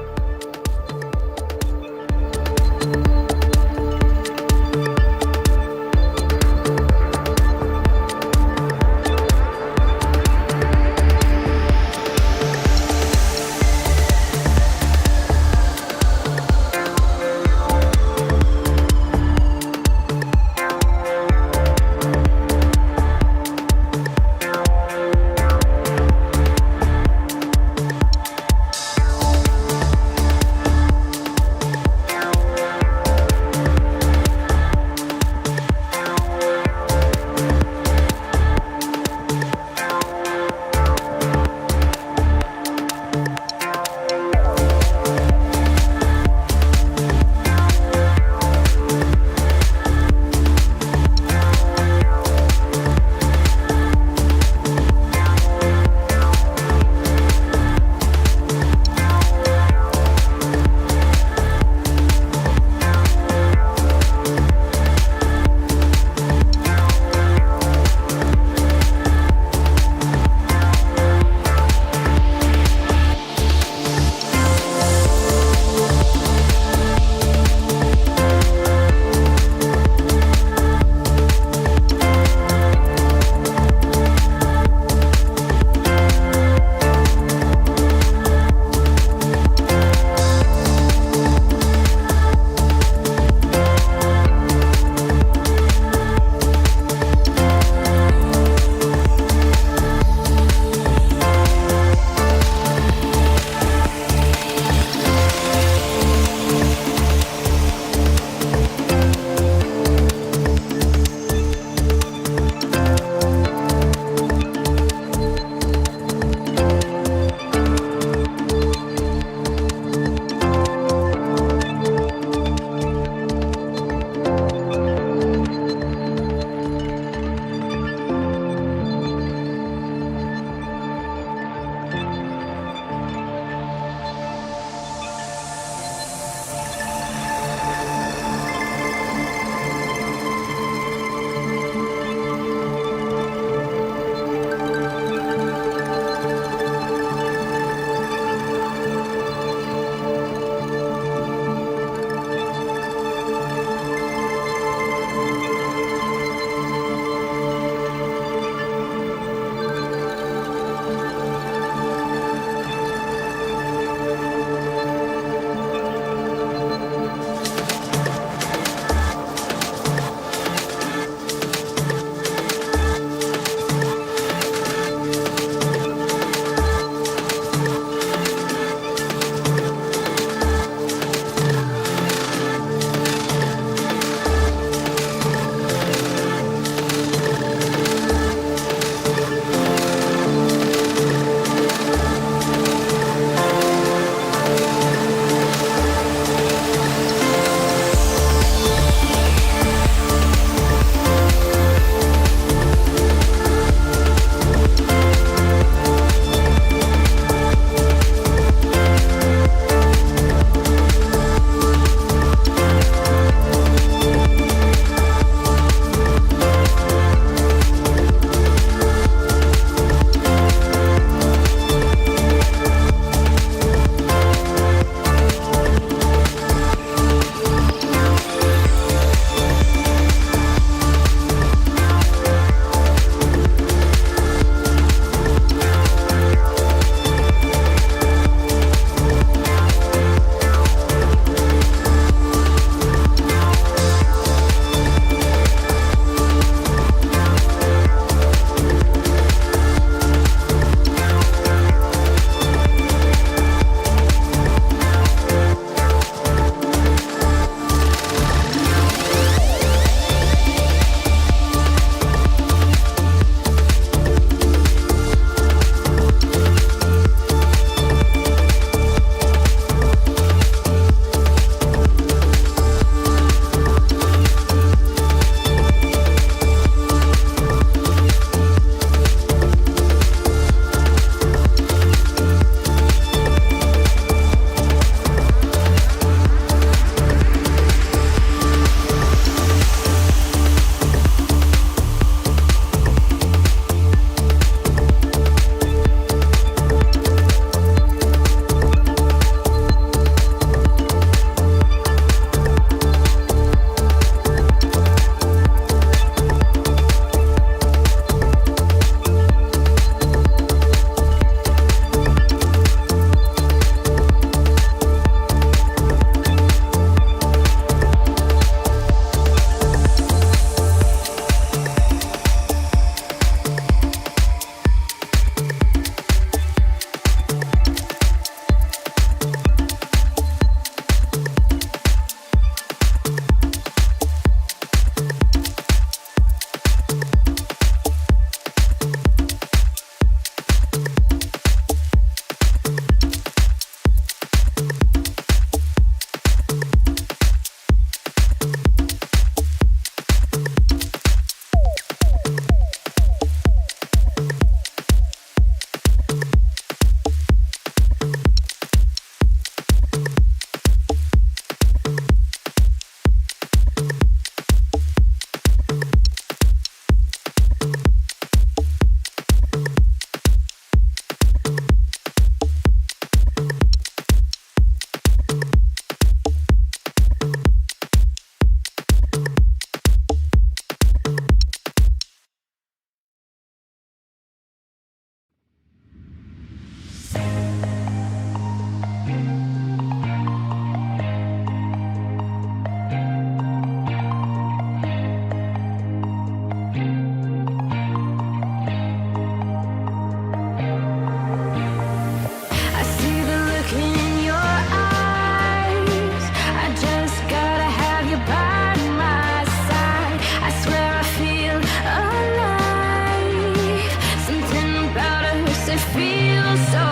it feels so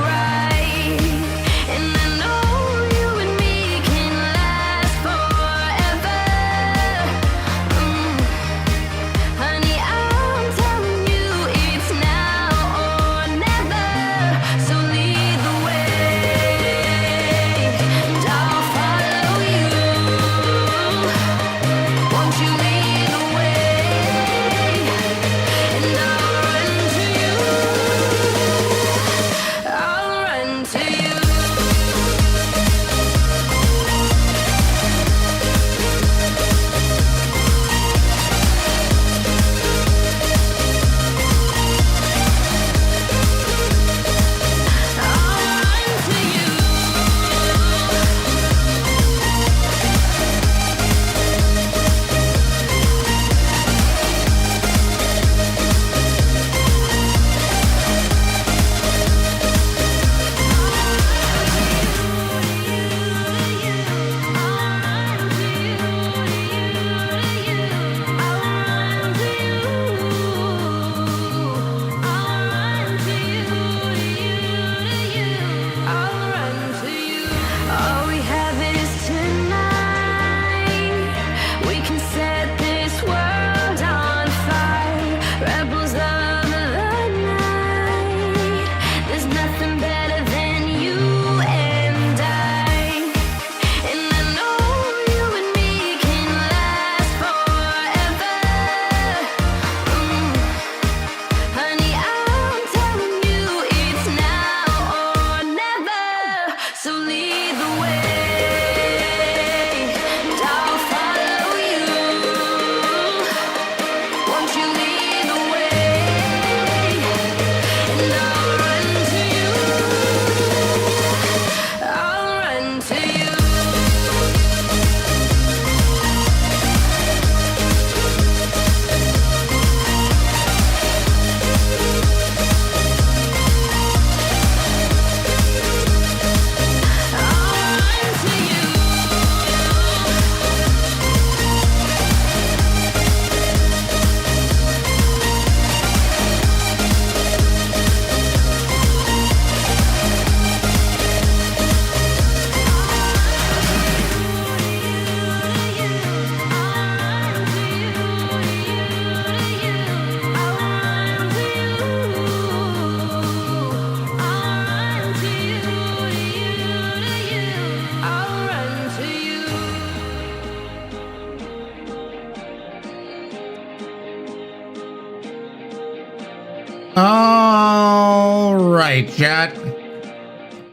right. And I know you and me can last forever. Honey, I'm telling you, it's now or never. So lead the way, and I'll follow you. Won't you lead the way, and I'll run to you. I'll run to you. All we have is tonight. We can set this world on fire. Rebels of the night. There's nothing better than you and I. And I know you and me can last forever. Honey, I'm telling you, it's now or never. So lead the way, and I'll follow you. Won't you lead the way, and I'll run to you. I'll run to you. I'll run to you. All right, chat.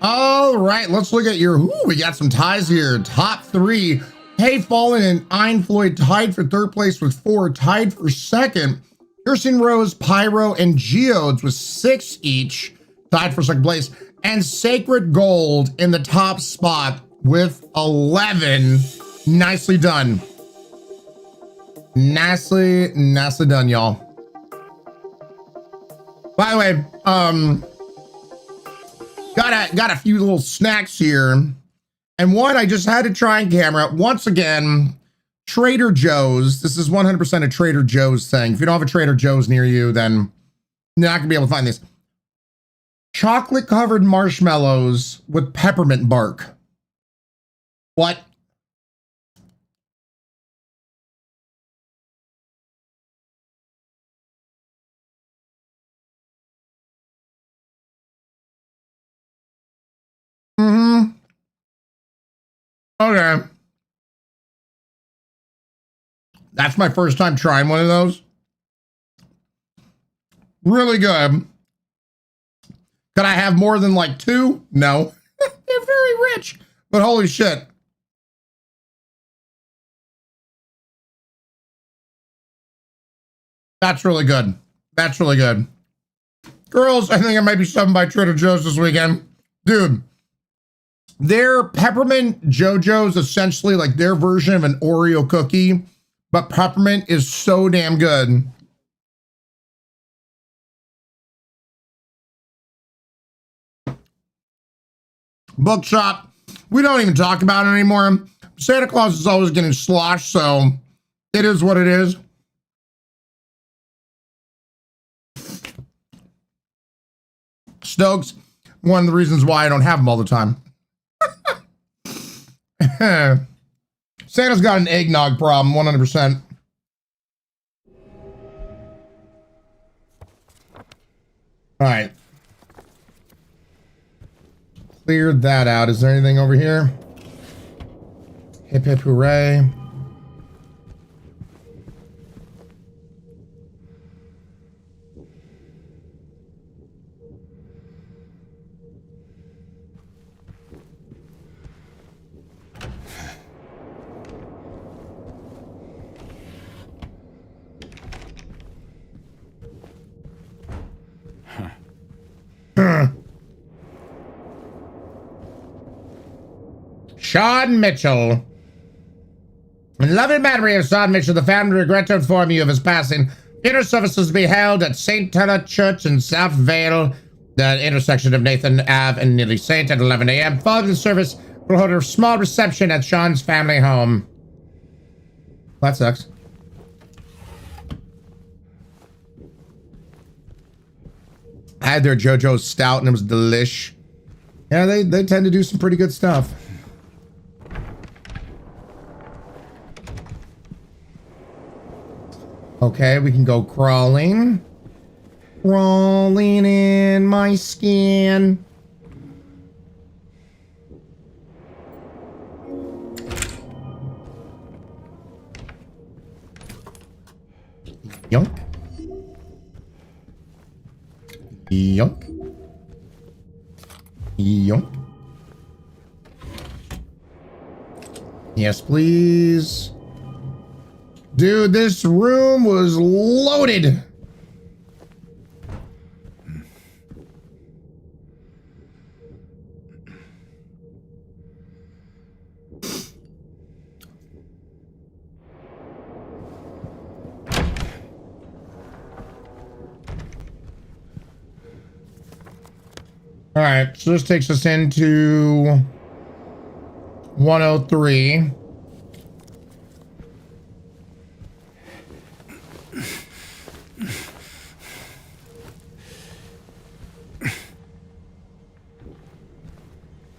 All right, let's look at your, we got some ties here. Top 3. Hey Fallen and Ein Floyd tied for 3rd place with 4. Tied for 2nd. Piercing Rose, Pyro, and Geodes with 6 each. Tied for 2nd place. And Sacred Gold in the top spot with 11. Nicely done. Nicely done, y'all. By the way, got a few little snacks here. And one, I just had to try on camera. Once again, Trader Joe's. This is 100% a Trader Joe's thing. If you don't have a Trader Joe's near you, then you're not gonna be able to find this. Chocolate covered marshmallows with peppermint bark. What? Okay. That's my first time trying one of those. Really good. Could I have more than like 2? No. They're very rich, but holy shit. That's really good. That's really good. Girls, I think I might be subbing by Trader Joe's this weekend. Dude, their peppermint JoJo's essentially like their version of an Oreo cookie, but peppermint is so damn good. Bookshop, we don't even talk about it anymore. Santa Claus is always getting sloshed, so it is what it is. Stokes, one of the reasons why I don't have them all the time. Santa's got an eggnog problem, 100%. All right. Cleared that out. Is there anything over here? Hip hip hooray. Sean Mitchell. In loving memory of Sean Mitchell, the family regret to inform you of his passing. Funeral services will be held at St. Tulla Church in South Vale, the intersection of Nathan Ave and Neely Saint at 11 a.m. Following the service, we'll hold a small reception at Sean's family home. That sucks. I had their JoJo's Stout and it was delish. Yeah, they tend to do some pretty good stuff. Okay, we can go crawling. Crawling in my skin. Yoink. Yoink. Yoink. Yes, please. Dude, this room was loaded. All right, so this takes us into 103.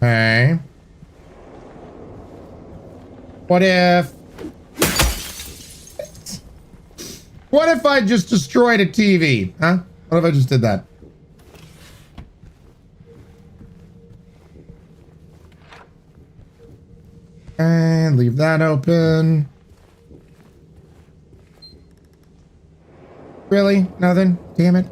Okay. What if I just destroyed a TV? Huh? What if I just did that? And leave that open. Really? Nothing? Damn it.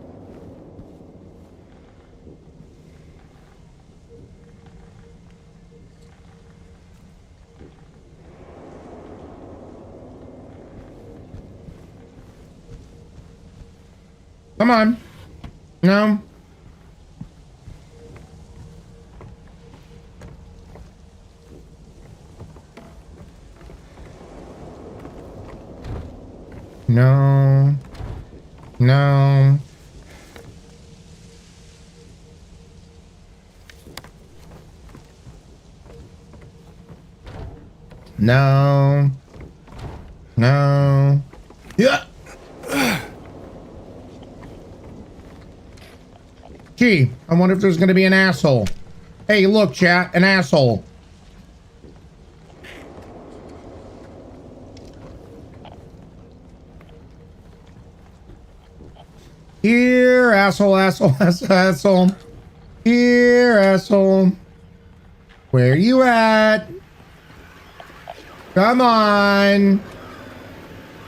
Come on. No. No. No. No. No. Yeah. Gee, I wonder if there's gonna be an asshole. Hey, look, chat, an asshole. Here, asshole, asshole, asshole, asshole. Here, asshole. Where you at? Come on.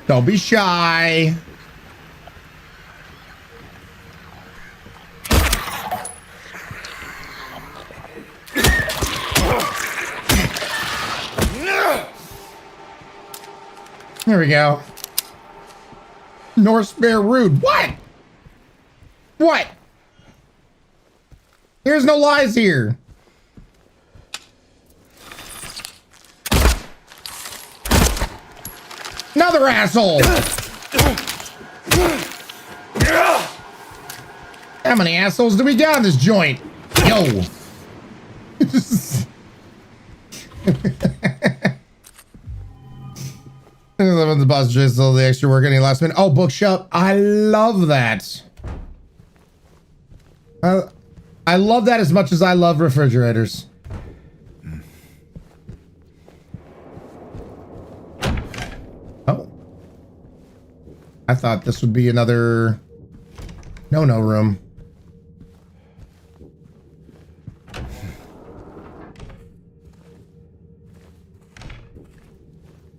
Don't be shy. There we go. North Bear Rude. What? What? There's no lies here. Another asshole. How many assholes do we got in this joint? Yo. The boss just all the extra work any last minute. Oh, bookshop. I love that. I love that as much as I love refrigerators. Oh. I thought this would be another no-no room.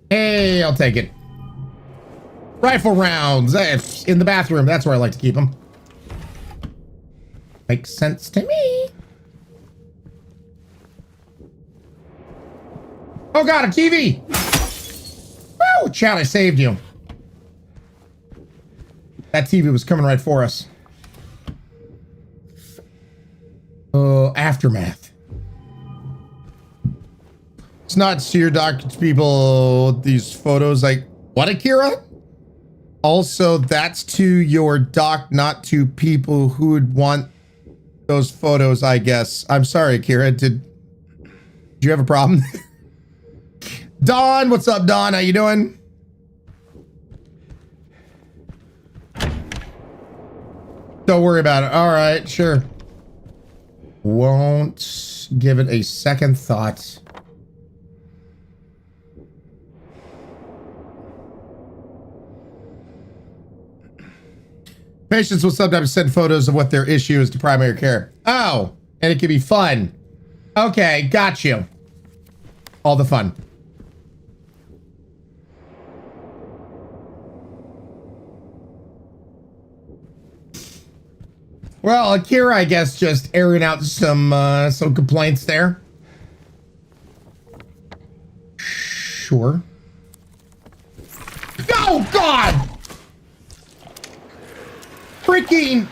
Hey, I'll take it. Rifle rounds. In the bathroom. That's where I like to keep them. Makes sense to me. Oh god, a TV! Woo! Chat, I saved you. That TV was coming right for us. Aftermath. It's not to your doctor to people, these photos, like, what, Akira? Also, that's to your doc, not to people who would want those photos, I guess. I'm sorry, Akira. Did you have a problem? Don, what's up, Don? How you doing? Don't worry about it. All right, sure. Won't give it a second thought. Patients will sometimes send photos of what their issue is to primary care. Oh, and it can be fun. Okay, got you. All the fun. Well, Akira, I guess, just airing out some complaints there. Sure. Oh, God! Freaking...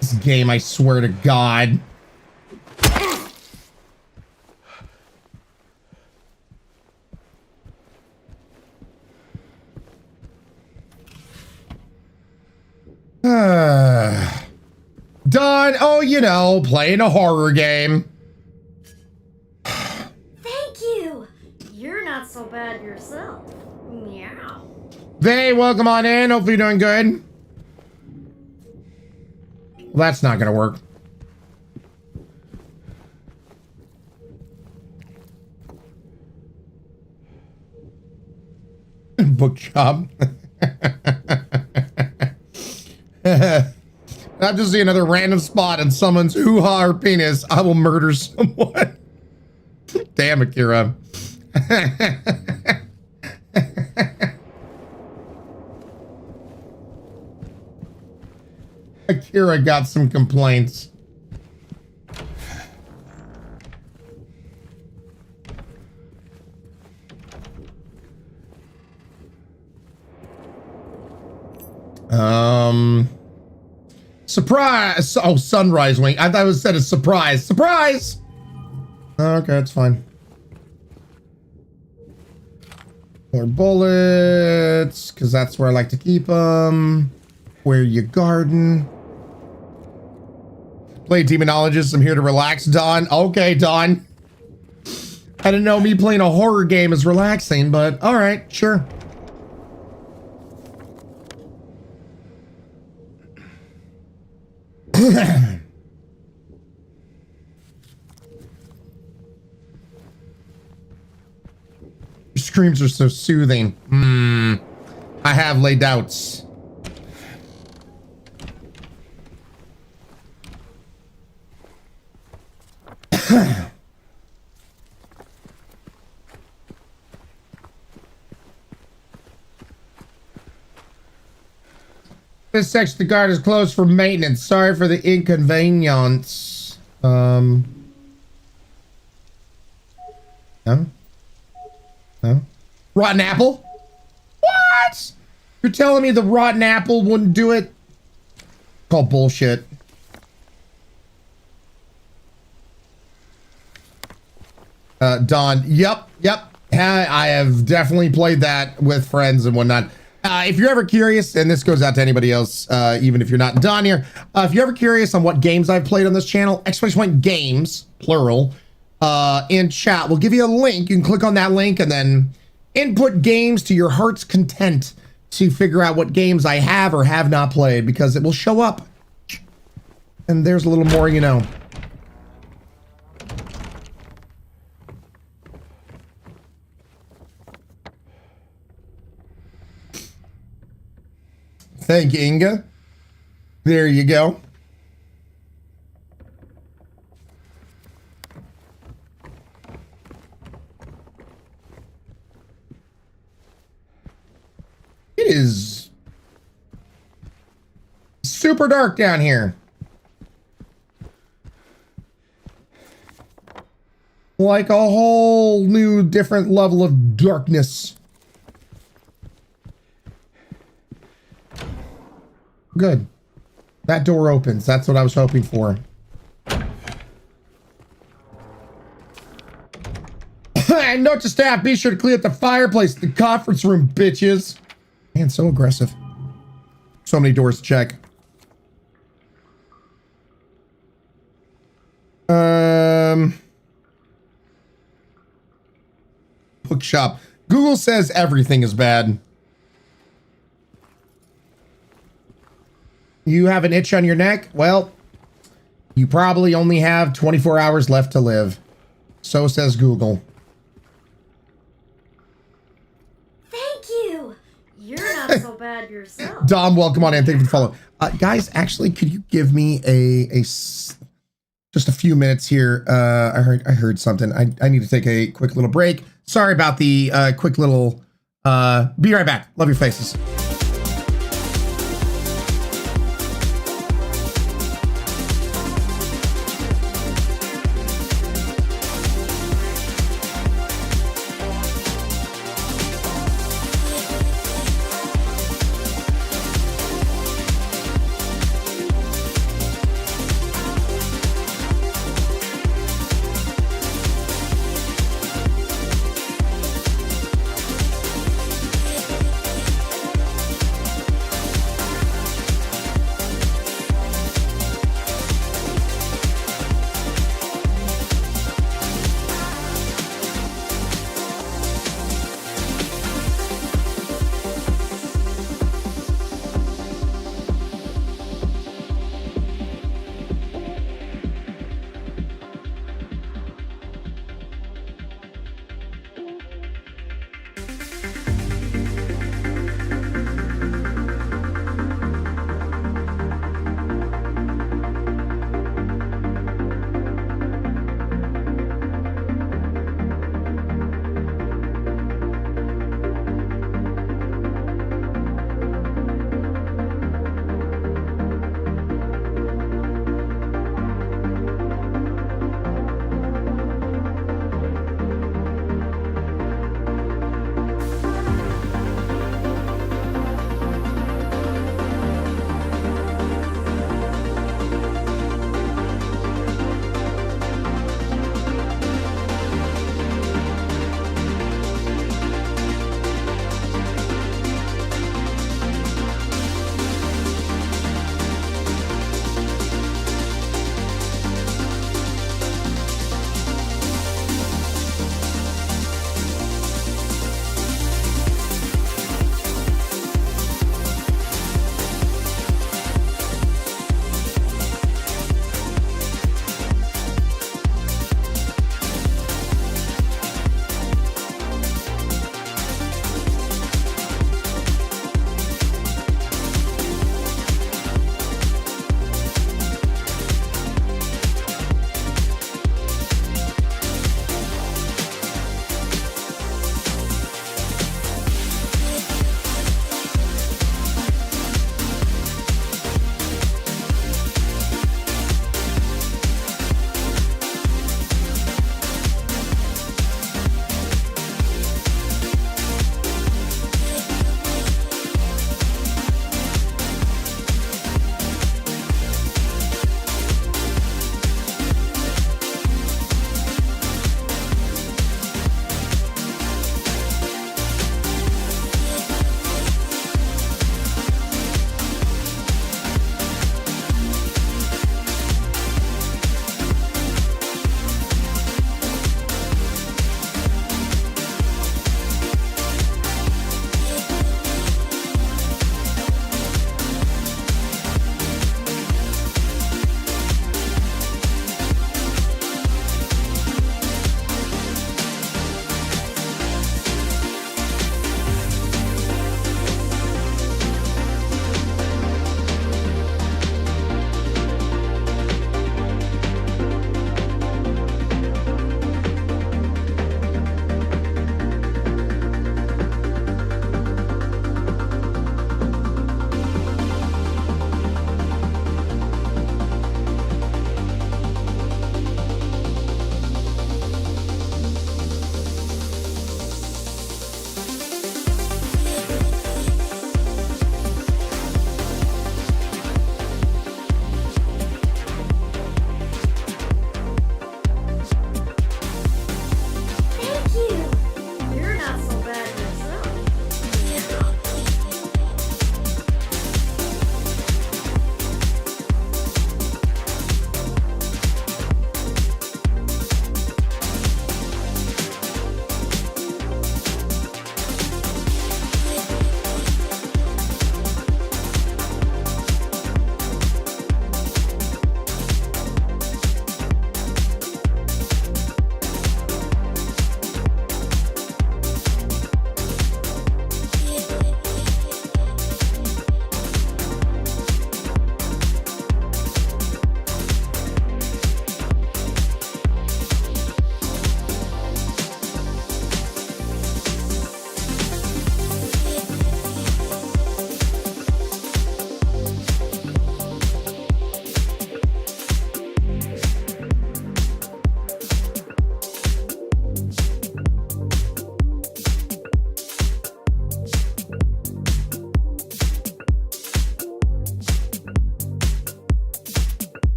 This game, I swear to God. Done. Oh, you know, playing a horror game. Thank you. You're not so bad yourself. Meow. Hey, welcome on in. Hopefully you're doing good. Well, that's not gonna work. Bookshop. Not just see another random spot in someone's hoo-ha or penis. I will murder someone. Damn, Akira. Akira got some complaints. Surprise! Oh, sunrise wing. I thought it said a surprise. Surprise! Okay, that's fine. More bullets, because that's where I like to keep them. Where you garden. Play Demonologist. I'm here to relax, Don. Okay, Don. I didn't know me playing a horror game is relaxing, but all right, sure. Your screams are so soothing. I have laid doubts. This section of the guard is closed for maintenance. Sorry for the inconvenience. No? No? Rotten apple? What? You're telling me the rotten apple wouldn't do it? Call bullshit. Don, yep. I have definitely played that with friends and whatnot. If you're ever curious, and this goes out to anybody else, even if you're not Don here, if you're ever curious on what games I've played on this channel, ! Games, plural, in chat. We'll give you a link. You can click on that link and then input games to your heart's content to figure out what games I have or have not played, because it will show up. And there's a little more, you know. Thank you, Inga. There you go. It is super dark down here. Like a whole new different level of darkness. Good. That door opens. That's what I was hoping for. And note to staff, be sure to clean up the fireplace in the conference room, bitches. Man, so aggressive. So many doors to check. Bookshop. Google says everything is bad. You have an itch on your neck? Well, you probably only have 24 hours left to live. So says Google. Thank you. You're not so bad yourself. Dom, welcome on in. Thank you for the follow. Guys, actually, could you give me just a few minutes here? I heard something. I need to take a quick little break. Sorry about the quick little. Be right back. Love your faces.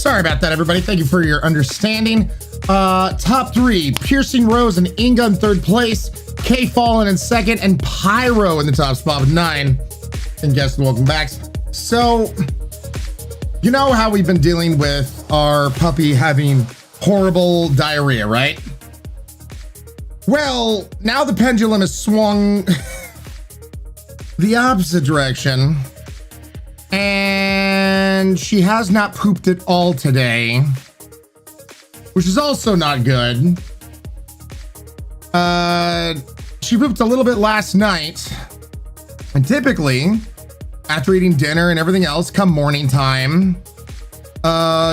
Sorry about that, everybody. Thank you for your understanding. Top 3, Piercing Rose and Inga in 3rd place, K Fallen in 2nd, and Pyro in the top spot with 9. And guests, welcome back. So, you know how we've been dealing with our puppy having horrible diarrhea, right? Well, now the pendulum has swung the opposite direction, and she has not pooped at all today, which is also not good. She pooped a little bit last night, and typically after eating dinner and everything else, come morning time,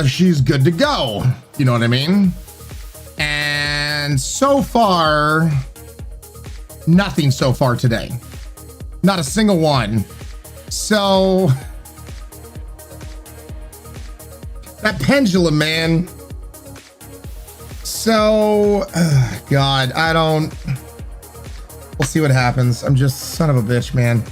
she's good to go. You know what I mean? And so far, nothing so far today. Not a single one. So that pendulum, man. So, God, we'll see what happens. I'm just son of a bitch, man.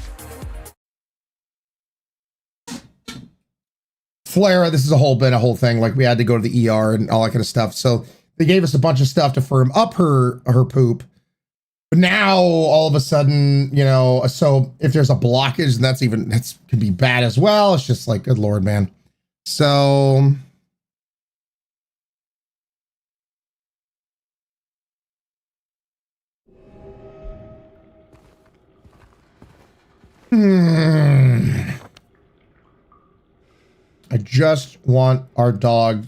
Flare, this is a whole thing. Like, we had to go to the ER and all that kind of stuff. So they gave us a bunch of stuff to firm up her poop. But now all of a sudden, you know, so if there's a blockage, and that's could be bad as well. It's just like, good Lord, man. So I just want our dog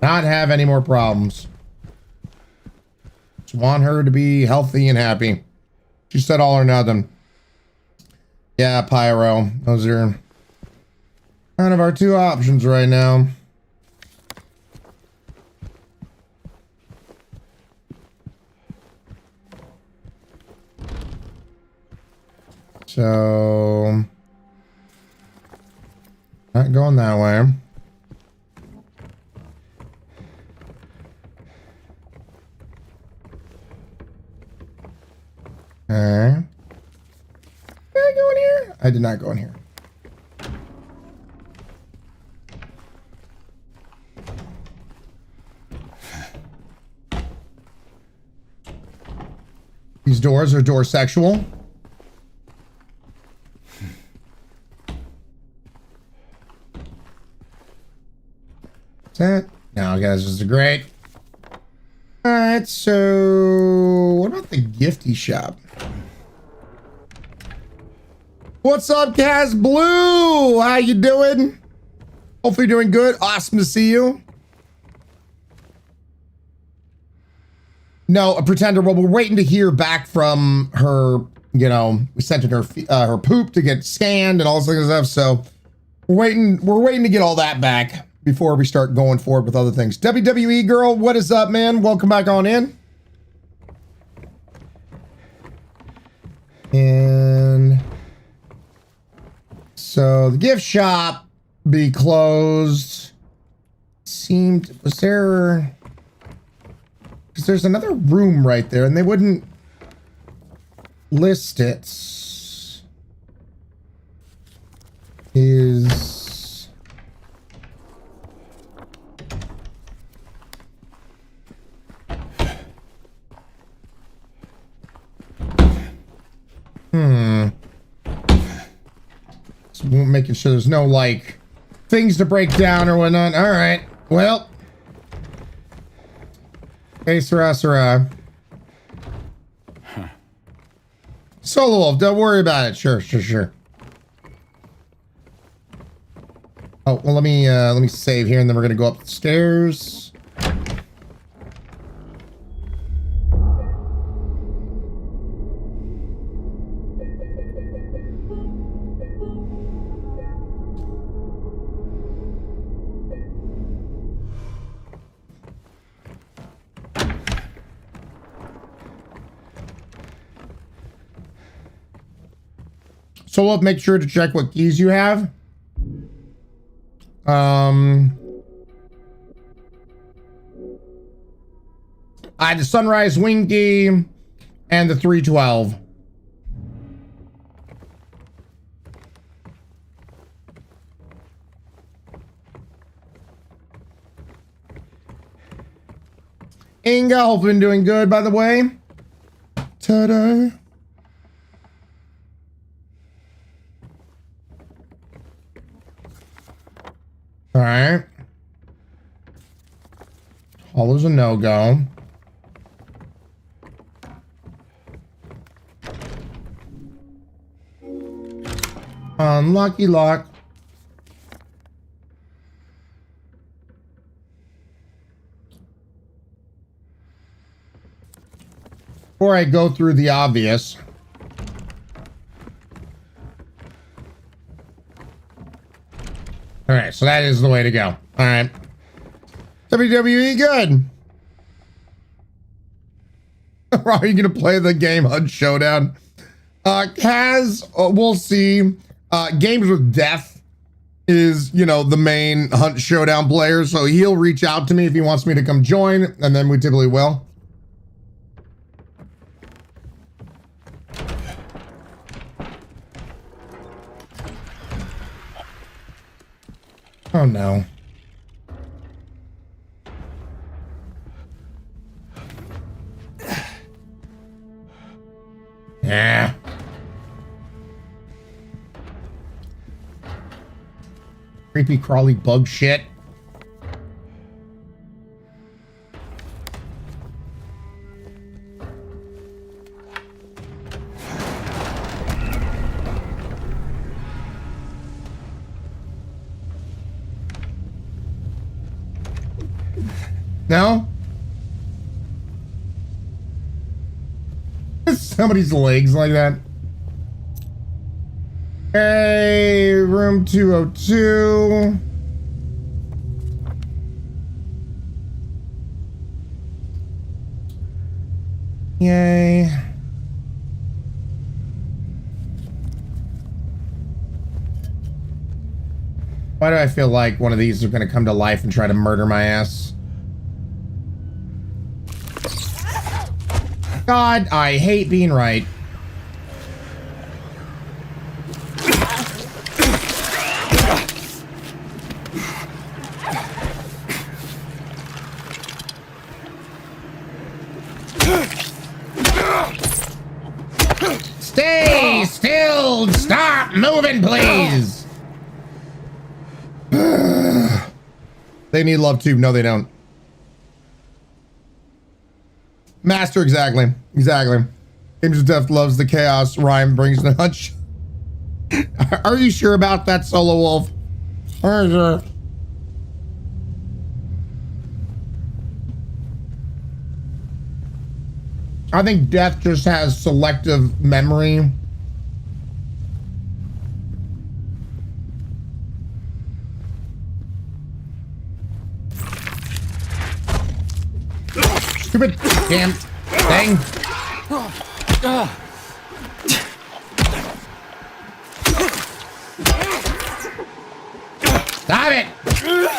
not have any more problems. Just want her to be healthy and happy. She said all or nothing. Yeah, Pyro. Those are kind of our 2 options right now. So, not going that way. Okay. Did I go in here? I did not go in here. These doors are door sexual. That now, guys, this is great. All right, so what about the gifty shop? What's up, Kaz Blue? How you doing? Hopefully you're doing good. Awesome to see you. No, a pretender. Well, we're waiting to hear back from her. You know, we sent in her poop to get scanned and all this other stuff. So we're waiting to get all that back before we start going forward with other things. WWE girl, what is up, man? Welcome back on in. And so the gift shop be closed. Was there, because there's another room right there and they wouldn't list it. So making sure there's no like things to break down or whatnot. All right. Well. Hey, Sarah. Solo Wolf, don't worry about it. Sure. Oh, well, let me save here and then we're gonna go up the stairs. So we'll make sure to check what keys you have. I had the Sunrise Wing key and the 312. Inga, hope you've been doing good, by the way. Ta-da. All right. Hollow's a no-go. Unlucky luck. Before I go through the obvious. All right, so that is the way to go. All right. WWE good. Are you going to play the game Hunt Showdown? Kaz, we'll see. Games with Death is, you know, the main Hunt Showdown player, so he'll reach out to me if he wants me to come join, and then we typically will. Oh no. Yeah. Creepy crawly bug shit. No? Somebody's legs like that. Hey, room 202. Yay. Why do I feel like one of these are going to come to life and try to murder my ass? God, I hate being right. Stay still! Stop moving, please! They need love too. No, they don't. Master, exactly. Exactly. Games of Death loves the chaos. Ryan brings the hunch. Are you sure about that, Solo Wolf? Are you sure? I think Death just has selective memory. Stupid damn thing. Stop it!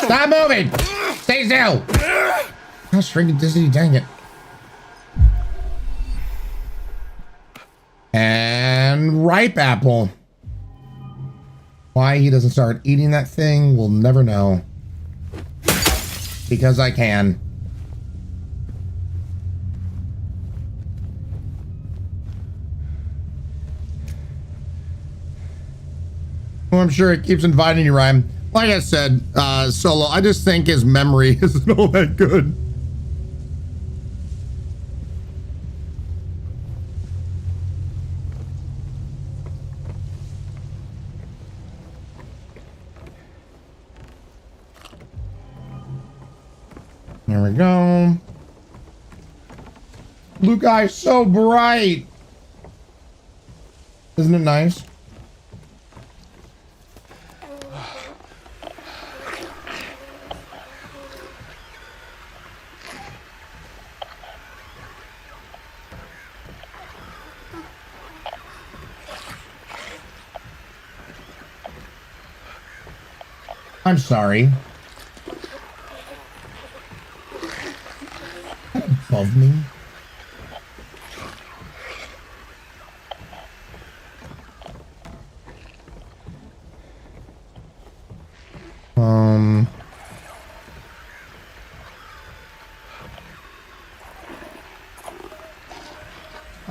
Stop moving! Stay still! How shrinking Disney, dang it. And ripe apple. Why he doesn't start eating that thing, we'll never know. Because I can. Well, I'm sure it keeps inviting you, Ryan. Like I said, Solo, I just think his memory isn't all that good. There we go. Blue guy's so bright. Isn't it nice? I'm sorry. Above me.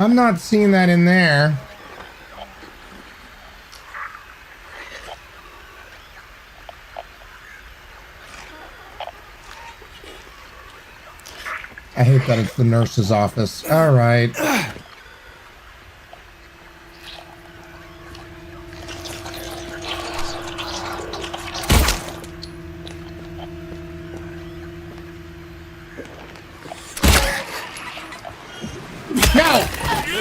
I'm not seeing that in there. I hate that it's the nurse's office. All right. No!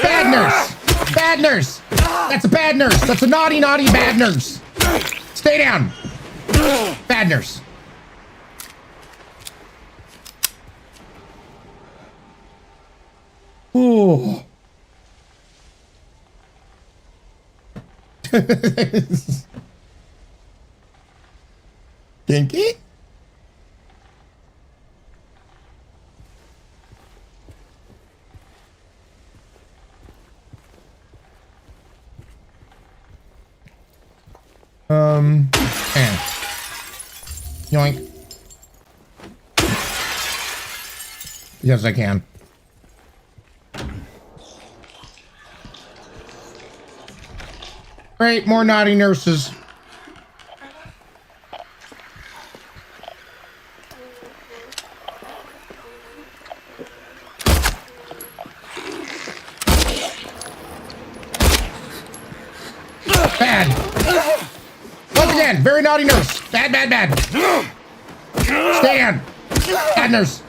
Bad nurse! Bad nurse! That's a bad nurse! That's a naughty, naughty bad nurse! Stay down! Bad nurse. Ooh. Kinky? And yoink. Yes, I can. Great, more naughty nurses. Bad. Once again, very naughty nurse. Bad, bad, bad. Stay down. Bad nurse.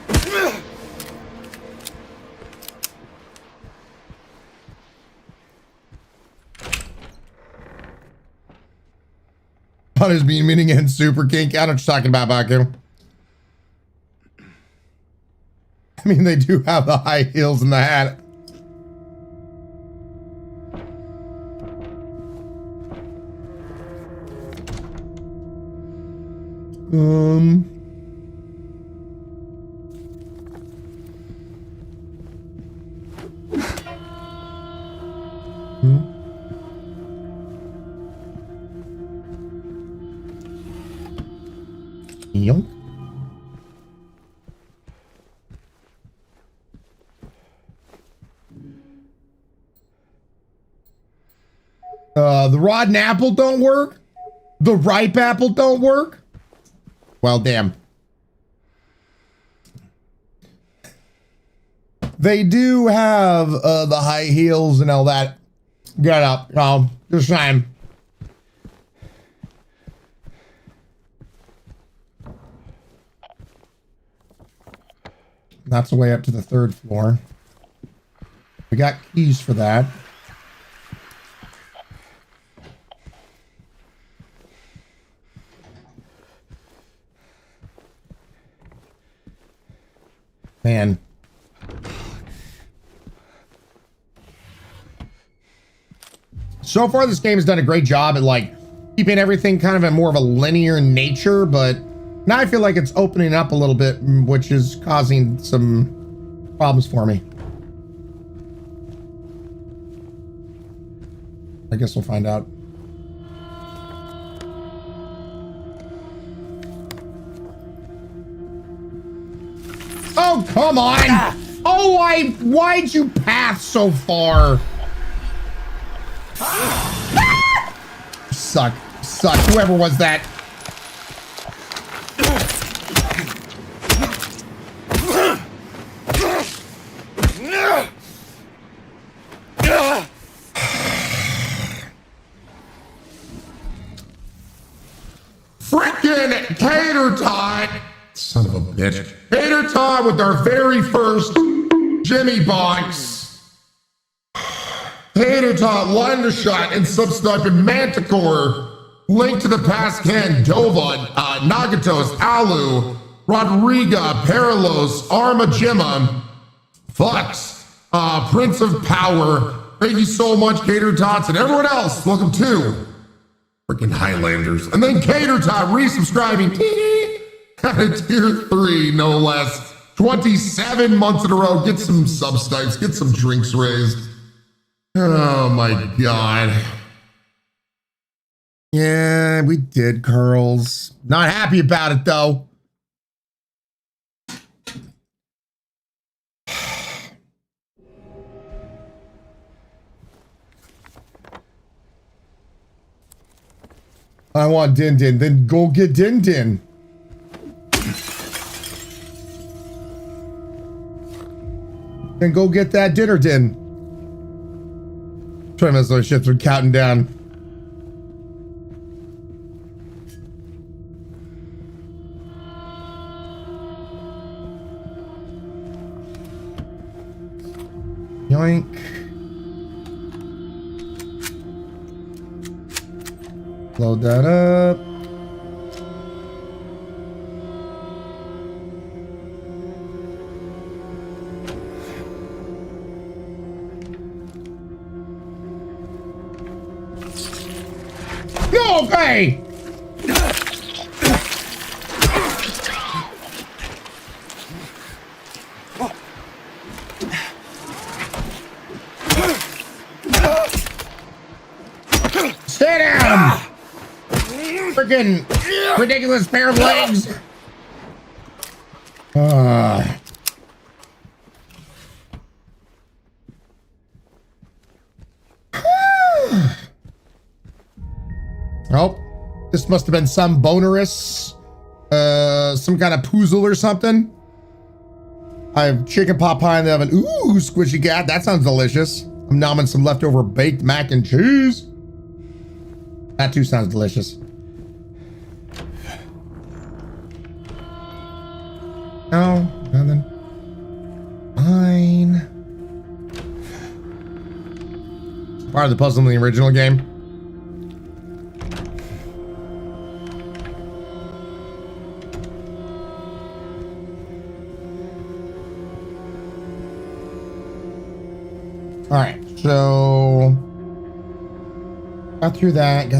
Is being meaning and super kink. I don't know what you're talking about, Baku. I mean, they do have the high heels and the hat. Yoink. The rotten apple don't work. The ripe apple don't work. Well, damn. They do have the high heels and all that. Get up. No, just saying. That's the way up to the 3rd floor. We got keys for that. Man. So far, this game has done a great job at like keeping everything kind of in more of a linear nature, but now I feel like it's opening up a little bit, which is causing some problems for me. I guess we'll find out. Oh, come on! Oh, why'd you pass so far? Suck. Whoever was that. Frickin' Tater Tot! Son of a bitch. Tater Tot with our very first Jimmy box. Tater Tot, line the shot, and subsniping Manticore. Link to the Past Ken, Dova, Nagatos, Alu, Rodriga, Paralos, Armajima, Fux, Prince of Power. Thank you so much, Tater Tots, and everyone else. Welcome to freaking Highlanders. And then Tater Tot resubscribing at a tier 3, no less. 27 months in a row. Get some subsnipes, get some drinks raised. Oh my God. Yeah, we did, Curls. Not happy about it, though. I want Din Din. Then go get Din Din. Then go get that dinner din. Trying to mess those ships are counting down. Yoink. Load that up. Okay. Stay down! Freaking ridiculous pair of legs. Oh, this must have been some bonerous, some kind of poozle or something. I have chicken pot pie in the oven. Ooh, squishy cat. That sounds delicious. I'm nomming some leftover baked mac and cheese. That too sounds delicious. No, nothing. Fine. Part of the puzzle in the original game. All right, so got through that,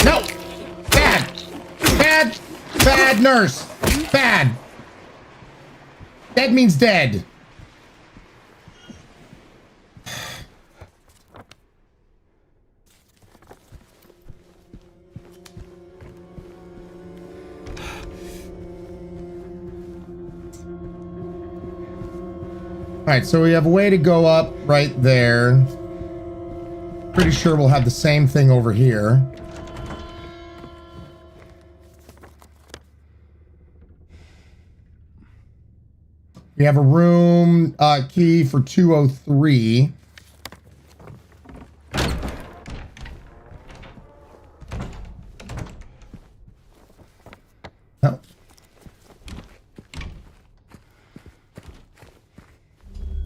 No! Bad nurse! Bad! Dead means dead. All right, so we have a way to go up right there. Pretty sure we'll have the same thing over here. We have a room key for 203. Oh.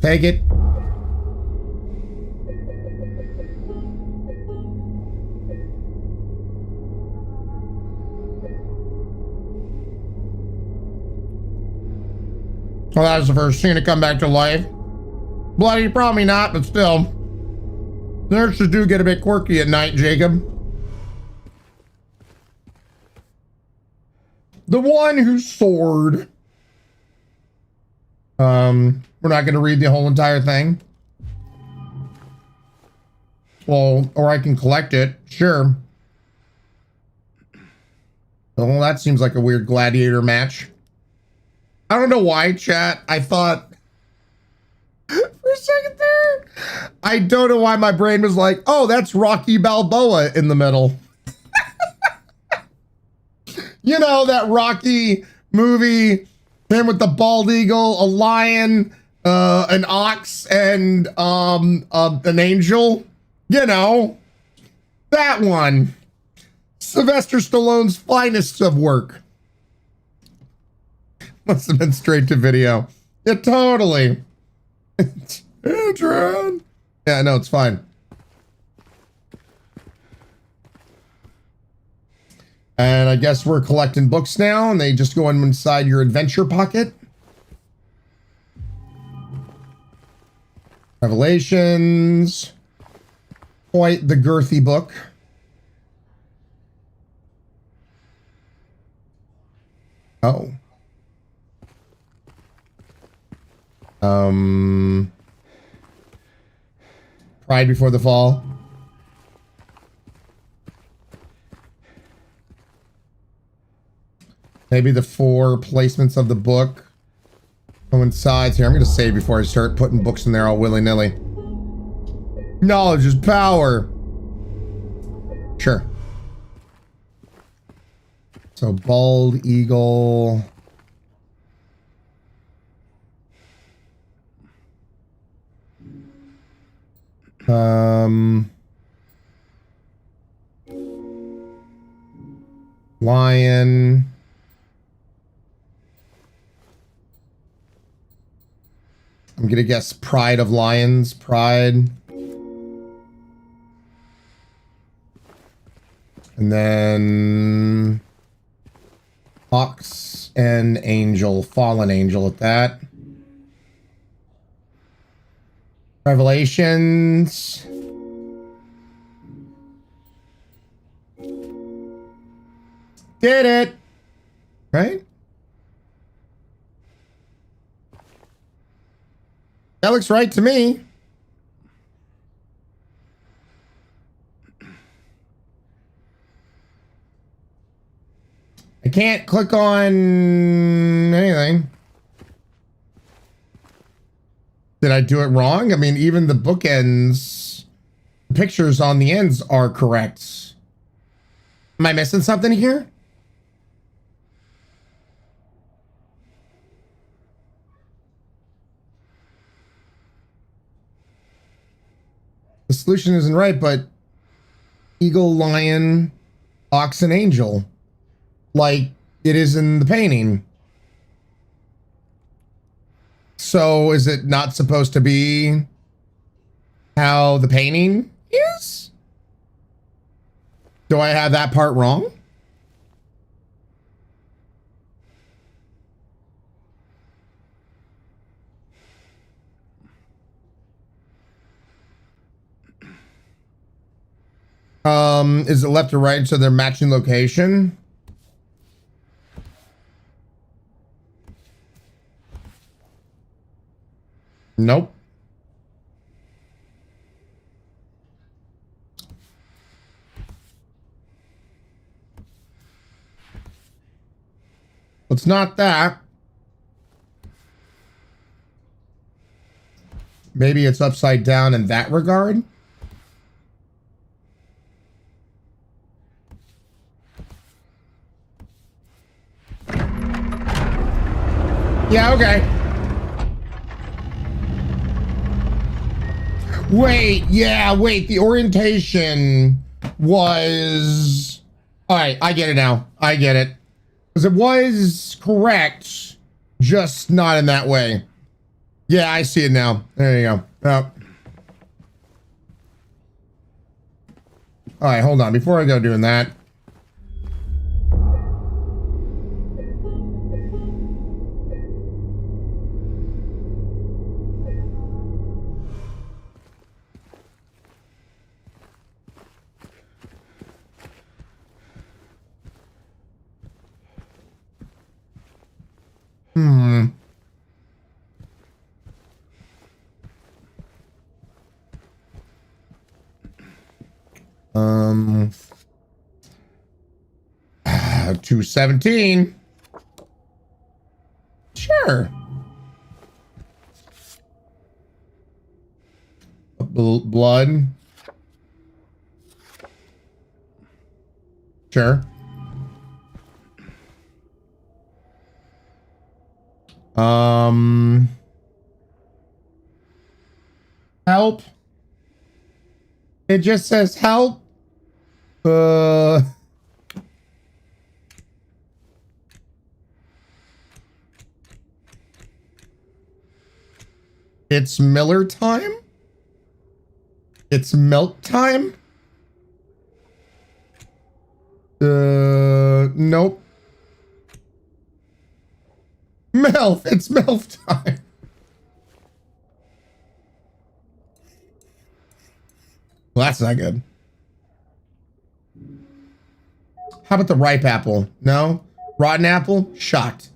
Take it. Well, that was the first scene to come back to life. Bloody, probably not, but still. Nurses do get a bit quirky at night, Jacob. The one who soared. We're not going to read the whole entire thing. Well, or I can collect it. Sure. Well, that seems like a weird gladiator match. I don't know why, chat. I thought for a second there. I don't know why my brain was like, oh, that's Rocky Balboa in the middle. You know, that Rocky movie, him with the bald eagle, a lion, an ox, and an angel. You know, that one. Sylvester Stallone's finest of work. Must have been straight to video. Yeah, totally. Adrian. Yeah, no, it's fine. And I guess we're collecting books now, and they just go inside your adventure pocket. Revelations. Quite the girthy book. Oh. Pride Before the Fall. Maybe the 4 placements of the book Coincides here. I'm gonna save before I start putting books in there all willy-nilly. Knowledge is power. Sure. So bald eagle. Lion. I'm gonna guess pride of lions. Pride. And then Ox and Angel, fallen angel at that. Revelations. Did it. Right? That looks right to me. I can't click on anything. Did I do it wrong? I mean, even the bookends, the pictures on the ends are correct. Am I missing something here? The solution isn't right, but eagle, lion, ox, and angel. Like it is in the painting. So is it not supposed to be how the painting is? Do I have that part wrong? Is it left or right so they're matching location? Nope. It's not that. Maybe it's upside down in that regard. Yeah, okay. Wait, yeah, wait. The orientation was... All right, I get it now. I get it. Because it was correct, just not in that way. Yeah, I see it now. There you go. Oh. All right, hold on. Before I go doing that. Um, 217. Sure. Blood. Sure. Help. It just says help. It's Miller time? It's milk time? Nope. MILF, it's MILF time. Well, that's not good. How about the ripe apple? No? Rotten apple? Shocked.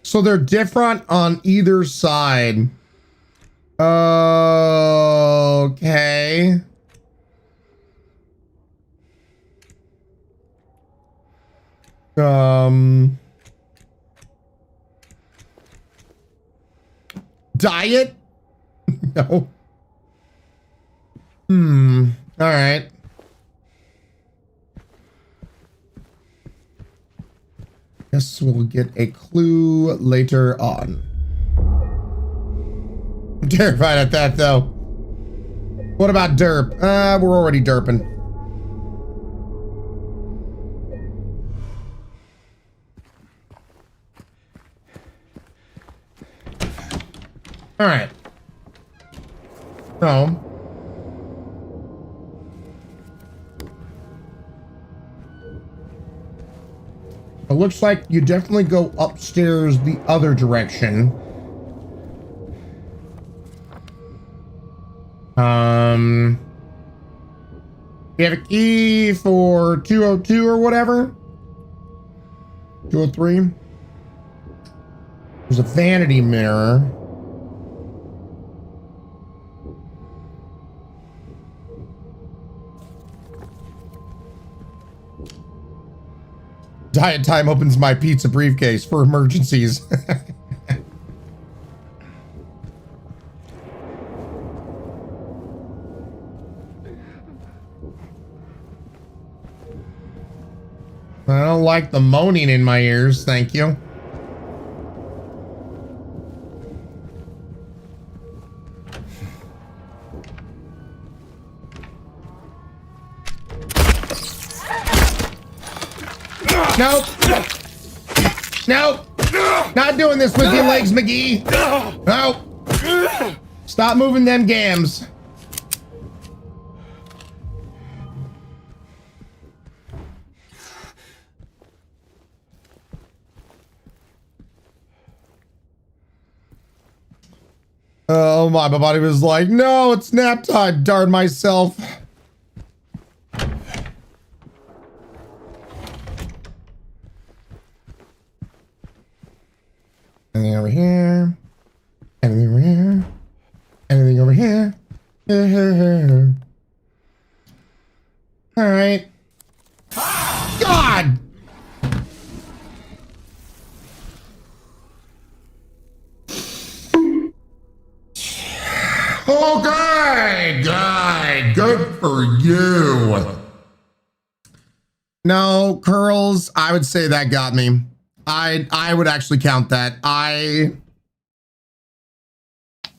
So they're different on either side. Okay. Diet? No. All right. Guess we'll get a clue later on. I'm terrified at that though. What about derp? We're already derping. All right. So. It looks like you definitely go upstairs the other direction. You have a key for 202 or whatever? 203? There's a vanity mirror. Diet Time opens my pizza briefcase for emergencies. I don't like the moaning in my ears, thank you. Nope. Nope. Not doing this with your legs, McGee. Nope. Stop moving them gams. Oh my body was like, no, it's nap time. Darn myself. Anything over here? Anything over here? Anything over here? All right. God! Oh, good for you. No, curls, I would say that got me. I would actually count that.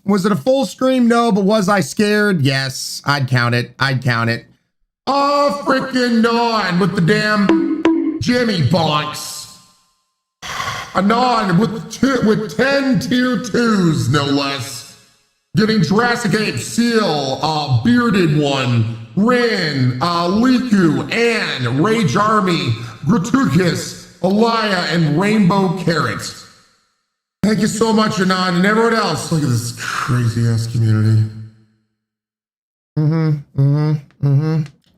Was it a full scream? No, but was I scared? Yes, I'd count it. Oh, freaking non with the damn Jimmy bonks. A non with 10 tier 2s, no less. Getting Jurassic Ape, Seal, Bearded One, Rin, Liku, Ann, Rage Army, Gratuitous, Alaya, and Rainbow Carrot. Thank you so much, Anon, and everyone else. Look at this crazy ass community.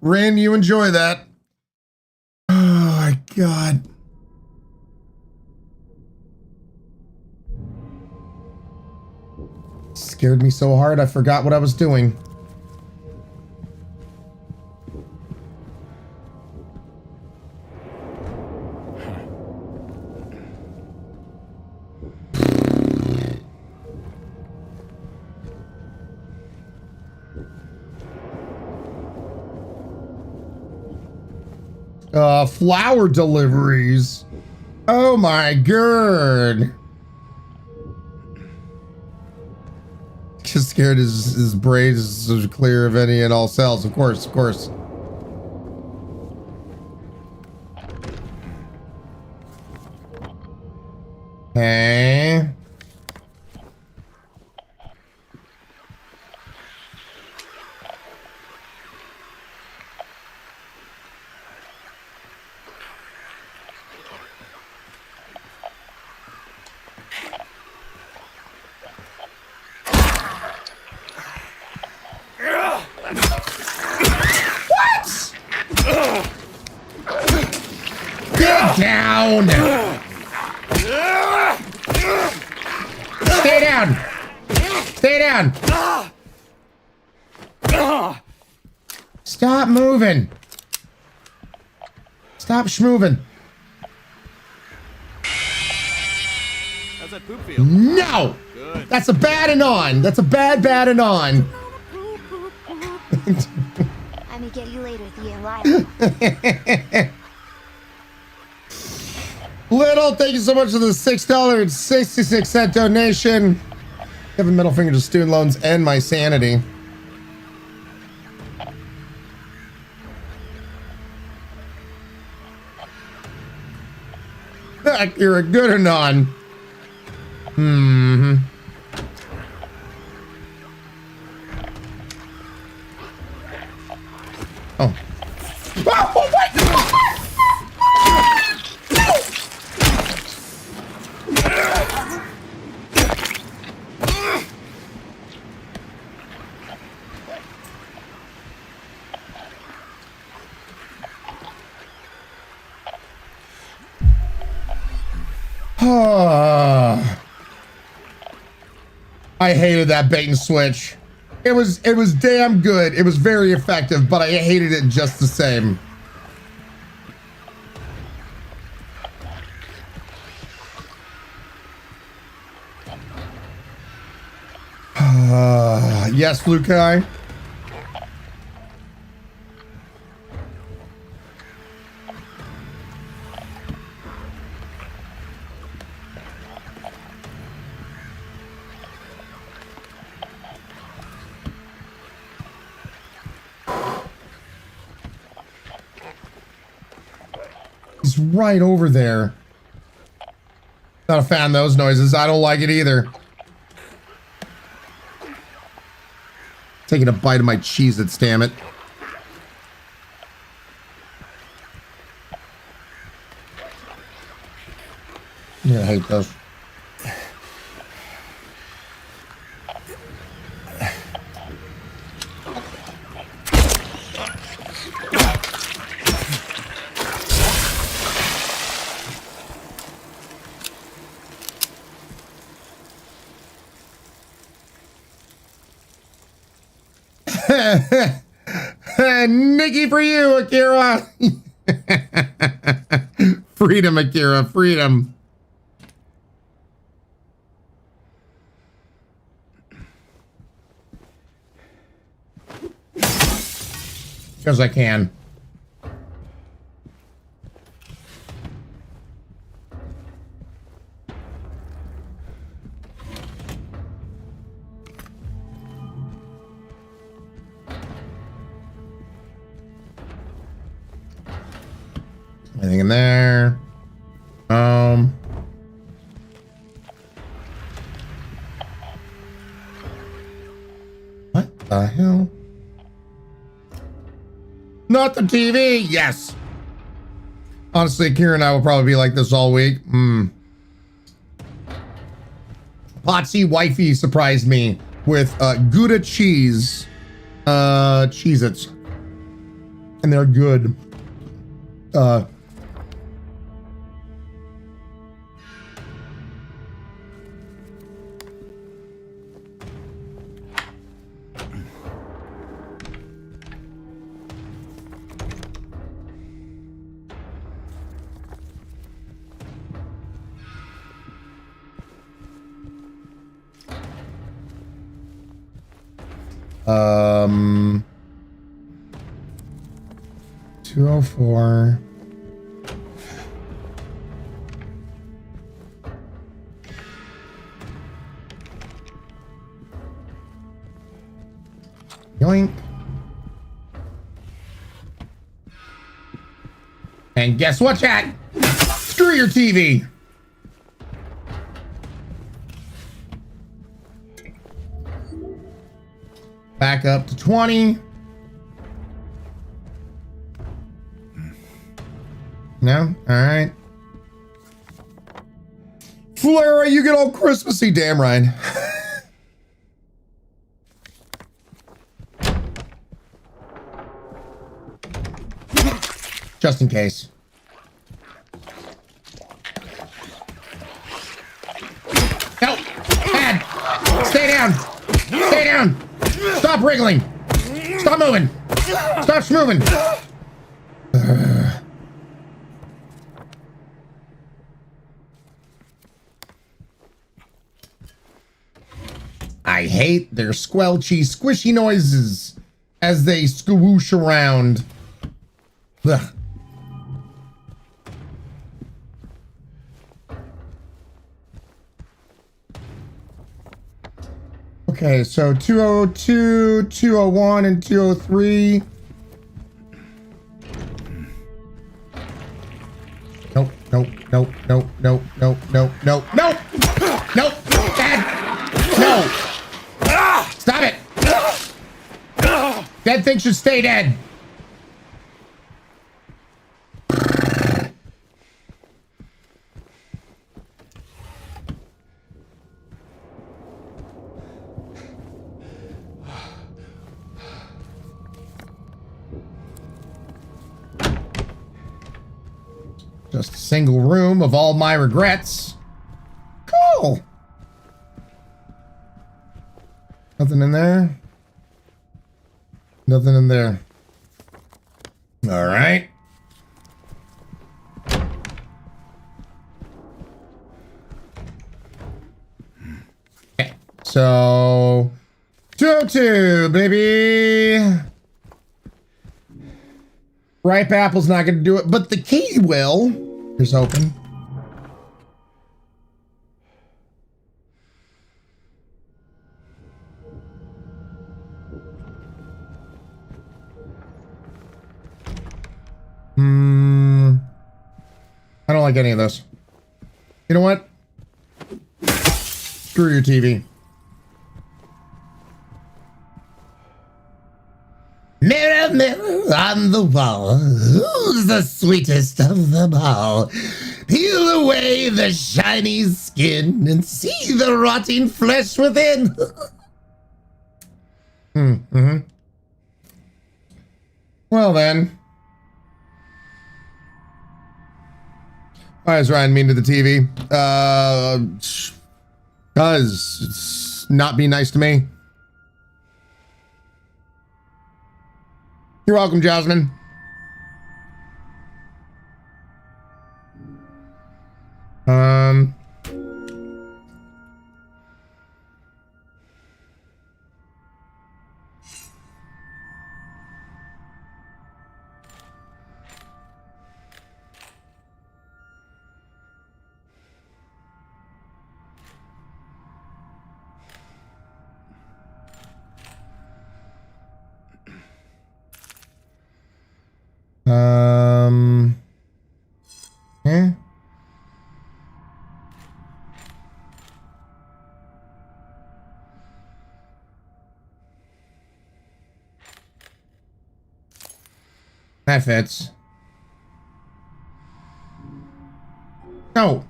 Rin, you enjoy that. Oh my God. Scared me so hard I forgot what I was doing. Flower deliveries. Oh my God. Just scared his brain is clear of any and all cells. Of course. Okay. Get down! Stay down. Stay down. Stop moving. Stop schmoving. How's that poop feel? No. Good. That's a bad and on. That's a bad and on. I may get you later, TheOnlyRyann. Little, thank you so much for the $6.66 donation. Give a middle finger to student loans and my sanity. You're a good anon. Mm-hmm. Oh. Oh my God! I hated that bait and switch. It was damn good. It was very effective, but I hated it just the same. Yes, Lukai. He's right over there. Not a fan of those noises. I don't like it either. Taking a bite of my Cheez-Its, damn it. Yeah, I hate those. Nikki for you, Akira. Freedom, Akira, freedom. Because I can. Anything in there? What the hell? Not the TV. Yes. Honestly, Kira and I will probably be like this all week. Potsy Wifey surprised me with Gouda cheese, Cheez-Its, and they're good. Um, 204. Yoink. And guess what, chat? Screw your TV. Back up to 20. No? All right. Flora, you get all Christmassy, damn Ryan. Just in case. No! Bad! down. Stay down. Stop wriggling. Stop moving. Stop schmoving. I hate their squelchy, squishy noises as they squoosh around. Ugh. Okay, so 202, 201, and 203. Nope, nope, nope, nope, nope, nope, nope, nope, nope, nope, Dad, no. Stop it. Dead thing should stay dead. Just a single room of all my regrets. Cool. Nothing in there. Nothing in there. All right. Okay. So 202, baby. Ripe apple's not gonna do it, but the key will. Here's open. I don't like any of this. You know what? Screw your TV. Mirror, mirror on the wall, who's the sweetest of them all? Peel away the shiny skin and see the rotting flesh within. Well then. Why is Ryan mean to the TV? Cause it's not be nice to me. You're welcome, Jasmine. Yeah. That fits. No.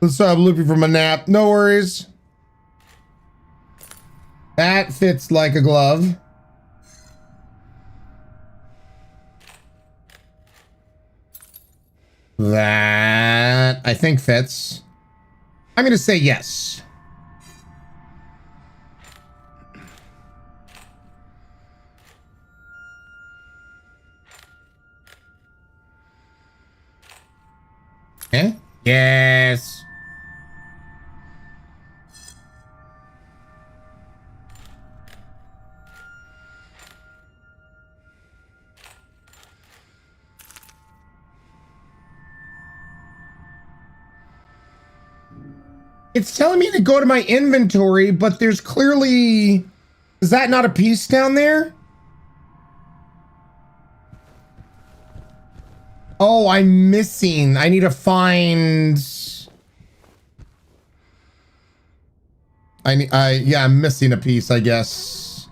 Let's stop looping from a nap. No worries. That fits like a glove. That I think fits. I'm gonna say yes. Eh? Yes. It's telling me to go to my inventory, but there's clearly... Is that not a piece down there? Oh, I'm missing. I need to find... yeah, I'm missing a piece, I guess.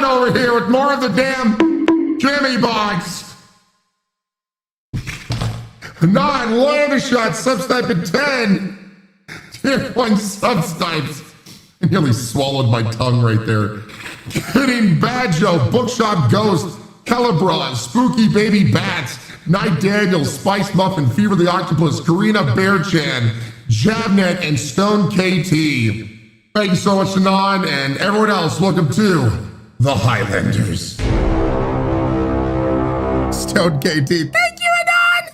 on over here with more of the damn Jimmy box. 9 landing shots, subsnipe at 10. Tier 1 subsnipes. I nearly swallowed my tongue right there. Kidding Badjo, Bookshop Ghost, Calibra, Spooky Baby Bats, Night Daniel, Spice Muffin, Fever the Octopus, Karina Bearchan, Jabnet, and Stone KT. Thank you so much, Anon, and everyone else. Welcome to the Highlanders. Stone KT. Thank you, Anon.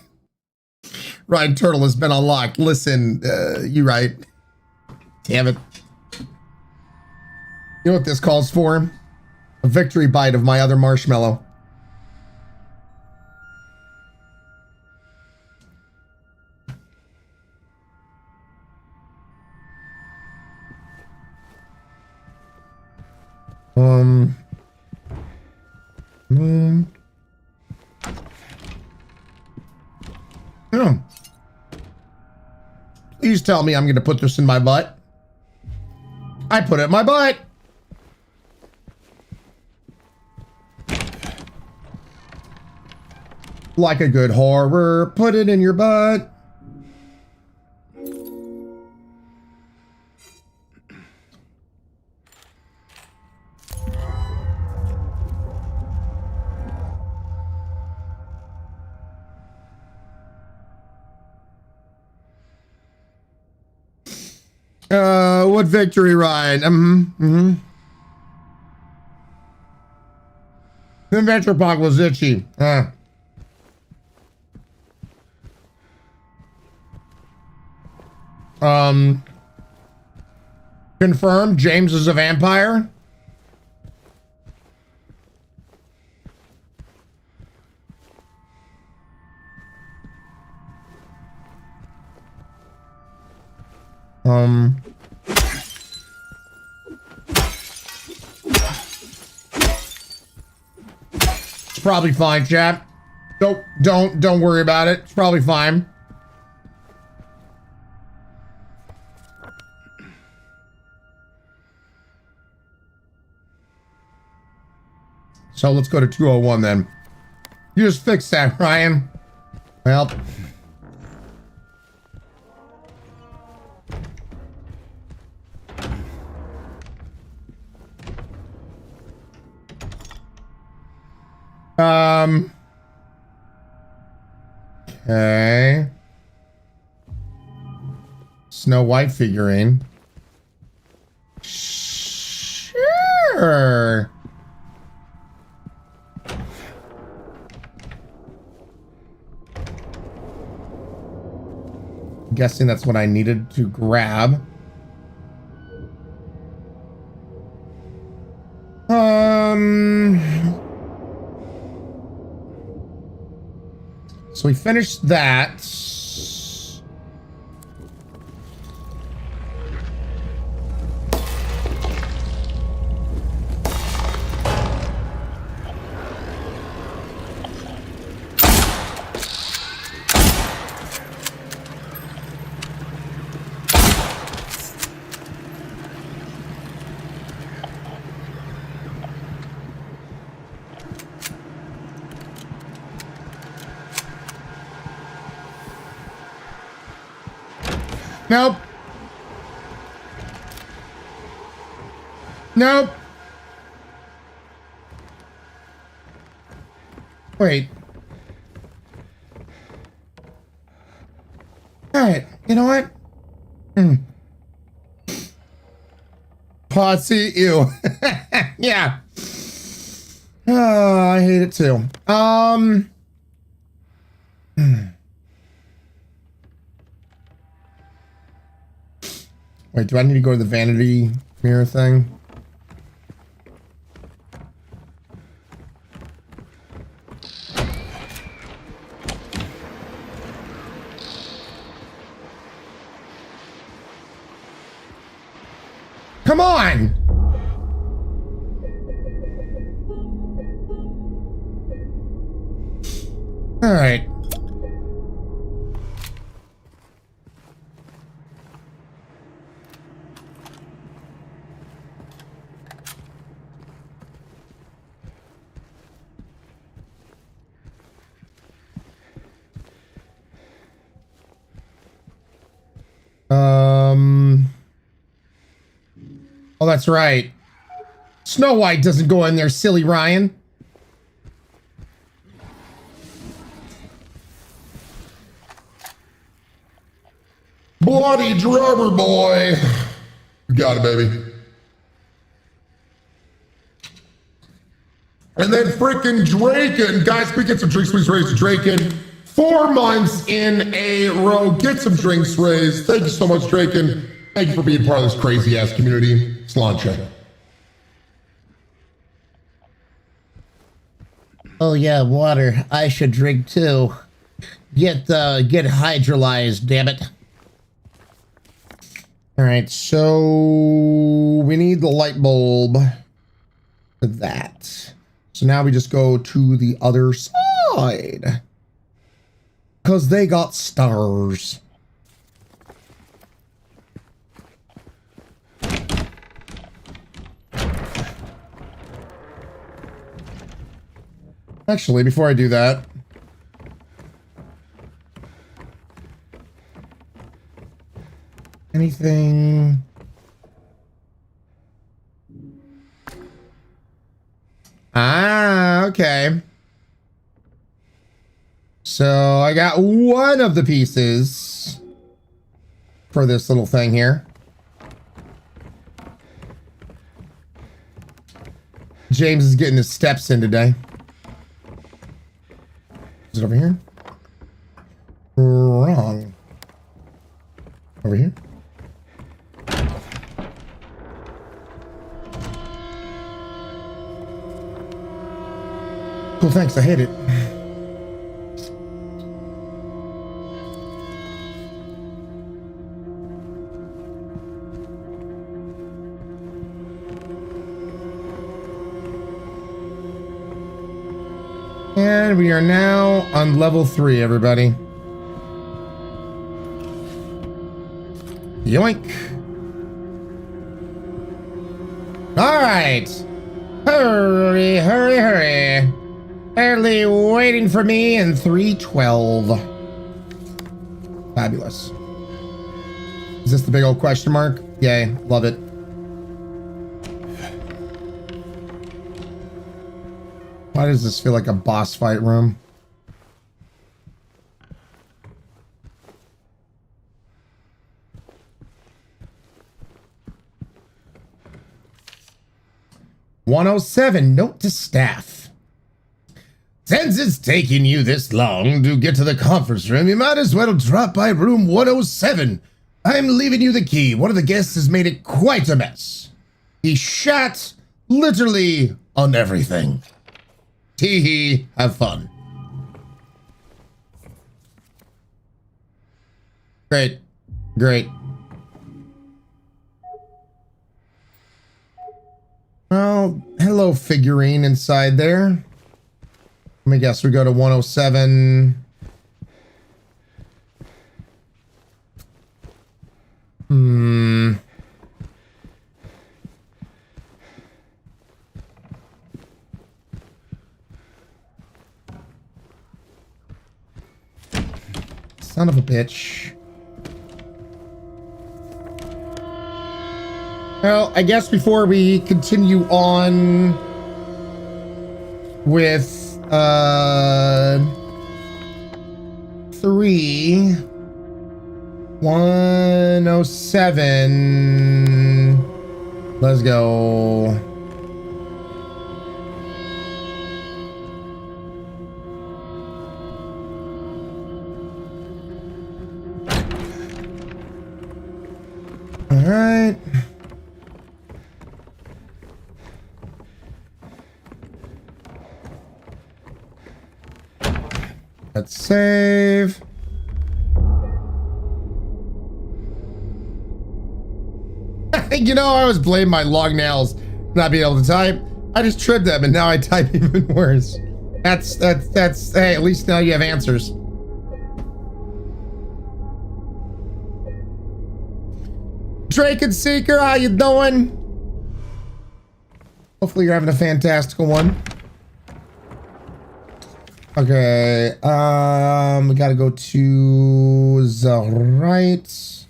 Ryan Turtle has been unlocked. Listen, you right. Damn it. You know what this calls for? A victory bite of my other marshmallow. Yeah. Please tell me I'm going to put this in my butt. I put it in my butt. Like a good horror, put it in your butt. What victory, Ryan? The adventure park was itchy. Confirmed, James is a vampire. It's probably fine, chat. Don't worry about it. It's probably fine. So let's go to 201 then. You just fixed that, Ryan. Well. Okay. Snow White figurine. Sure. I'm guessing that's what I needed to grab. So we finished that. Nope. Nope. Wait. All right. You know what? Potsy, ew. Yeah. Oh, I hate it too. Wait, do I need to go to the vanity mirror thing? Come on! All right. that's right. Snow White doesn't go in there, silly Ryan. Bloody drummer boy. Got it, baby. And then freaking Draken. Guys, we get some drinks, please raise to Draken. 4 months in a row. Get some drinks raised. Thank you so much, Draken. Thank you for being part of this crazy ass community. Slancha. Oh yeah, water. I should drink too. Get hydrolyzed, damn it. All right, so we need the light bulb for that. So now we just go to the other side. Because they got stars. Actually, before I do that, anything? Ah, okay. So I got one of the pieces for this little thing here. James is getting his steps in today. Is it over here? Wrong. Over here? Cool, thanks. I hate it. And we are now on level 3, everybody. Yoink. All right. Hurry, hurry, hurry. Barely waiting for me in 312. Fabulous. Is this the big old question mark? Yay, love it. Why does this feel like a boss fight room? "107, note to staff. Since it's taking you this long to get to the conference room, you might as well drop by room 107. I'm leaving you the key. One of the guests has made it quite a mess. He shat literally on everything. Tee hee, have fun." Great. Great. Well, hello figurine inside there. Let me guess, we go to 107. Son of a bitch. Well, I guess before we continue on with 107. Let's go. All right. Let's save. You know, I always blame my long nails for not being able to type. I just trimmed them and now I type even worse. That's hey, at least now you have answers. Drake and Seeker, how you doing? Hopefully you're having a fantastical one. Okay, we gotta go to the right.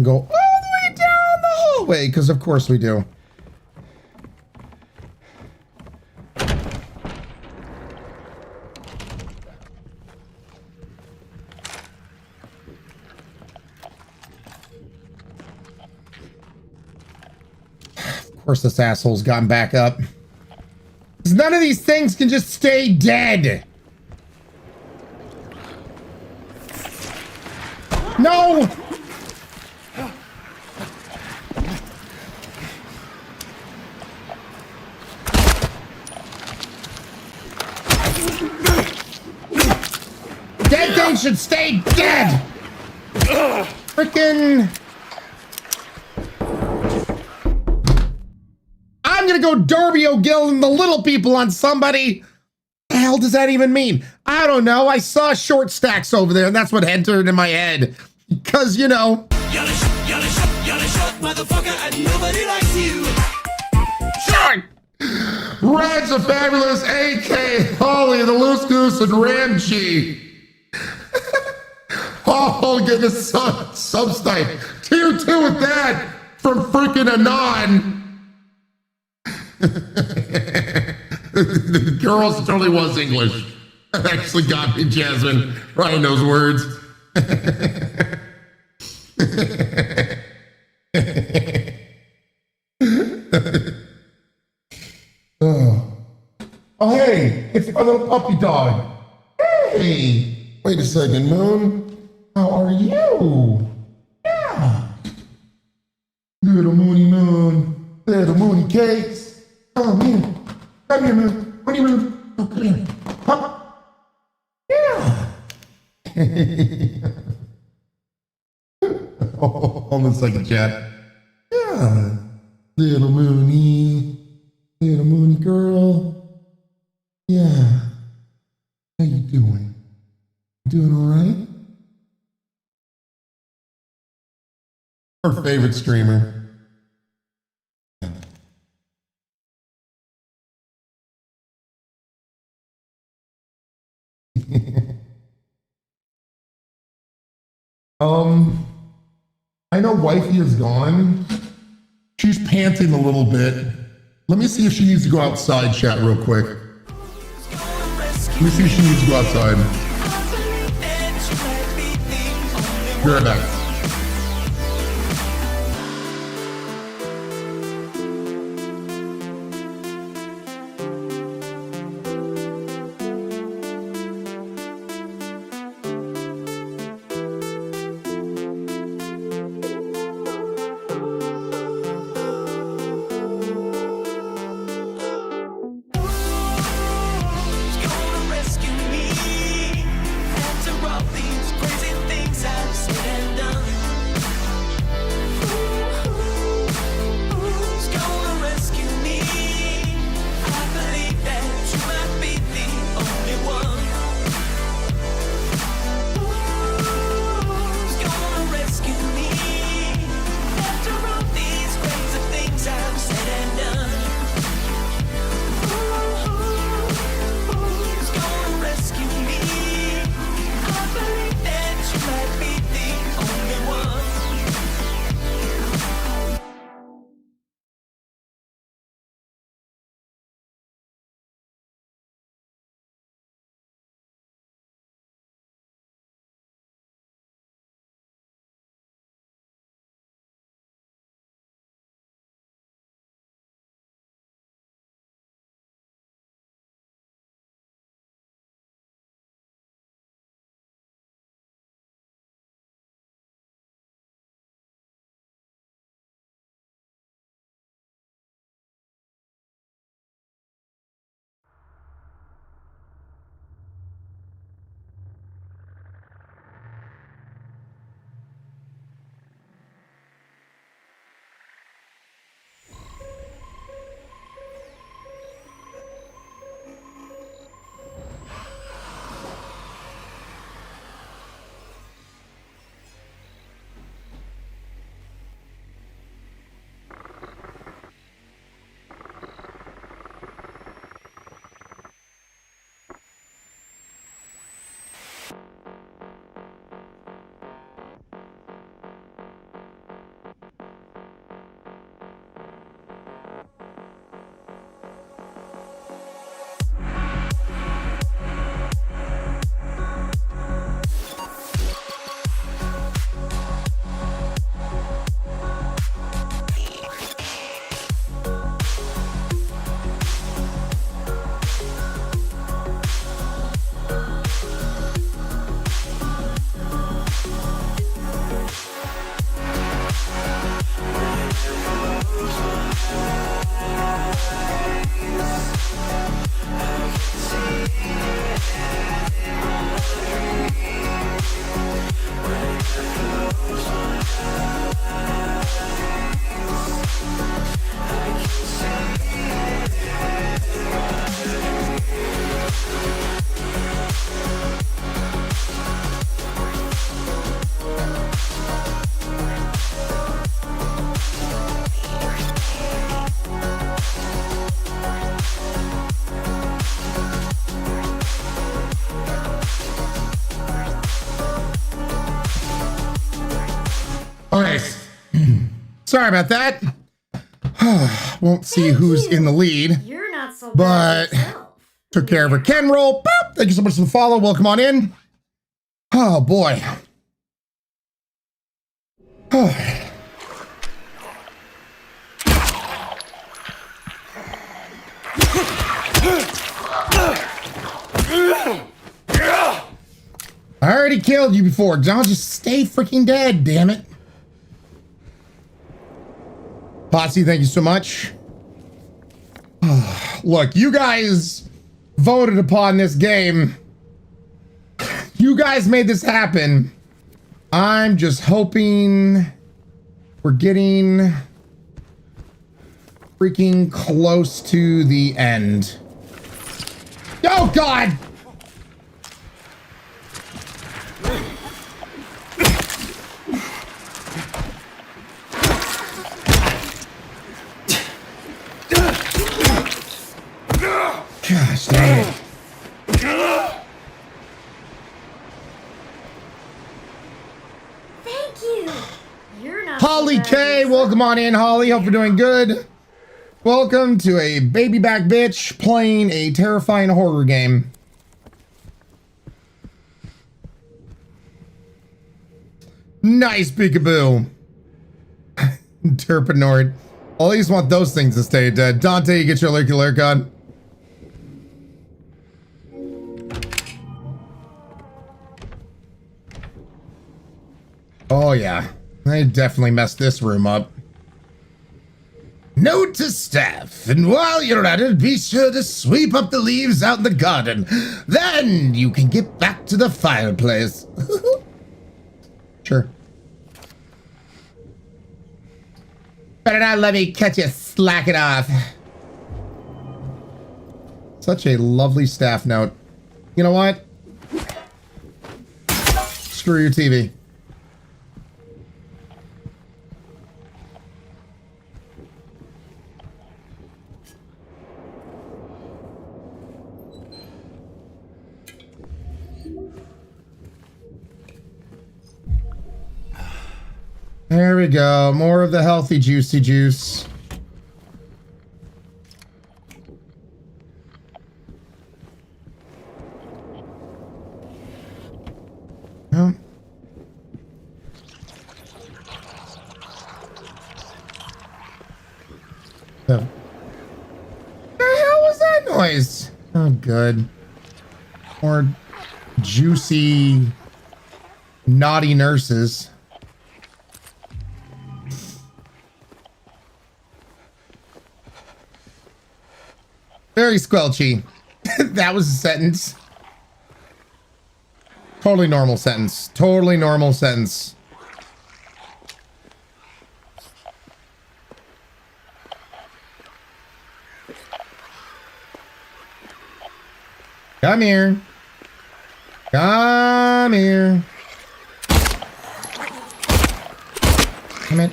Go all the way down the hallway, because of course we do. Of course this asshole's gone back up. 'Cause none of these things can just stay dead. No! Dead things should stay dead! Frickin'... I'm gonna go Darby O'Gill and the little people on somebody. The hell does that even mean? I don't know. I saw short stacks over there and that's what entered in my head. Because, you know. You're a short motherfucker and nobody likes you. Short! Reds are fabulous, AK, Holly, the Loose Goose, and Ramchi. Oh, goodness, substipe. Tier 2 with that from freaking Anon. The girl totally was English. That actually got me, Jasmine. Ryan knows words. Oh, hey, it's my little puppy dog. Hey, wait a second, Moon. How are you? Yeah. Little Moony Moon. Little Moony Cakes. Come here. Come here, Moon. Moony Moon. Oh, come here. Huh? Yeah. Oh, hold on a second, chat. Yeah. Little Moony. Little Moony girl. Yeah. How you doing? Doing all right? Her favorite streamer. I know wifey is gone. She's panting a little bit. Let me see if she needs to go outside, chat, real quick. Let me see if she needs to go outside. Be right back. Rescue me after all these crazy things I've said and done. Okay. Sorry about that. Won't see who's in the lead. You're not so but bad yourself. took care of her. Ken roll. Boop. Thank you so much for the follow. Welcome on in. Oh boy. I already killed you before. Don't just stay freaking dead, damn it. Potsy, thank you so much. Look, you guys voted upon this game. You guys made this happen. I'm just hoping we're getting freaking close to the end. Oh, God! Gosh dang it. Thank you. You're not Holly so bad K, yourself. welcome on in, Holly. Hope you're doing good. Welcome to a baby back bitch playing a terrifying horror game. Nice peekaboo. Terpinord. I at least want those things to stay dead. Dante, you get your lurky lurk on. Oh yeah, I definitely messed this room up. Note to staff, and while you're at it, be sure to sweep up the leaves out in the garden. Then you can get back to the fireplace. Sure. Better not let me catch you slacking off. Such a lovely staff note. You know what? Screw your TV. There we go. More of the healthy, juicy juice. No. The hell was that noise? Oh, good. More juicy, naughty nurses. Very squelchy. That was a sentence. Totally normal sentence. Totally normal sentence. Come here. Come here. Come in.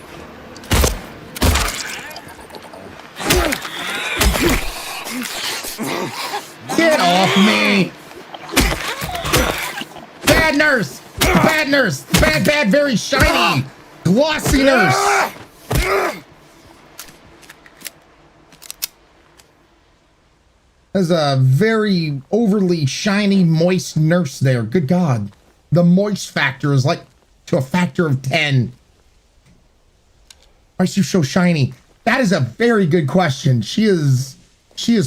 Get off me! Bad nurse! Bad nurse! Bad, very shiny! Glossy nurse! There's a very overly shiny, moist nurse there. Good God. The moist factor is like to a factor of 10. Why is she so shiny? That is a very good question. She is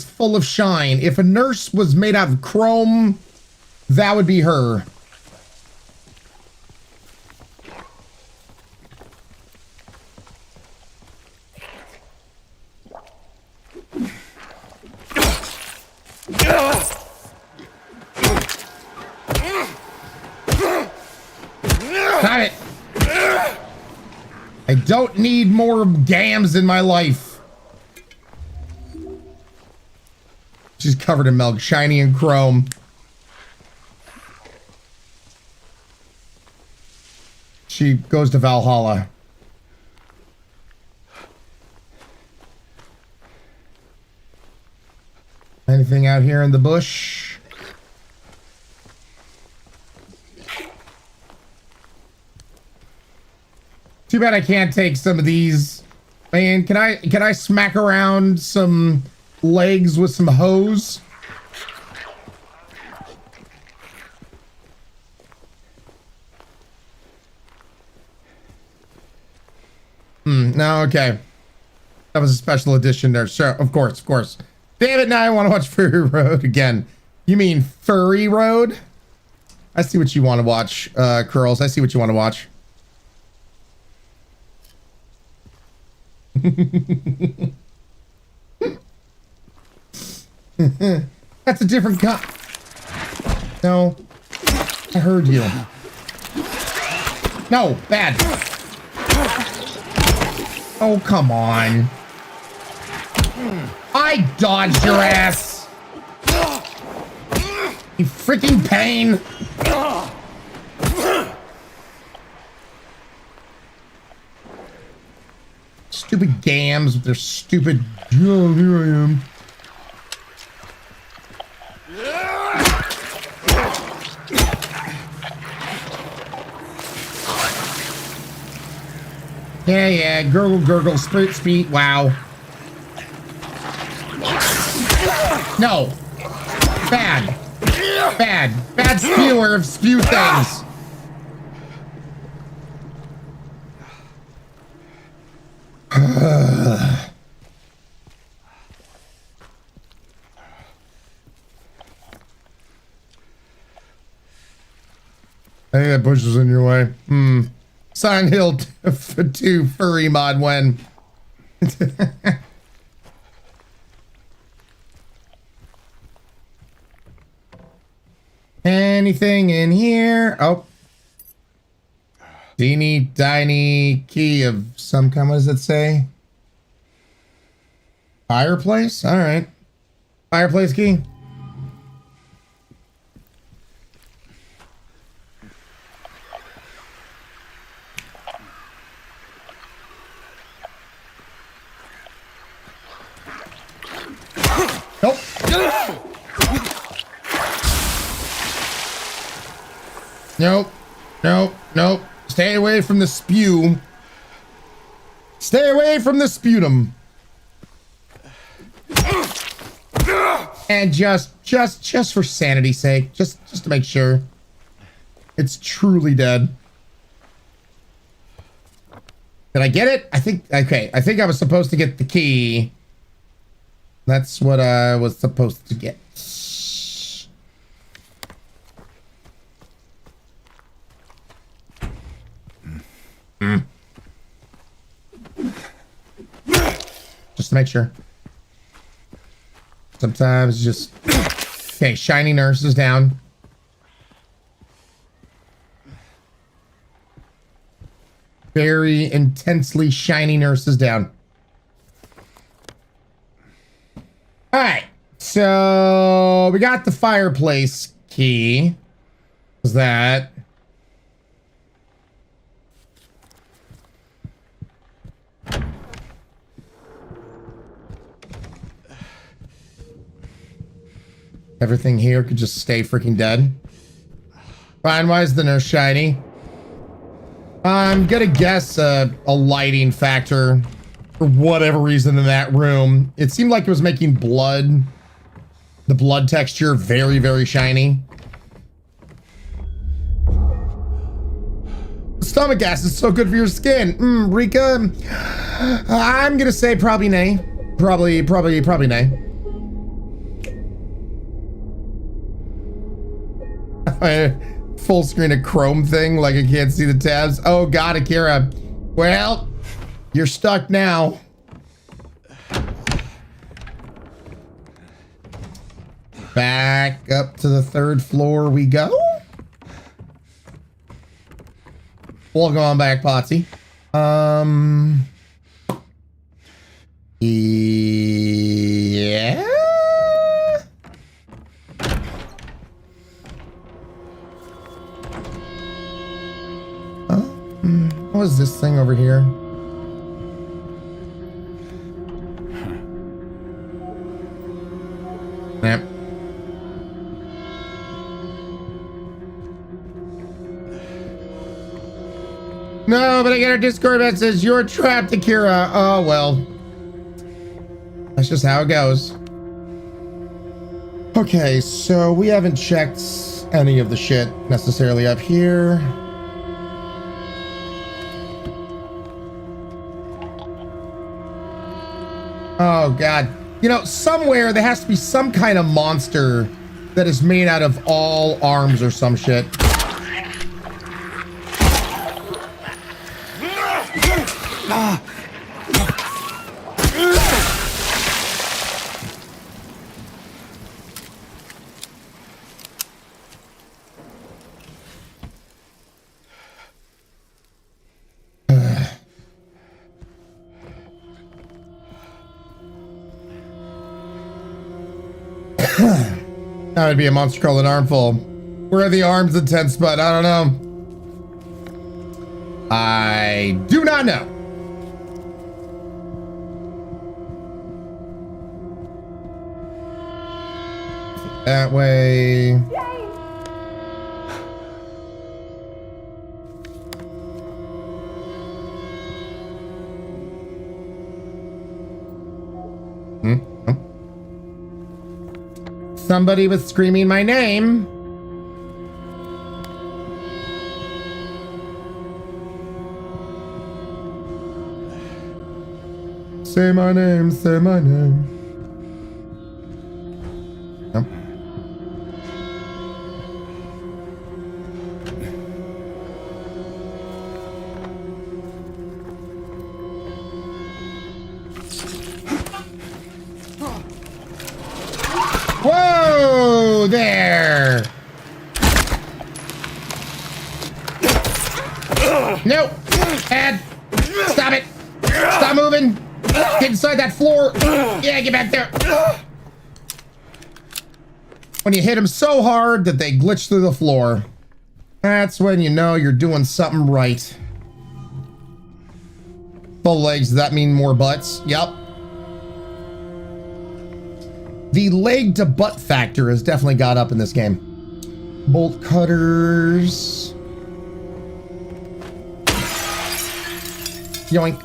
full of shine. If a nurse was made out of chrome, that would be her. Got it. I don't need more gams in my life. She's covered in milk, shiny and chrome. She goes to Valhalla. Anything out here in the bush? Too bad I can't take some of these. Man, can I smack around some legs with some hose? No, okay. That was a special edition there. Sure, of course. Damn it, now I want to watch Furry Road again. You mean Furry Road? I see what you want to watch, Curls. I see what you want to watch. That's a different cut. No. I heard you. No, bad. Oh, come on. I dodged your ass. You freaking pain. Stupid gams with their stupid, oh, here I am. Yeah, gurgle, spit, speed, wow. No. Bad spewer of spew things. I think that bush was in your way. Silent Hill 2 furry mod when. Anything in here? Oh. Teeny tiny key of some kind. What does it say? Fireplace? All right. Fireplace key. Nope. Nope. Stay away from the spew. Stay away from the sputum. And just for sanity's sake, just to make sure it's truly dead. Did I get it? I think I was supposed to get the key. That's what I was supposed to get. Just to make sure. Sometimes just... Okay, shiny nurse is down. Very intensely shiny nurse is down. Alright, so we got the fireplace key. What's that? Everything here could just stay freaking dead. Fine, why is the nurse shiny? I'm gonna guess a lighting factor for whatever reason in that room. It seemed like it was making blood, the blood texture, very, very shiny. Stomach acid is so good for your skin. Rika, I'm gonna say probably nay. Probably nay. Full screen of Chrome thing, like I can't see the tabs. Oh God, Akira. Well, you're stuck now. Back up to the 3rd floor we go. We'll go on back, Potsy. Yeah. What was this thing over here? Yep. No, but I got a Discord that says you're trapped, Akira. Oh, well. That's just how it goes. Okay, so we haven't checked any of the shit necessarily up here. Oh, God. You know, somewhere there has to be some kind of monster that is made out of all arms or some shit. That would be a monster called an armful. Where are the arms in 10 spot? I don't know. I do not know. That way. Somebody was screaming my name. Say my name, say my name. No. Whoa there. Nope. Ed. Stop it. Stop moving. Get inside that floor. Yeah, get back there. When you hit them so hard that they glitch through the floor, that's when you know you're doing something right. Full legs, does that mean more butts? Yep. The leg to butt factor has definitely got up in this game. Bolt cutters. Yoink.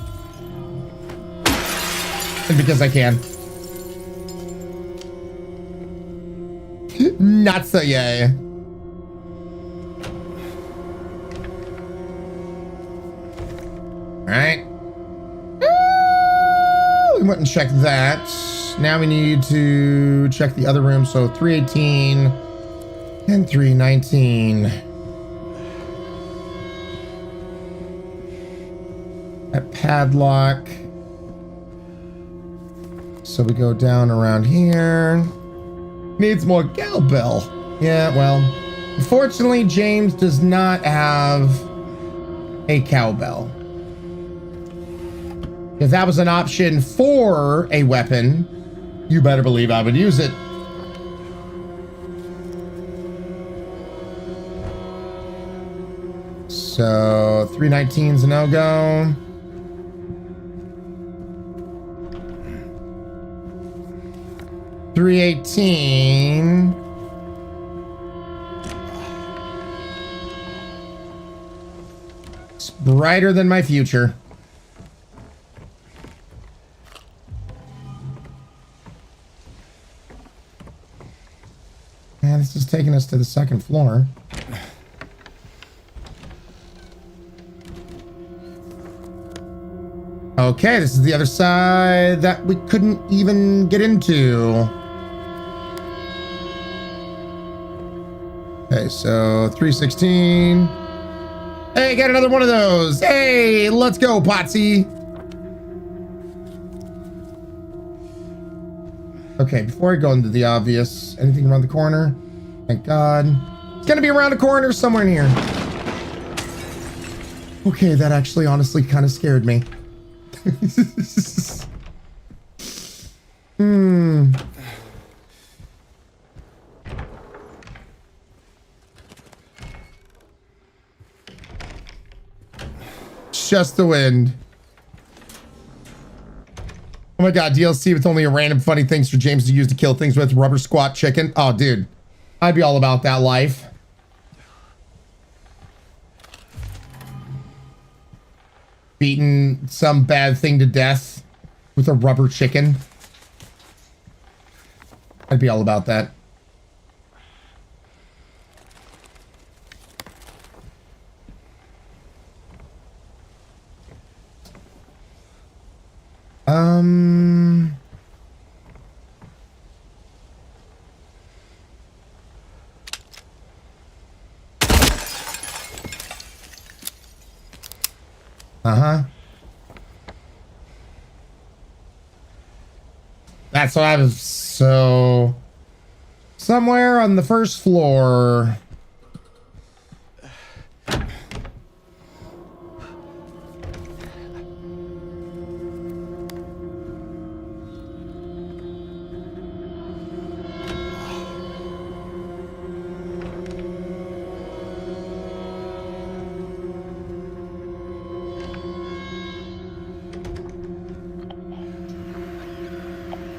And because I can. Not so yay. Alright. We went and checked that. Now we need to check the other room. So 318 and 319. That padlock. So we go down around here. Needs more cowbell. Yeah, well, unfortunately, James does not have a cowbell. If that was an option for a weapon, you better believe I would use it. So 319's a no-go. $318. It's brighter than my future. Man, this is taking us to the second floor. Okay, this is the other side that we couldn't even get into. Okay, so 316. Hey, got another one of those. Hey, let's go, Potsy. Okay, before I go into the obvious, anything around the corner? Thank God. It's gonna be around the corner somewhere in here. Okay, that actually honestly kind of scared me. Just the wind. Oh my God, DLC with only a random funny things for James to use to kill things with. Rubber squat chicken. Oh, dude. I'd be all about that life. beaten some bad thing to death with a rubber chicken. I'd be all about that. That's what I was. So somewhere on the first floor.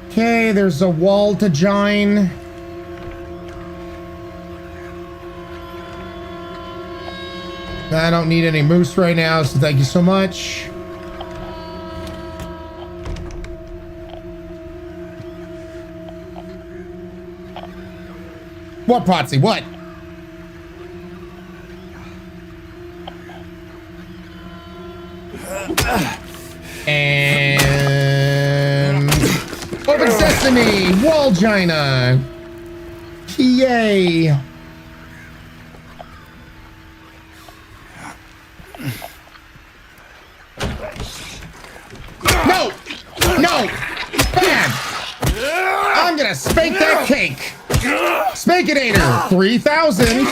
Okay, there's a wall to join. I don't need any moose right now, so thank you so much. What, Potsy? What? And open sesame, wall gina. Yay. No! No! Bad! I'm gonna spank that cake! Spankinator 3000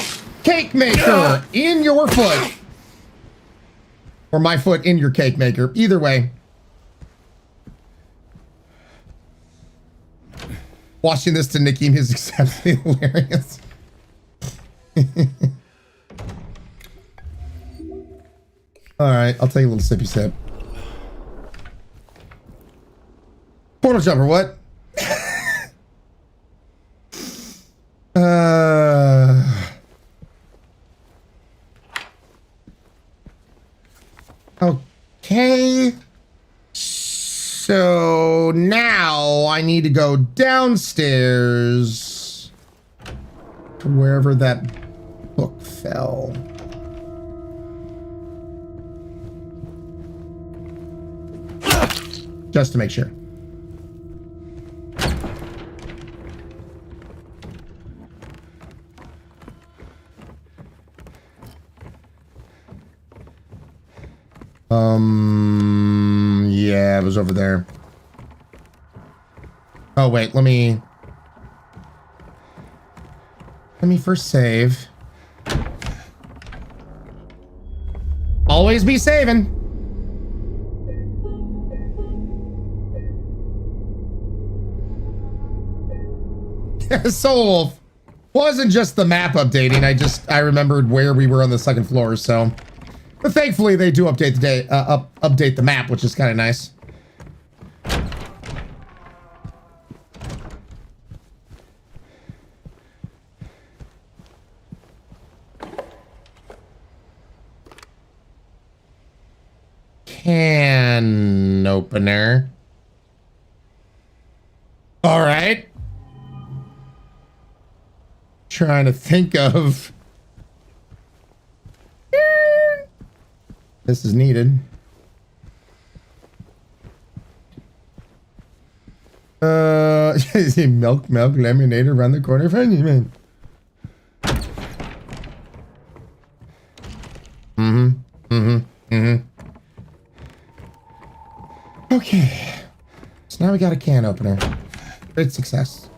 cake maker in your foot. Or my foot in your cake maker. Either way. Watching this to Nikki is exceptionally hilarious. Alright, I'll take a little sippy sip. Portal jumper, what? Okay. So now I need to go downstairs to wherever that book fell. Just to make sure. Yeah, it was over there. Oh, wait, let me first save. Always be saving. Soul Wolf. Wasn't just the map updating. I remembered where we were on the second floor, so. But thankfully, they do update the update the map, which is kind of nice. Can opener. All right. Trying to think of. This is needed. Milk, lemonade around the corner for you, man. Okay. So now we got a can opener. Great success.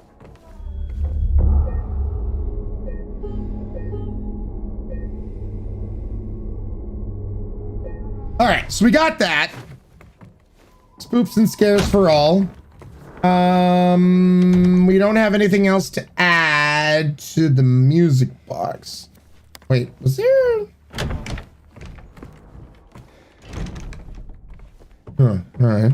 All right, so we got that. Spoops and scares for all. We don't have anything else to add to the music box. Wait, was there? Huh, all right.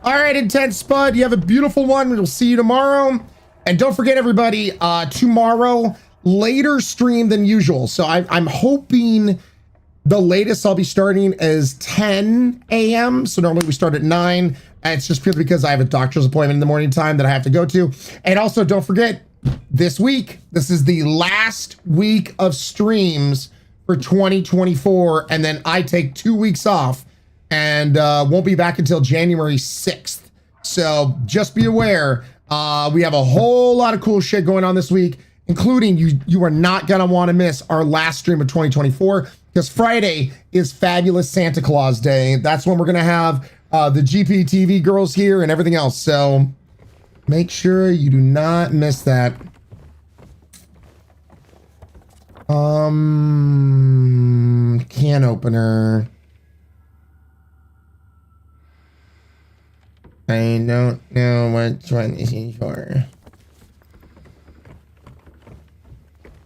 All right, Intense Spud, you have a beautiful one. We'll see you tomorrow. And don't forget, everybody, tomorrow, later stream than usual. So I'm hoping The latest I'll be starting is 10 a.m. So normally we start at 9. And it's just purely because I have a doctor's appointment in the morning time that I have to go to. And also don't forget, this week, this is the last week of streams for 2024. And then I take 2 weeks off and won't be back until January 6th. So just be aware, we have a whole lot of cool shit going on this week, including you are not gonna wanna miss our last stream of 2024, because Friday is Fabulous Santa Claus Day. That's when we're gonna have the GPTV girls here and everything else. So make sure you do not miss that. Can opener. I don't know which one is in for.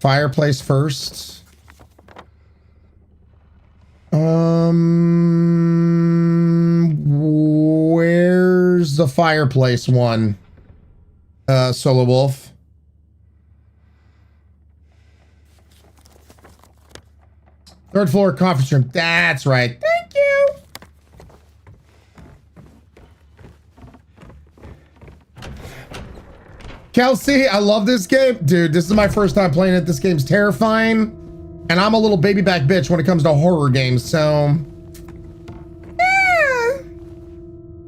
Fireplace first. Where's the fireplace one? Solo Wolf. Third floor conference room. That's right. Thank you. Kelsey, I love this game. Dude, this is my first time playing it. This game's terrifying. And I'm a little baby back bitch when it comes to horror games, so... yeah.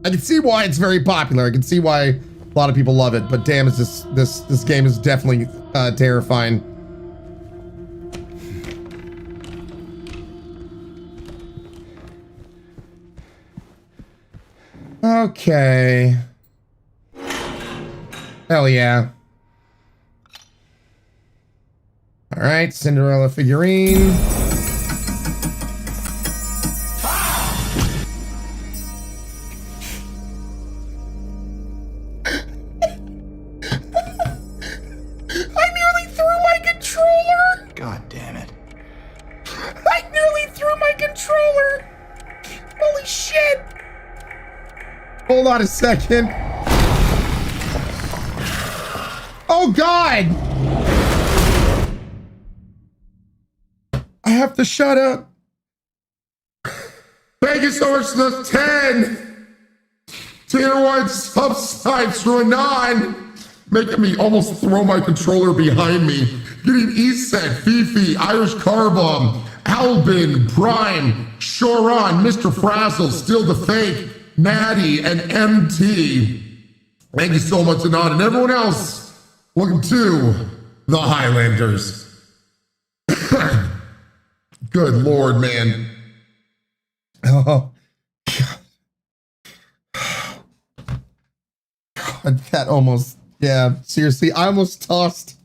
I can see why it's very popular. I can see why a lot of people love it, but damn, is this game is definitely terrifying. Okay. Hell yeah. All right, Cinderella figurine. I nearly threw my controller. God damn it. I nearly threw my controller. Holy shit. Hold on a second. Oh God. I have to shut up. Thank you so much for the 10 tier 1 subscribes for a 9, making me almost throw my controller behind me. Getting Eset, Fifi, Irish Car Bomb, Albin, Prime, Shoron, Mr. Frazzle, Still the Fake, Natty, and MT. Thank you so much, Anand, and everyone else. Welcome to the Highlanders. Good Lord, man. Oh, God, that almost, yeah, seriously, I almost tossed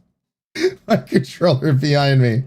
my controller behind me.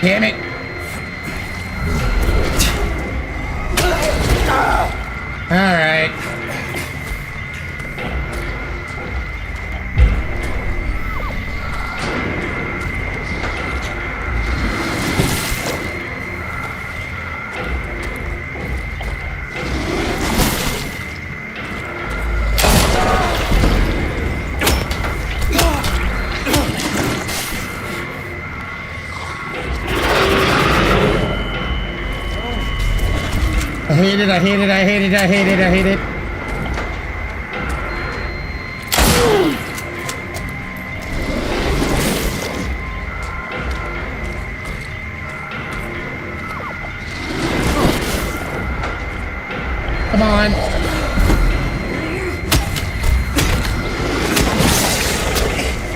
Damn it. All right. I hate it, I hate it, I hate it, I hate it, I hate it. Come on.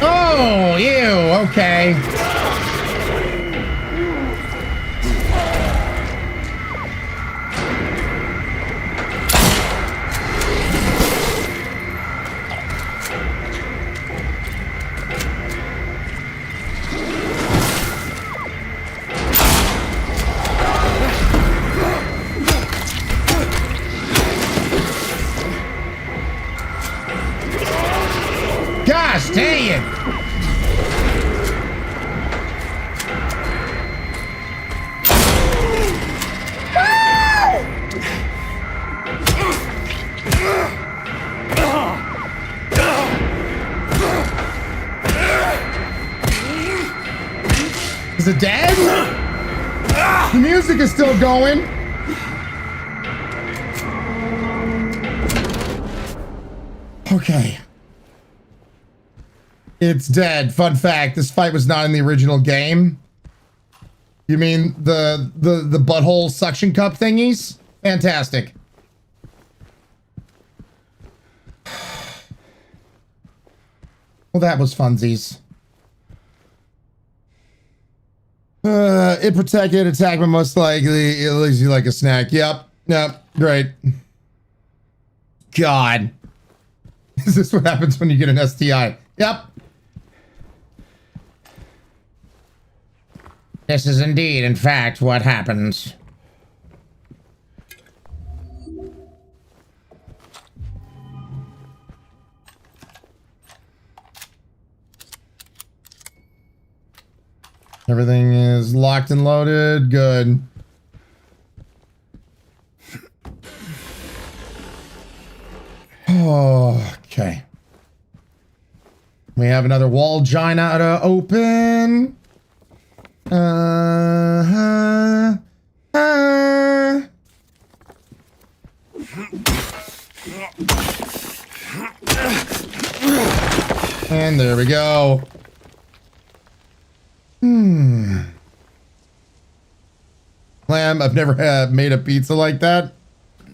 Oh, ew, okay. saying. Is it dead? The music is still going. Okay. It's dead. Fun fact, this fight was not in the original game. You mean the butthole suction cup thingies? Fantastic. Well, that was funsies. It protected attack, but most likely it leaves you like a snack. Yep. Great. God. Is this what happens when you get an STI? Yep. This is indeed, in fact, what happens. Everything is locked and loaded. Good. Okay. We have another wall gina to open. And there we go. Lamb, I've never made a pizza like that.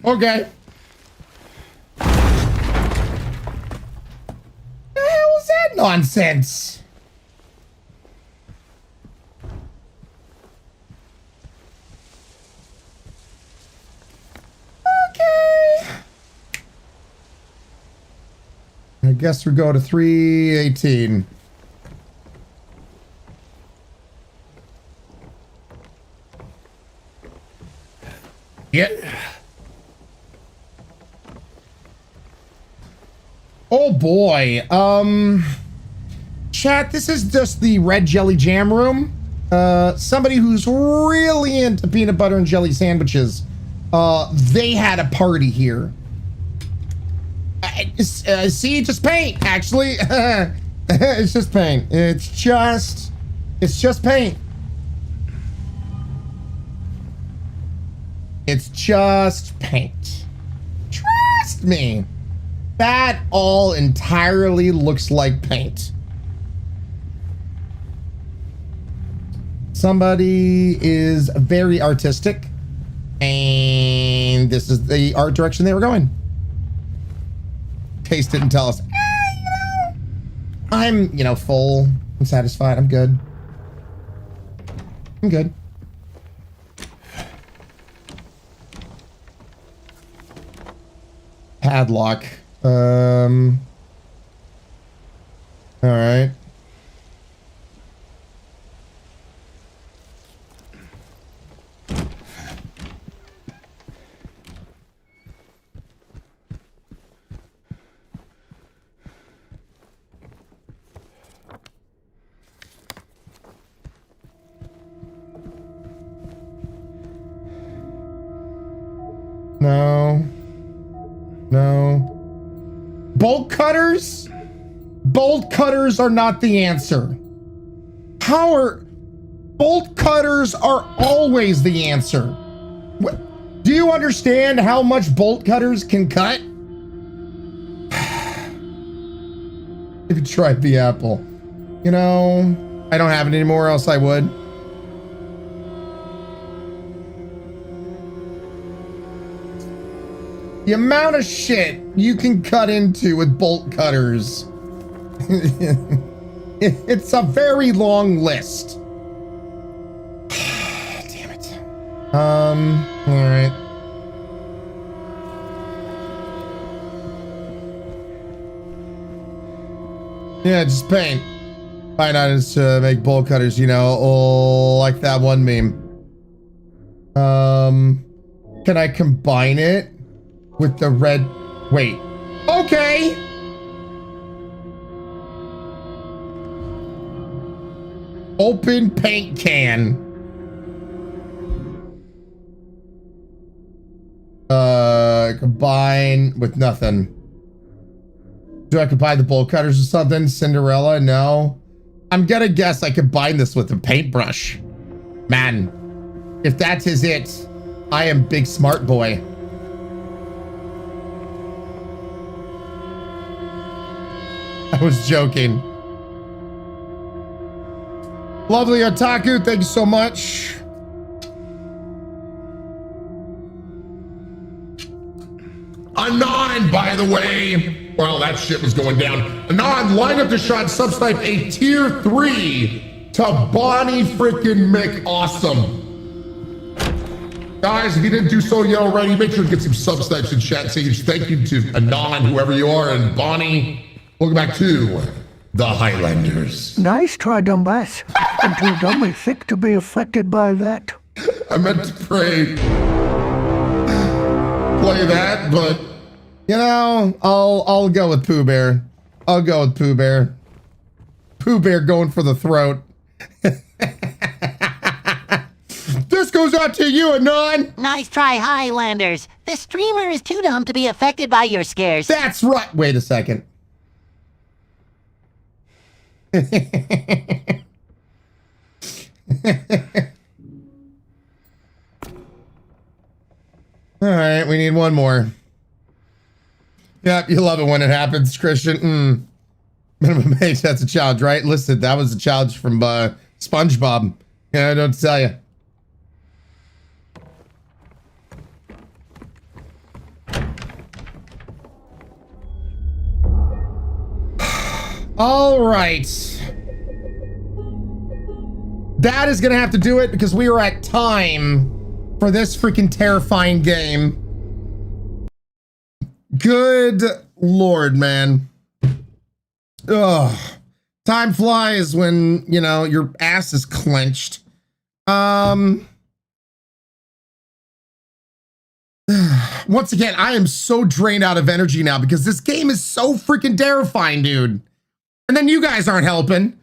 Okay. The hell was that nonsense? Okay. I guess we go to 318. Yeah. Oh boy. Chat, this is just the red jelly jam room. Somebody who's really into peanut butter and jelly sandwiches. They had a party here. See, just paint, actually. It's just paint. It's just paint. It's just paint. Trust me. That all entirely looks like paint. Somebody is very artistic, and this is the art direction they were going. Taste it and tell us, I'm, full and satisfied. I'm good. I'm good. Padlock. All right. No. Bolt cutters? Bolt cutters are not the answer. Bolt cutters are always the answer. What, do you understand how much bolt cutters can cut? If you tried the apple. I don't have it anymore, else I would. The amount of shit you can cut into with bolt cutters. It's a very long list. Damn it. Alright. Yeah, just paint. Fine items to make bolt cutters, like that one meme. Can I combine it with the red? Wait. Okay. Open paint can. Combine with nothing. Do I combine the bolt cutters or something? Cinderella? No. I'm gonna guess I combine this with a paintbrush. Man, if that is it, I am big smart boy. I was joking. Lovely Otaku, thank you so much. Anon, by the way. Well, that shit was going down. Anon, line up the shot, subsnipe a tier 3 to Bonnie freaking McAwesome. Guys, if you didn't do so yet already, make sure to get some subsnipes in chat. Say thank you to Anon, whoever you are, and Bonnie. Welcome back to the Highlanders. Nice try, dumbass. I'm too dummy thick to be affected by that. I meant to play that, but you know, I'll go with Pooh Bear. I'll go with Pooh Bear. Pooh Bear going for the throat. This goes out to you, Anon. Nice try, Highlanders. The streamer is too dumb to be affected by your scares. That's right. Wait a second. All right, we need one more. Yep, you love it when it happens, Christian. Minimum age, that's a challenge, right? Listen, that was a challenge from SpongeBob. Yeah, I don't tell you. All right. That is going to have to do it because we are at time for this freaking terrifying game. Good Lord, man. Ugh. Time flies when, you know, your ass is clenched. Once again, I am so drained out of energy now because this game is so freaking terrifying, dude. And then you guys aren't helping.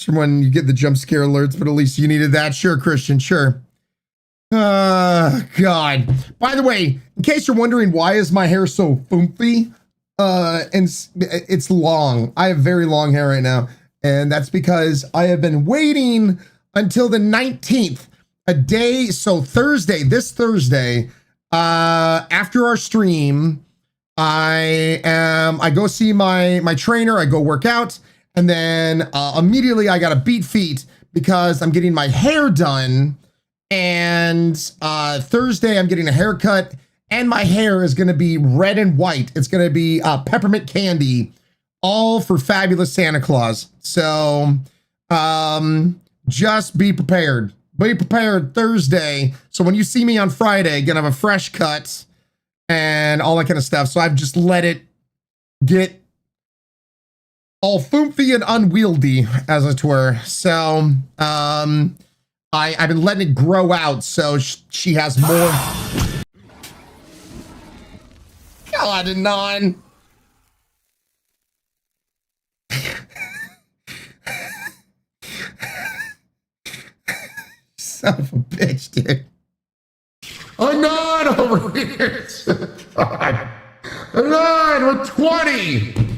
When you get the jump scare alerts, but at least you needed that. Sure, Christian, sure. God. By the way, in case you're wondering why is my hair so foofy, and it's long. I have very long hair right now, and that's because I have been waiting until the 19th, a day. So Thursday, this Thursday, after our stream, I go see my trainer. I go work out. And then immediately I got to beat feet because I'm getting my hair done. And Thursday I'm getting a haircut and my hair is going to be red and white. It's going to be peppermint candy, all for fabulous Santa Claus. So just be prepared. Be prepared Thursday. So when you see me on Friday, going to have a fresh cut and all that kind of stuff. So I've just let it get all foofy and unwieldy, as it were. So, I've been letting it grow out, so she has more. God, Anon. Son of a bitch, dude. Anon over here. God. Anon with 20.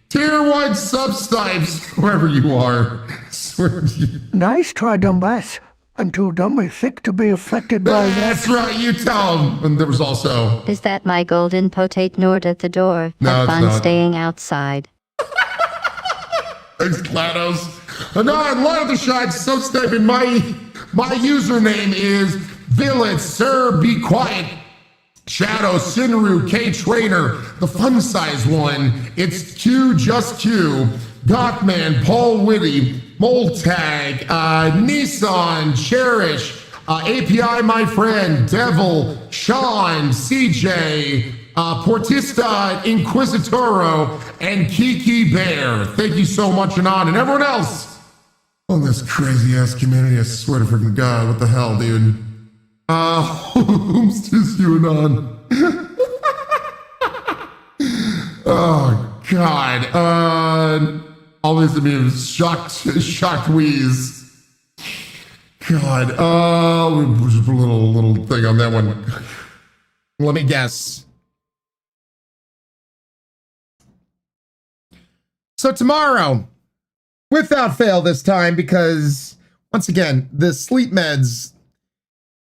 Tier 1 subsnipes, wherever you are. Swear to you. Nice try, dumbass. I'm too dummy thick to be affected by that. That's right, you tell him. And there was also... Is that my golden potate Nord at the door? No, Have it's fun not. staying outside. Thanks, GLaDOS. Anon, line of the shot, subsniping. My username is Village, sir, be quiet. Shadow, Sinru, K Trainer, the fun size one. It's Q, just Q. Gothman, Paul Whitty, Moltag, Nissan, Cherish, API, my friend, Devil, Sean, CJ, Portista, Inquisitoro, and Kiki Bear. Thank you so much, Anon, and everyone else on this crazy ass community. I swear to freaking God, what the hell, dude? Whom's this you, Anon? Oh God. All these memes. Shocked wheeze. God. Just a little thing on that one. Let me guess. So tomorrow, without fail this time, because once again, the sleep meds,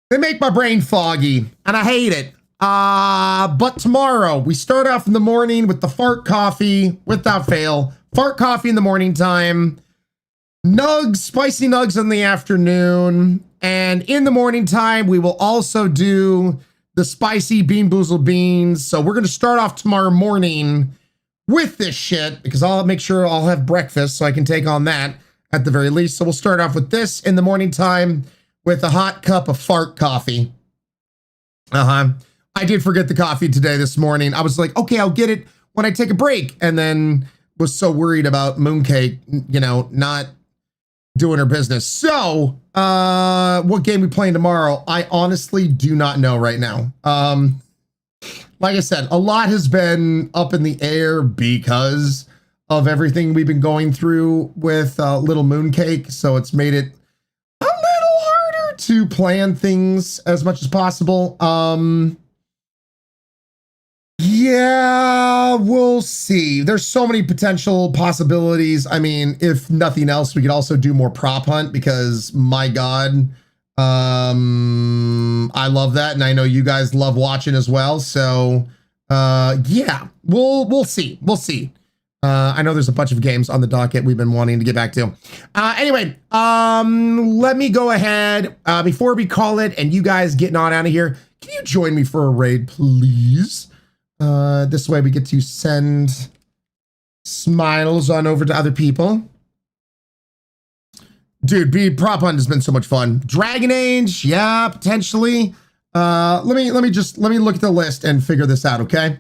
they make my brain foggy and I hate it. But tomorrow we start off in the morning with the fart coffee, without fail. Fart coffee in the morning time, nugs, spicy nugs in the afternoon. And in the morning time, we will also do the spicy Bean Boozled beans. So we're going to start off tomorrow morning with this shit because I'll make sure I'll have breakfast so I can take on that at the very least. So we'll start off with this in the morning time with a hot cup of fart coffee. I did forget the coffee today this morning. I was like, okay, I'll get it when I take a break. And then was so worried about Mooncake, you know, not doing her business. So, what game we playing tomorrow? I honestly do not know right now. Like I said, a lot has been up in the air because of everything we've been going through with little Mooncake. So it's made it a little harder to plan things as much as possible. Yeah, we'll see. There's so many potential possibilities. I mean, if nothing else, we could also do more prop hunt because my God, I love that. And I know you guys love watching as well. So, yeah, we'll see. We'll see. I know there's a bunch of games on the docket we've been wanting to get back to. Anyway, let me go ahead before we call it and you guys getting on out of here. Can you join me for a raid, please? This way we get to send smiles on over to other people. Dude, prop hunt has been so much fun. Dragon Age, yeah, potentially. Let me look at the list and figure this out, okay?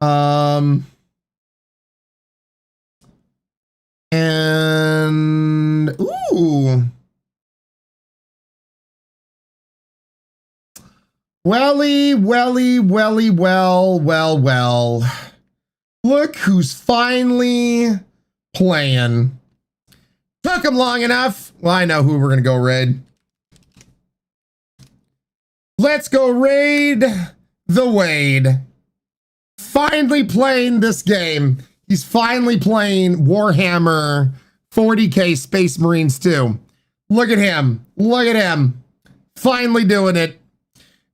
And ooh. Well. Look who's finally playing. Took him long enough. Well, I know who we're gonna go raid. Let's go raid the Wade. Finally playing this game. He's finally playing Warhammer 40K Space Marines 2. Look at him. Look at him. Finally doing it.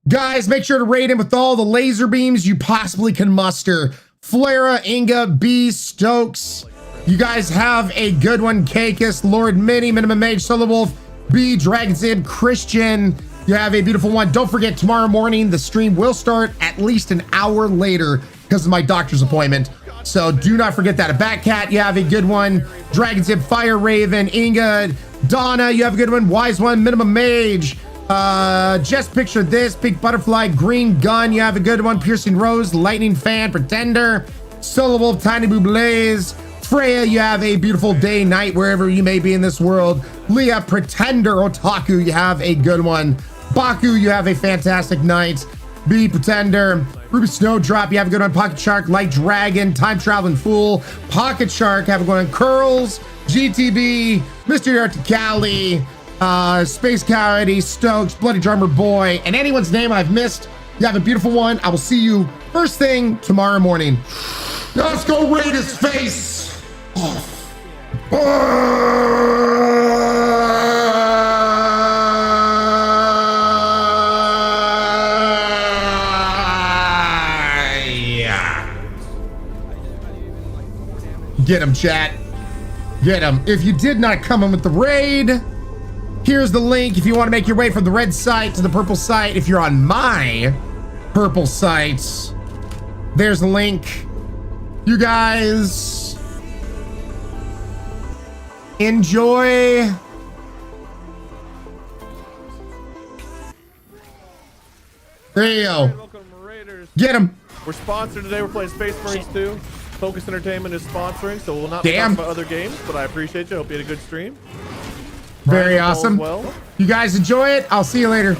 Guys, make sure to raid him with all the laser beams you possibly can muster. Flera, Inga, B, Stokes. You guys have a good one. Kakis, Lord Mini, Minimum Mage, Solo Wolf, B, Dragon Zib, Christian. You have a beautiful one. Don't forget, tomorrow morning, the stream will start at least an hour later because of my doctor's appointment. So do not forget that. A Batcat, you have a good one. Dragon Zib, Fire Raven, Inga, Donna, you have a good one. Wise One, Minimum Mage. Just picture this. Big Butterfly, Green Gun, you have a good one. Piercing Rose, Lightning Fan, Pretender, Solo Wolf, Tiny Boo Blaze, Freya, you have a beautiful day, night, wherever you may be in this world. Leah, Pretender, Otaku, you have a good one. Baku, you have a fantastic night. B, Pretender, Ruby Snowdrop, you have a good one. Pocket Shark, Light Dragon, Time Traveling Fool, Pocket Shark, have a good one. Curls, GTB, Mr. Articali, Space Coyote, Stokes, Bloody Drummer Boy, and anyone's name I've missed. You have a beautiful one. I will see you first thing tomorrow morning. Now let's go raid his face off. Get him, chat. Get him. If you did not come in with the raid, here's the link if you want to make your way from the red site to the purple site. If you're on my purple site, there's the link. You guys enjoy. There you go. Welcome, Raiders. Get him. We're sponsored today. We're playing Space Marines 2. Focus Entertainment is sponsoring, so we'll not be talking about other games, but I appreciate you. Hope you had a good stream. Very awesome. You guys enjoy it. I'll see you later.